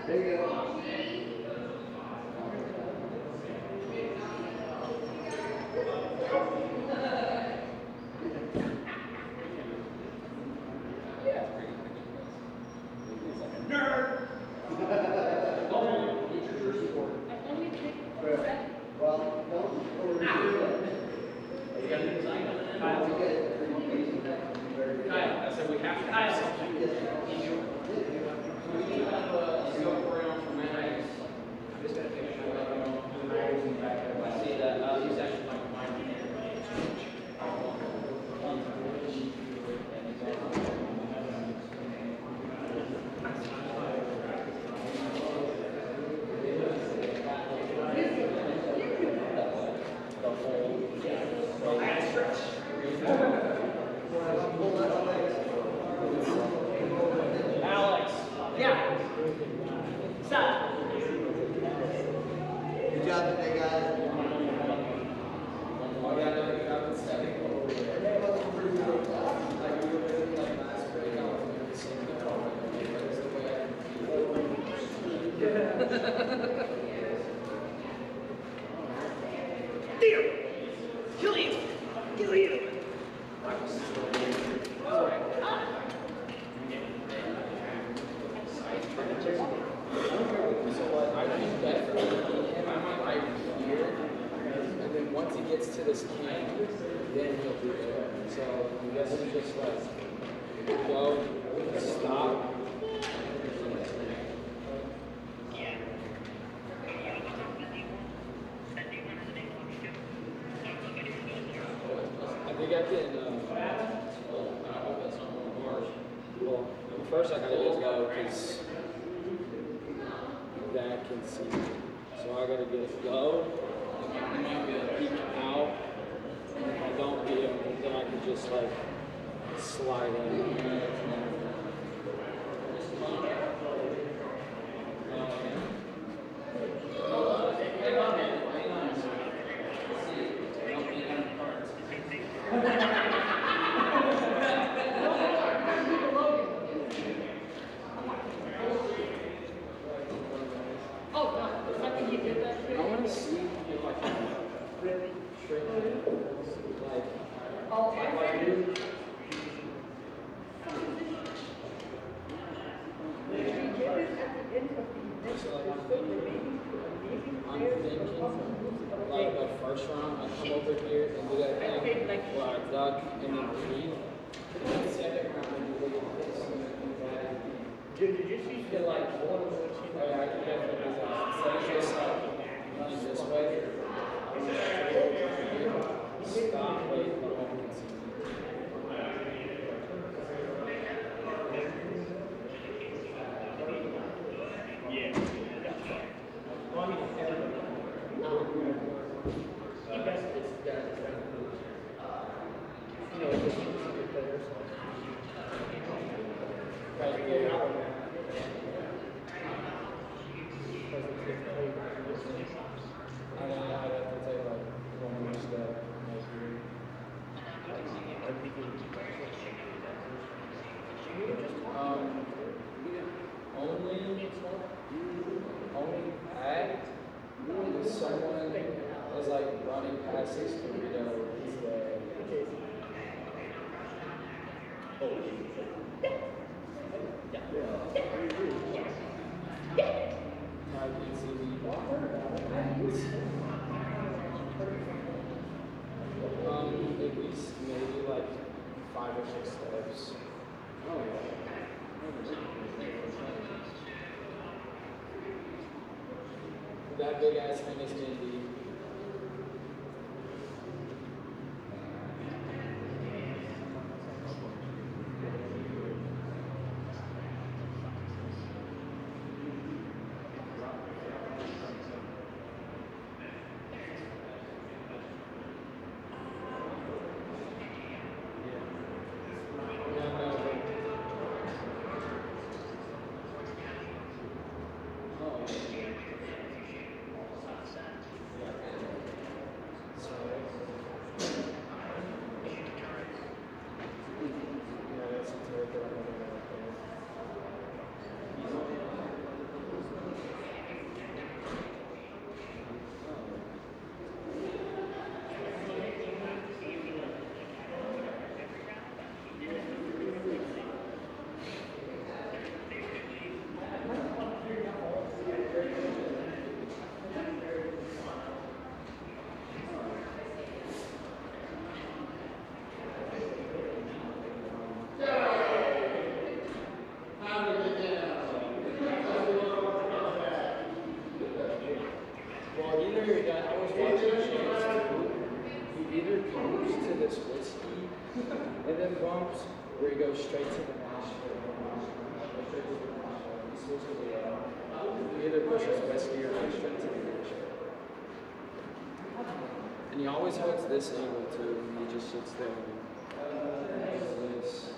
There you go. Well, don't Kyle, I said we have to have something. We need to have a scope around for mags. I'm just gonna make sure that I don't do mags back there. I see that, he's actually like mine. Alex. Yeah. Stop. Good job today, guys. Kill you! Kill you! So what I think definitely him, I might right here, and then once he gets to this camp, then he'll do it. So I guess it's just like go, stop. I think I can. I hope that's not one of ours. Well, first I gotta just go because that can see. So I gotta get low. I might be able to peek out. If I don't be able to, then I can just like slide in. I want to see if I can really shrink it. Like, I'm thinking, like the first round, I come over here and do that thing where I duck and then breathe. And the second round, I do this. Did you just feel like one of the teams? Oh, yeah, I can definitely do that. So it's just like running this way. Stop, wait, no one can see me. Yeah. Well, I mean, everybody. He best is done. You know, just good players. Right here. Essex burrito is at least maybe like 5 or 6 steps. Oh yeah. That big ass thing is gonna be. And he always holds this angle too, and he just sits there and this.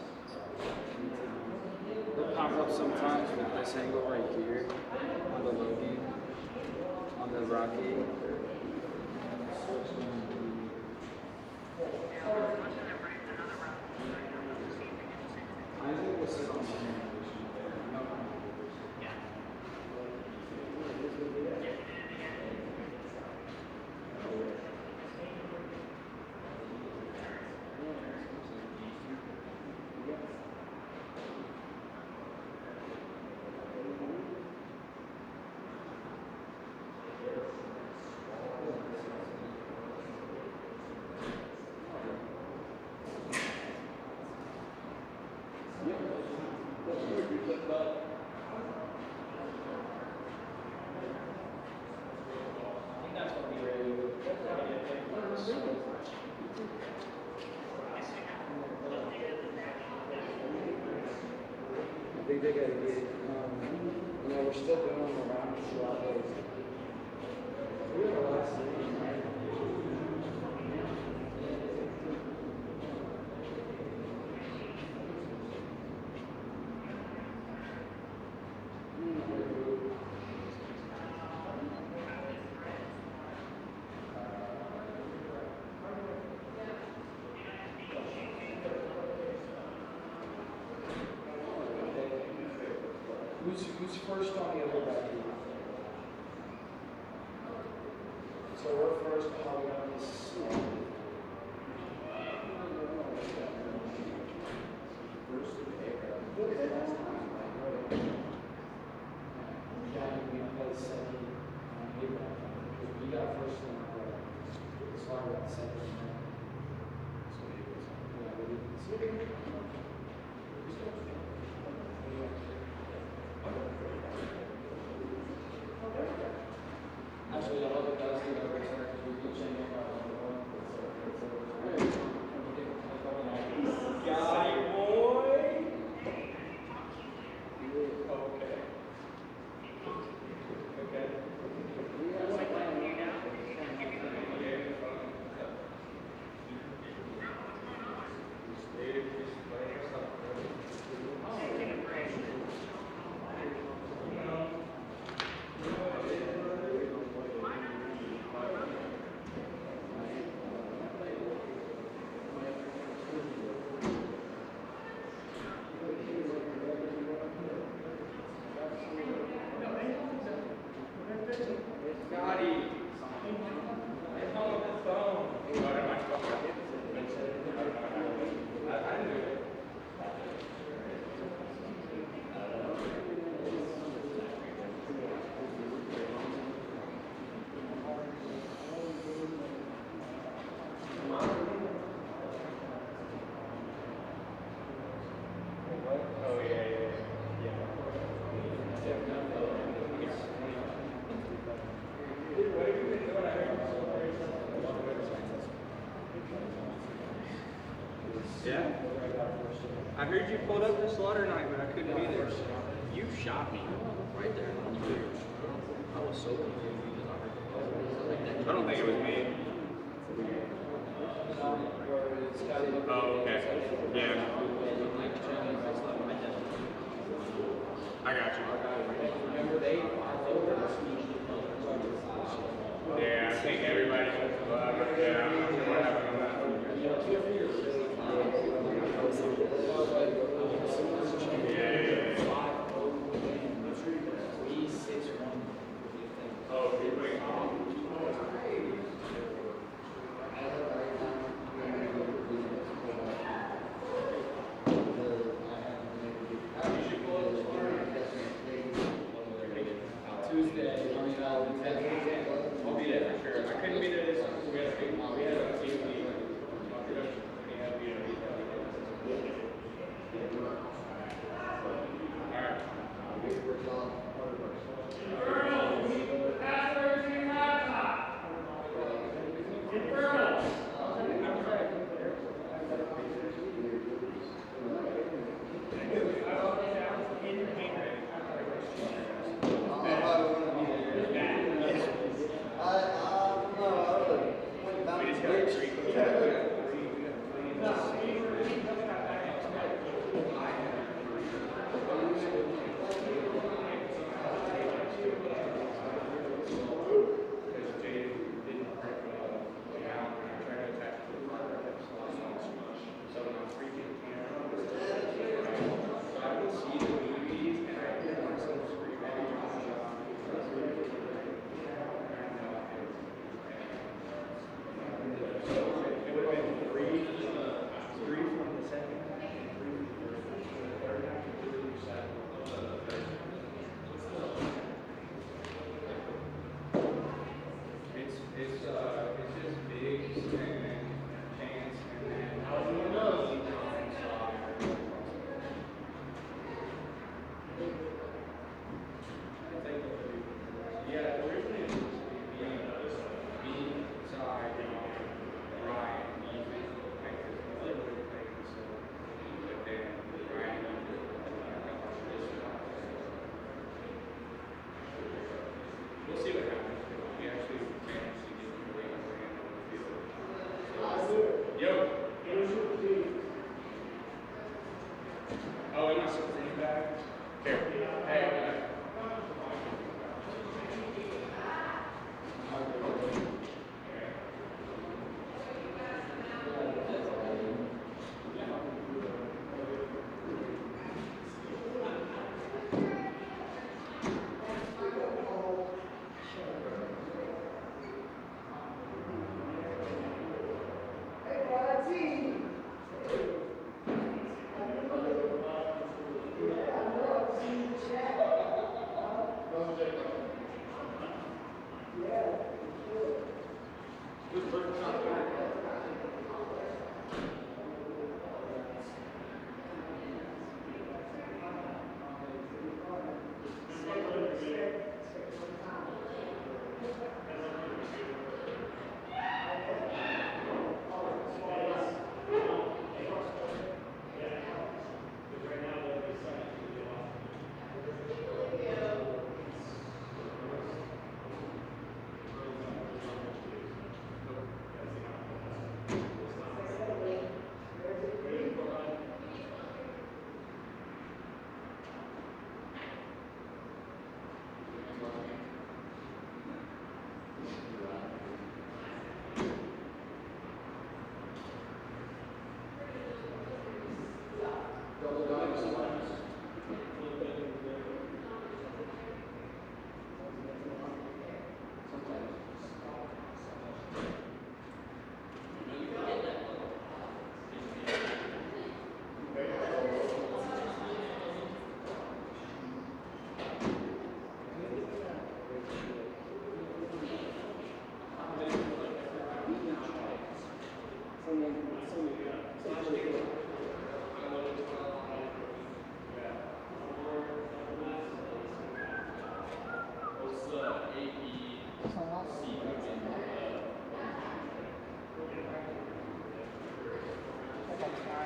He'll pop up sometimes with this angle right here on the Logan, on the Rocky. I think we'll sit on the I think they gotta get, we're still doing them around throughout those. We have a last name, right? Who's first on the other back here? So we're first, how we have this. You got first one. So I got second. Actually, I love it guys do that return because we keep changing our one. Guy boy. Okay. Okay. I heard you pulled up to Slaughter Night, but I couldn't be there. You shot me right there. I was so confused. I don't think it was me. Oh, okay. Yeah. I got you. Yeah, I think everybody was yeah, I'm not sure what happened on that. Oh, you're waiting. Tuesday, I'll be there for sure. I couldn't be there this time. We had a big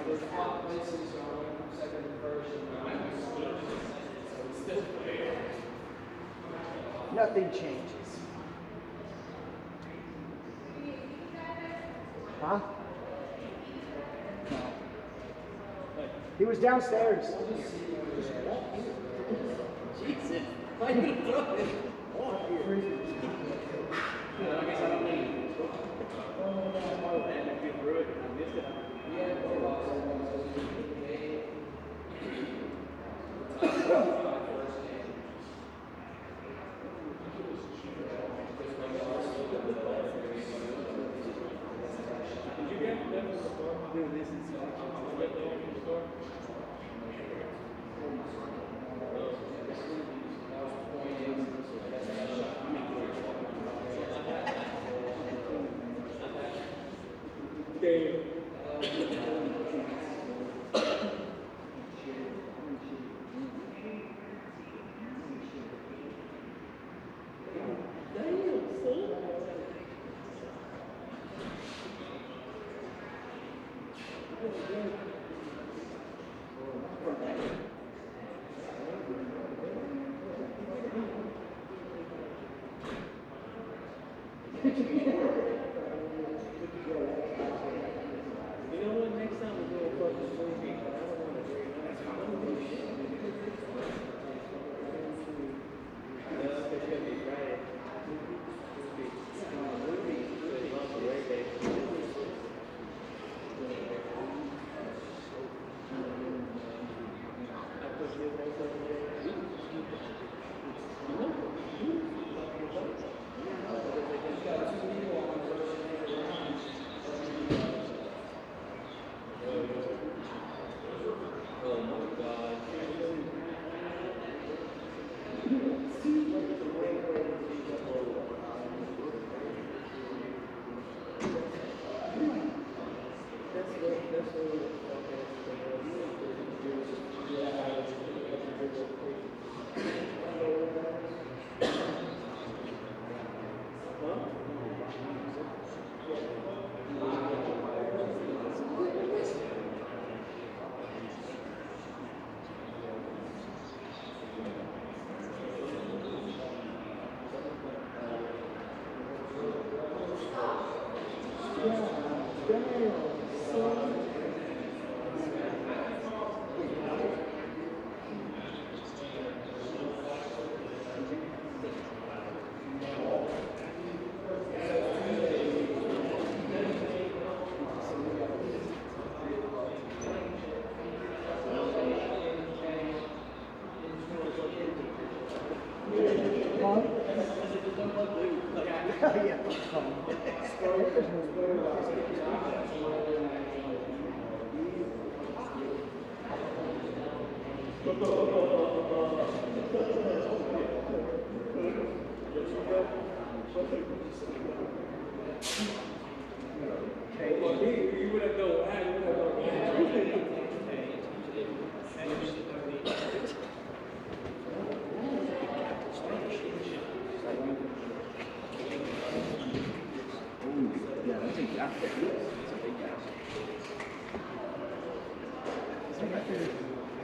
There's a lot of places Nothing changes. Huh? No. He was downstairs. Jesus. Why did you throw it? I guess I don't need. Oh, man, if you threw it, I missed it.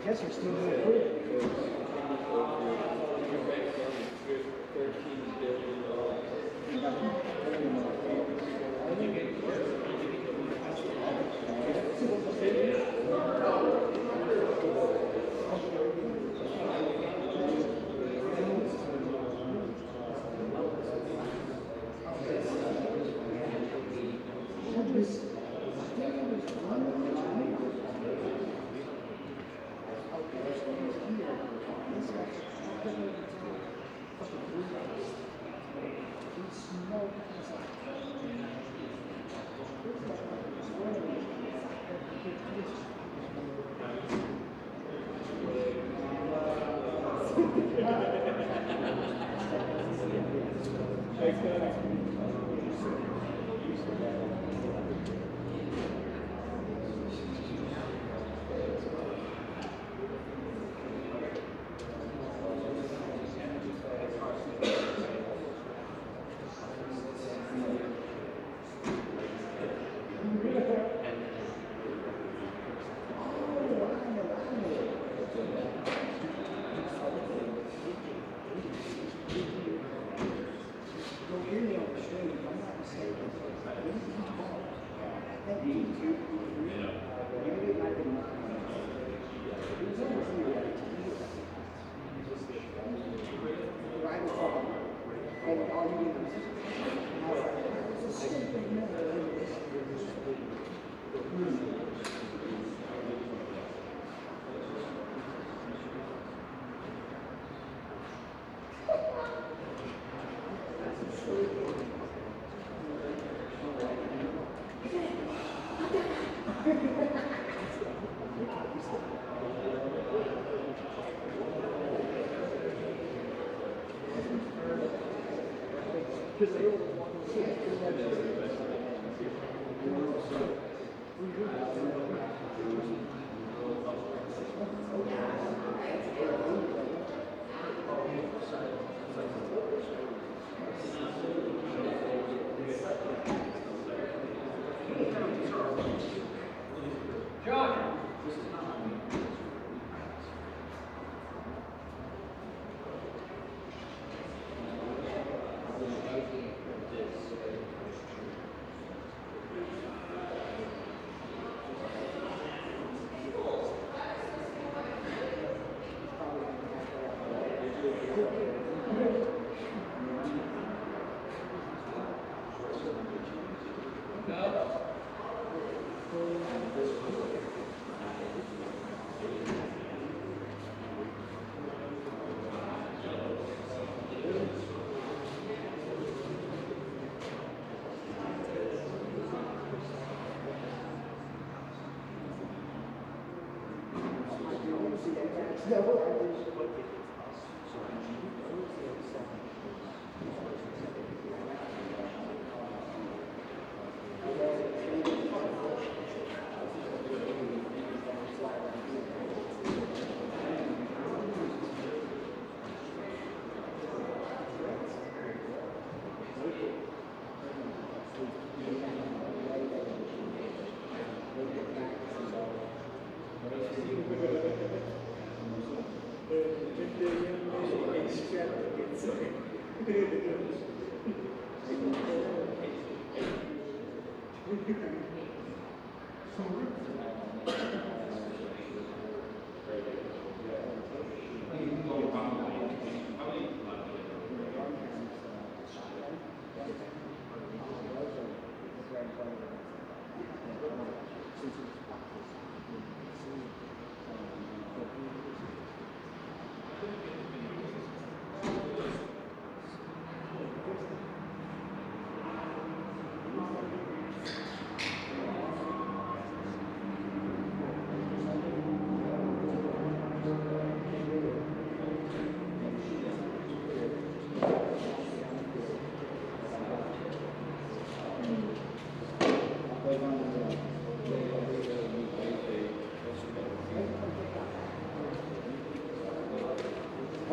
I guess you're still doing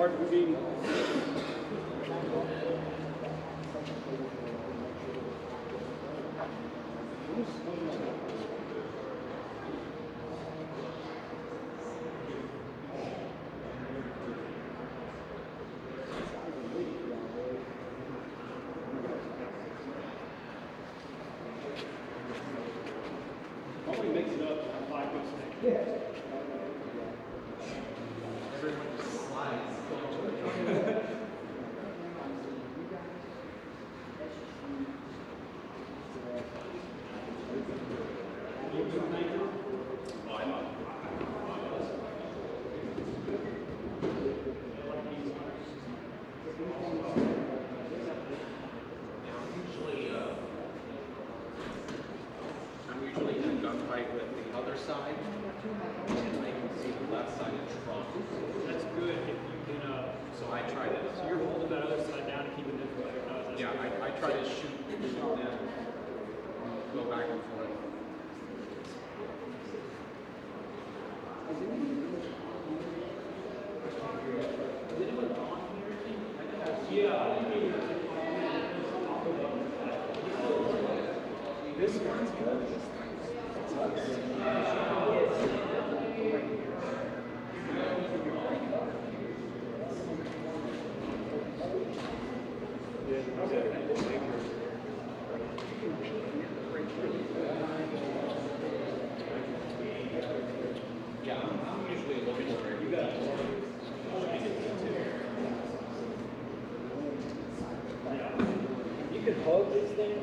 Hard for being. Probably mix it up on 5 foot stick. Yeah. Everyone just slides. I'm usually in a gunfight with the other side, and I can see the left side of the trunk. That's good if you can. So I try to. So you're holding that other side down and keeping them from like that's Yeah, good. I try to shoot them, go back and forth. This one's good. Yeah, I'm usually looking for it. You got hug this thing?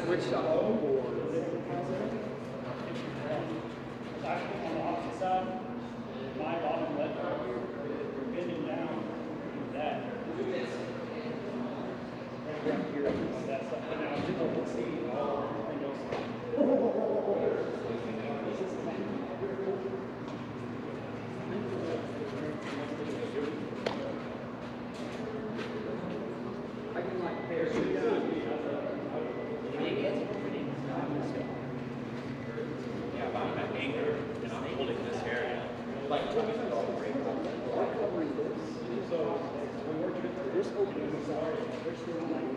Which shot? Actually, on the opposite side, my bottom left right here, we're bending down that. Right here, that's something now, you don't see all everything else. I can like parachute down. Yeah, but I'm at anchor and I'm holding this area. Like, I'm covering this. So when we're doing this opening is already, they're still like,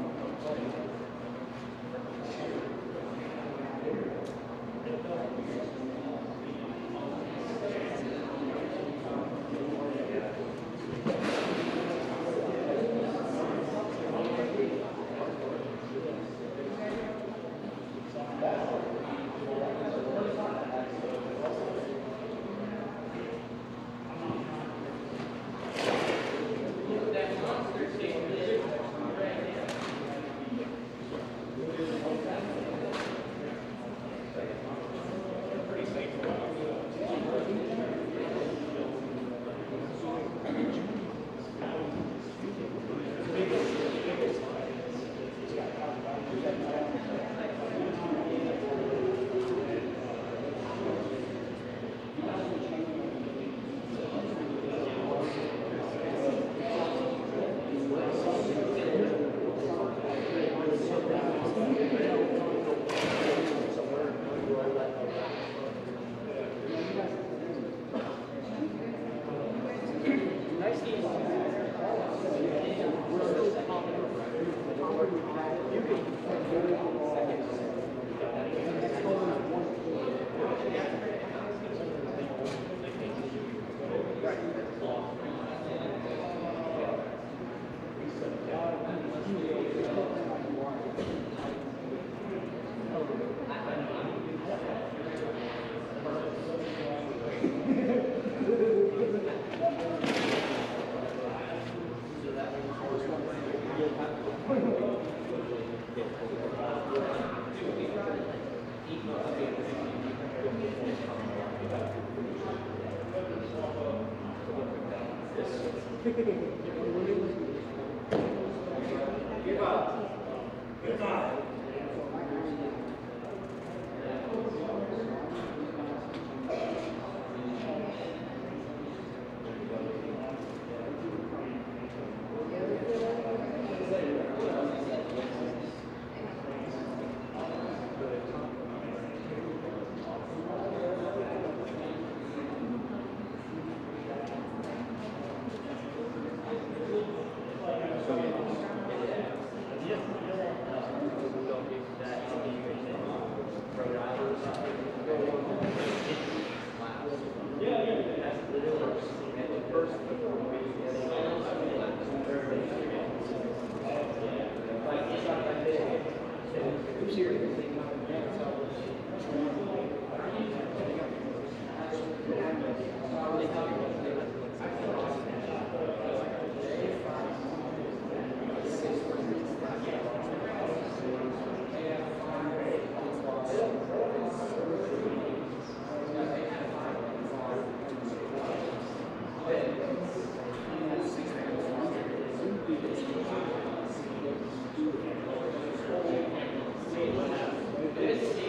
this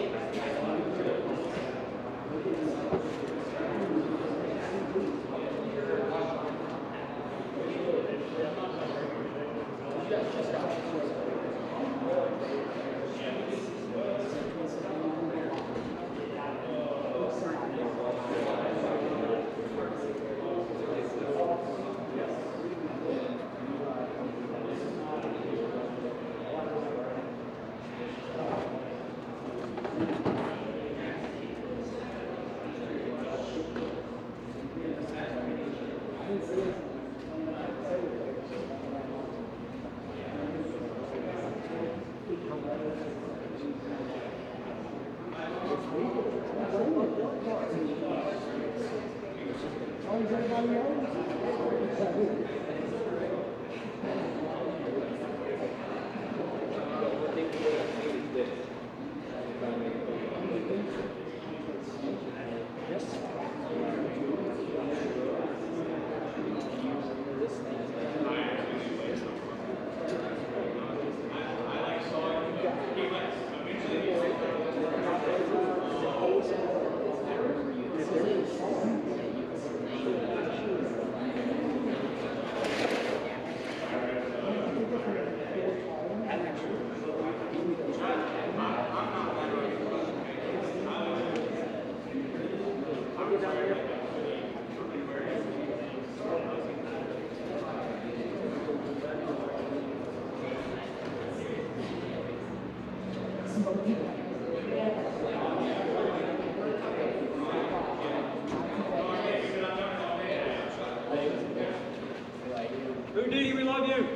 Who do you? We love you.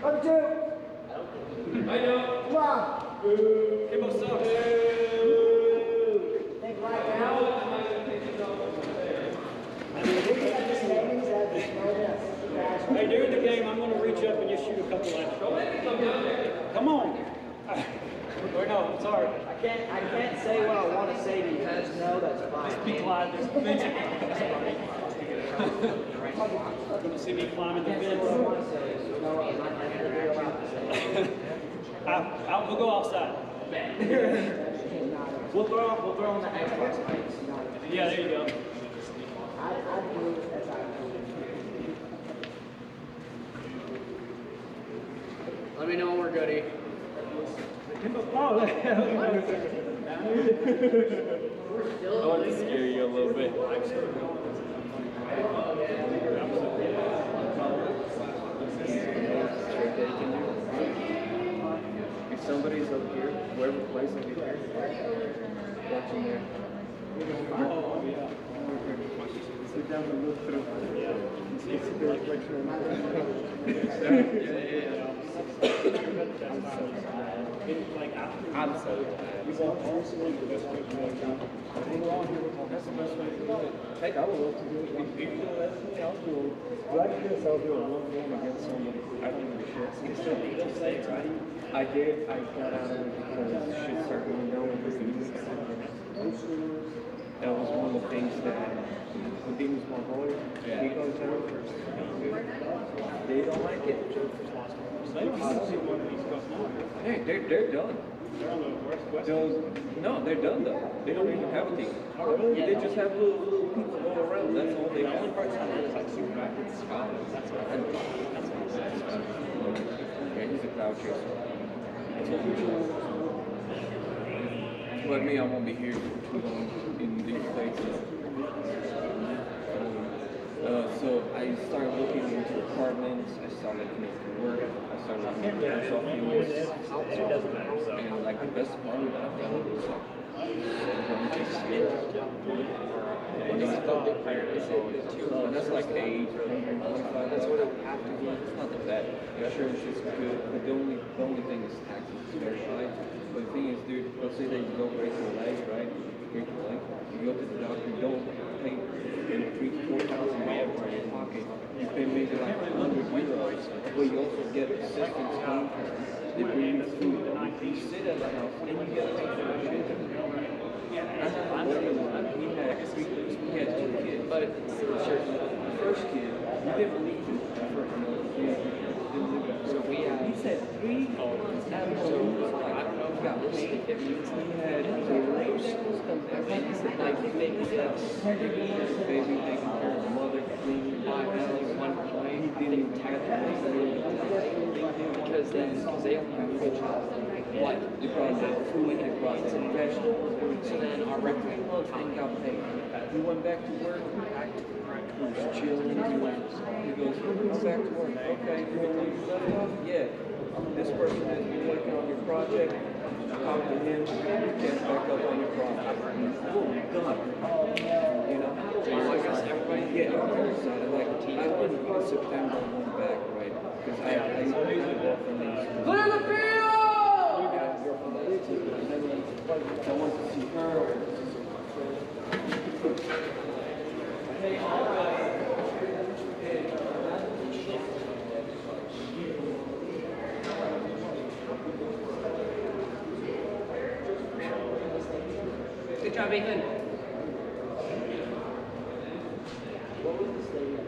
Love you too. I know. Come on. Kimbo sucks. Think right now. Hey, during the game, I'm going to reach up and just shoot a couple laps. Come on. Or no, I'm sorry. I can't say what I want to say to you. Just know that's fine. Just be quiet. Just You're going to see me climbing the fence. We'll go outside. We'll throw on the Xbox mics. Yeah, there you go. Let me know when we're goody. I want to scare you a little bit. If somebody's up here, whoever plays over here, watching there. Oh, yeah. Sit down and look through. See the reflection on I'm so tired. That's the best way to do it. Heck, I would love to do it. If you feel that, I'll do it. Like this, I'll do a one-game against somebody. I don't give a shit. I did. I got out of it because shit started going down with the demons. That was one of the things that the demons want to hold. He goes down first. They don't like it. Hey, they're done. No, they're done though. They don't even have a team. They just have little people go around. That's all they have. The only person I know is like super back in Scotland. That's what I know. Yeah, he's a cloud chaser. But me, I won't be here too long in these places. So I started looking into apartments, I started looking into work, I started looking into Airsoft units, and like the best apartment that I found was like that's like 825. That's what it would have to be. It's not that bad. Insurance is good, but the only thing is taxes is very high. But the thing is, dude, let's say that you go break your leg, right? You break your leg, you go to the doctor, you don't pay $3,000-4,000 out of your pocket. You pay maybe like €100, but you also get assistance home care. They bring you food. You sit at the house and you get paid for the shit. He had 2 kids, but the first kid, we didn't leave him for another kid. So we had, he said 3 episodes. I don't know if he got paid. He had baby taking care of the mother, cleaning, one play. He didn't even have because they only have 4 jobs. What? They brought the food, they brought the vegetables. So then our record month got paid. We went back to work. He was chilling. He goes, I'm back to work. Okay, you left off? Yeah. This person has been working on your project. talk to him, get back up on your property. Boom, done. You know? So I guess everybody get out there. So like, I wouldn't go September one back, right? Because I go from these. Clear the field! You guys go from those two. I want to see her. Hey, all right. Good job, Ethan. What was the stadium?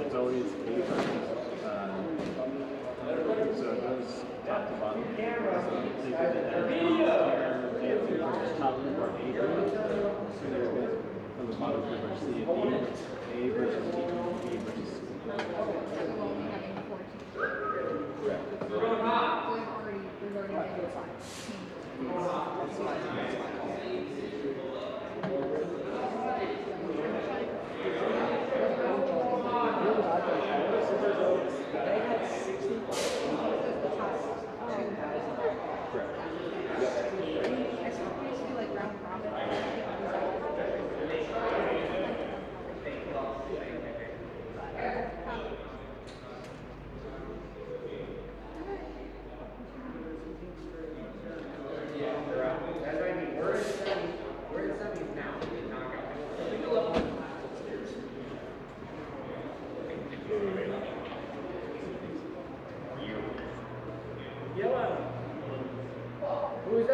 It's always eight rounds. So it goes top to bottom. So top group are eight rounds. From the bottom group are C and D. A versus D, B versus C. Correct.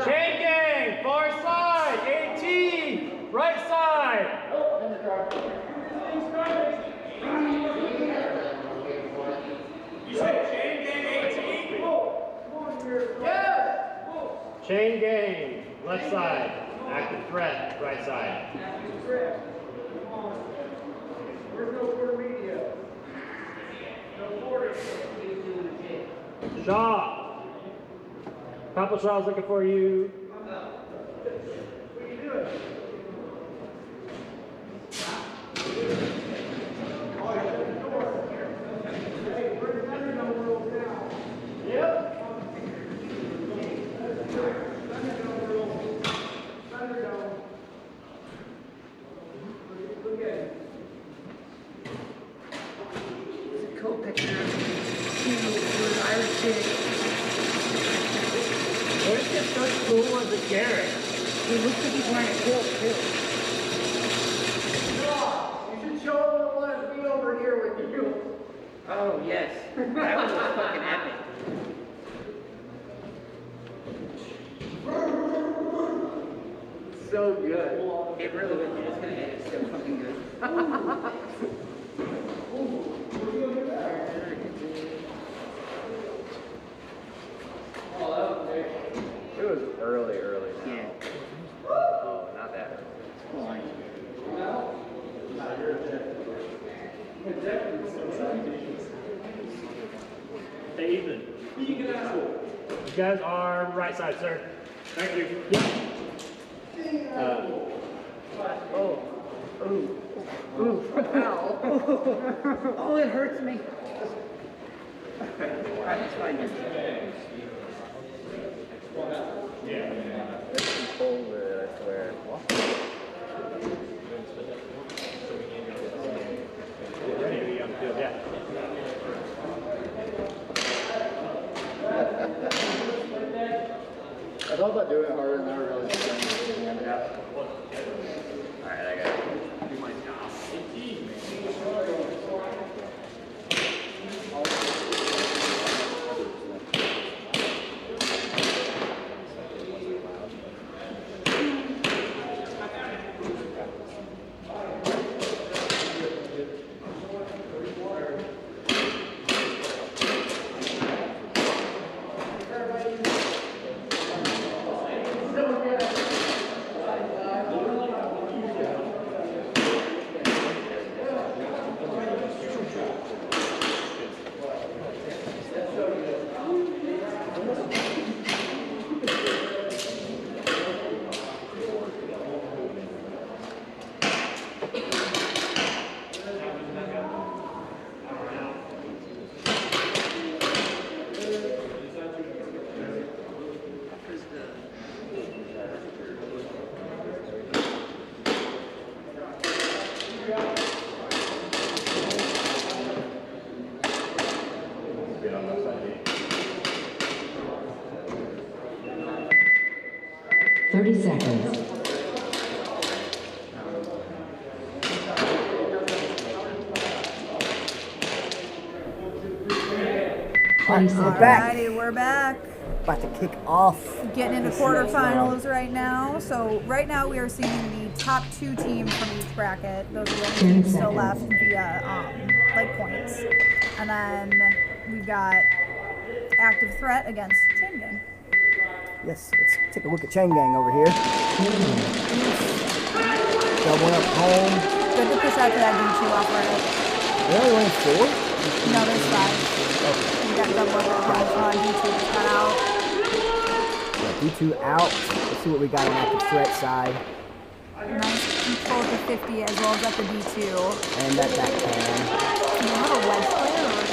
Chain gang, far side, 18, right side. You said chain gang 18? Yes! Chain gang, left side, active threat, right side. Where's no quarter media? No quarter. Shaw. Papa Shaw's looking for you. What are you doing? Hey, where's the Thunderdome rules now? Yep. Thunderdome rules. Thunderdome. Look at it. It's a cool picture. Irish kid. Where's this so cool as a Garrett? He looks like he's wearing a kilt too. You should show them the one that's me over here with you. Oh yes, that was fucking epic. So good. It really was. It's gonna end. It's so fucking good. It was early now. Yeah. Oh, not that early. Hey, Ethan. You guys are right side, sir. Thank you. Oh, it hurts me. Alright, it's fine. There's some cold there, I swear. Yeah. I thought about doing it harder and never really did it. Yeah. Alright, I gotta do my job. 30 seconds. Alrighty, we're back. About to kick off. Getting into quarterfinals right now. So right now we are seeing the top 2 teams from each bracket. Those are the only teams still left via like points. And then we've got Active Threat against Chain Gang. Yes, let's take a look at Chain Gang over here. Double up home. Good to push out to that D2 off right. They only went 4? No, there's 5. Okay. We got double up home. D2 just got out. D2 out. Let's see what we got on Active Threat side. Nice control at the 50 as well as at the D2. And that back can. Do you have a wedge player or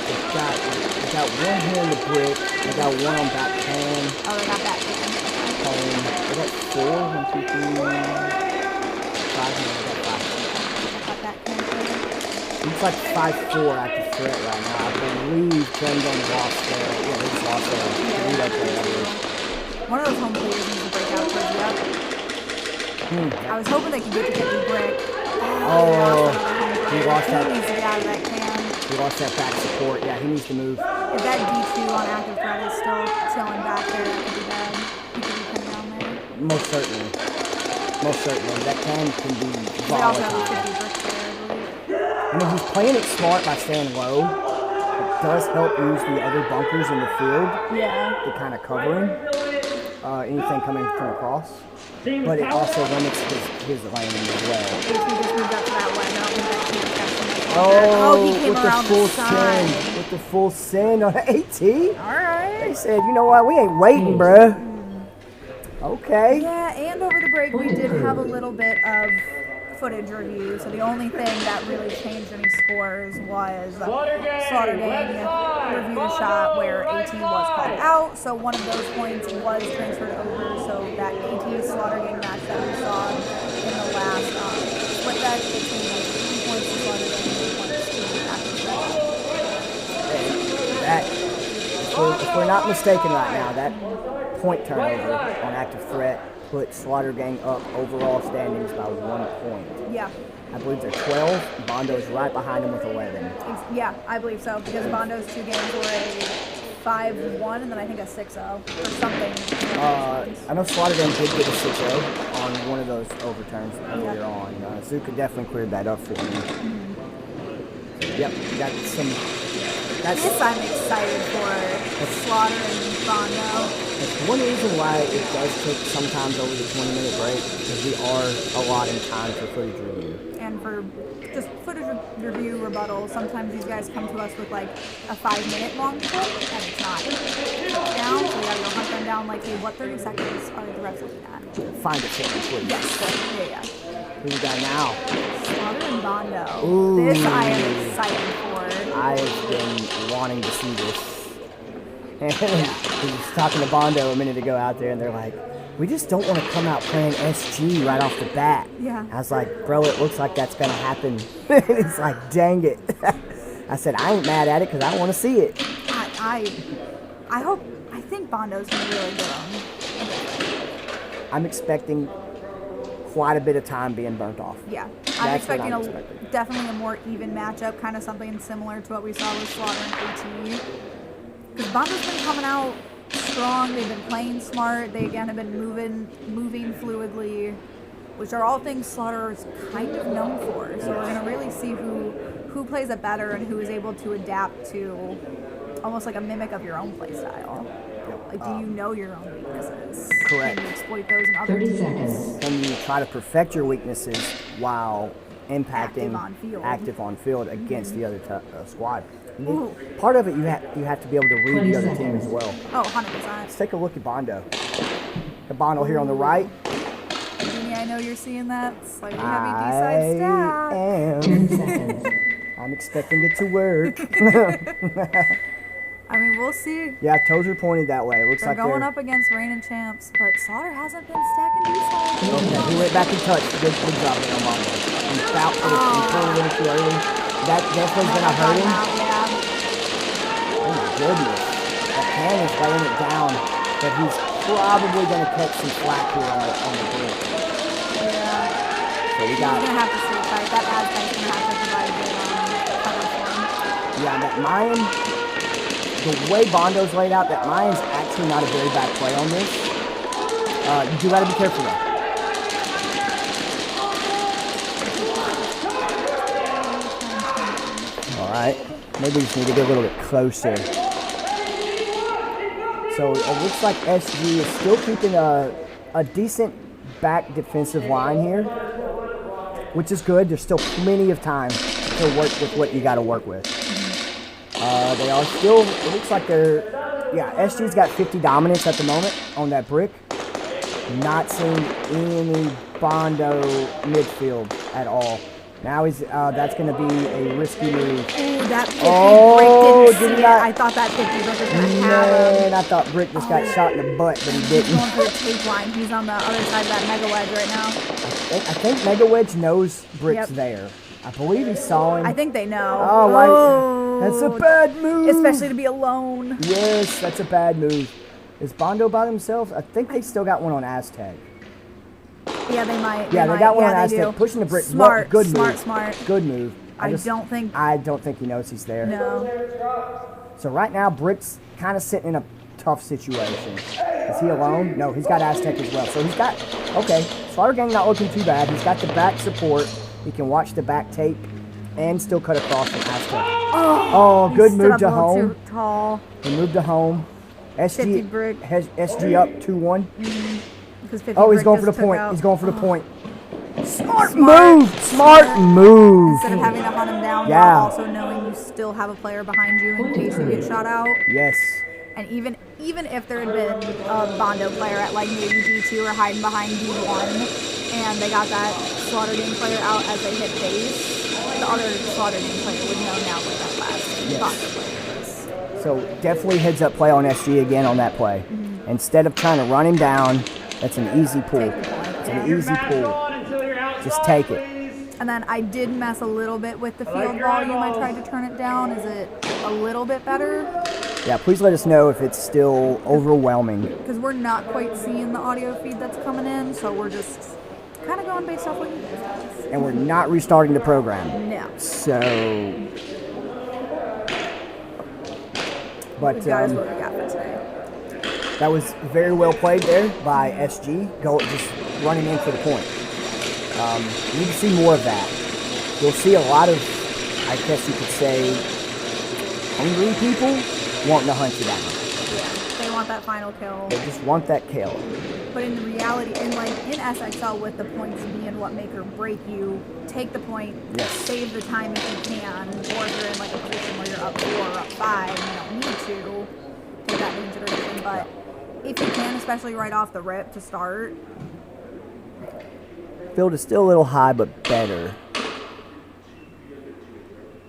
They got one here in the brick. They got one on back can. Oh, they got that can. They got 4. 1, 2, 3, 5. No, they got 5. Looks like 5-4 Active Threat right now. I believe Chain Gang lost their. Yeah, they just lost their lead player. One of those home players needs to break out towards the I was hoping they could get to the brick. Oh, he lost that. He needs to get out of that can. He lost that back support. Yeah, he needs to move. If that D2 on Active Threat is still chilling back there, that could be bad. He could be coming down there. Most certainly. Most certainly. That can be They also have a volatile. 50 brick player, I believe. I mean, he's playing it smart by staying low. It does help use the other bunkers in the field Yeah. to kind of cover him. Anything coming from across. But it also limits his lane as well. If he just moved up to that way, I don't think that can't catch him. Oh, he came with the around full the side. send. With the full send on AT. Alright. They said, you know what, we ain't waiting, bruh. Okay. Yeah, and over the break we did have a little bit of footage review. So the only thing that really changed any scores was Slaughter Gang reviewed a shot where AT was called out. So one of those points was transferred over. So that AT Slaughter Gang match that we saw in the last split back, it changed 3 points to Slaughter Gang and 3 points to Active Threat. That, if we're not mistaken right now, that point turnover on Active Threat put Slaughter Gang up overall standings by 1 point. Yeah. I believe they're 12. Bondo's right behind them with 11. Yeah, I believe so, because Bondo's 2 games were a 5-1 and then I think a 6-0 or something. I know Slaughter Gang did get a 6-0 on one of those overturns earlier on. Zuka definitely cleared that up for me. Yep, got some. This I'm excited for Slaughter and Bondo. That's one reason why it does take sometimes over the 20-minute break, because we are allotting time for footage review. And for just footage review rebuttal, sometimes these guys come to us with like a 5-minute long clip, and it's not down, so we gotta go hunt them down like, hey, what 30 seconds are the refs looking at? Find it for me, please. Yes, yeah. Who we got now? Slaughter and Bondo. Ooh. This I am excited for. I've been wanting to see this. And I was talking to Bondo a minute ago out there, and they're like, we just don't want to come out playing SG right off the bat. Yeah. I was like, bro, it looks like that's going to happen. It's like, dang it. I said, I ain't mad at it because I want to see it. I think Bondo's going to really get on. I'm expecting quite a bit of time being burnt off. Yeah. That's I'm what expecting definitely a more even matchup, kind of something similar to what we saw with Slaughter and AT. Because Bondo's been coming out strong, they've been playing smart, they again have been moving fluidly, which are all things Slaughter is kind of known for. So we're going to really see who plays it better and who is able to adapt to almost like a mimic of your own play style. Like, do you know your own weaknesses? Correct. Can you exploit those in other 30 teams? seconds. Can you try to perfect your weaknesses while impacting active on field against the other squad? Part of it, you have to be able to read the other team as well. Oh, 100%. Let's take a look at Bondo. The Bondo here on the right. Jeannie, I know you're seeing that. Slightly heavy D-side stack. I am. 10 seconds. I'm expecting it to work. I mean, we'll see. Yeah, toes are pointed that way. It looks They're like going they're up against reigning champs, but Slaughter hasn't been stacking D-side. Okay, he went back and touched. Good job there on Bondo. He fouled for the pulled a little too early. That definitely going to hurt him. Yeah. Oh my goodness. That can is laying it down, but he's probably going to catch some flack here on the brick. Yeah. So we He's got. gonna have to stay tight. That Aztec's gonna have to provide good cover for him. Yeah, that Mayan, the way Bondo's laid out, that Mayan's actually not a very bad play on this. You do gotta be careful though. All right, maybe we just need to get a little bit closer. So it looks like SG is still keeping a decent back defensive line here, which is good. There's still plenty of time to work with what you got to work with. They are still, it looks like they're, yeah, SG's got 50 dominance at the moment on that brick. Not seeing any Bondo midfield at all. Now he's, that's going to be a risky move. Ooh, that 50 Oh, Brick did didn't he see it. not? I thought that 50 Brick was going to have him. Man, I thought Brick just got shot in the butt, but he He's didn't. going for the tape line. He's on the other side of that Mega Wedge right now. I think Mega Wedge knows Brick's Yep. there. I believe he saw him. I think they know. Oh, like, that's a bad move. Especially to be alone. Yes, that's a bad move. Is Bondo by themselves? I think they still got one on Aztec. Yeah, they might. Yeah, they got one on they Aztec. do. Pushing the brick. Smart, Good smart, move. smart. Good move. I don't think he knows he's there. No. So right now, Brick's kind of sitting in a tough situation. Is he alone? No, he's got Aztec as well. So he's got, okay, Slaughter Gang not looking too bad. He's got the back support. He can watch the back tape and still cut across from Aztec. Oh, good He stood move up to a little home. Too tall. He moved to home. 50 Brick. has SG up 2-1. Because 50 Oh, he's Brick going for the just took point. out- He's going for the point. Smart move. Smart move. Instead of having to hunt him down, Yeah. while also knowing you still have a player behind you in case you get shot out. Yes. And even if there had been a Bondo player at like maybe D2 or hiding behind D1, and they got that Slaughter Gang player out as they hit base, the other Slaughter Gang player would know now where that last Bondo player is. So definitely heads up play on SG again on that play. Instead of trying to run him down, that's an easy pull. It's an easy pull. Just take it. And then I did mess a little bit with the field volume. I tried to turn it down. Is it a little bit better? Yeah, please let us know if it's still overwhelming. Because we're not quite seeing the audio feed that's coming in, so we're just kind of going based off what you guys tell us. And we're not restarting the program. No. So, but Guys, what we got for today? that was very well played there by SG. Just running in for the point. You need to see more of that. You'll see a lot of, I guess you could say, hungry people wanting to hunt you down. Yeah, they want that final kill. They just want that kill. But in reality, in SXL, with the points being what make or break you, take the point, Yes. save the time if you can, or if you're in like a position where you're up 4 or up 5 and you don't need to take that into consideration. But if you can, especially right off the rip to start. Field is still a little high, but better.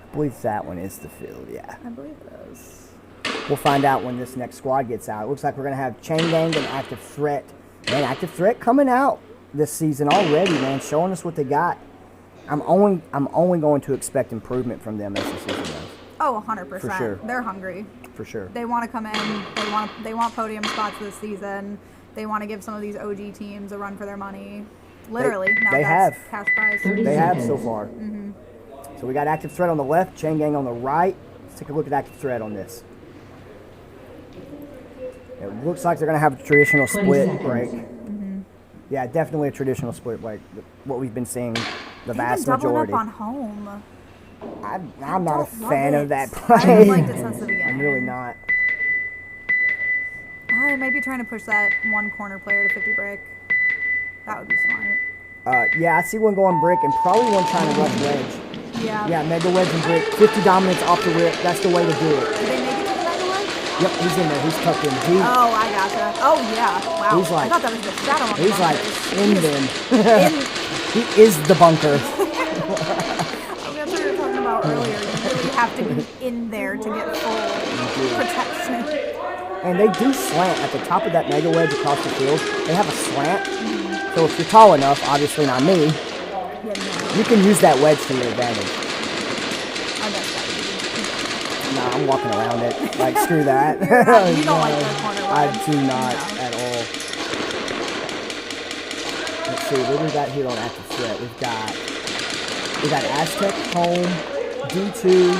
I believe that one is the field, yeah. I believe it is. We'll find out when this next squad gets out. It looks like we're going to have Chain Gang and Active Threat. Man, Active Threat coming out this season already, man, showing us what they got. I'm only going to expect improvement from them as the season goes. Oh, 100%. For sure. They're hungry. For sure. They want to come in. They want podium spots this season. They want to give some of these OG teams a run for their money. Literally. Now they that's have. cash prize. They have so far. So we got Active Threat on the left, Chain Gang on the right. Let's take a look at Active Threat on this. It looks like they're going to have a traditional split break. Yeah, definitely a traditional split break. What we've been seeing the vast majority. Doubling up on home. I'm not a fan of that I play. haven't liked it since the beginning. I'm really not. I might be trying to push that one corner player to 50 brick. That would be smart. Yeah, I see one going brick and probably one trying to rush wedge. Yeah. Yeah, mega wedge and brick. 50 dominance off the rip. That's the way to do it. Did they make it to the mega wedge? Yep, he's in there. He's tucked in. Oh, I gotcha. Oh, yeah. Wow. He's like, I thought that was the shadow on the he's like bunkers. in them. In. He is the bunker. That's what we were talking about earlier. You really have to be in there to get full protection. And they do slant at the top of that mega wedge across the field. They have a slant. So if you're tall enough, obviously not me, you can use that wedge to your advantage. Nah, I'm walking around it. Like, screw that. You don't like the corner wedge. I do not at all. see what we got here on active threat. We got Aztec, Home, D2,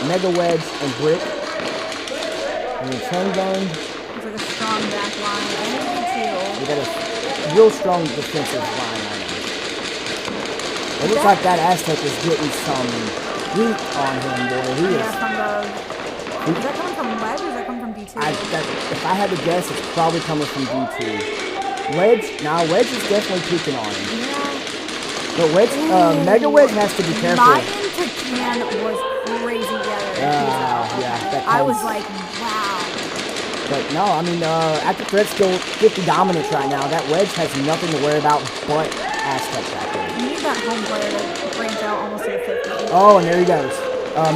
Mega Wedge, and Brick. And then Chain Gang. It's like a strong back line. We got a real strong defensive line right now. It looks like that Aztec is getting some heat on him, boy. He is. Is that coming from Wedge or is that coming from D2? If I had to guess, it's probably coming from D2. Wedge is definitely peeking on him. Yeah. But Wedge, Mega Wedge has to be careful. Mine to can was crazy yeah. I was like, wow. But no, I mean, Active Threat's still 50 dominance right now. That Wedge has nothing to worry about but Aztec back there. You need that home player to branch out almost to the 50. Oh, and there he goes.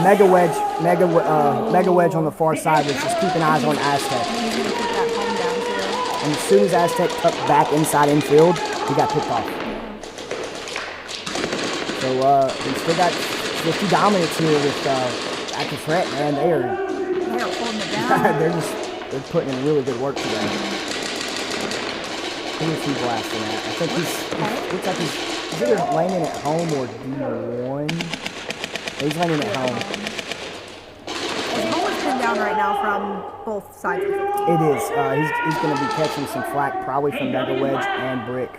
Mega Wedge on the far side was just keeping eyes on Aztec. He's going to put that home down too. And as soon as Aztec tucked back inside infield, he got picked off. So we still got 50 dominance here with Active Threat, man. They're holding it down. they're putting in really good work today. Who is he blasting at? I think looks like he's either landing at home or D1. He's landing at home. His home is pinned down right now from both sides of the 50. It is. He's going to be catching some flack probably from Mega Wedge and Brick.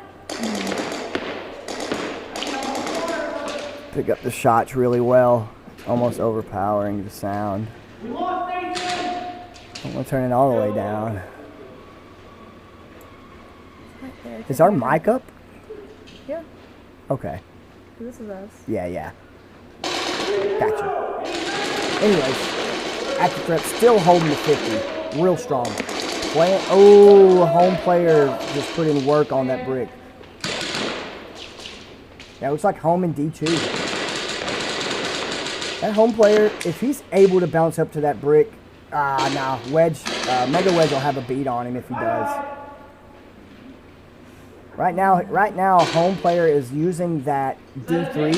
Pick up the shots really well. Almost overpowering the sound. I'm going to turn it all the way down. Is our mic up? Yeah. Okay. This is us. Yeah. Gotcha. Anyways, Active Threat still holding the 50. Real strong. Home player just put in work on that Brick. Yeah, it looks like Home and D2. That home player, if he's able to bounce up to that Brick, nah, Wedge, Mega Wedge will have a beat on him if he does. Right now, home player is using that D3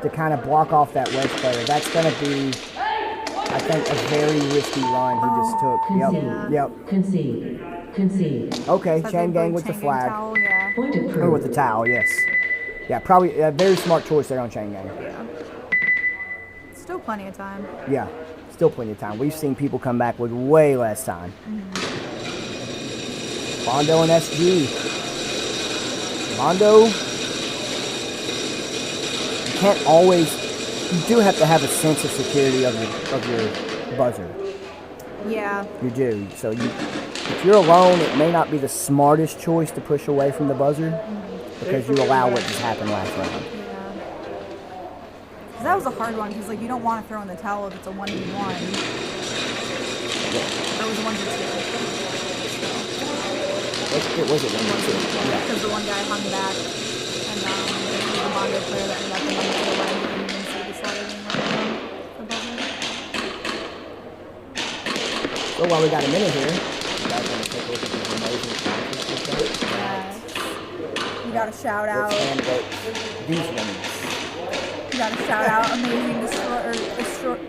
to kind of block off that Wedge player. That's going to be, I think, a very risky run he just took. Yep. Concede. Okay, Chain Gang with the flag. Towel, yeah. Or with the towel, yes. Yeah, probably a very smart choice there on Chain Gang. Yeah. Still plenty of time. Yeah, still plenty of time. We've seen people come back with way less time. Bondo and SG. Bondo, you can't always, you do have to have a sense of security of your buzzer. Yeah. You do. So if you're alone, it may not be the smartest choice to push away from the buzzer because you allow what just happened last round. Yeah. That was a hard one because you don't want to throw in the towel if it's a 1v1. Or it was a 1v2. It was a 1v2. Yeah. Because the one guy hung back and the Bondo player that ended up in the middle line didn't even see the slide the buzzer. So while we got a minute here, you guys want to take a look at the amazing content we've got? Yes. You got to shout out. Let's hand vote these ones. You got to shout out Amazing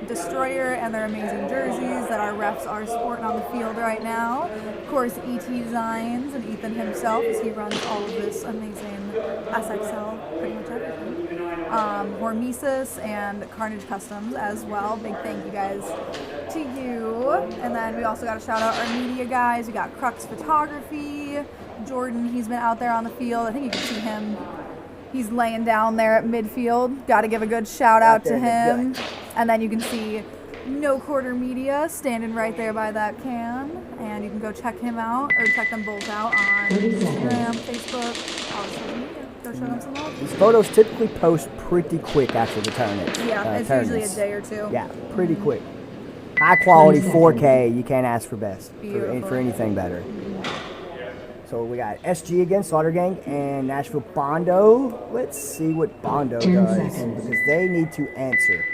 Destroyer and their amazing jerseys that our refs are sporting on the field right now. Of course, ET Designs and Ethan himself, as he runs all of this amazing SXL, pretty much everything. Hormesis and Carnage Customs as well. Big thank you guys to you. And then we also got to shout out our media guys. We got Crux Photography, Jordan. He's been out there on the field. I think you can see him. He's laying down there at midfield. Got to give a good shout out to him. And then you can see No Quarter Media standing right there by that can. And you can go check him out, or check them both out on Instagram, Facebook, all social media. Go show them some love. These photos typically post pretty quick after the tournament. Yeah, it's usually a day or two. Yeah, pretty quick. High quality 4K, you can't ask for best, for anything better. So we got SG again, Slaughter Gang, and Nashville Bondo. Let's see what Bondo does, because they need to answer.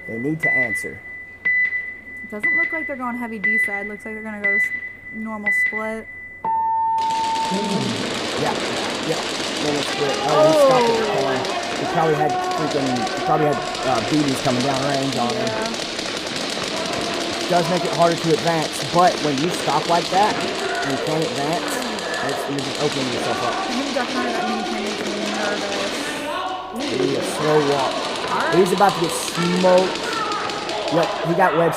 They need to answer. It doesn't look like they're going heavy D side. Looks like they're going to go normal split. Yeah. Normal split. Oh, he stopped at the corner. He probably had BBs coming down range on him. Does make it harder to advance, but when you stop like that, and you can't advance, You're just opening yourself up. Him ducking under that mini makes me nervous. Ooh, a slow walk. He's about to get smoked. Yep, he got wedge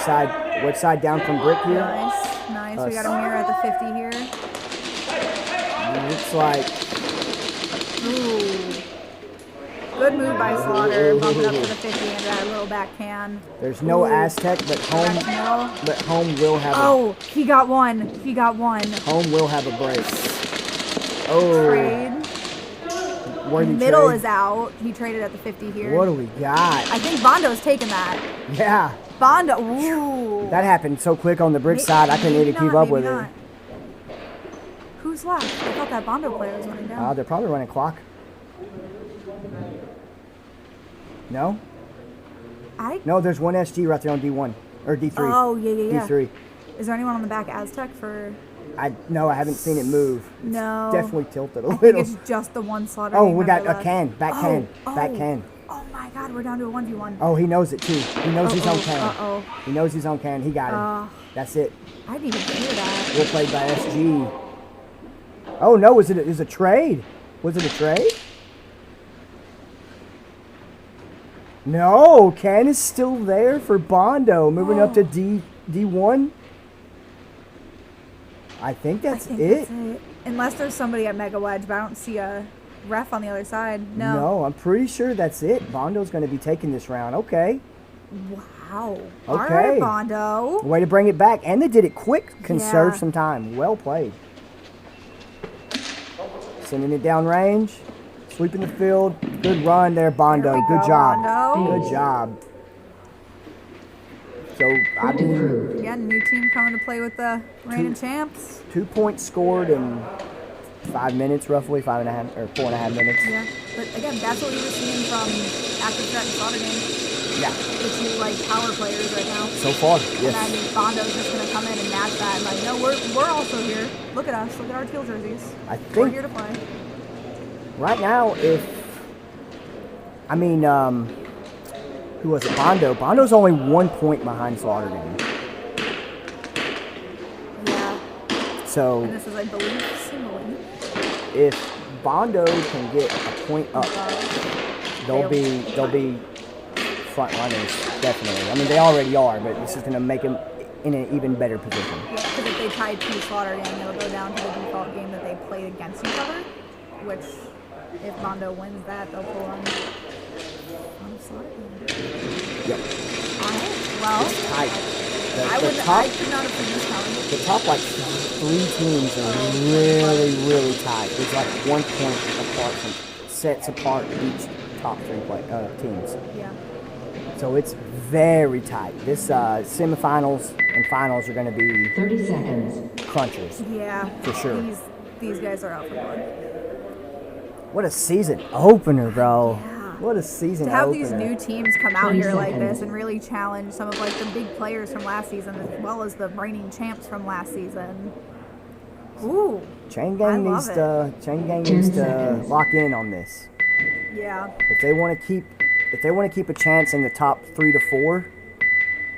side down from brick here. Nice. We got a mirror at the 50 here. Looks like. Ooh. Good move by Slaughter. Bump it up to the 50 and that little back can. There's no Aztec, but home will have. Oh, he got one. Home will have a break. Oh. Trade. Middle is out. He traded at the 50 here. What do we got? I think Bondo's taking that. Yeah. Bondo. Ooh. That happened so quick on the brick side, I couldn't even keep up with it. Who's left? I thought that Bondo player was running down. They're probably running clock. No? No, there's one SG right there on D1. Or D3. Oh, yeah. D3. Is there anyone on the back Aztec for... No, I haven't seen it move. It's no. Definitely tilted a I little. think it's just the one Slaughter. Oh, we got a can. Back can. Oh my god, we're down to a 1v1. Oh, he knows it too. He knows he's on can. He knows he's on can. He got him. That's it. I didn't even hear that. We're played by SG. Oh no, is it a trade? Was it a trade? No, can is still there for Bondo. Moving up to D1. I think that's it. Unless there's somebody at Mega Wedge, but I don't see a ref on the other side. No, I'm pretty sure that's it. Bondo's going to be taking this round. Okay. Wow. Okay. All right, Bondo. Way to bring it back. And they did it quick. Conserve some time. Well played. Sending it down range. Sweeping the field. Good run there, Bondo. Good job. Bondo. Good job. So, I mean, again, new team coming to play with the reigning champs. 2 points scored in 5 minutes, roughly 5.5 or 4.5 minutes. Yeah, but again, that's what we were seeing from Active Threat and Slaughter game. Yeah. The two like power players right now. So far, yes. And I mean, Bondo's just gonna come in and match that. And like, no, we're also here. Look at us. Look at our teal jerseys. We're here to play. Right now, who was it? Bondo. Bondo's only 1 point behind Slaughter game. Yeah. So. And this is, I believe, singling. If Bondo can get a point up, they'll be front runners, definitely. I mean, they already are, but this is going to make them in an even better position. Yeah, because if they tie two Slaughter game, it'll go down to the default game that they played against each other, which, if Bondo wins that, they'll pull on Slaughter game. Yep. Alright, well, it's tight. I could not have seen this coming. The top, 3 teams are really, really tight. There's 1 point apart from sets apart each top 3 teams. Yeah. So it's very tight. This semifinals and finals are going to be 30 seconds. Crunchers. Yeah. For sure. These guys are out for blood. What a season opener, bro. Yeah. What a season to have opener. these new teams come out here like this and really challenge some of the big players from last season as well as the reigning champs from last season. Ooh. Chain Gang needs to lock in on this. Yeah. If they want to keep a chance in the top 3 to 4,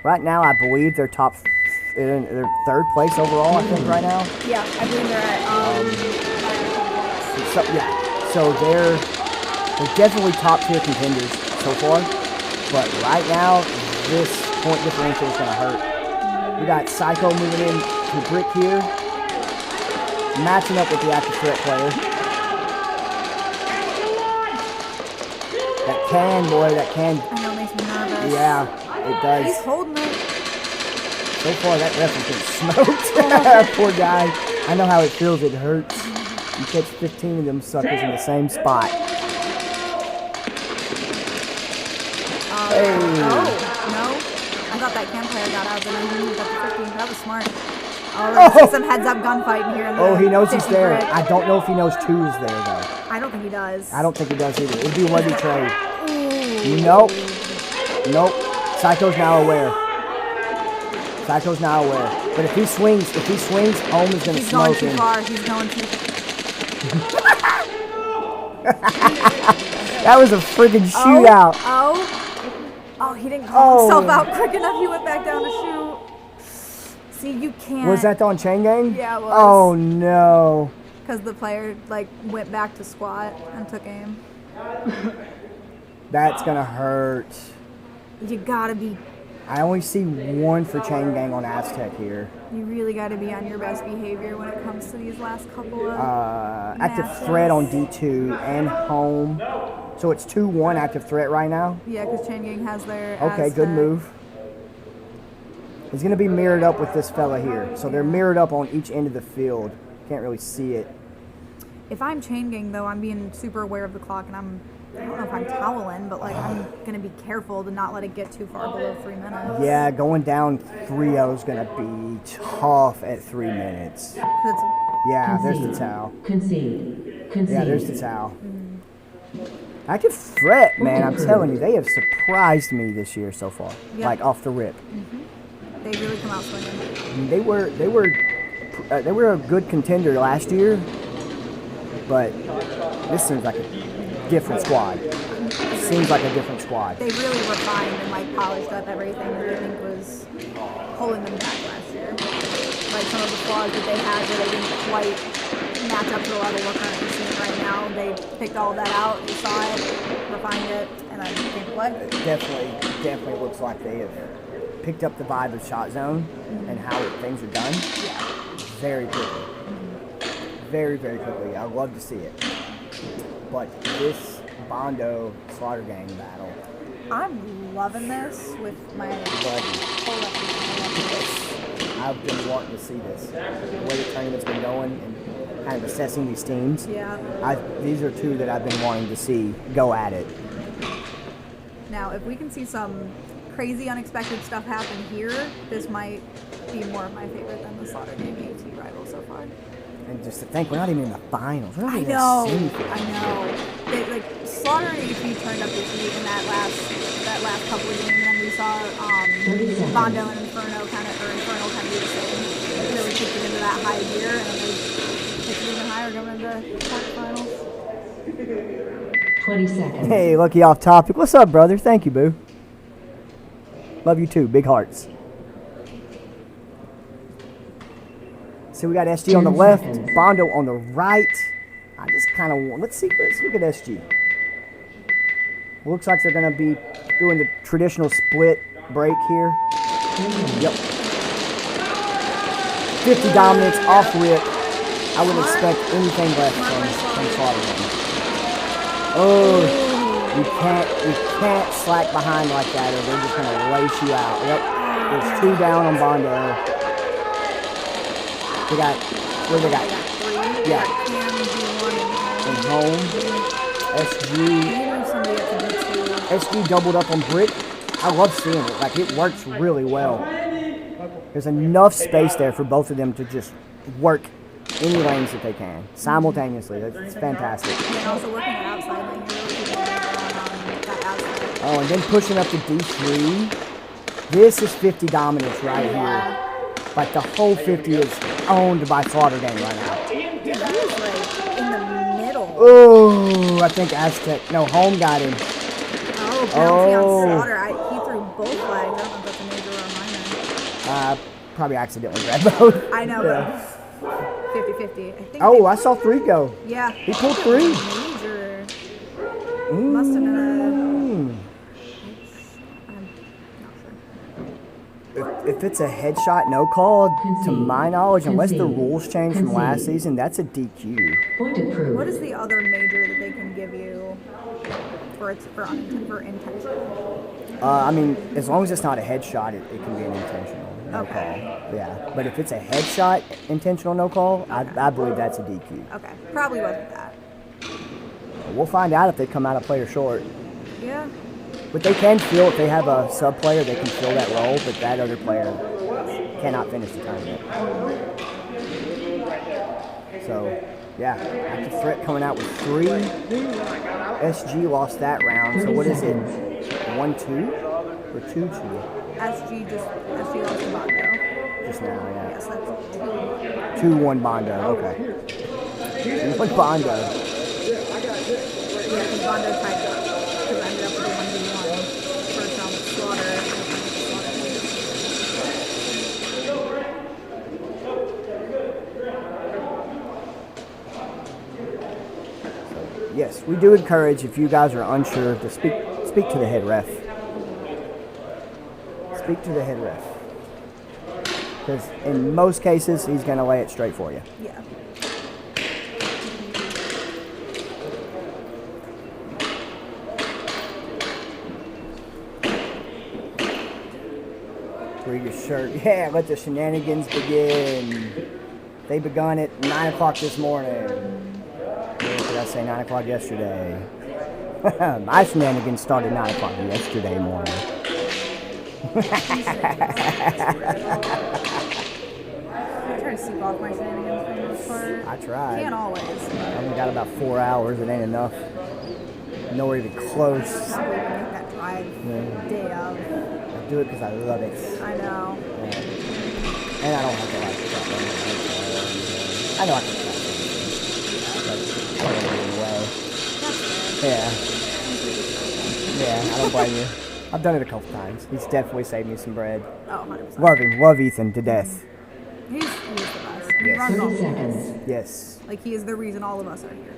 right now I believe they're they're 3rd place overall, I think, right now. Yeah, I believe they're at so they're definitely top tier contenders so far, but right now this point differential is going to hurt. We got Psycho moving in to Brick here, matching up with the Active Threat player. That can. I know, it makes me nervous. Yeah, it does. He's holding it. So far that ref has been smoked. Poor guy. I know how it feels. It hurts. You catch 15 of them suckers in the same spot. Hey. Oh, no. I thought that cam player got out, but then he moved up to 15. That was smart. Oh, there's some heads-up gunfighting here. He knows he's there. I don't know if he knows 2 is there, though. I don't think he does. I don't think he does either. It'd be a worthy trade. Ooh. Nope. Psycho's now aware. But if he swings, Home is going to smoke him. He's going too far. That was a friggin' shootout. Oh, he didn't call himself out quick enough. He went back down to shoot. See, you can't. Was that on Chain Gang? Yeah, it was. Oh, no. Because the player like went back to squat and took aim. That's gonna hurt. You gotta be. I only see one for chain gang on Aztec here. You really gotta be on your best behavior when it comes to these last couple of. Active matches. threat on D2 and home. So it's 2-1 active threat right now. Yeah, because Chain Gang has their. Okay, Aztec. good move. He's going to be mirrored up with this fella here. So they're mirrored up on each end of the field. Can't really see it. If I'm Chain Gang, though, I'm being super aware of the clock, and I don't know if I'm toweling, but like I'm going to be careful to not let it get too far below 3 minutes. Yeah, going down 3-0 is going to be tough at 3 minutes. Yeah, there's the towel. Concede. Yeah, there's the towel. Active threat, man, I'm telling you, they have surprised me this year so far. Yep. Like off the rip. They really come out swinging. They were a good contender last year, but this seems like a different squad. Seems like a different squad. They really refined and like polished up everything that I think was holding them back last year. Like some of the flaws that they had where they didn't quite match up to the level we're currently seeing right now. They picked all that out, they saw it, refined it, and then came to play. It definitely looks like they have picked up the vibe of ShotZone and how things are done very quickly. Very, very quickly. I love to see it. But this Bondo Slaughter Gang battle. I'm loving this with my whole life. I've been wanting to see this. The way the tournament's been going and kind of assessing these teams. Yeah. These are two that I've been wanting to see go at it. Now, if we can see some crazy, unexpected stuff happen here, this might be more of my favorite than the Slaughter Gang AT rival so far. And just to think, we're not even in the finals. We're not I even know. in the semifinals. I know. They, like Slaughter and AT turned up the heat in that last couple of games, and then we saw Bondo and Infernal kind of do the same. Really kicked it into that high gear, and then they kicked it even higher going into quarterfinals. 20 seconds. Hey, Lucky off topic. What's up, brother? Thank you, boo. Love you too. Big hearts. So we got SG on the left, Bondo on the right. I just kind of want, let's look at SG. Looks like they're going to be doing the traditional split break here. Yep. 50 dominance off rip. I wouldn't expect anything less from Slaughter. Oh, you can't slack behind like that or they're just going to lace you out. Yep. There's 2 down on Bondo. They got, what do they got? Yeah. And home. SG doubled up on brick. I love seeing it. Like, it works really well. There's enough space there for both of them to just work any lanes that they can simultaneously. It's fantastic. And also working at outside lane, you're really keeping that outside. Oh, and then pushing up to D3. This is 50 dominance right here. Like the whole 50 is owned by Slaughter Gang right now. Dude, he was like in the middle. Oh, I think Aztec. No, home got him. Oh, bounty on Slaughter. He threw both flags. I don't know if that's a major or a minor. Probably accidentally grabbed both. I know, Yeah. but 50-50. I think. Oh, I saw 3 go. Yeah. He pulled 3. Major. Must have been a. If it's a headshot, no call, to my knowledge, unless the rules changed from last season, that's a DQ. What is the other major that they can give you for intentional? I mean, as long as it's not a headshot, it can be an intentional no call. Yeah, but if it's a headshot, intentional no call, I believe that's a DQ. Okay, probably wasn't that. We'll find out if they come out a player short. Yeah. But they can fill, if they have a sub player, they can fill that role, but that other player cannot finish the tournament. So, yeah, active threat coming out with 3. SG lost that round, so what is it? 1-2 or 2-2? SG lost to Bondo. Just now, yeah. Yes, that's 2-1 Bondo, okay. 2-1 Bondo. Yeah, because Bondo tied up. Because I ended up with a 1v1 first round with Slaughter. Yes, we do encourage, if you guys are unsure, to speak to the head ref. Speak to the head ref. Because in most cases, he's going to lay it straight for you. Yeah. Wear your shirt. Yeah, let the shenanigans begin. They begun at 9 o'clock this morning. Or did I say 9 o'clock yesterday? My shenanigans started 9 o'clock yesterday morning. I'm trying to sleep off my shenanigans for the most part. I tried. Can't always. I only got about 4 hours. It ain't enough. Nowhere even close. Some people make that drive day of. I do it because I love it. I know. Yeah. And I don't have to like it. I know I can try it. But I don't do it anyway. Yeah. Yeah, I don't blame you. I've done it a couple times. He's definitely saved me some bread. Oh, 100%. Love him. Love Ethan to death. He's the best. And he runs all of us. Yes. Like, he is the reason all of us are here.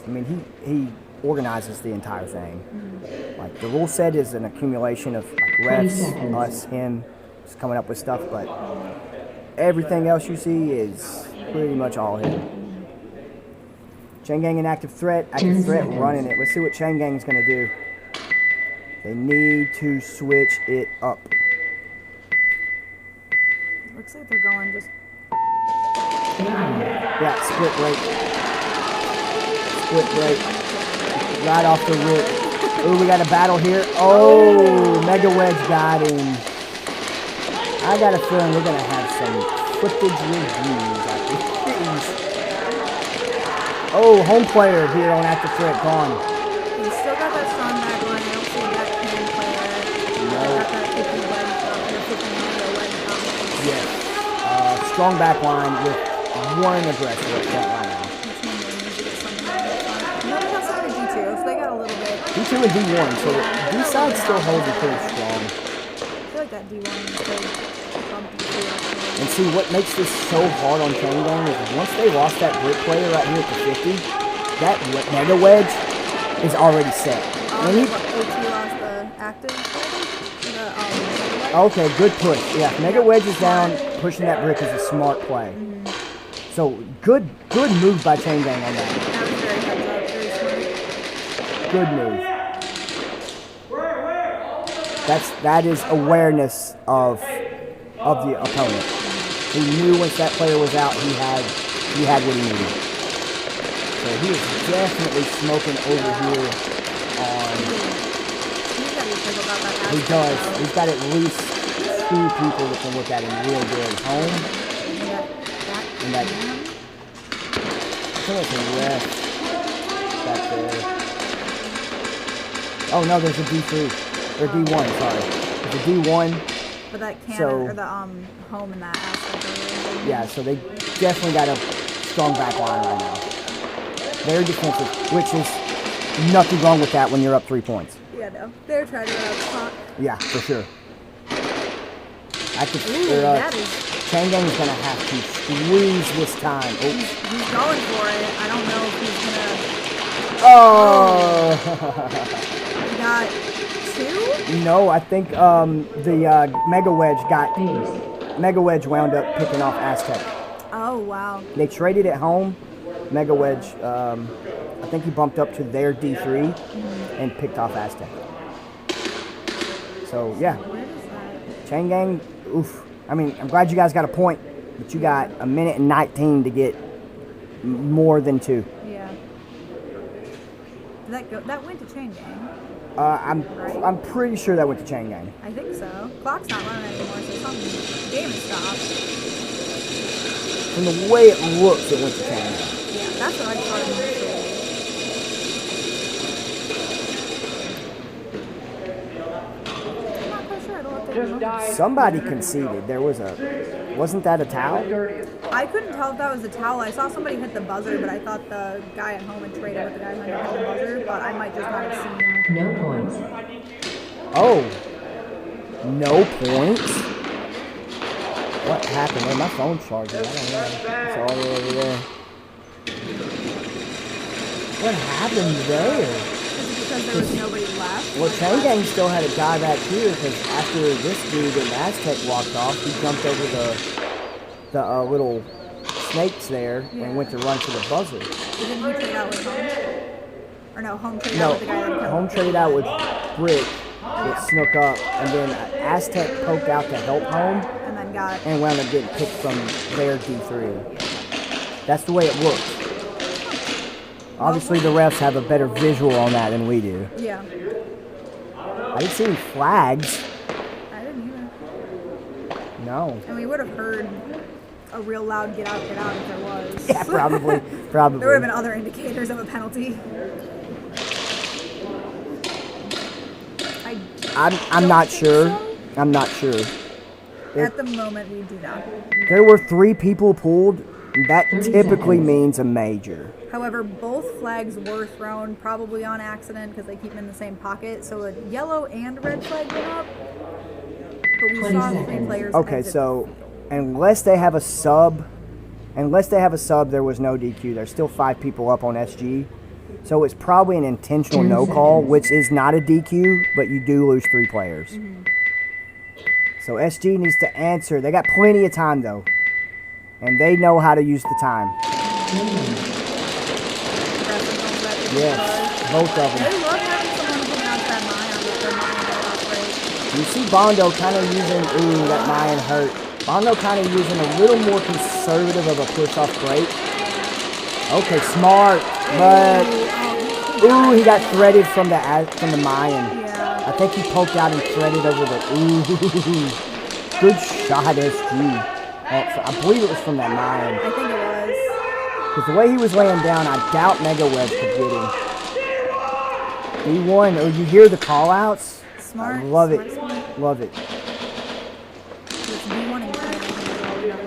I mean, he organizes the entire thing. Like, the rule set is an accumulation of like refs, us, him, just coming up with stuff, but everything else you see is pretty much all him. Chain Gang and Active Threat. Active Threat running it. Let's see what Chain Gang is going to do. They need to switch it up. Looks like they're going just... Yeah, split break. Split break. Right off the rip. Ooh, we got a battle here. Oh, Mega Wedge got him. I got a feeling we're going to have some footage reviews after these. Oh, home player here on Active Threat gone. He's still got that strong back line. I don't see that can player. No. Got that 50 wedge up, or 50 meter wedge up. Yes. Strong back line with one aggressor at front line now. No, they got some of D2, so they got a little bit. D2 and D1, so the D side still holds it pretty strong. I feel like that D1 is good. And see, what makes this so hard on Chain Gang is once they lost that brick player right here at the 50, that Mega Wedge is already set. When he, OT lost the active. okay, good push. Yeah, Mega Wedge is down. Pushing that brick is a smart play. So good move by Chain Gang on that. That was very heads up, very Good smart. move. That is awareness of the opponent. He knew once that player was out, he had what he needed. So he is definitely smoking over here on. He does. He's got at least 2 people that can look at him real good. Home. And that. I think it's a ref back there. Oh no, there's a D3 or D1. Sorry, there's a D1. But that cannon or the home in that aspect. Yeah, so they definitely got a strong back line right now. Very defensive, which is nothing wrong with that when you're up 3 points. Yeah, no. They're trying to run out the clock. Yeah, for sure. Chain Gang is going to have to squeeze this time. Oh. He's going for it. I don't know if he's going to... Oh! He got 2? No, I think the Mega Wedge wound up picking off Aztec. Oh, wow. They traded at home. Mega Wedge, I think he bumped up to their D3 and picked off Aztec. So, yeah. Chain Gang, oof. I mean, I'm glad you guys got a point, but you got a minute and 19 to get more than 2. Yeah. Did that go? That went to Chain Gang. I'm pretty sure that went to Chain Gang. I think so. Clock's not running anymore, so something. The game is stopped. From the way it looks, it went to Chain Gang. Yeah, that's what I thought it was. I'm not quite sure. I don't know if they Somebody conceded. There was wasn't that a towel? I couldn't tell if that was a towel. I saw somebody hit the buzzer, but I thought the guy at home had traded with the guy who hit the buzzer, but I might just not have seen him. No points. Oh. No points? What happened there? My phone's charging. I don't know. It's all the way over there. What happened there? Because there was nobody left. Well, Chain Gang still had a guy back here because after this dude in Aztec walked off, he jumped over the little snakes there and went to run for the buzzer. Didn't he trade out with Home? Or no, Home traded No, out with the guy that killed Home traded out with Brick. It snuck up, and then Aztec poked out to help Home and then got and wound up getting picked from their D3. That's the way it looked. Obviously, the refs have a better visual on that than we do. Yeah. I didn't see any flags. I didn't either. No. And we would have heard a real loud get out if there was. Yeah, probably. Probably. There would have been other indicators of a penalty. I'm not sure. So. I'm not sure. At the moment, we do not. There were 3 people pulled. That typically means a major. However, both flags were thrown probably on accident because they keep them in the same pocket. So a yellow and red flag went up. But we saw 3 players. Okay, so unless they have a sub, there was no DQ. There's still 5 people up on SG. So it's probably an intentional no call, which is not a DQ, but you do lose 3 players. Mm-hmm. So SG needs to answer. They got plenty of time, though. And they know how to use the time. Yes, both of them. They love having someone coming out that mine and get their mine right. You see Bondo kind of using, that mine hurt. Bondo kind of using a little more conservative of a push-off break. Okay, smart, but he got threaded from the Mayan. Yeah. I think he poked out and threaded over the good shot, SG. I believe it was from that Mayan. I think it was. Because the way he was laying down, I doubt Mega Wedge could get him. D1, you hear the call-outs? Smart. I love smart, it. Smart. Love it. It's D1 and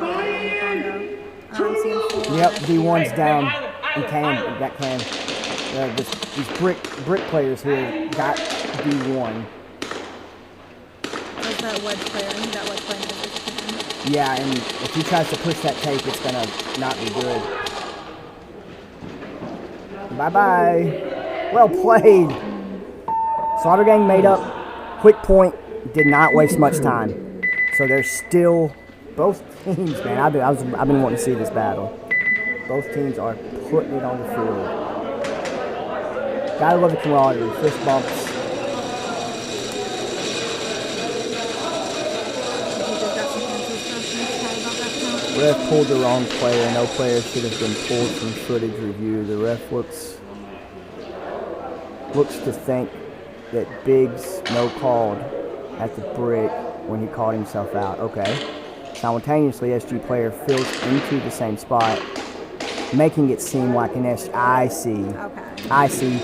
Bondo. Yep, D1's down. And Cam, got Cam. These brick players here got D1. There's that wedge player. I think that wedge player. Yeah, and if he tries to push that tape, it's gonna not be good. Bye-bye. Well played. Slaughter Gang made up. Quick point. Did not waste much time. So there's still both teams, man. I've been wanting to see this battle. Both teams are putting it on the field. Gotta love the camaraderie. Fist bumps. Ref pulled the wrong player. No player should have been pulled from footage review. The ref looks to think that Biggs no called at the brick when he called himself out. Okay. Simultaneously, SG player fills into the same spot, making it seem like an I see. Okay. I see.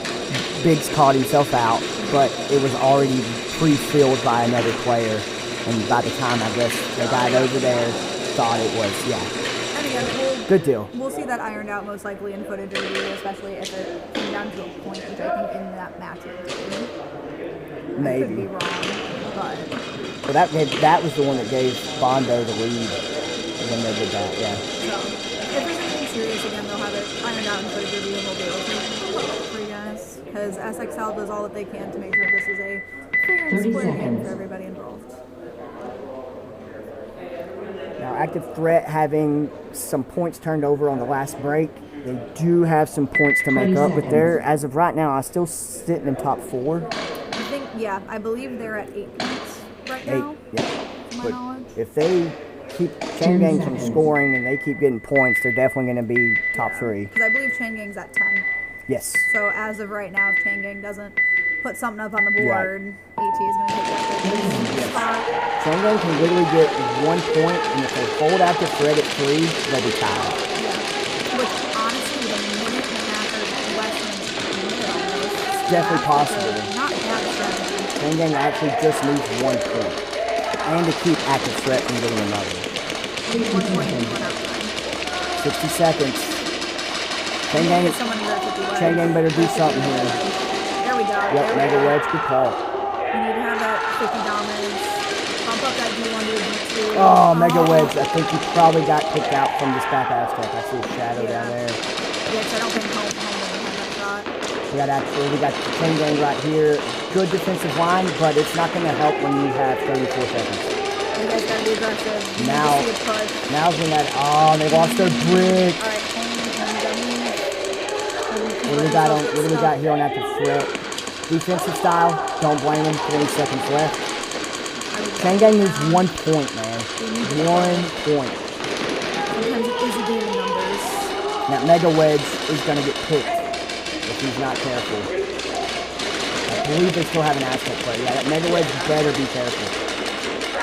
Biggs called himself out, but it was already pre-filled by another player. And by the time, I guess, the guy over there thought it was, yeah. And again, good deal. We'll see that ironed out most likely in footage review, especially if it came down to a point, which I think in that match it did. Maybe. I could be wrong, but... Well, that was the one that gave Bondo the lead when they did that, yeah. So, if there's anything serious again, they'll have it ironed out in footage review and we'll be able to for you guys. Because SXL does all that they can to make sure this is a fair and square game for everybody involved. Now, Active Threat having some points turned over on the last break. They do have some points to make up, but they're, as of right now, I still sitting in top 4. I think, yeah, I believe they're at 8 points right now. 8, yeah. To my But knowledge. if they keep Chain Gang from scoring and they keep getting points, they're definitely going to be top 3. Because I believe Chain Gang's at 10. Yes. So as of right now, if Chain Gang doesn't put something up on the board, AT is going to take that spot. Chain Gang can literally get 1 point, and if they hold Active Threat at 3, they'll be tied. Yeah. Which, honestly, with a minute and a half or less than a minute almost, It's definitely possible. Not bad strategy. Chain Gang actually just needs 1 point. And to keep Active Threat from getting another. 1 point and 1 outside. 60 seconds. Chain Gang better do something here. There we go. Yep, Mega Wedge, good call. We need to have that 50 dominance. Bump up that D1 to a D2. Oh, Mega Wedge. I think he probably got kicked out from this back Aztec. I see a shadow down there. Yes, I don't think home would have that shot. We got the chain gang right here. Good defensive line, but it's not going to help when you have 34 seconds. You guys gotta be aggressive. Now's when that. Oh, they lost their brick. All right, What do we got here on active threat? Defensive style. Don't blame him. 20 seconds left. Chain gang needs 1 point, man. 1 point. Sometimes it is a game of numbers. That mega wedge is going to get picked if he's not careful. I believe they still have an Aztec player. Yeah, that mega wedge better be careful.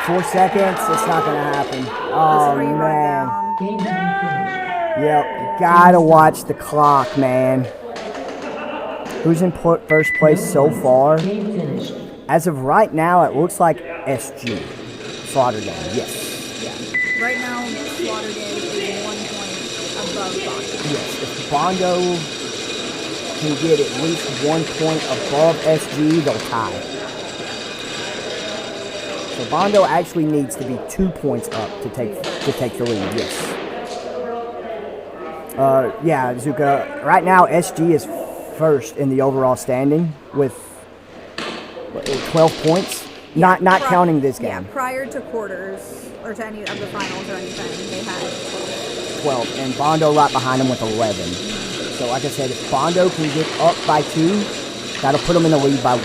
4 seconds, it's not going to happen. Oh, man. Yep, you got to watch the clock, man. Who's in first place so far? As of right now, it looks like SG. Slaughter Gang, yes. Yeah. Right now, Slaughter Gang is 1 point above Bondo. Yes, if Bondo can get at least 1 point above SG, they'll tie. So Bondo actually needs to be 2 points up to take the lead, yes. Yeah, Zuka, right now SG is first in the overall standing with 12 points. Not counting this game. Yeah, prior to quarters or to any of the finals or anything, they had 12, and Bondo right behind him with 11. So like I said, if Bondo can get up by 2, that'll put him in the lead by 1.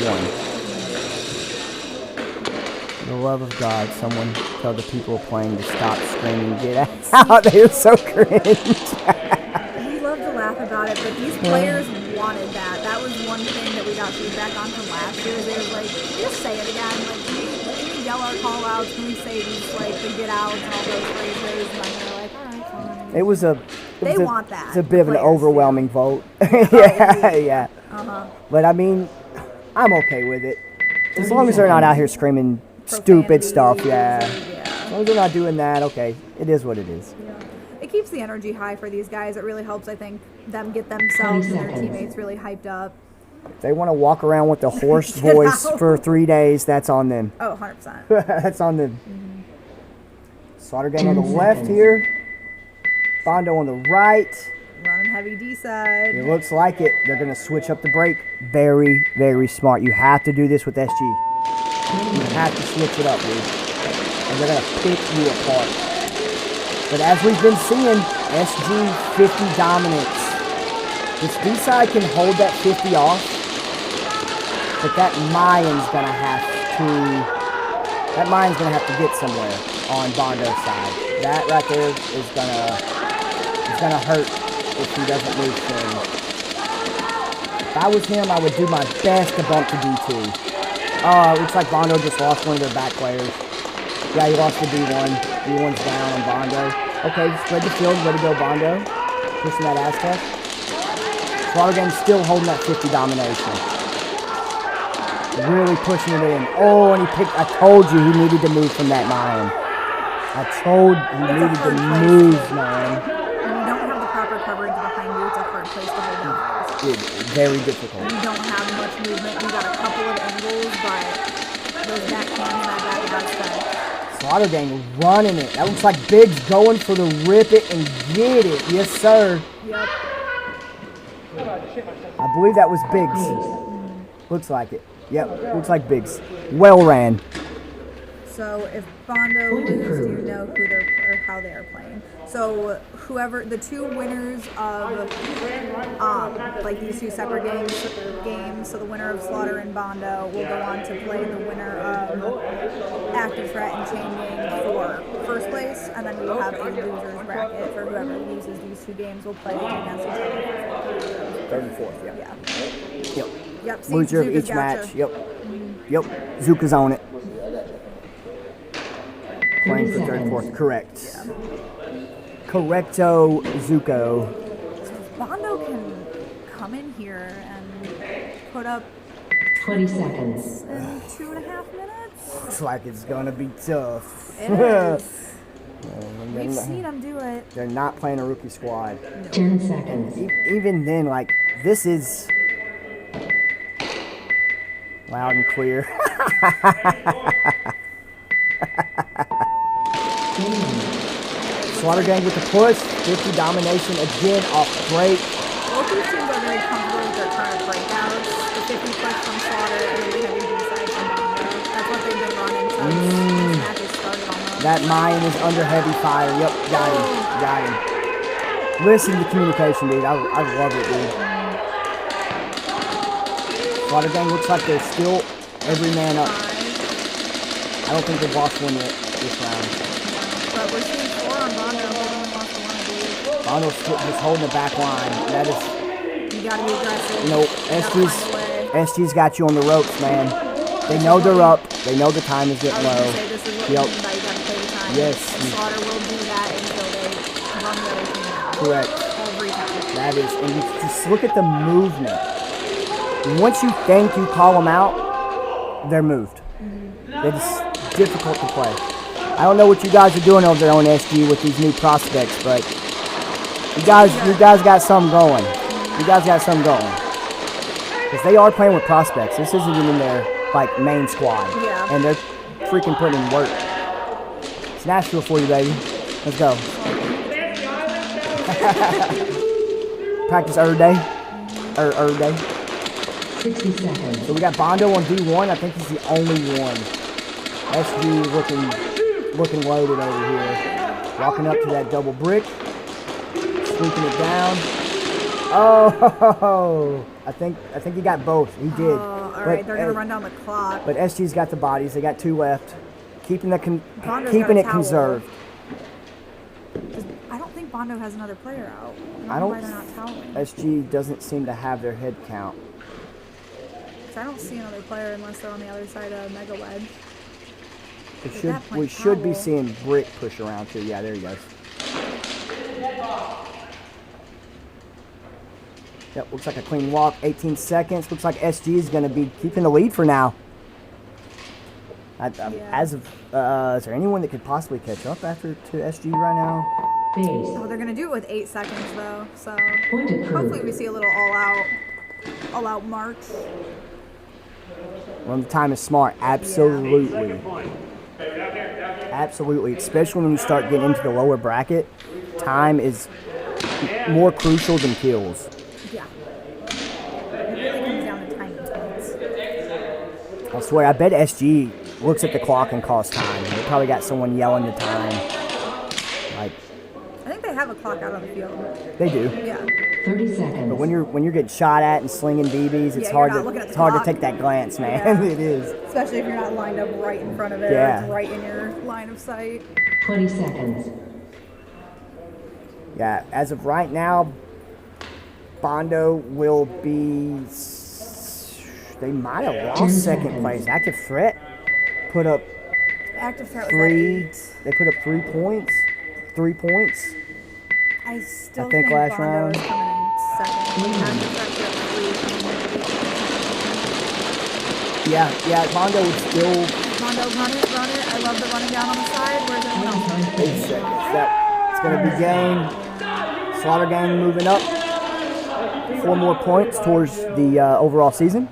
For the love of God, someone tell the people playing to stop screaming, get out. They are so cringe. We love to laugh about it, but these players wanted that. That was one thing that we got feedback on from last year. They were like, can you just say it again? Like, can we yell our call outs? Can we say these, like, the get outs and all those phrases? And then they're like, all right, fine. It was a want that. It's a bit of an overwhelming vote. yeah. Uh-huh. But I mean, I'm okay with it. As long as they're not out here screaming stupid stuff, yeah. As long as they're not doing that, okay. It is what it is. Yeah. It keeps the energy high for these guys. It really helps, I think, them get themselves and their teammates really hyped up. If they want to walk around with a hoarse voice for 3 days, that's on them. Oh, 100%. That's on them. Slaughter Gang on the left here. Bondo on the right. Running heavy D side. It looks like it. They're going to switch up the break. Very, very smart. You have to do this with SG. You have to switch it up, dude. And they're going to pick you apart. But as we've been seeing, SG 50 dominance. This B side can hold that 50 off, but that Mayan's going to have to get somewhere on Bondo's side. That right there is gonna hurt if he doesn't move soon. If I was him, I would do my best to bump to D2. Oh, it looks like Bondo just lost one of their back players. Yeah, he lost the D1. D1's down on Bondo. Okay, spread the field, way to go, Bondo. Pushing that Aztec. Slaughter Gang still holding that 50 domination. Really pushing it in. Oh, and I told you he needed to move from that Mayan. I told you he needed to move, man. When you don't have the proper coverage behind you, it's a hard place to hold down. It's very difficult. You don't have much movement. You got a couple of angles, but those back cams and that back stuff. Slaughter Gang running it. That looks like Biggs going for the rip it and get it. Yes, sir. Yep. I believe that was Biggs. Looks like it. Yep, looks like Biggs. Well ran. So if Bondo loses, you know who or how they are playing. So whoever the 2 winners of like these 2 separate games. So the winner of Slaughter and Bondo will go on to play the winner of Active Threat and Chain Gang for first place, and then we will have a losers bracket for whoever loses these 2 games will play against each other. 3rd and 4th. Yep. Yeah. Yep. Yep. See, Loser of Zuka's each gotcha. match. Yep. Yep. Zuka's on it. Playing for 3rd and 4th. Correct. Yeah. Correcto, Zuko. So if Bondo can come in here and put up 20 seconds. in 2.5 minutes. Looks like it's gonna be tough. It is. We've seen them do it. They're not playing a rookie squad. 10 seconds. Even then, like, this is loud and clear. Slaughter Gang with the push. 50 domination again off break. Both these teams are very comfortable with their current breakout. That mine is under heavy fire. Yep, got him. Listen to communication, dude. I love it, dude. Slaughter Gang looks like they're still every man up. I don't think they've lost one yet this round. But we're seeing 4 on Bondo. Holding lost one, I believe. Bondo's just holding the back line. That is. You gotta be aggressive. You know, SG's got you on the ropes, man. They know they're up. They know the time is getting low. This is what you mean by you gotta play the time. Yes. And Slaughter will do that until they run the other team out. Correct. Every time. That is, and you just look at the movement. Once you think you call them out, they're moved. It's difficult to play. I don't know what you guys are doing over there on SG with these new prospects, but you guys got something going. You guys got something going. Because they are playing with prospects. This isn't even their like main squad. Yeah. And they're freaking putting in work. It's Nashville for you, baby. Let's go. Practice every day. Every day. 60 seconds. So we got Bondo on D1. I think he's the only one. SG looking loaded over here. Walking up to that double brick. Sweeping it down. Oh, I think he got both. He did. All right, they're gonna run down the clock. But SG's got the bodies. They got 2 left. Keeping it towel. conserved. I don't think Bondo has another player out. I don't. Why they're not toweling. SG doesn't seem to have their head count. I don't see another player unless they're on the other side of Mega Wedge. We should be seeing Brick push around too. Yeah, there he goes. Yep, looks like a clean walk. 18 seconds. Looks like SG is going to be keeping the lead for now. As of, is there anyone that could possibly catch up after to SG right now? Oh, they're going to do it with 8 seconds though, so hopefully we see a little all-out march. When the time is smart, absolutely. Absolutely, especially when you start getting into the lower bracket, time is more crucial than kills. Yeah. It really comes down to time points. I swear, I bet SG looks at the clock and calls time. They probably got someone yelling the time. Like, I think they have a clock out on the field. They do. Yeah. 30 seconds. But when you're getting shot at and slinging BBs, it's hard to take that glance, man. Yeah. It is. Especially if you're not lined up right in front of it, or it's right in your line of sight. 20 seconds. Yeah, as of right now, Bondo will be. They might have lost second place. Active Threat put up Active Threat was 3. at 8. They put up 3 points. 3 points. I still think last Bondo round. is coming in second. Active Threat Yeah, Bondo would still. Bondo, run it. I love the running down on the side. Where's everyone else? 8 seconds. It's going to be game. Slaughter Gang moving up. 4 more points towards the overall season.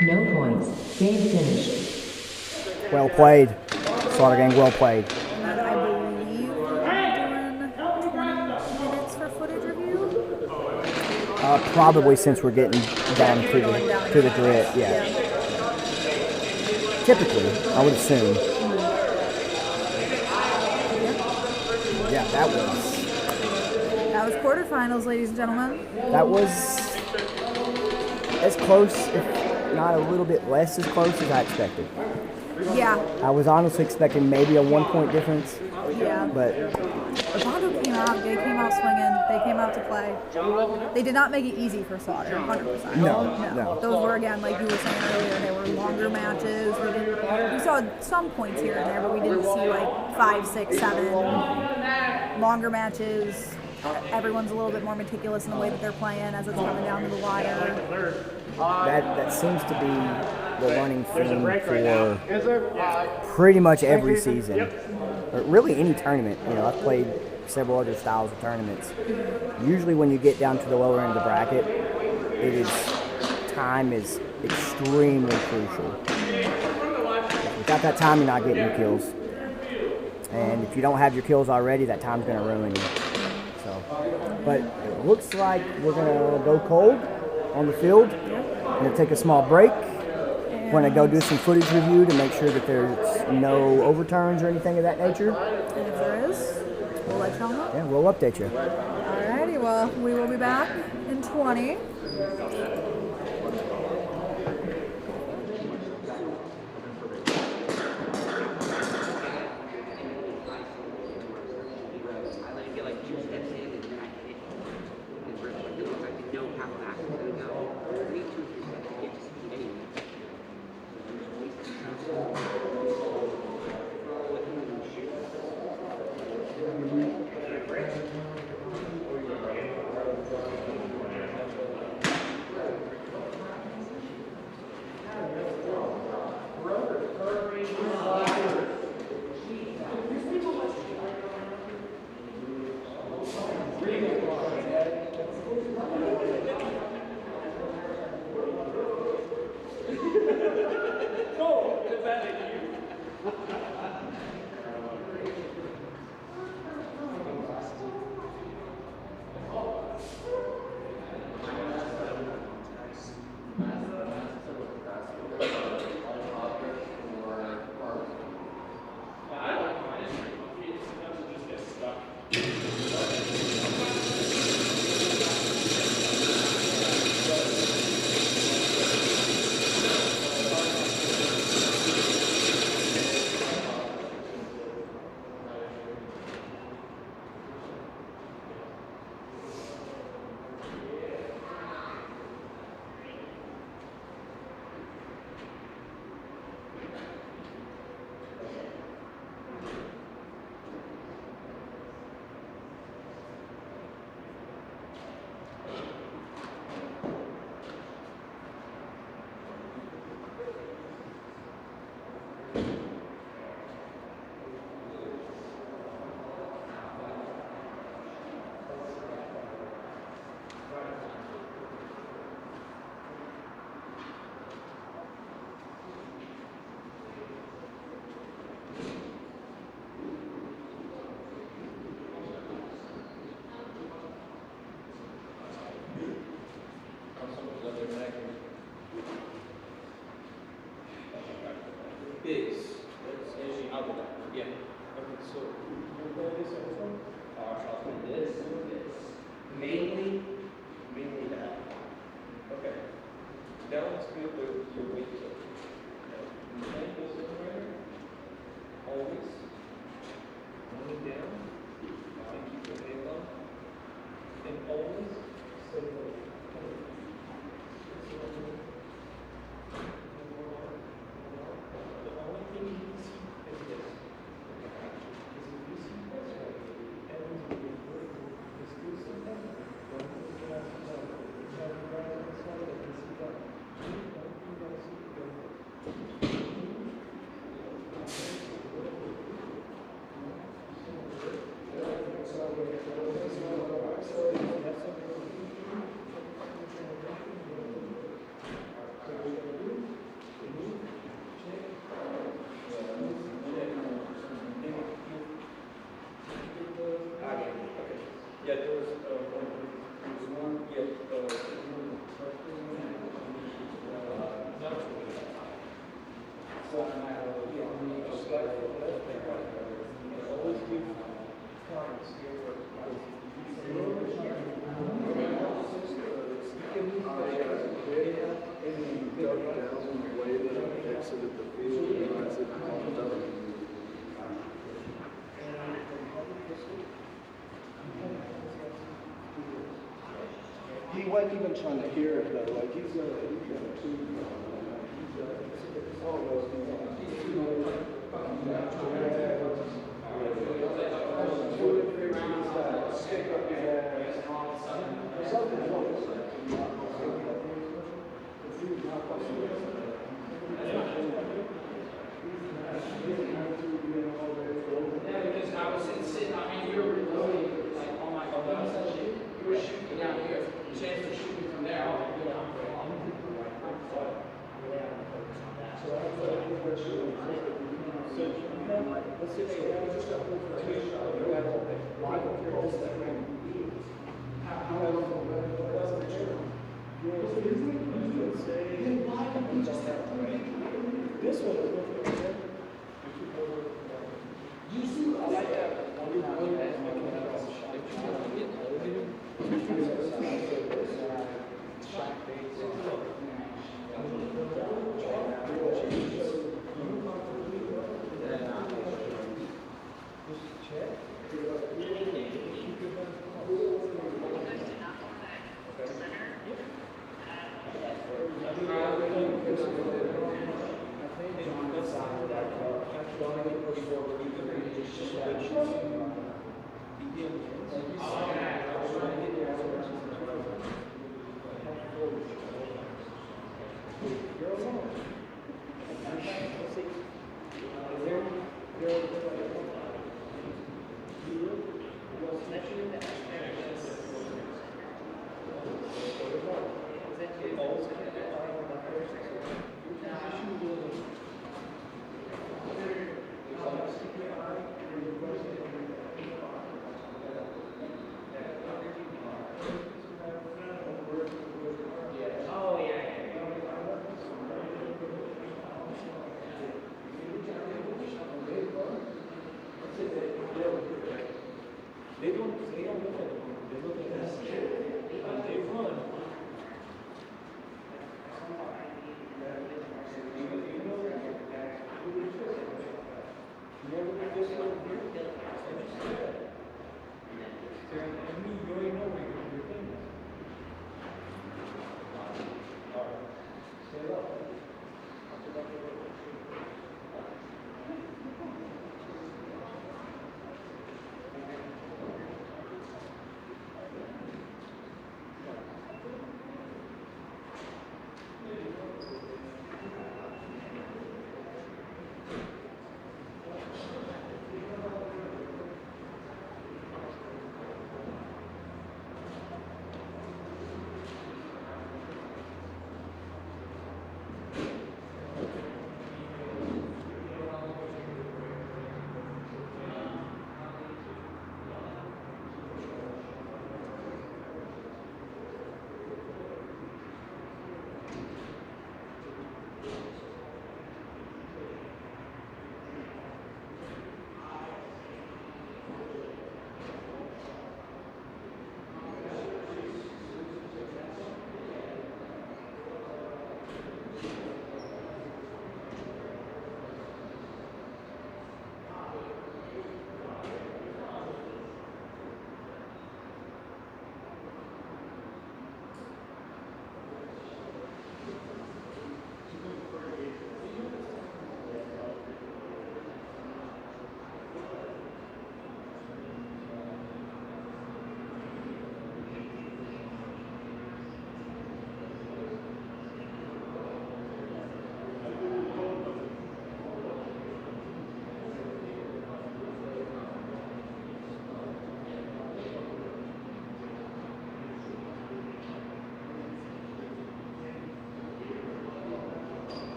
No points. Game finished. Well played. Slaughter Gang, well played. And I believe we're doing 20 minutes for footage review. Probably since we're getting down to the grid, yeah. Typically, I would assume. Yeah, that was quarterfinals, ladies and gentlemen. That was as close, if not a little bit less as close as I expected. Yeah. I was honestly expecting maybe a 1 point difference. Yeah. But Bondo came out. They came out swinging. They came out to play. They did not make it easy for Slaughter. 100%. No. Those were, again, like you were saying earlier, they were longer matches. We saw some points here and there, but we didn't see like 5, 6, 7 longer matches. Everyone's a little bit more meticulous in the way that they're playing as it's coming down to the wire. that seems to be the running theme for pretty much every season. Or really any tournament. You know, I've played several other styles of tournaments. Usually when you get down to the lower end of the bracket, time is extremely crucial. Without that time, you're not getting your kills. And if you don't have your kills already, that time's going to ruin you. But it looks like we're going to go cold on the field. We're going to take a small break. want to go do some footage review to make sure that there's no overturns or anything of that nature. And if there is, we'll let y'all know. Yeah, we'll update you. Alrighty, well, we will be back in 20. Bigs. I'll do that. Yeah. Okay, so this. Mainly that. Okay. Now let's do your weight tool. Take this over. Always. Only down. And keep your head up. And always stay low. He wasn't even trying to hear it though. Like he's got two. Yeah, because I was sitting, I mean, you were reloading, like, oh my God, you were shooting down here. Chance to shoot me from there, I was like, good, I'm great. Let's say they have just a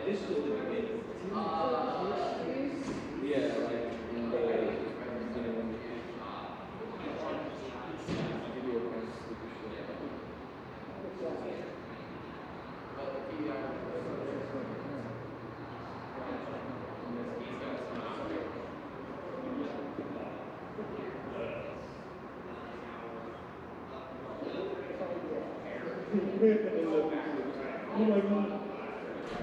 This is the beginning. Yeah, like in the Oh my god.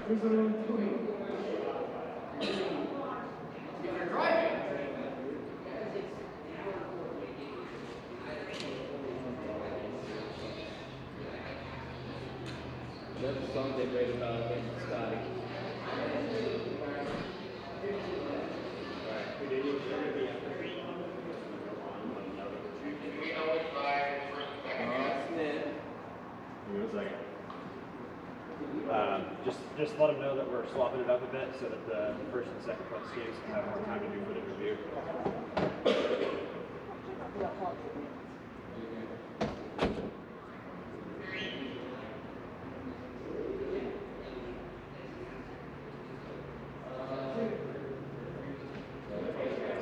There's a wrong point. That's the song they wrote about Scotty. Give me 1 second. Just let them know that we're swapping it up a bit so that the first and second front skates can have more time to do for the review.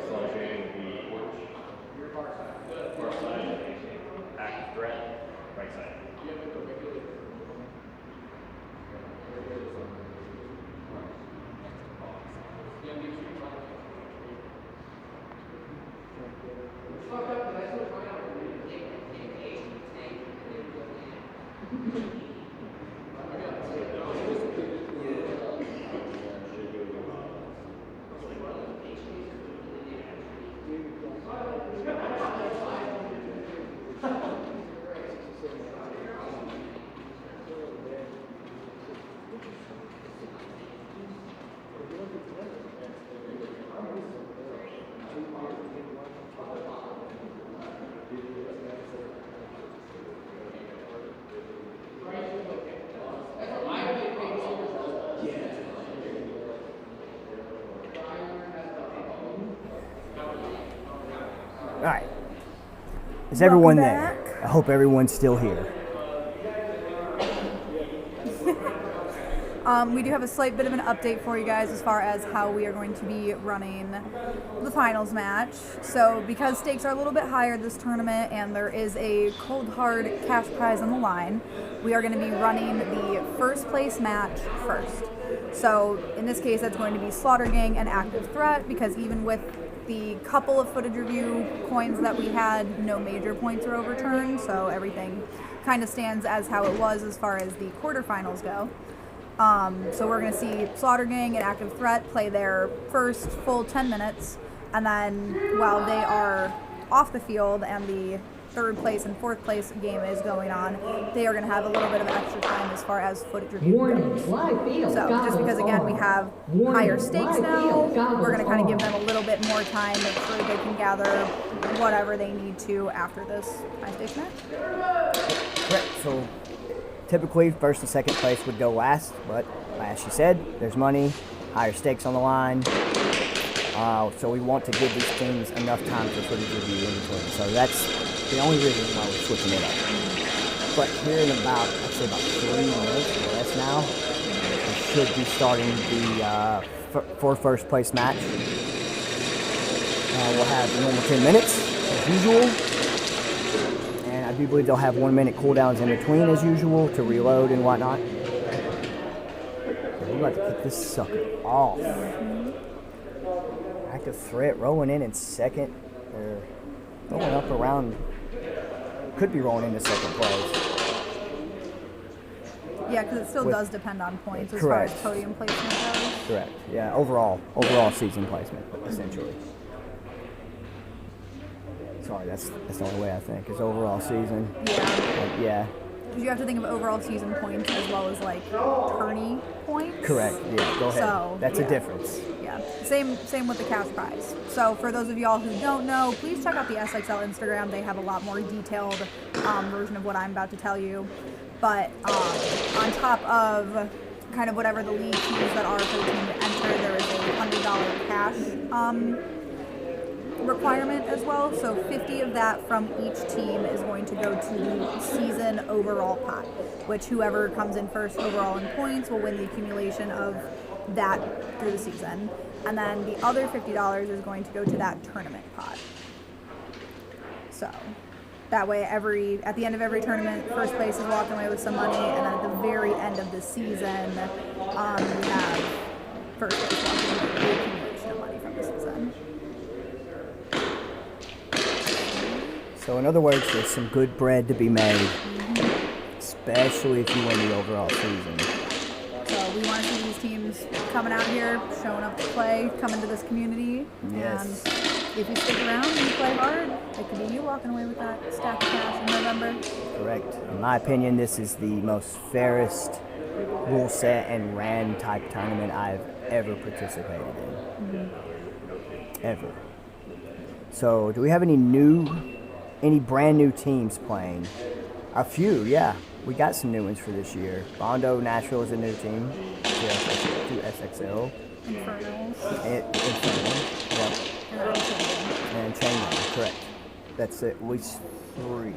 Slashing the far side, active threat, right side. Fuck up, but I still find out. right. Is everyone Welcome there? I hope everyone's still here. We do have a slight bit of an update for you guys as far as how we are going to be running the finals match. So because stakes are a little bit higher this tournament and there is a cold hard cash prize on the line, we are going to be running the first place match first. So in this case, that's going to be Slaughter Gang and Active Threat, because even with the couple of footage review coins that we had, no major points were overturned, so everything kind of stands as how it was as far as the quarterfinals go. So we're going to see Slaughter Gang and Active Threat play their first full 10 minutes, and then while they are off the field and the third place and fourth place game is going on, they are going to have a little bit of extra time as far as footage review goes. So just because again we have higher stakes now, we're going to kind of give them a little bit more time, make sure they can gather whatever they need to after this high stakes match. Correct. So typically first and second place would go last, but as she said, there's money, higher stakes on the line. So we want to give these teams enough time for footage review in between. So that's the only reason why we're switching it up. But here in about, I'd say about 3 minutes or less now, we should be starting the for first place match. We'll have normal 10 minutes as usual. And I do believe they'll have 1 minute cooldowns in between as usual to reload and whatnot. We're about to kick this sucker off. Active Threat rolling in second. They're rolling up around. Could be rolling into second place. Yeah, because it still does depend on points as Correct. far as podium placement goes. Correct. Yeah, overall season placement, essentially. Sorry, that's the only way I think is overall season. Yeah. Yeah. Because you have to think of overall season points as well as like tourney points. Correct. Yeah. Go ahead. So, that's yeah. a difference. Yeah. Same with the cash prize. So for those of y'all who don't know, please check out the SXL Instagram. They have a lot more detailed version of what I'm about to tell you. But on top of kind of whatever the league fees that are for the team to enter, there is a $100 cash requirement as well. So 50 of that from each team is going to go to the season overall pot, which whoever comes in first overall in points will win the accumulation of that through the season. And then the other $50 is going to go to that tournament pot. So that way at the end of every tournament, first place is walking away with some money, and then at the very end of the season, we have first place walking away with the accumulation of money from the season. So in other words, there's some good bread to be made, especially if you win the overall season. So we want to see these teams coming out here, showing up to play, coming to this community. Yes. And if you stick around and you play hard, it could be you walking away with that stack of cash in November. Correct. In my opinion, this is the most fairest rule set and ran type tournament I've ever participated in. Ever. So do we have any brand new teams playing? A few, yeah. We got some new ones for this year. Bondo, Nashville is a new team to SXL. Infernals. Infernal, yeah. And Chamberlain, correct. That's at least 3.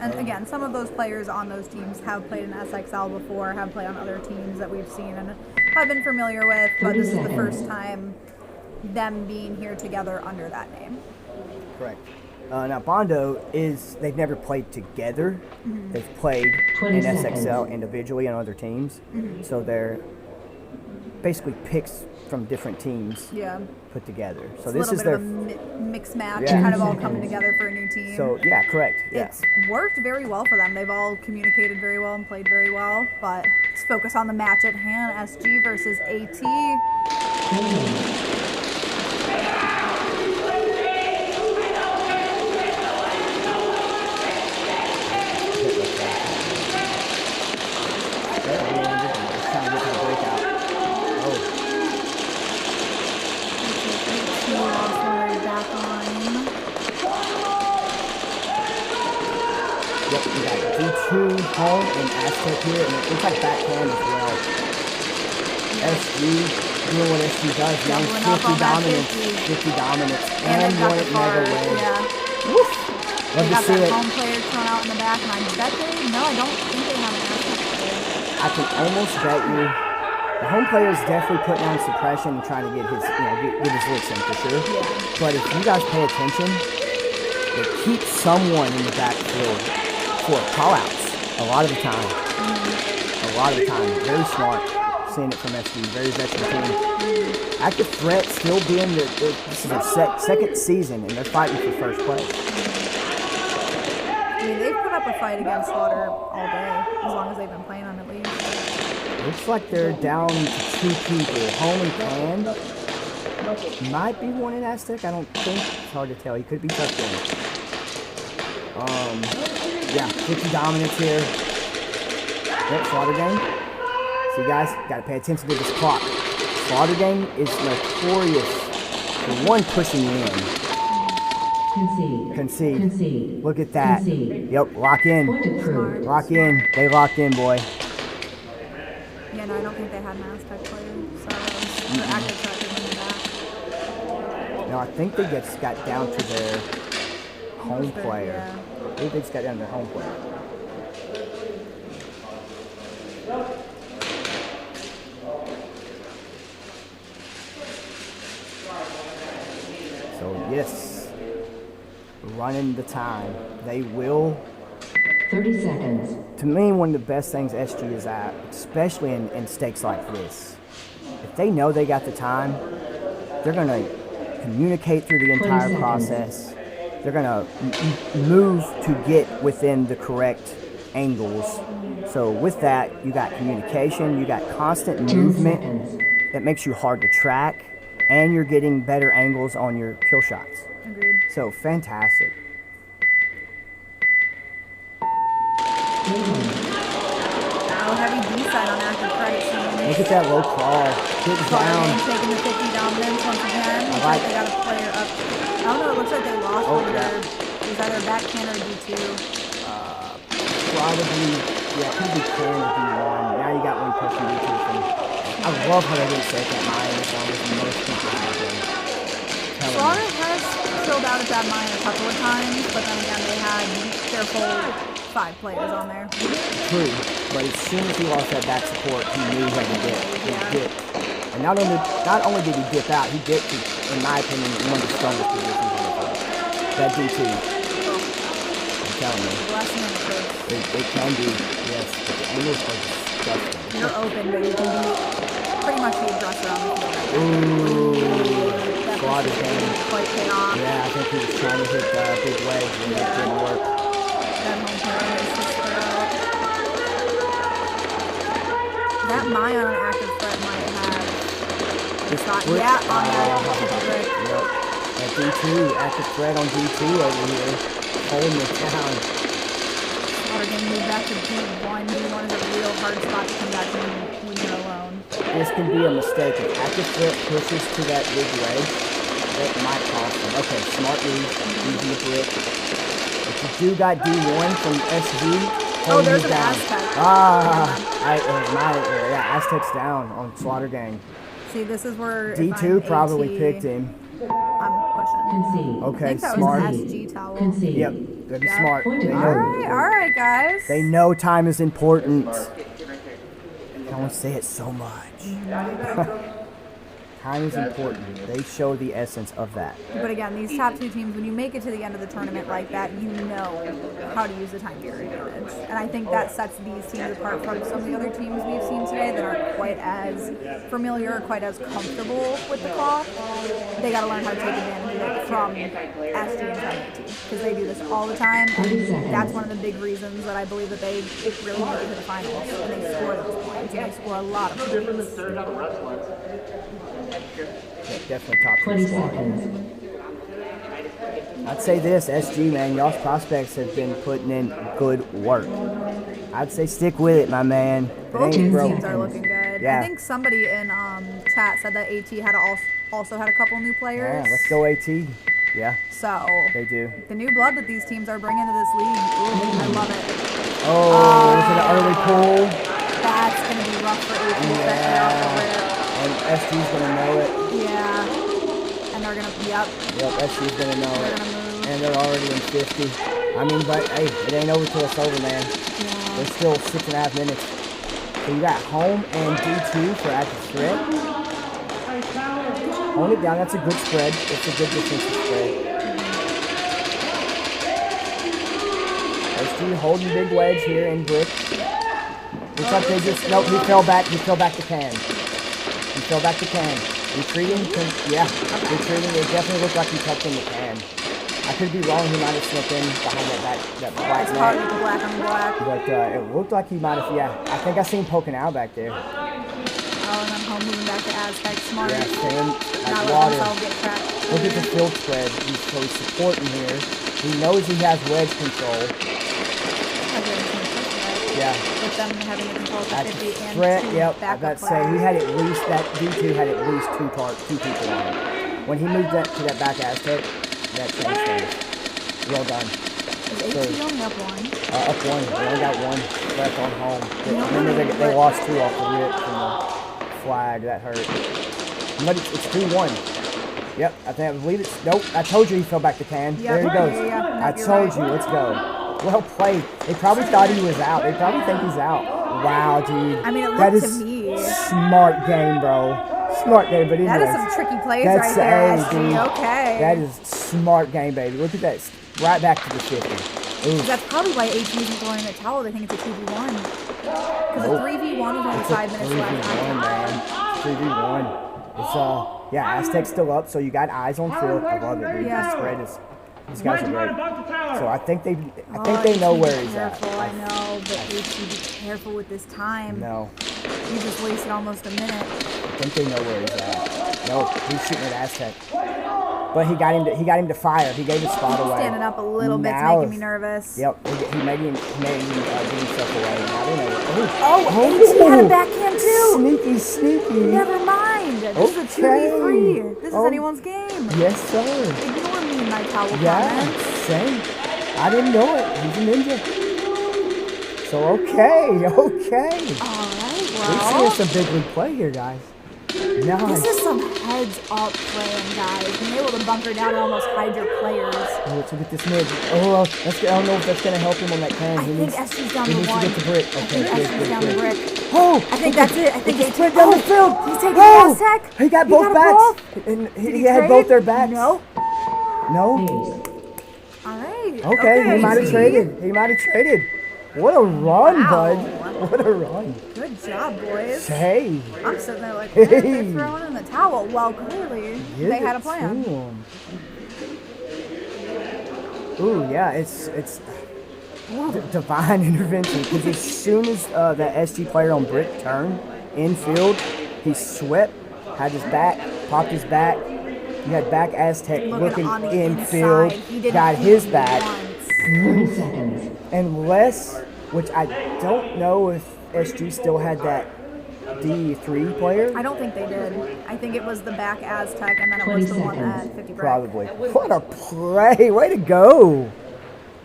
And again, some of those players on those teams have played in SXL before, have played on other teams that we've seen and have been familiar with, but this is the first time them being here together under that name. Correct. Now Bondo they've never played together. They've played in SXL individually on other teams. So they're basically picks from different teams put together. So it's this is their mixed match, kind of all coming together for a new team. So yeah, correct. Yeah. It's worked very well for them. They've all communicated very well and played very well. But let's focus on the match at hand: SG versus AT. Home and Aztec here, and it looks like backhand as well. SG doing what SG does, man. Doubling up 50 on that dominance, 50. 50 dominance, And and they've got won the it mega card, win. yeah. Woof. They Love to got see that it. home player thrown out in the back, and I bet they, no, I don't think they have an Aztec player. I can almost bet you the home player is definitely putting on suppression and trying to get his, get his licks in for sure. Yeah. But if you guys pay attention, they keep someone in the backfield for call-outs a lot of the time. A lot of the time. Very smart. Seeing it from SD. Very veteran team. Active Threat still being this is their second season, and they're fighting for first place. I mean, they've put up a fight against Slaughter all day, as long as they've been playing them at least. Looks like they're down to 2 people. Home and Clan. Might be one in Aztec. I don't think. It's hard to tell. He could be tucked in. Yeah, 50 dominance here. Yep, Slaughter Gang. So you guys got to pay attention to this clock. Slaughter Gang is notorious for one pushing you in. Concede. Concede. Look at that. Concede. Yep, lock in. Point approved. Lock in. They locked in, boy. Yeah, no, I don't think they had an Aztec player, so they're active threat in the back. No, I think they just got down to their home player. Yeah. I think they just got down to their home player. So, yes, running the time. They will. 30 seconds. To me, one of the best things SG is at, especially in stakes like this, if they know they got the time, they're going to communicate through the entire 20 seconds. process. They're going to move to get within the correct angles. So with that, you got communication, you got constant 10 movement seconds. that makes you hard to track, and you're getting better angles on your kill shots. Agreed. So fantastic. Oh, heavy B-side on active threat, it seems. Look at that low crawl. Get Slaughter down. Gang taking the 50 dominance once again. Looks like like they got a player up. I don't know, it looks like they lost Oh, one of yeah. their, it was either backhand or D2. Probably, yeah, could be 10 or D1. Now you got one pushing D2 from. I love how they didn't take that mine as long as most people have been. Slaughter has chilled out at that mine a couple of times, but then again, they had their full 5 players on there. True, but as soon as he lost that back support, he knew he had to dip. He dipped. And not only did he dip out, he dipped to, in my opinion, one of the strongest positions on the field. That D2. I'm telling you. Blessing in the face. It can be, yes, but the angles are disgusting. You're open, but you can be pretty much the aggressor on the field right now. Ooh, That Slaughter push Gang. didn't quite pay off. Yeah, I think he was trying to hit big legs and it didn't work. That home player missed the square out. That mine on an active threat might have shot. Quick. Yeah, on that brick. Yep. That D2, active threat on D2 over here. Holding it down. Slaughter Gang moved back to D1. D1 is a real hard spot to come back when you're alone. This can be a mistake. If active threat pushes to that big ledge, that might cost them. Okay, smart move, using the brick. If you do got D1 from SG, holding there's it an down. Aztec. Yeah, Aztec's down on Slaughter Gang. See, this is where if I'm D2 probably AT, picked him. I'm pushing. Concede. I Okay, think that smart. was an SG towel. Concede. Yep, that'd be Yeah. smart. They know, All right, guys. they know time is important. I don't want to say it so much. Time is important. They show the essence of that. But again, these top 2 teams, when you make it to the end of the tournament like that, you know how to use the time to your advantage. And I think that sets these teams apart from some of the other teams we've seen today that aren't quite as familiar or quite as comfortable with the clock. They got to learn how to take advantage of it from SG and AT because they do this all the time. And that's one of the big reasons that I believe that they really make it to the finals. And they score those points. And they score a lot of points. Yeah, definitely top 20 squad. seconds. I'd say this, SG, man, y'all's prospects have been putting in good work. I'd say stick with it, my man. It Both ain't these broke. teams are looking good. Yeah. I think somebody in chat said that AT had also had a couple new Yeah, players. let's go AT. Yeah, So they do. the new blood that these teams are bringing to this league, I love it. Oh, look at the early pull. That's gonna be rough for AT. Yeah. And SG's gonna know it. Yeah. And they're gonna, yep. Yep, SG's gonna know They're it. gonna move. And they're already in 50. I mean, but hey, it ain't over till it's over, man. Yeah. There's still 6.5 minutes. So you got home and D2 for active threat. Hold it down, that's a good spread. It's a good defensive spread. SG holding big wedge here in brick. Looks like they just, nope, he fell back to can. He fell back to can. Retreating, yeah, retreating. It definitely looked like he tucked in the can. I could be wrong, he might have slipped in behind that black net. Hard with the black on the black. But it looked like he might have, yeah. I think I seen poking out back there. Oh, and then home moving back to Aztec. Smart. Yeah, Sam, Not like letting water. himself get trapped. Look at the field spread. He's so supporting here. He knows he has wedge control. Yeah. With them having to control the 50 and Threat, two yep. backup I'd say players. he had at least, that D2 had at least two people on him. When he moved that to that back Aztec, that changed things. Well done. Is AT only up one? Up one. They only got one left on home. don't Remember, know, they lost two off the rip from the flag. That hurt. But it's 2-1. Yep, I believe it's, nope, I told you he fell back to can. Yep, There he goes. yeah. I told you, let's go. Well played. They probably thought he was out. They probably think he's out. Wow, dude. I mean, it that looked is to me. smart game, bro. Smart game, but That is anyways. some tricky plays That's right there, A, SG. dude. Okay. That is smart game, baby. Look at that. Right back to the 50. Ooh. That's probably why AT isn't throwing in the towel. They think it's a 2v1. Because Nope. a 3v1 with only It's 5 minutes left. 3v1, man. 3v1. It's yeah, Aztec's still up, so you got eyes on field. I love it, dude. Yeah. The spread is, these guys are great. So I think they know where he's at. Careful, I know, but AT, be careful with this time. No, You just wasted almost a minute. I think they know where he's at. No, he's shooting at Aztec. But he got him to fire. He gave his spot away. Standing up a little bit's Now making me nervous. Yep, he made him give himself away. Now they know. Oh, AT had a backhand too. Sneaky. Never mind. This is a 2v3. This is anyone's game. Yes, sir. Ignore me in my towel comments. Same. I didn't know it. He's a ninja. So okay. All right, We're well. seeing some big league play here, guys. Nice. This is some heads-up playing, guys. Being able to bunker down and almost hide your players. Oh, let's look at this mid. Oh, I don't know if that's going to help him on that can. I think SG's down to He needs one. to get the brick. I Okay, think SG's down to brick. Oh! I think that's it. I think He's they put down the field. He's taking Oh! Aztec. He got both backs. And he had trade? both their backs. No. No? All right. Okay, he might have traded. What a run, Wow. bud. What a run. Good job, boys. Hey. I'm sitting there like, Hey. they're throwing in the towel. Well, clearly, Give they had a it plan. to 'em. Ooh, yeah, it's divine intervention, because as soon as that SG player on brick turned infield, he swept, had his back, popped his back. You had back Aztec looking on the infield, inside. He didn't got his peek back. once. 30 seconds. Unless, which I don't know if SG still had that D3 player. I don't think they did. I think it was the back Aztec, and then it 20 was the one seconds. at 50 brick. Probably. What a play. Way to go.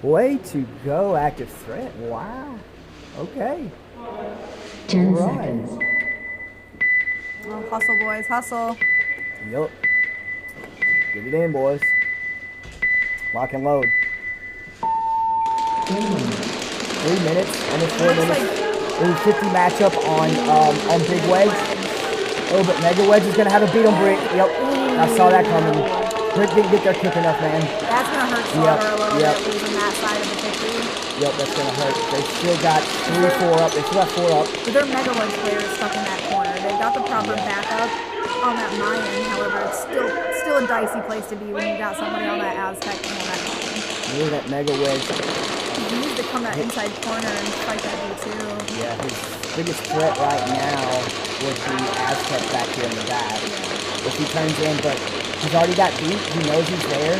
Way to go, active threat. Wow. Okay. 10 All right. seconds. Oh, hustle, boys, hustle. Yup. Get it in, boys. Lock and load. 3 minutes, almost 4 minutes. Ooh, 50 matchup on big wedge. Oh, but mega wedge is gonna have a beat on brick. Yep, I saw that coming. Brick didn't get there quick enough, man. That's going to hurt Slaughter a little Yep. bit, losing that side of the 50. Yep, that's gonna hurt. They still got 3-4 up. They still got 4 up. But their Mega Wedge player is stuck in that corner. They've got the proper backup on that Mayan. However, it's still a dicey place to be when you got somebody on that Aztec and on that corner. Ooh, that mega wedge. He needs to come that inside corner and fight that D2. Yeah, his biggest threat right now would be Aztec back here in the back. If he turns in, but he's already got beat. He knows he's there.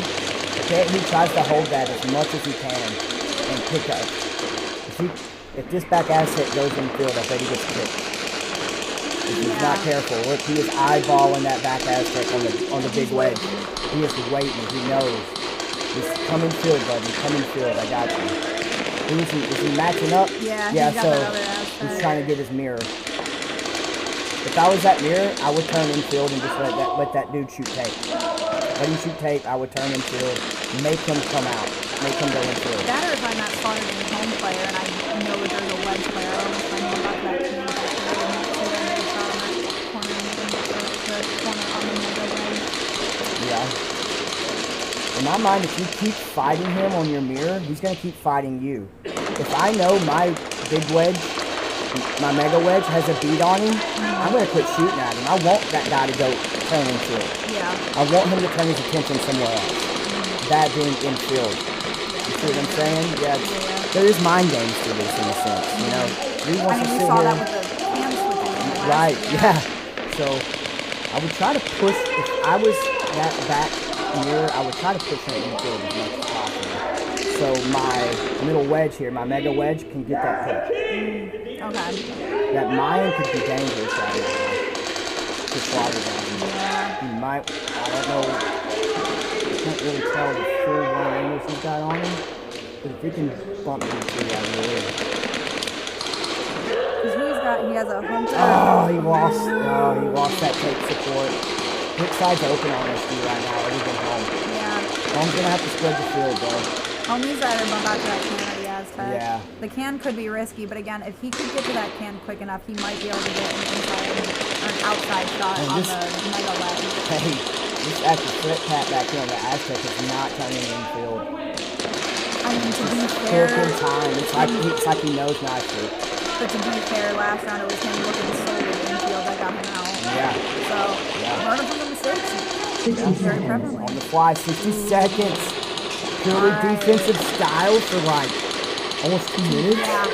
Okay, he tries to hold that as much as he can and pick up. If this back Aztec goes in the field, I bet he gets picked. If he's not careful, look, he is eyeballing that back Aztec on the big wedge. He is waiting. He knows. He's coming field, buddy. Coming field. I got you. Is he matching up? Yeah, Yeah. he got So that other Aztec. he's trying to get his mirror. If I was that mirror, I would turn infield and just let that dude shoot tape. Let him shoot tape, I would turn infield, make him come out, make him go infield. That or if I'm not spotted in the home player and I know that there's a wedge player, I almost find more about that team. Yeah. In my mind, if you keep fighting him on your mirror, he's going to keep fighting you. If I know my big wedge, my mega wedge has a beat on him, I'm going to quit shooting at him. I want that guy to go turn infield. Yeah. I want him to turn his attention somewhere else. That being infield. You see what I'm saying? Yeah. There is mind games to this in a sense, you know. We saw that with the cam switching. Right, yeah. So I would try to push, if I was that back mirror, I would try to push him infield as much as possible. So my middle wedge here, my mega wedge, can get that pick. Okay. That Mayan could be dangerous right now. To slaughter down. Yeah. He might, I don't know, I can't really tell the full 1 angles he's got on him. But if he can bump me through that really. Because he has a home player. Oh, he lost that tape support. Which side's open on this dude right now? Everything home. Yeah. Home's gonna have to spread the field, bro. Homies either bump out to that can or the Aztec. Yeah. The can could be risky, but again, if he could get to that can quick enough, he might be able to get an inside or an outside shot on the mega leg. Hey, this active threat pat back here on the Aztec is not turning infield. I mean, to be fair, time. It's like he knows nicely. but to be fair, last round it was him looking solely infield that got him out. Yeah. So, learning from the mistakes. Very prevalently. On the fly, 60 seconds. Purely defensive style for like almost 2 minutes. Yeah.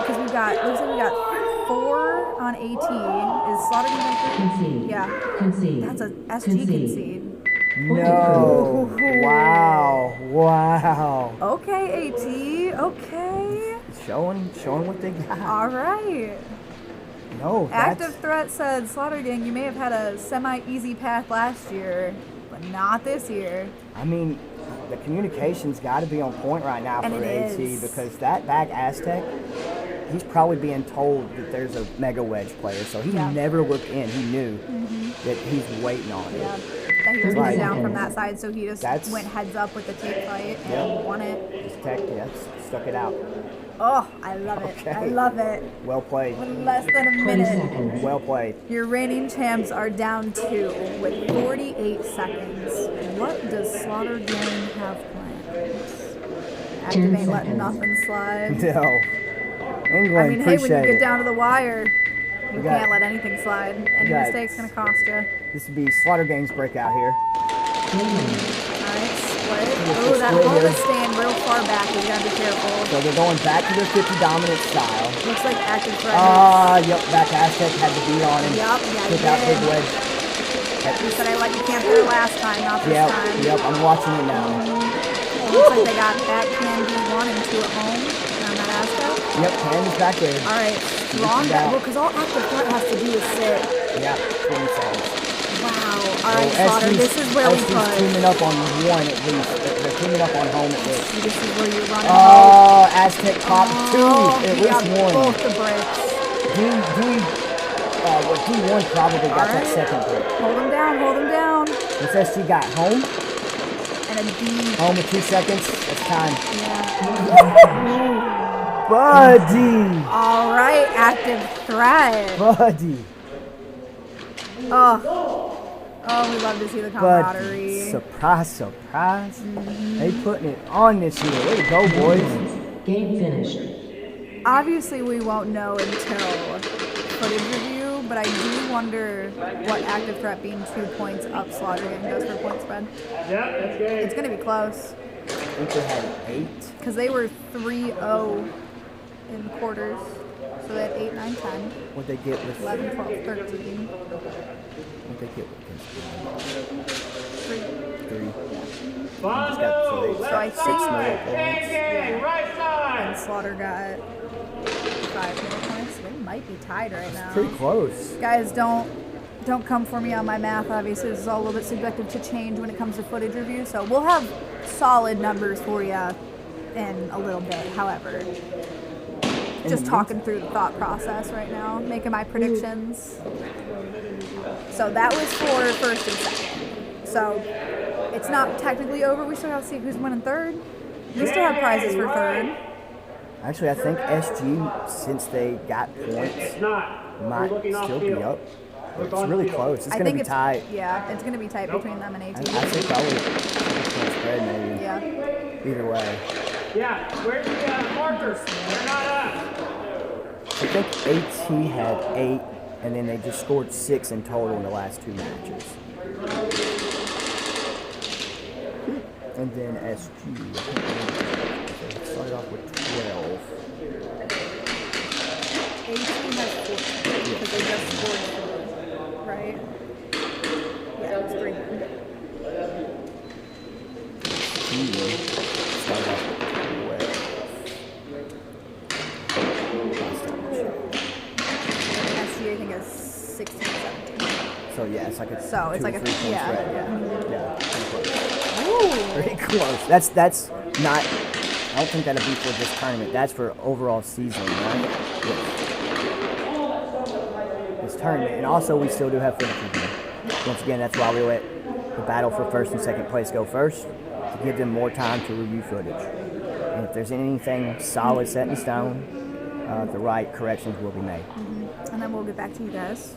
Because looks like we got 4 on AT. Is Slaughter going to Concede. Yeah. Concede. That's a SG concede. No. Wow. Okay, AT. Okay. Showing what they got. All right. No, Active Threat said, Slaughter Gang, you may have had a semi-easy path last year, but not this year. I mean, the communication's got to be on point right now And for it AT is. because that back Aztec, he's probably being told that there's a mega wedge player, so he never looked in. He knew that he's waiting on it. Yeah. That he was Right. going down from that side, so he just went heads up with the tape fight and won it. Just stuck it out. Oh, I love it. I love it. Well played. With less than a 20 minute. seconds. Well played. Your reigning champs are down 2 with 48 seconds. What does Slaughter Gang have planned? 10 Activate, let seconds. nothing slide. No. England, I mean, hey, when appreciate you get it. down to the wire, you got- can't let anything slide. Any got- mistake's gonna cost you. This would be Slaughter Gang's breakout here. Alright, split. Just Oh, that split hole here. is staying real far back. You gotta be careful. So they're going back to their 50 dominant style. Looks like Active Threat. Yep, back Aztec had the beat on him. Yup, yeah, he Took out big did. wedge. You said I let you camp there last time, not this time. Yep, I'm watching it now. Looks like they got that can D1 and 2 at home on that Aztec. Yep, Can's back there. Alright, strong. Well, because all Active Threat has to do is sit. Yeah, 20 seconds. Wow. Alright, Slaughter, this is where we SG's push. teaming up on one at least. They're teaming up on home at least. This is where you're running. Aztec popped 2, at he got least 1. both the bricks. D1 probably got that second brick. Hold him down, hold him down. What's SG got? Home? And a D. Home with 2 seconds. That's time. Yeah. Buddy! Alright, Active Threat. Buddy! Oh, we love to see the camaraderie. Surprise. They putting it on this year. Way to go, boys. Game finished. Obviously, we won't know until footage review, but I do wonder what Active Threat being 2 points up Slaughter Gang does for point spread. Yeah, that's good. It's going to be close. I think they had 8. Because they were 3-0 in quarters. So they had 8, 9, 10. What'd they get with 11, 12, 13. What'd they get with 3. 3? Bondo, So I think right side. and Slaughter got 5 more points. They might be tied right now. Pretty close. Guys, don't come for me on my math. Obviously, this is all a little bit subjective to change when it comes to footage review. So we'll have solid numbers for you in a little bit. However, just talking through the thought process right now, making my predictions. So that was for first and second. So it's not technically over. We still have to see who's winning third. We still have prizes for third. Actually, I think SG, since they got points, might still be up. It's really close. It's going to be tight. Yeah, it's going to be tight between them and 18. I think probably spread maybe. Yeah. Either way. Yeah, where's the markers? They're not up. I think AT had 8, and then they just scored 6 in total in the last 2 matches. And then SG, they started off with 12. 18 has 14, because they just scored 4, right? Yeah, it's 3. Started off with 12. SG, I think, is 16, 17. So yeah, it's like a So it's like a, yeah, Ooh. pretty close. That's not. I don't think that'll be for this tournament. That's for overall season, right? Yes. This tournament, and also we still do have finishing. Once again, that's why we let the battle for first and second place go first, to give them more time to review footage. And if there's anything solid set in stone, the right corrections will be made. And then we'll get back to you guys.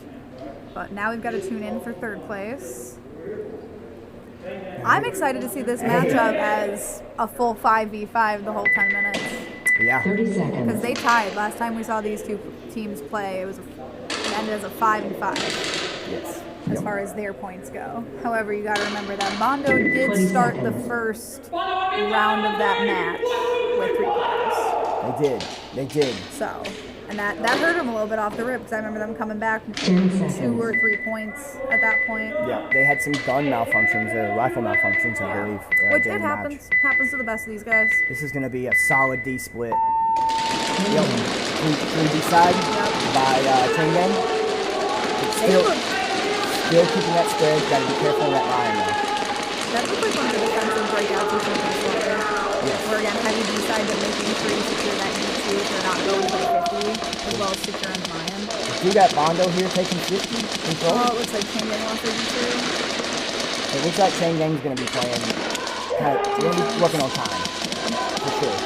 But now we've got to tune in for third place. I'm excited to see this matchup as a full 5v5 the whole 10 minutes. Yeah. 30 seconds. Because they tied. Last time we saw these two teams play, it ended as a 5-5. Yes. As far as their points go. However, you got to remember that Bondo did start the first round of that match with 3 players. They did. So, and that hurt them a little bit off the rip, because I remember them coming back 2 or 3 points at that point. Yeah, they had some gun malfunctions, rifle malfunctions, I believe. Which it happens to the best of these guys. This is going to be a solid D split. Yep. 3D side by Chain Gang. Still keeping that spread. Got to be careful of that line though. That looks like one of the defensive breakouts or something similar. Yes. Where again, heavy D side, but making sure you secure that D2 if you're not going for the 50, as well as securing the Mayan. You got Bondo here taking 50 control. Oh, it looks like Chain Gang wants to D2. It looks like Chain Gang's going to be playing, they're going to be working on time, for sure,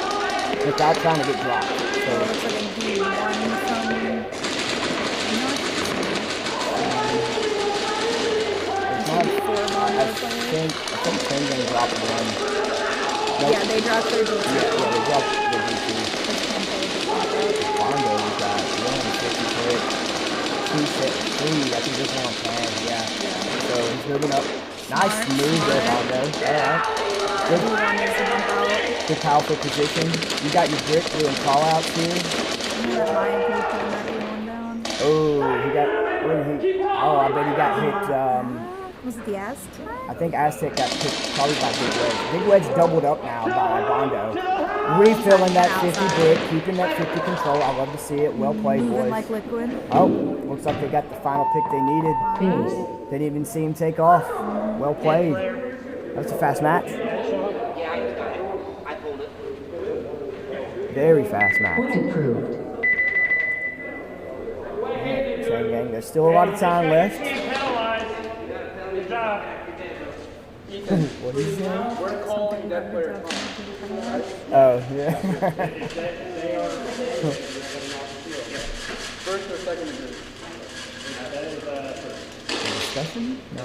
without trying to get dropped. So it looks like a D1 from... I think Chain Gang dropped 1. Nope. Yeah, they dropped their D2. Yeah, they dropped their D2. Bondo got 150 hit. 3, I think this one on plan, yeah. So he's moving up. Nice move there, Bondo. Alright. Good powerful position. You got your grip doing call outs here. Oh, he got. Oh, I bet he got hit. Was it the Aztec? I think Aztec got picked probably by Big Wedge. Big Wedge doubled up now by Bondo. Refilling that 50 bit, keeping that 50 control. I love to see it. Well played, boys. Moving like liquid. Oh, looks like they got the final pick they needed. They didn't even see him take off. Well played. That was a fast match. Very fast match. Point approved. Chain Gang, there's still a lot of time left. Good job. What is that? We're calling that player. Oh, yeah. First or second degree? Discussion? No.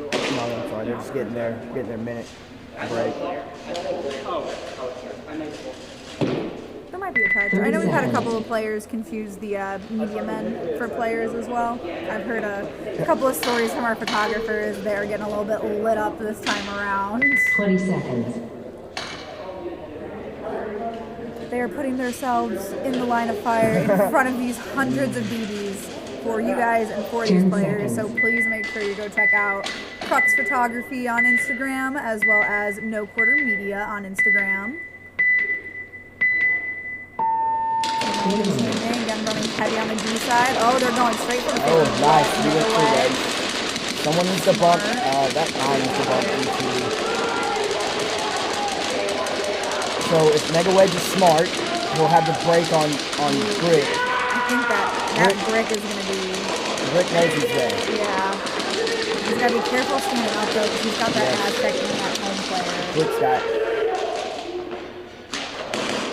No, I'm sorry. They're just getting their minute break. There might be a touch. I know we've had a couple of players confuse the media men for players as well. I've heard a couple of stories from our photographers. They're getting a little bit lit up this time around. 20 seconds. They are putting themselves in the line of fire in front of these hundreds of BBs for you guys and for these players. So please make sure you go check out Crux Photography on Instagram, as well as No Quarter Media on Instagram. Again, running heavy on the D side. Oh, they're going straight for the 50. Oh, nice. You went through that. Someone needs to bump. That line needs to bump into. So if Mega Wedge is smart, we'll have the break on Brick. I think that Brick is going to be... Brick knows he's there. Yeah. He's got to be careful standing up, though, because he's got that Aztec being that home player. Brick's got...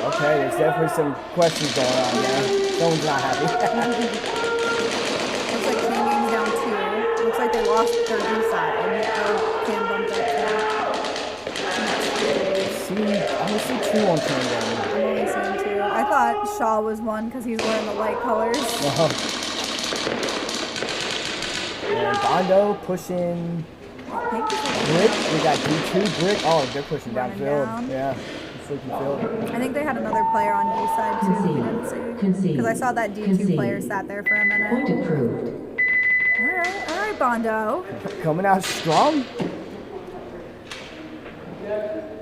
Okay, there's definitely some questions going on there. Someone's not happy. Looks like Chain Game's down 2. Looks like they lost their D-side. Cam bumped up 2. I only see 2 on Chain Game. I'm only seeing 2. I thought Shaw was 1 because he's wearing the light colors. And Bondo pushing Brick. We got D2 Brick. Oh, they're pushing downfield. Yeah. I think they had another player on D side too. We didn't see because I saw that D2 player sat there for a minute. Point approved. All right, Bondo. Coming out strong.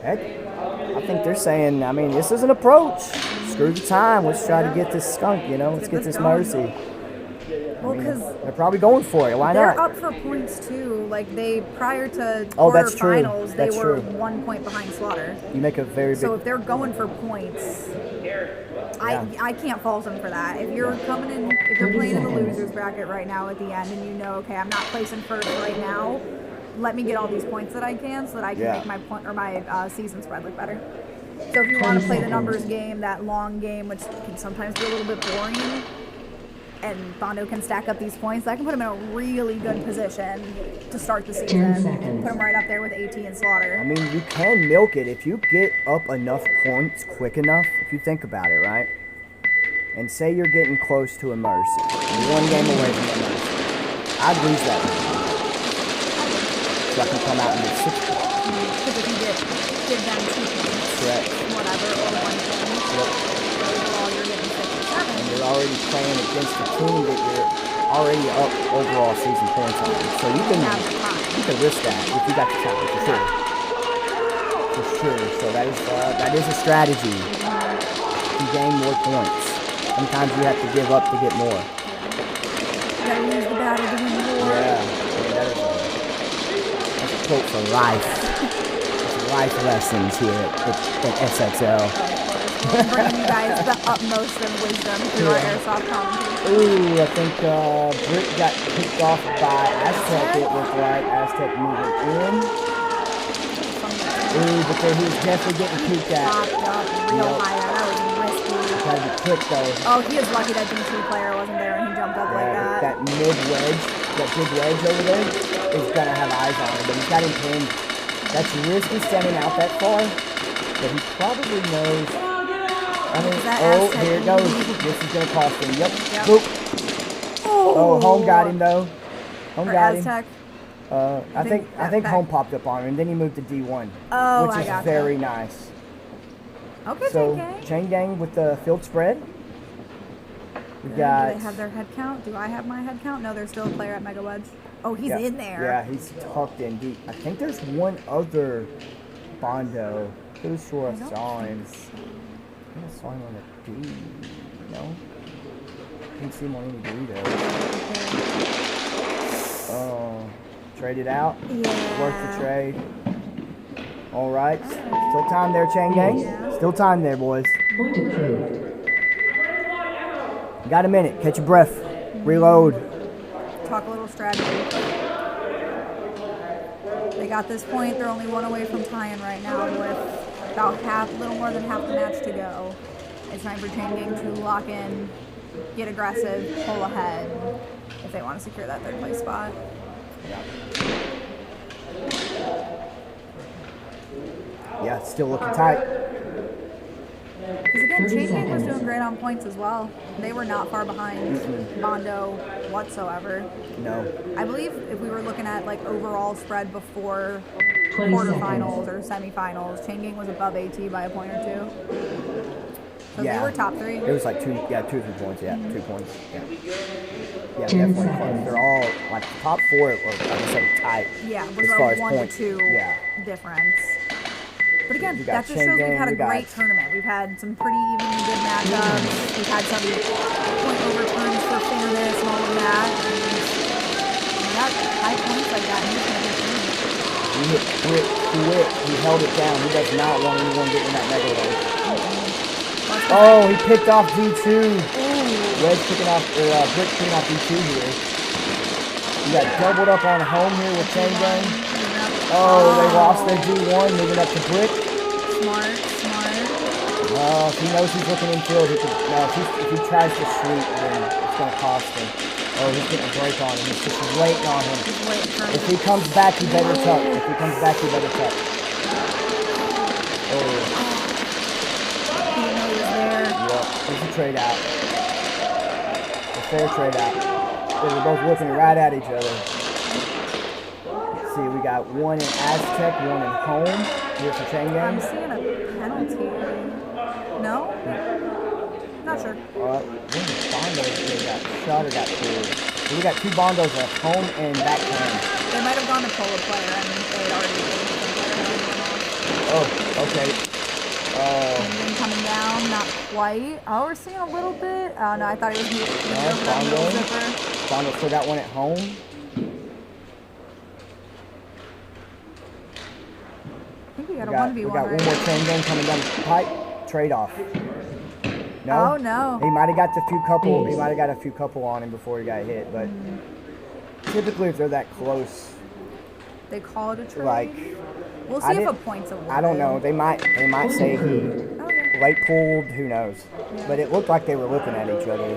Heck, I think they're saying, I mean, this is an approach. Screw the time. Let's try to get this skunk. Let's get this mercy. Well, because they're probably going for it. Why they're not? up for points too. Like they prior to that's true. quarterfinals, they were 1 point behind Slaughter. You make a very big. So if they're going for points, I can't fault them for that. If you're coming in, if you're playing in the losers bracket right now at the end, and you know, okay, I'm not placing first right now. Let me get all these points that I can, so that I can make my point or my season spread look better. So if you want to play the numbers game, that long game, which can sometimes be a little bit boring. And Bondo can stack up these points. That can put him in a really good position to start the season. 10 seconds. Put him right up there with AT and Slaughter. I mean, you can milk it if you get up enough points quick enough. If you think about it, right? And say you're getting close to a mercy, you're 1 game away from a mercy. I'd lose that one. So I can come out and get 6 points. Because if you give them 2 points, correct, whatever, or 1 point, overall you're getting 6 or 7. And you're already playing against a team that you're already up overall season points on. So you can risk that if you got the time, for sure. For sure. So that is a strategy to gain more points. Sometimes you have to give up to get more. You gotta lose the battle to win the war. Yeah, that's a quote for life. It's life lessons here at SXL. Bringing you guys the utmost of wisdom through our Airsoft commentary. Ooh, I think Brick got kicked off by Aztec, it looked like. Aztec moving in. Ooh, but then he was definitely getting peeked at. Popped up real high. That was risky. Gotta be quick though. Oh, he was lucky that D2 player wasn't there when he jumped up like that. That mid wedge, that big wedge over there, is gonna have eyes on him, but he's got him pinned. That's risky standing out that far, but he probably knows. I mean, here it goes. This is gonna cost him. Yep. Boop. Oh, home got him though. Home got him. I think home popped up on him, and then he moved to D1, which is very nice. Okay, so Chain Gang with the field spread. We got. Do they have their head count? Do I have my head count? No, there's still a player at Mega Wedge. Oh, he's in there. Yeah, he's tucked in deep. I think there's one other Bondo. Pretty sure I saw him. I saw him on a D. No? Didn't see him on any D though. Oh, traded out. Yeah. Worth the trade. All right. Still time there, Chain Gang. Yeah. Still time there, boys. Point approved. Got a minute. Catch your breath. Reload. Talk a little strategy. They got this point. They're only 1 away from tying right now with about a little more than half the match to go. It's time for Chain Gang to lock in, get aggressive, pull ahead if they want to secure that 3rd place spot. Yeah, it's still looking tight. Because again, Chain Gang was doing great on points as well. They were not far behind Bondo whatsoever. No. I believe if we were looking at like overall spread before quarterfinals or semifinals, Chain Gang was above AT by a point or 2. So they were top 3. It was like 2 or 3 points. Yeah, 2 points. Yeah, definitely close. They're all like the top 4 are, like I said, tight. Yeah, as with far a as 1 points. to 2 difference. But again, that just shows we've had a great tournament. We've had some pretty even good matchups. We've had some point overturns for fairness and all of that. And we got high points like that. And he's going to get through. He hit quick. He held it down. He does not want anyone getting that mega load. Plus Oh, he picked off D2. Wedge picking off, or Brick picking off D2 here. You got doubled up on home here with Chain Gang. Oh, they lost their D1, moving up to Brick. Smart. If he knows he's looking infield, he could, no, if he tries to sweep, then it's going to cost him. Oh, he's getting a break on him. He's just waiting on him. If he comes back, he better tuck. If he comes back, he better tuck. Oh. He didn't know he was there. Yep, there's a trade out. A fair trade out. They were both looking right at each other. Let's see, we got one in Aztec, one in home. Here's the Chain Gang. I'm seeing a penalty. No? Not sure. Bondo got shot or got killed. So we got two Bondos at home and back home. They might have gone to polo player and they had already taken the player. Oh, okay. And coming down, not quite. Oh, we're seeing a little bit. Oh, no, I thought he was moving over that middle zipper. Bondo still got one at home. I think we got a 1v1 We got one more Chain Gang coming down the pipe. Trade off. No? Oh, no. He might have got a few couple on him before he got hit, but typically if they're that close, they call it a trade. Like, we'll see if a point's awarded. I don't know. They might say he late pulled, who knows. Yeah. But it looked like they were looking at each other.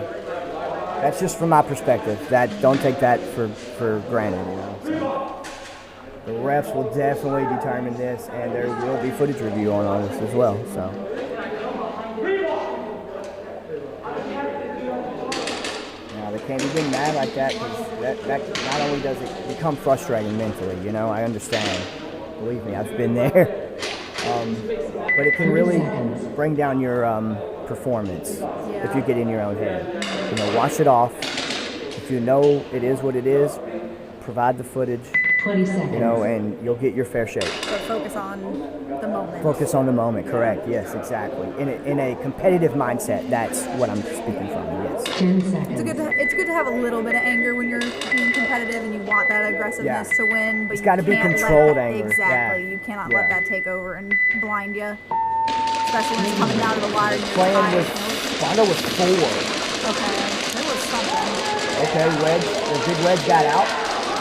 That's just from my perspective. Don't take that for granted, you know. So the refs will definitely determine this, and there will be footage review on this as well. So. They can't be getting mad like that because that not only does it become frustrating mentally, you know, I understand. Believe me, I've been there. But it can really bring down your performance if you get in your own head. You know, wash it off. If you know it is what it is, provide the footage. 20 seconds. You know, and you'll get your fair shake. But focus on the moment. Focus on the moment, correct. Yes, exactly. In a competitive mindset, that's what I'm speaking from, yes. 10 seconds. It's good to have a little bit of anger when you're being competitive and you want that aggressiveness to win, but it's got to be controlled anger. Exactly. Yeah. You cannot let that take over and blind you. Especially when it's coming down to the wire. Bondo was 4. Okay, there was something. Okay, wedge. The big wedge got out.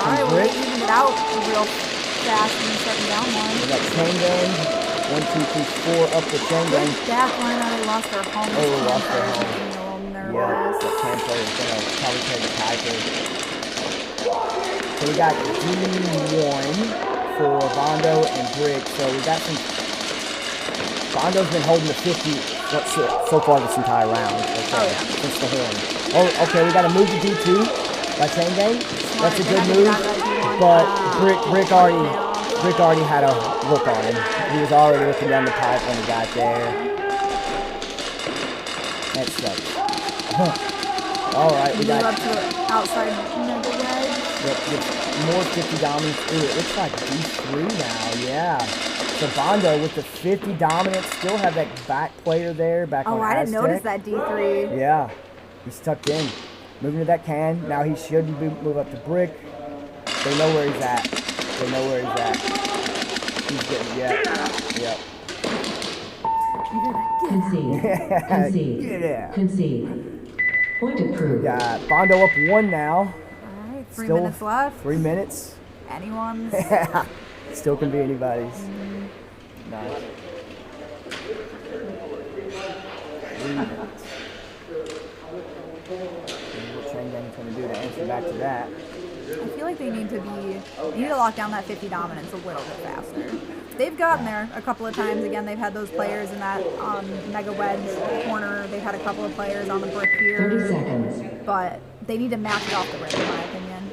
All right, well, they evened it out real fast in the second down line. We got Chain Gang. 1, 2, 3, 4 up the Chain Gang. Back line, they lost their home. Oh, they lost their home. A little nervous. Yeah, the Cam player's going to probably take the Tiger. So we got D1 for Bondo and Brick. So we got some. Bondo's been holding the 50 so far this entire round. Okay, since the horn. Oh, okay, we got to move to D2 by Chain Gang. That's a good move, but Brick already had a look on him. He was already looking down the pipe when he got there. That sucks. All right, we got up to the outside mega wedge. Yep, more 50 dominance. Ooh, it looks like D3 now. Yeah. So Bondo with the 50 dominance still have that back player there back on Aztec. I didn't notice that D3. Yeah, he's tucked in. Moving to that can. Now he should move up to Brick. They know where he's at. He's getting, yep. Concede. Yeah. Concede. Point approved. Got Bondo up 1 now. All right, 3 minutes left. 3 minutes. Anyone's. Still can be anybody's. Nice. 3 minutes. What Chain Gang's going to do to answer back to that? I feel like they need to lock down that 50 dominance a little bit faster. They've gotten there a couple of times. Again, they've had those players in that mega wedge corner. They've had a couple of players on the brick here. 30 seconds. But they need to match it off the rim, in my opinion.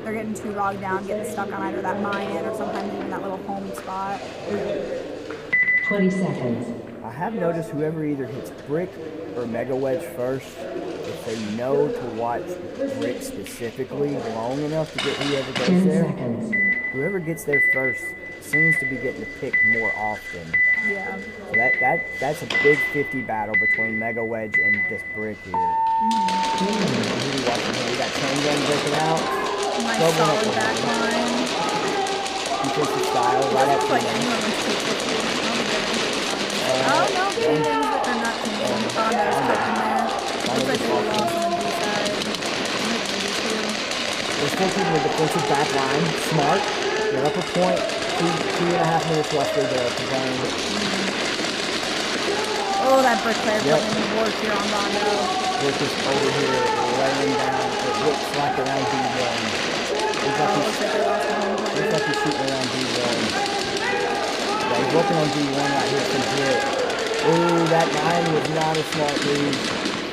They're getting too bogged down, getting stuck on either that mine or sometimes even that little home spot. 20 seconds. I have noticed whoever either hits brick or mega wedge first, if they know to watch brick specifically long enough to get whoever goes 10 there, seconds. whoever gets there first seems to be getting the pick more often. Yeah. So that's a big 50 battle between mega wedge and this brick here. Who are you watching here? We got Chain Gang breaking out. Nice Trouble solid up back line. defensive style right at Like anyone would take 50. Oh no, Chain Gangs are not Chain Gangs. Bondo's cooking there. Looks like they lost on the D side. They're still keeping the defensive back line. Smart. Their upper point. 2.5 minutes left for the game. Oh, that brick player putting in the work here on Bondo. Brick is over here laying down. It looks like around B1. Looks like he's shooting around B1. Yeah, he's working on B1 right here from Brick. Ooh, that 9 was not a smart move.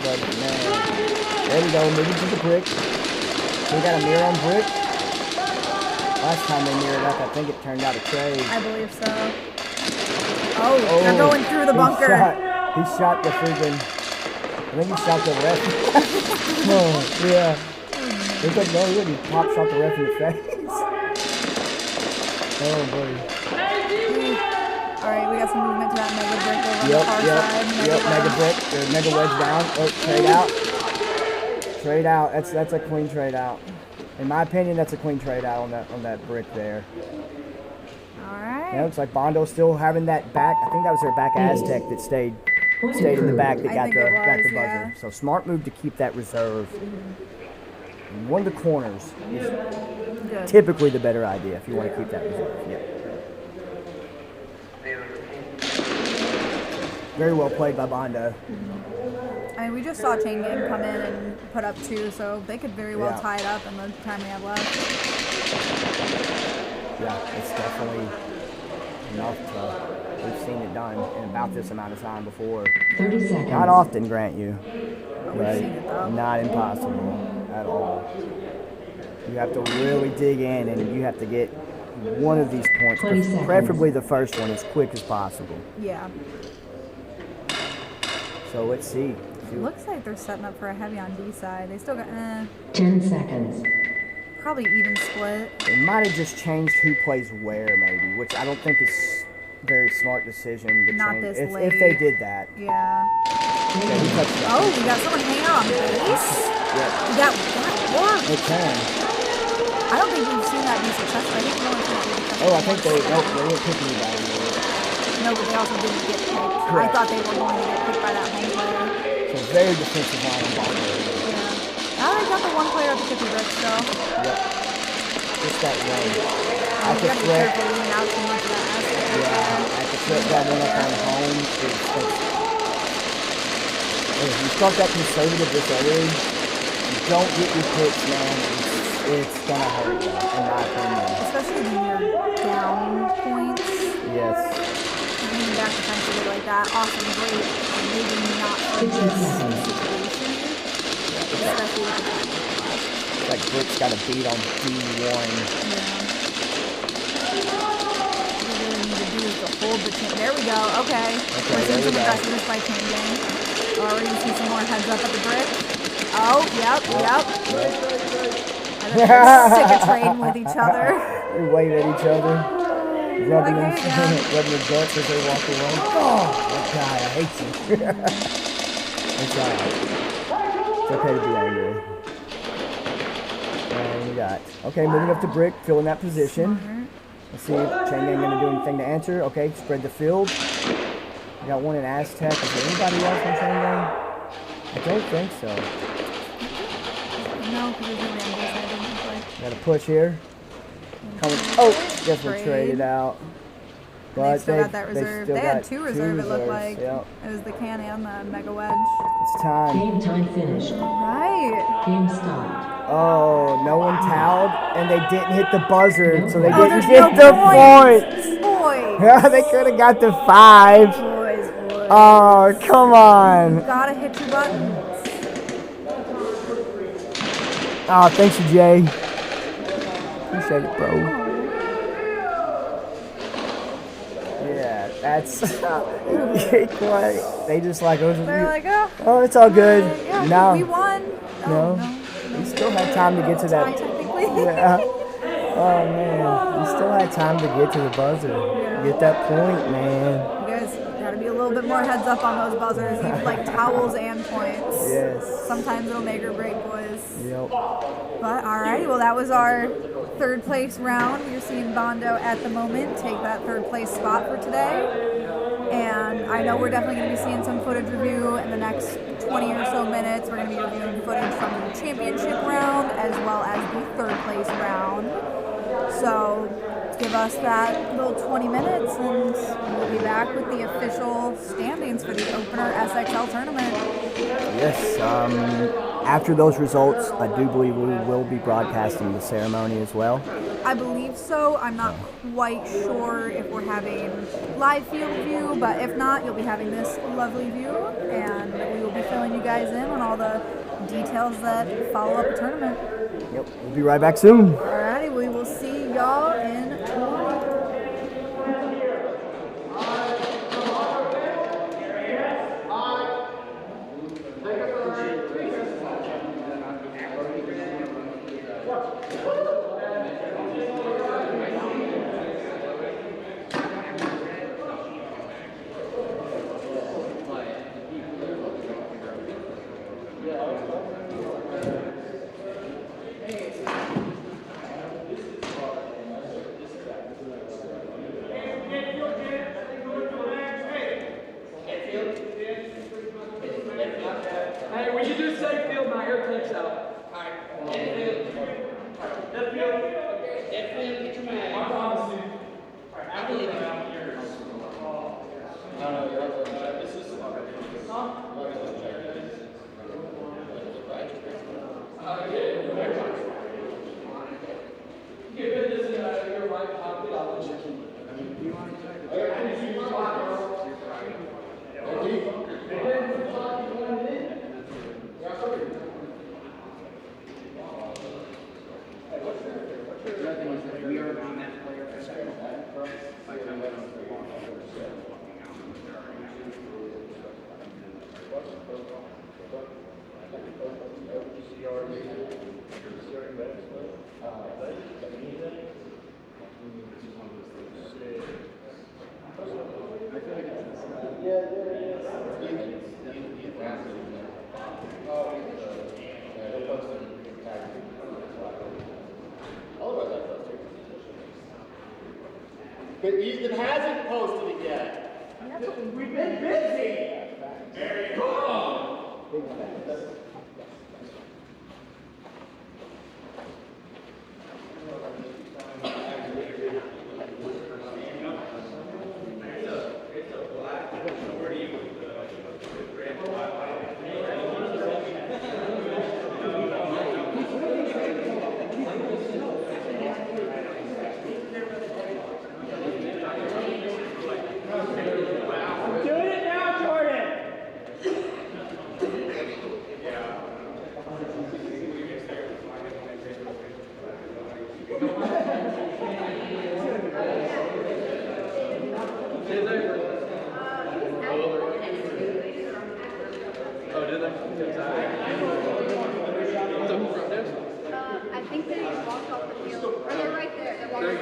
But man. There we go, moving to the brick. We got a mirror on brick. Last time they mirrored up, I think it turned out a trade. I believe so. Oh, they're going through the bunker. He shot the freaking. I think he shot the ref. Oh, yeah. Looks like no, he pop shot the ref in the face. Oh, boy. Alright, we got some movement to that mega brick over on the far side. Mega brick. Mega wedge down. Oh, trade out. Trade out. That's a clean trade out. In my opinion, that's a clean trade out on that brick there. Alright. Yeah, looks like Bondo still having that back. I think that was their back Aztec that stayed in the back that got the buzzer. Yeah. So smart move to keep that reserve. And one of the corners is typically the better idea if you want to keep that reserve. Yeah. Very well played by Bondo. I mean, we just saw Chain Gang come in and put up 2, so they could very well tie it up in the time we have left. Yeah, it's definitely enough to. We've seen it done in about this amount of time before. 30 seconds. Not often, grant you, but not impossible at all. You have to really dig in, and you have to get one of these points, preferably the first one, as quick as possible. Yeah. So let's see. Looks like they're setting up for a heavy on D side. They still got 10 seconds. Probably even split. They might have just changed who plays where, maybe, which I don't think is a very smart decision to change. If they did that. Yeah. Okay, oh, we got someone hanging out on base. Yeah. That worked. It can. I don't think we've seen that be successful. I think no one's going to be successful. Oh, I think they didn't pick anybody. No, but they also didn't get picked. Correct. I thought they were going to get picked by that home player. So very defensive line on Bondo. Yeah. Oh, they got the one player at the 50 bricks still. Yep. Just that one. I could be careful leaning out too much of that aspect. Yeah, I could flip that one up on home. If you start that conservative this early, you don't get your picks, man. It's gonna hurt you, in my opinion. Especially when you're down points. Yes. Leaning back defensively like that, awesome, great. Maybe not for this situation. Especially with the back. Like Brick's got a beat on D1. Yeah. What we really need to do is to hold the chain. There we go. Okay. We're seeing some aggressiveness by Chain Gang. Already see some more heads up at the brick. Oh, yep. And then they're sick of trading with each other. They wave at each other. Rubbing their guts as they walk away. Oh, that guy, I hate you. It's alright. It's okay to be angry. And we got, okay, moving up to brick, filling that position. Let's see if Chain Gang going to do anything to answer. Okay, spread the field. We got one in Aztec. Is there anybody else on Chain Gang? I don't think so. No, because there's no Rambles I didn't play. Got a push here. Coming. Oh, guess we traded out. But they still got that reserve. They had 2 reserve, it looked like. Yep. It was the can and the mega wedge. It's time. Game time finished. Right. Game stopped. Oh, no one towed, and they didn't hit the buzzer, so they there's didn't get the points. Boys. Yeah, they could have got the 5. Boys. Oh, come on. You gotta hit your buttons. Oh, thanks you, Jay. Appreciate it, bro. Yeah, that's they just like They're like, oh, it's all good. Yeah, no, we won. No. We still had time to get to that. Technically. Yeah. Oh man, we still had time to get to the buzzer. Yeah. Get that point, man. You guys gotta be a little bit more heads up on those buzzers, even like towels and points. Yes. Sometimes it'll make or break, boys. Yep. But alrighty, well that was our 3rd place round. We're seeing Bondo at the moment take that 3rd place spot for today. And I know we're definitely going to be seeing some footage review in the next 20 or so minutes. We're going to be reviewing footage from the championship round as well as the third place round. So give us that little 20 minutes and we'll be back with the official standings for the opener SXL tournament. Yes, after those results, I do believe we will be broadcasting the ceremony as well. I believe so. I'm not quite sure if we're having live field view, but if not, you'll be having this lovely view, and we will be filling you guys in on all the details that follow up the tournament. Yep, we'll be right back soon. Alrighty, we will see y'all in 20. Hey, we should do safe field, my air tanks out. Alright, dead field. Dead field. Dead field, get your man. I promise you. Alright, I believe you. No, you're up. This is Give it this in your right pocket, I'll let you keep it. We are on that player. But Ethan hasn't posted it yet. We've been busy. There you go. I think they walked off the field. Or they're right there. They're walking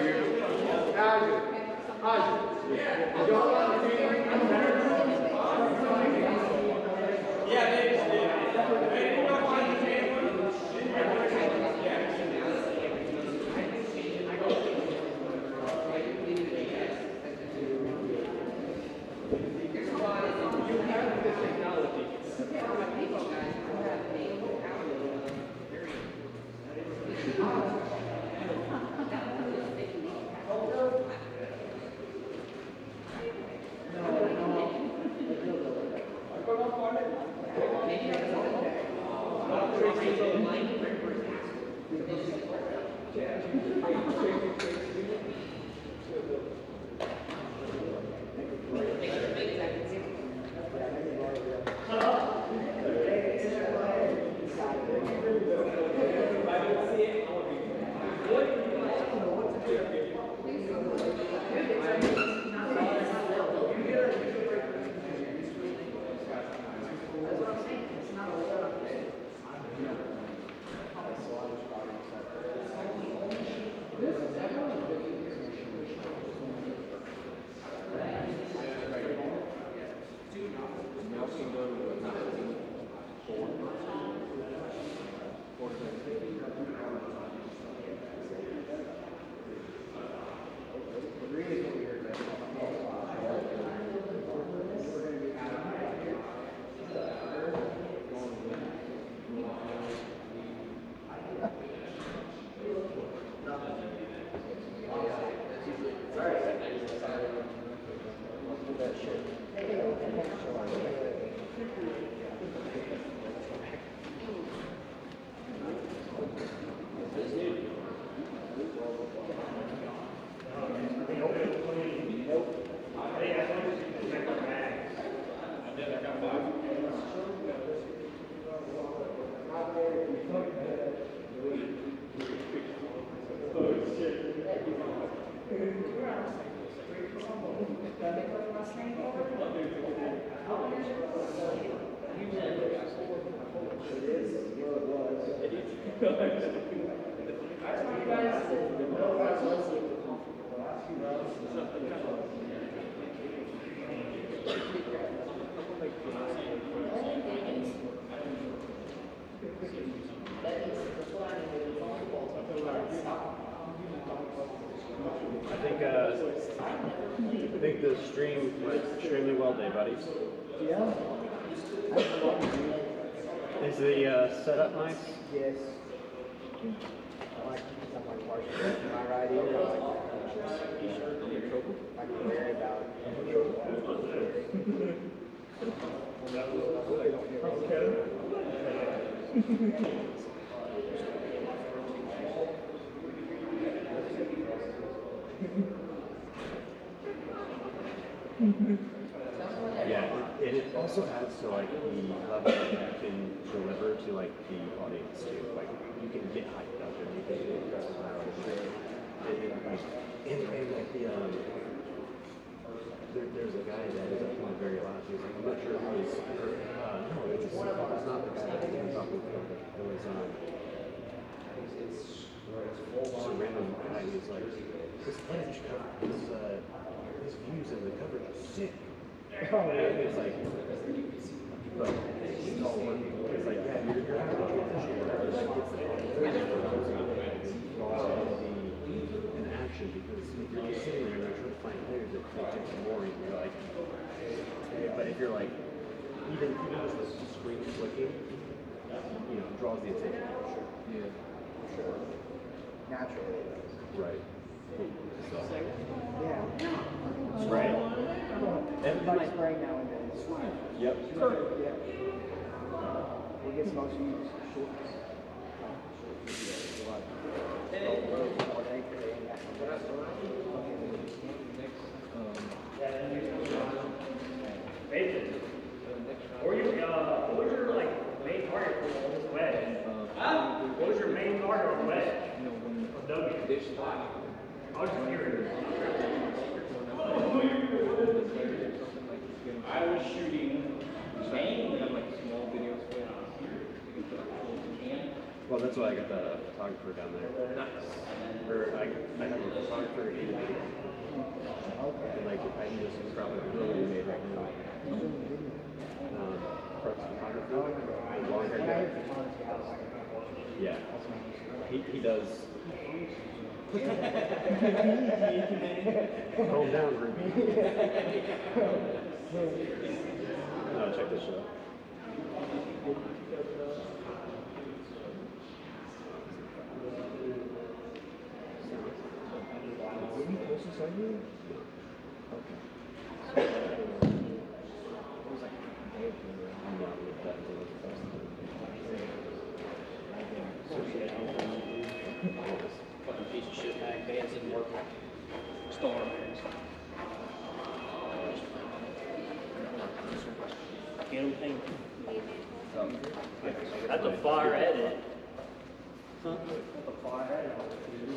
I think the stream went extremely well today, buddies. Yeah. Is the setup nice? Yes. I like partial my right ear. I can worry about Yeah, and it also adds to like the level that you can deliver to like the audience too. Like you can get hyped up and you can get impressed loud and like the there's a guy that is up very loud. He was like, I'm not sure who is no, it's not the guy that was talking to. It was just a random guy. He was like, this edge cover, his views and the coverage is sick. Oh, yeah. It's like, but it's all working. It's like, yeah, you're having a transition. In action, because if you're just sitting there and trying to find players that take some more, and you're like, but if you're like, even just the screen flicking, you know, draws the attention. Yeah, sure. Naturally, it does. Right. So. Yeah. Right. Everybody's spraying now and then. Yep. Yeah. What gets most used? Shorts. What was your like main target for this wedge? What was your main target on the wedge? Of W? I was just curious. I was shooting main. Well, that's why I got the photographer down there. Nice. Or I have a photographer in the and like I can just probably really made right now. Prep photography, long hair guy. Yeah. He does. Calm down, Ruby. No, check this out. Any closest on you? Okay. It was like a day or two ago. I'm not with that. Fucking piece of shit mag bands didn't work. Storm. Get them pink. That's a fire edit. Huh? A fire edit.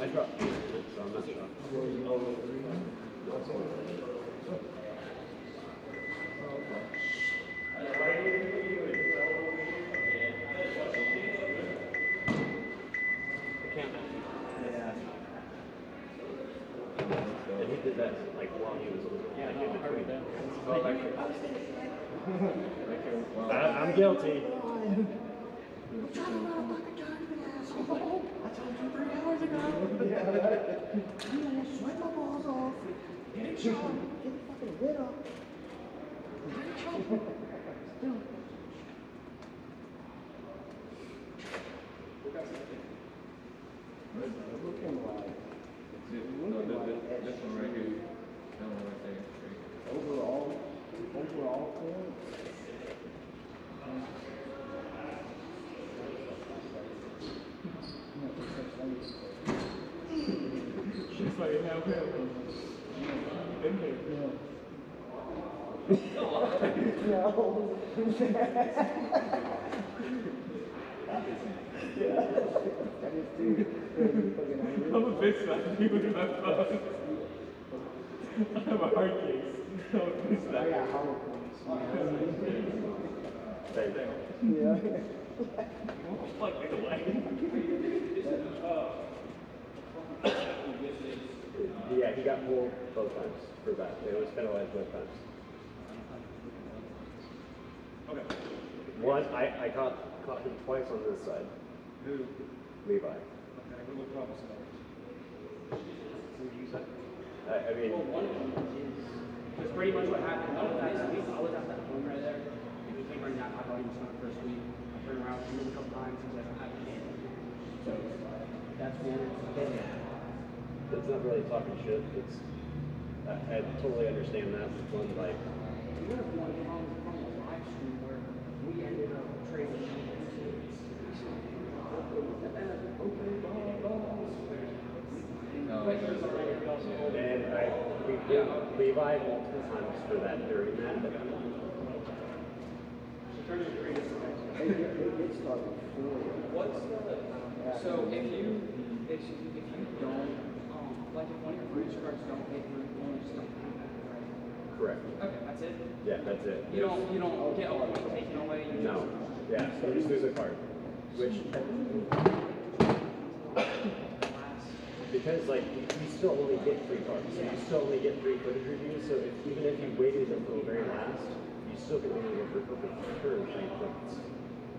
I dropped 2, so I'm not sure. And he did that like while he was like in between. I'm guilty. I told you 3 hours ago. You almost sweat my balls off. Get it, Sean. Get the fucking lid off. Get it, Sean. Looking like. This one right here. Overall points. She's like, now in here. No. That is too. I'm a bitch like you with my phone. I have a hard case. I'm a bitch I like got hollow points. Same thing. Yeah. Yeah, he got pulled both times for that. It was penalized both times. Okay. One, I caught him twice on this side. Who? Levi. Okay, what problem is I mean, Well, one of them is pretty much what happened. One of the guys, I was at that point right there. He came running out. I thought he was coming first week. I turned around, hit him a couple times. He's like, I have a hand. So that's one. it's not really talking shit. It's I totally understand that. One like We have one from the live stream where we ended up trading. and we did Levi multiple times for that during that. What's the so if you don't like if one of your footage cards don't hit through, you just don't do that, right? Correct. Okay, that's it. Yeah, that's it. You don't get a point taken away. You No. Yeah, you just lose a card. Which because like you still only get 3 cards, so you still only get 3 footage reviews. So even if you waited until the very last, you still can only return 3 points.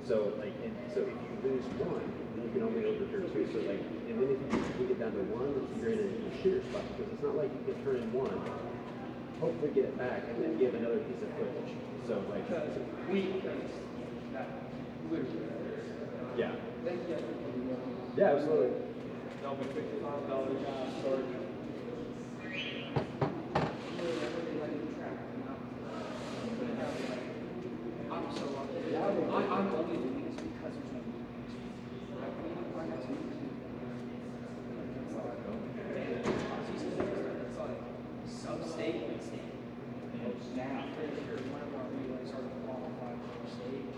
So like, so if you lose 1, you can only overturn 2. So like, and then if you get down to 1, you're in a shooter spot because it's not like you can turn in 1, hopefully get it back, and then give another piece of footage. So like, yeah. Yeah, absolutely. That'll be $55 storage. I'm so lucky. I'm only doing this because there's no meetings. I got some meetings. It's like sub-state and state. Now, I'm pretty sure one of our relays are qualified for state.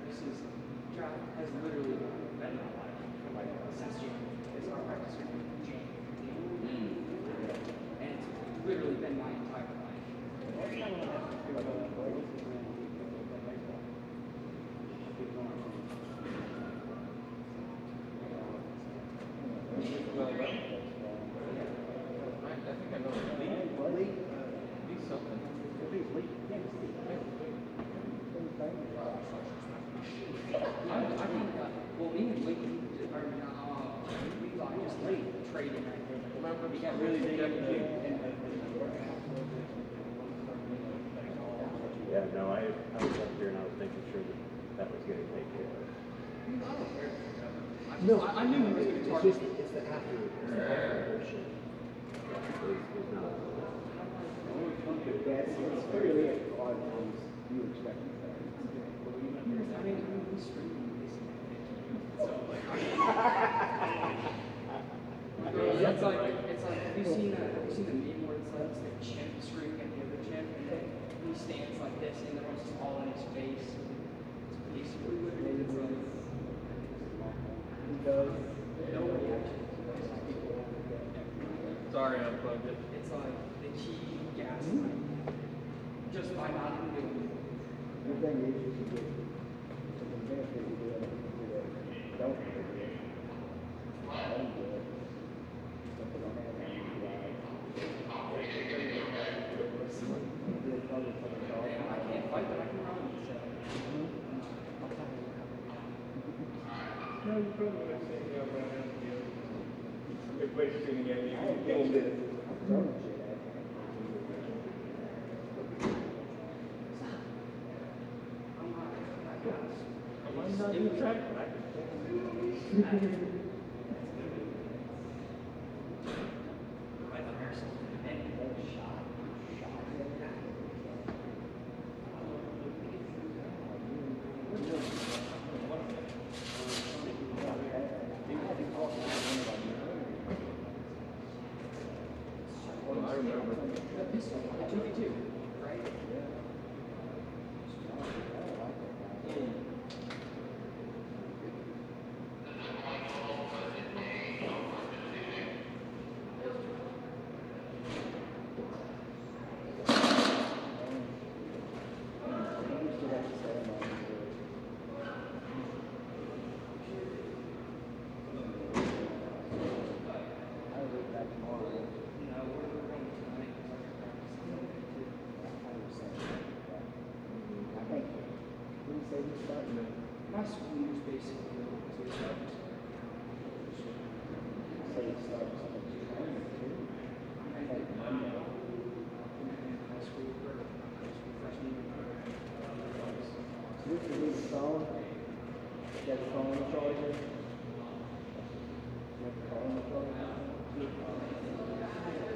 This is, draft has literally been my life for like since January. It's our practice in January. And it's literally been my entire life. Well, me and Lee are we just trading right there. Remember, we got really big Yeah, no, I was up here and I was making sure that was getting taken care of. No, I knew he was going to target. It's the after bullshit. It's not. It's clearly a lot of times you expect that. I mean, he's streaming this. So, like, it's like, have you seen the meme where it's like the chimp screaming at the other chimp, and then he stands like this, and it's just all in his face. It's basically what it is. It's like, nobody actually does. Sorry, I unplugged it. It's like the key gaslight. Just by not even doing it. The thing is, you should get the benefit of doing it. Don't do it. Don't do it. Something on that. I can't fight, but I can run. So. No, you probably would say, yeah, but I have to do it. Good way to see the game. You can get it. I'm not in the track, but I can. I remember. The 2v2, right? say you starting there? My school year's basically over. Say you starting something too. Like Monday. High school freshman year. So you can leave the phone. Get the phone charger. Get the phone charger.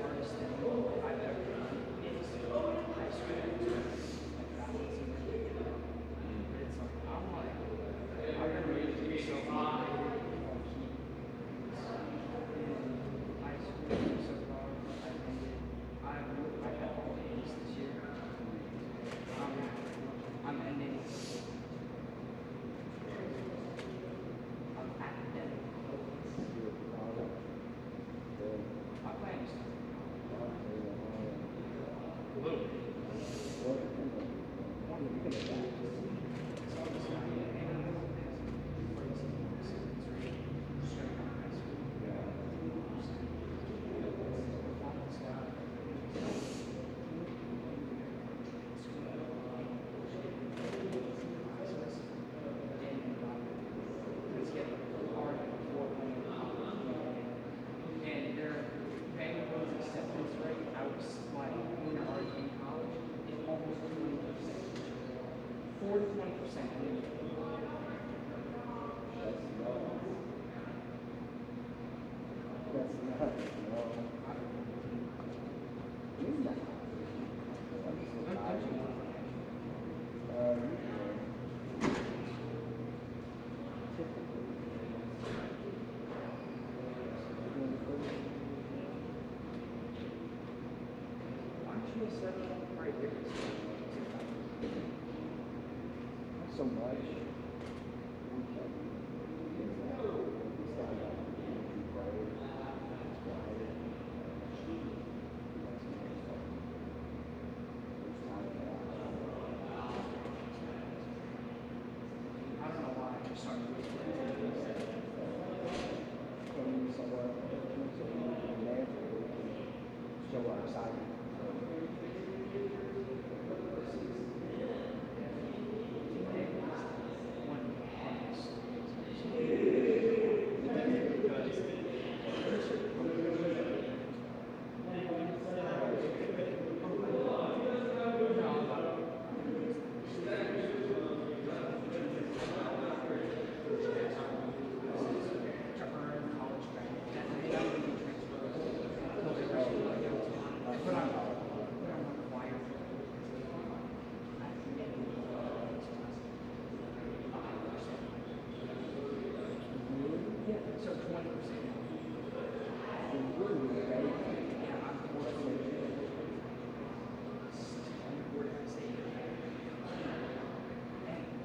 Hardest thing I've ever done is high school. It's like, I'm like, I remember it to be so hard. High school was so hard. I had all A's this year. I'm ending. I'm academic. My plan is and their Vanderbilt's acceptance rate, I was like, when you're already in college, is almost 20%. 4 to 20%. That's not. No. He's not. Why don't you set it up right here? Not so much. I don't know why I just started with Somewhere. Show our side. So 20%.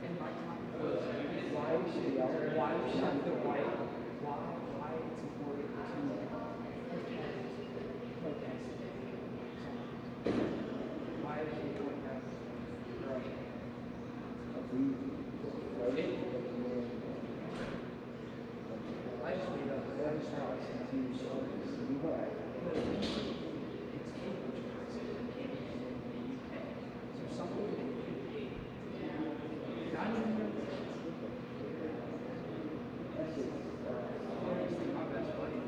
And my time was why we should the white, why it's important to protest. Why is it important that I just made up. I just thought it's confused. It's so something not even my best buddy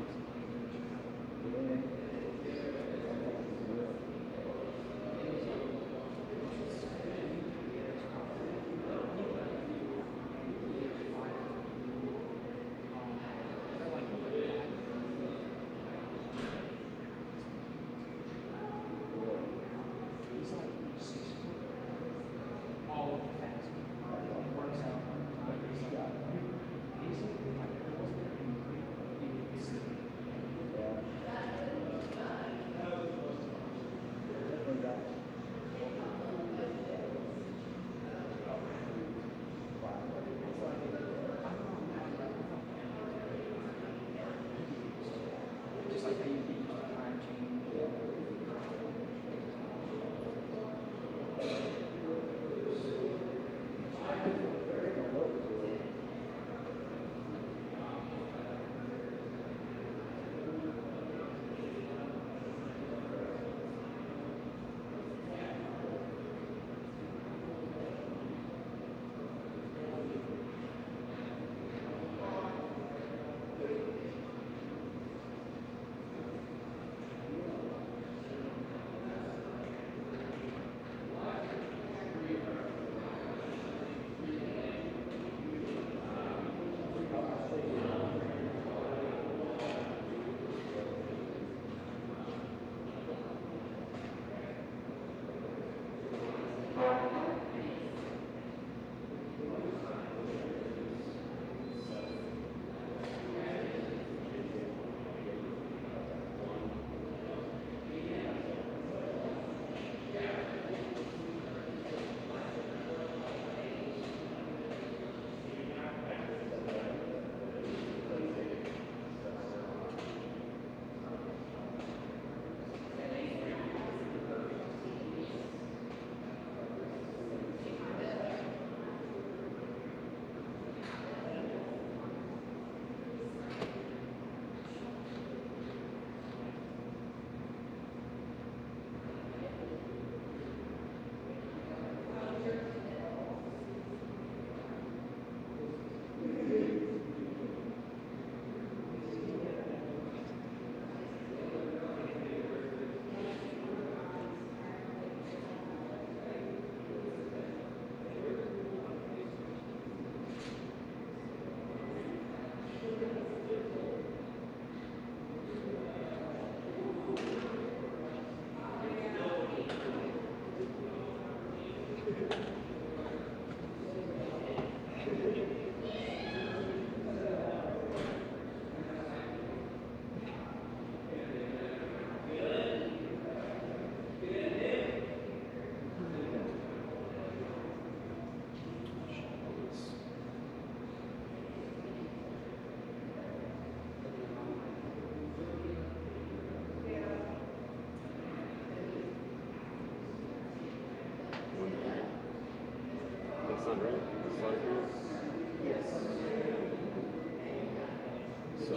So,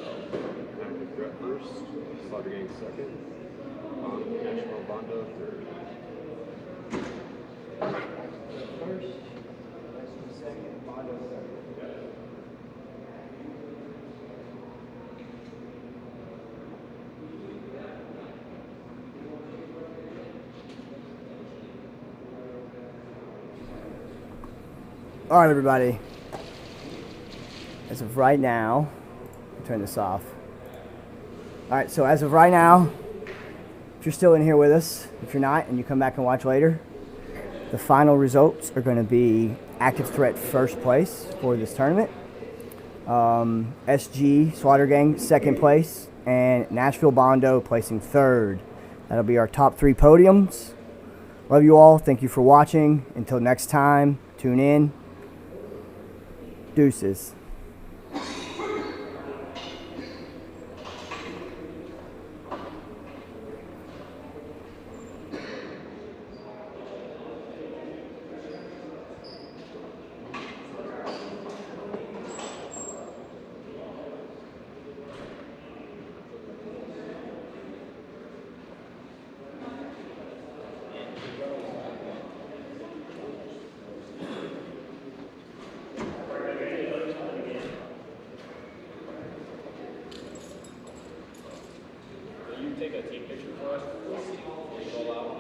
active threat first, slaughter gang second, national Bondo third. First, second, Bondo third. All right, everybody. As of right now, I'll turn this off. All right, so as of right now, if you're still in here with us, if you're not and you come back and watch later, the final results are going to be active threat first place for this tournament, SG Slaughter Gang second place, and Nashville Bondo placing third. That'll be our top 3 podiums. Love you all. Thank you for watching. Until next time, tune in. Deuces. Take a team picture for us. Roll out.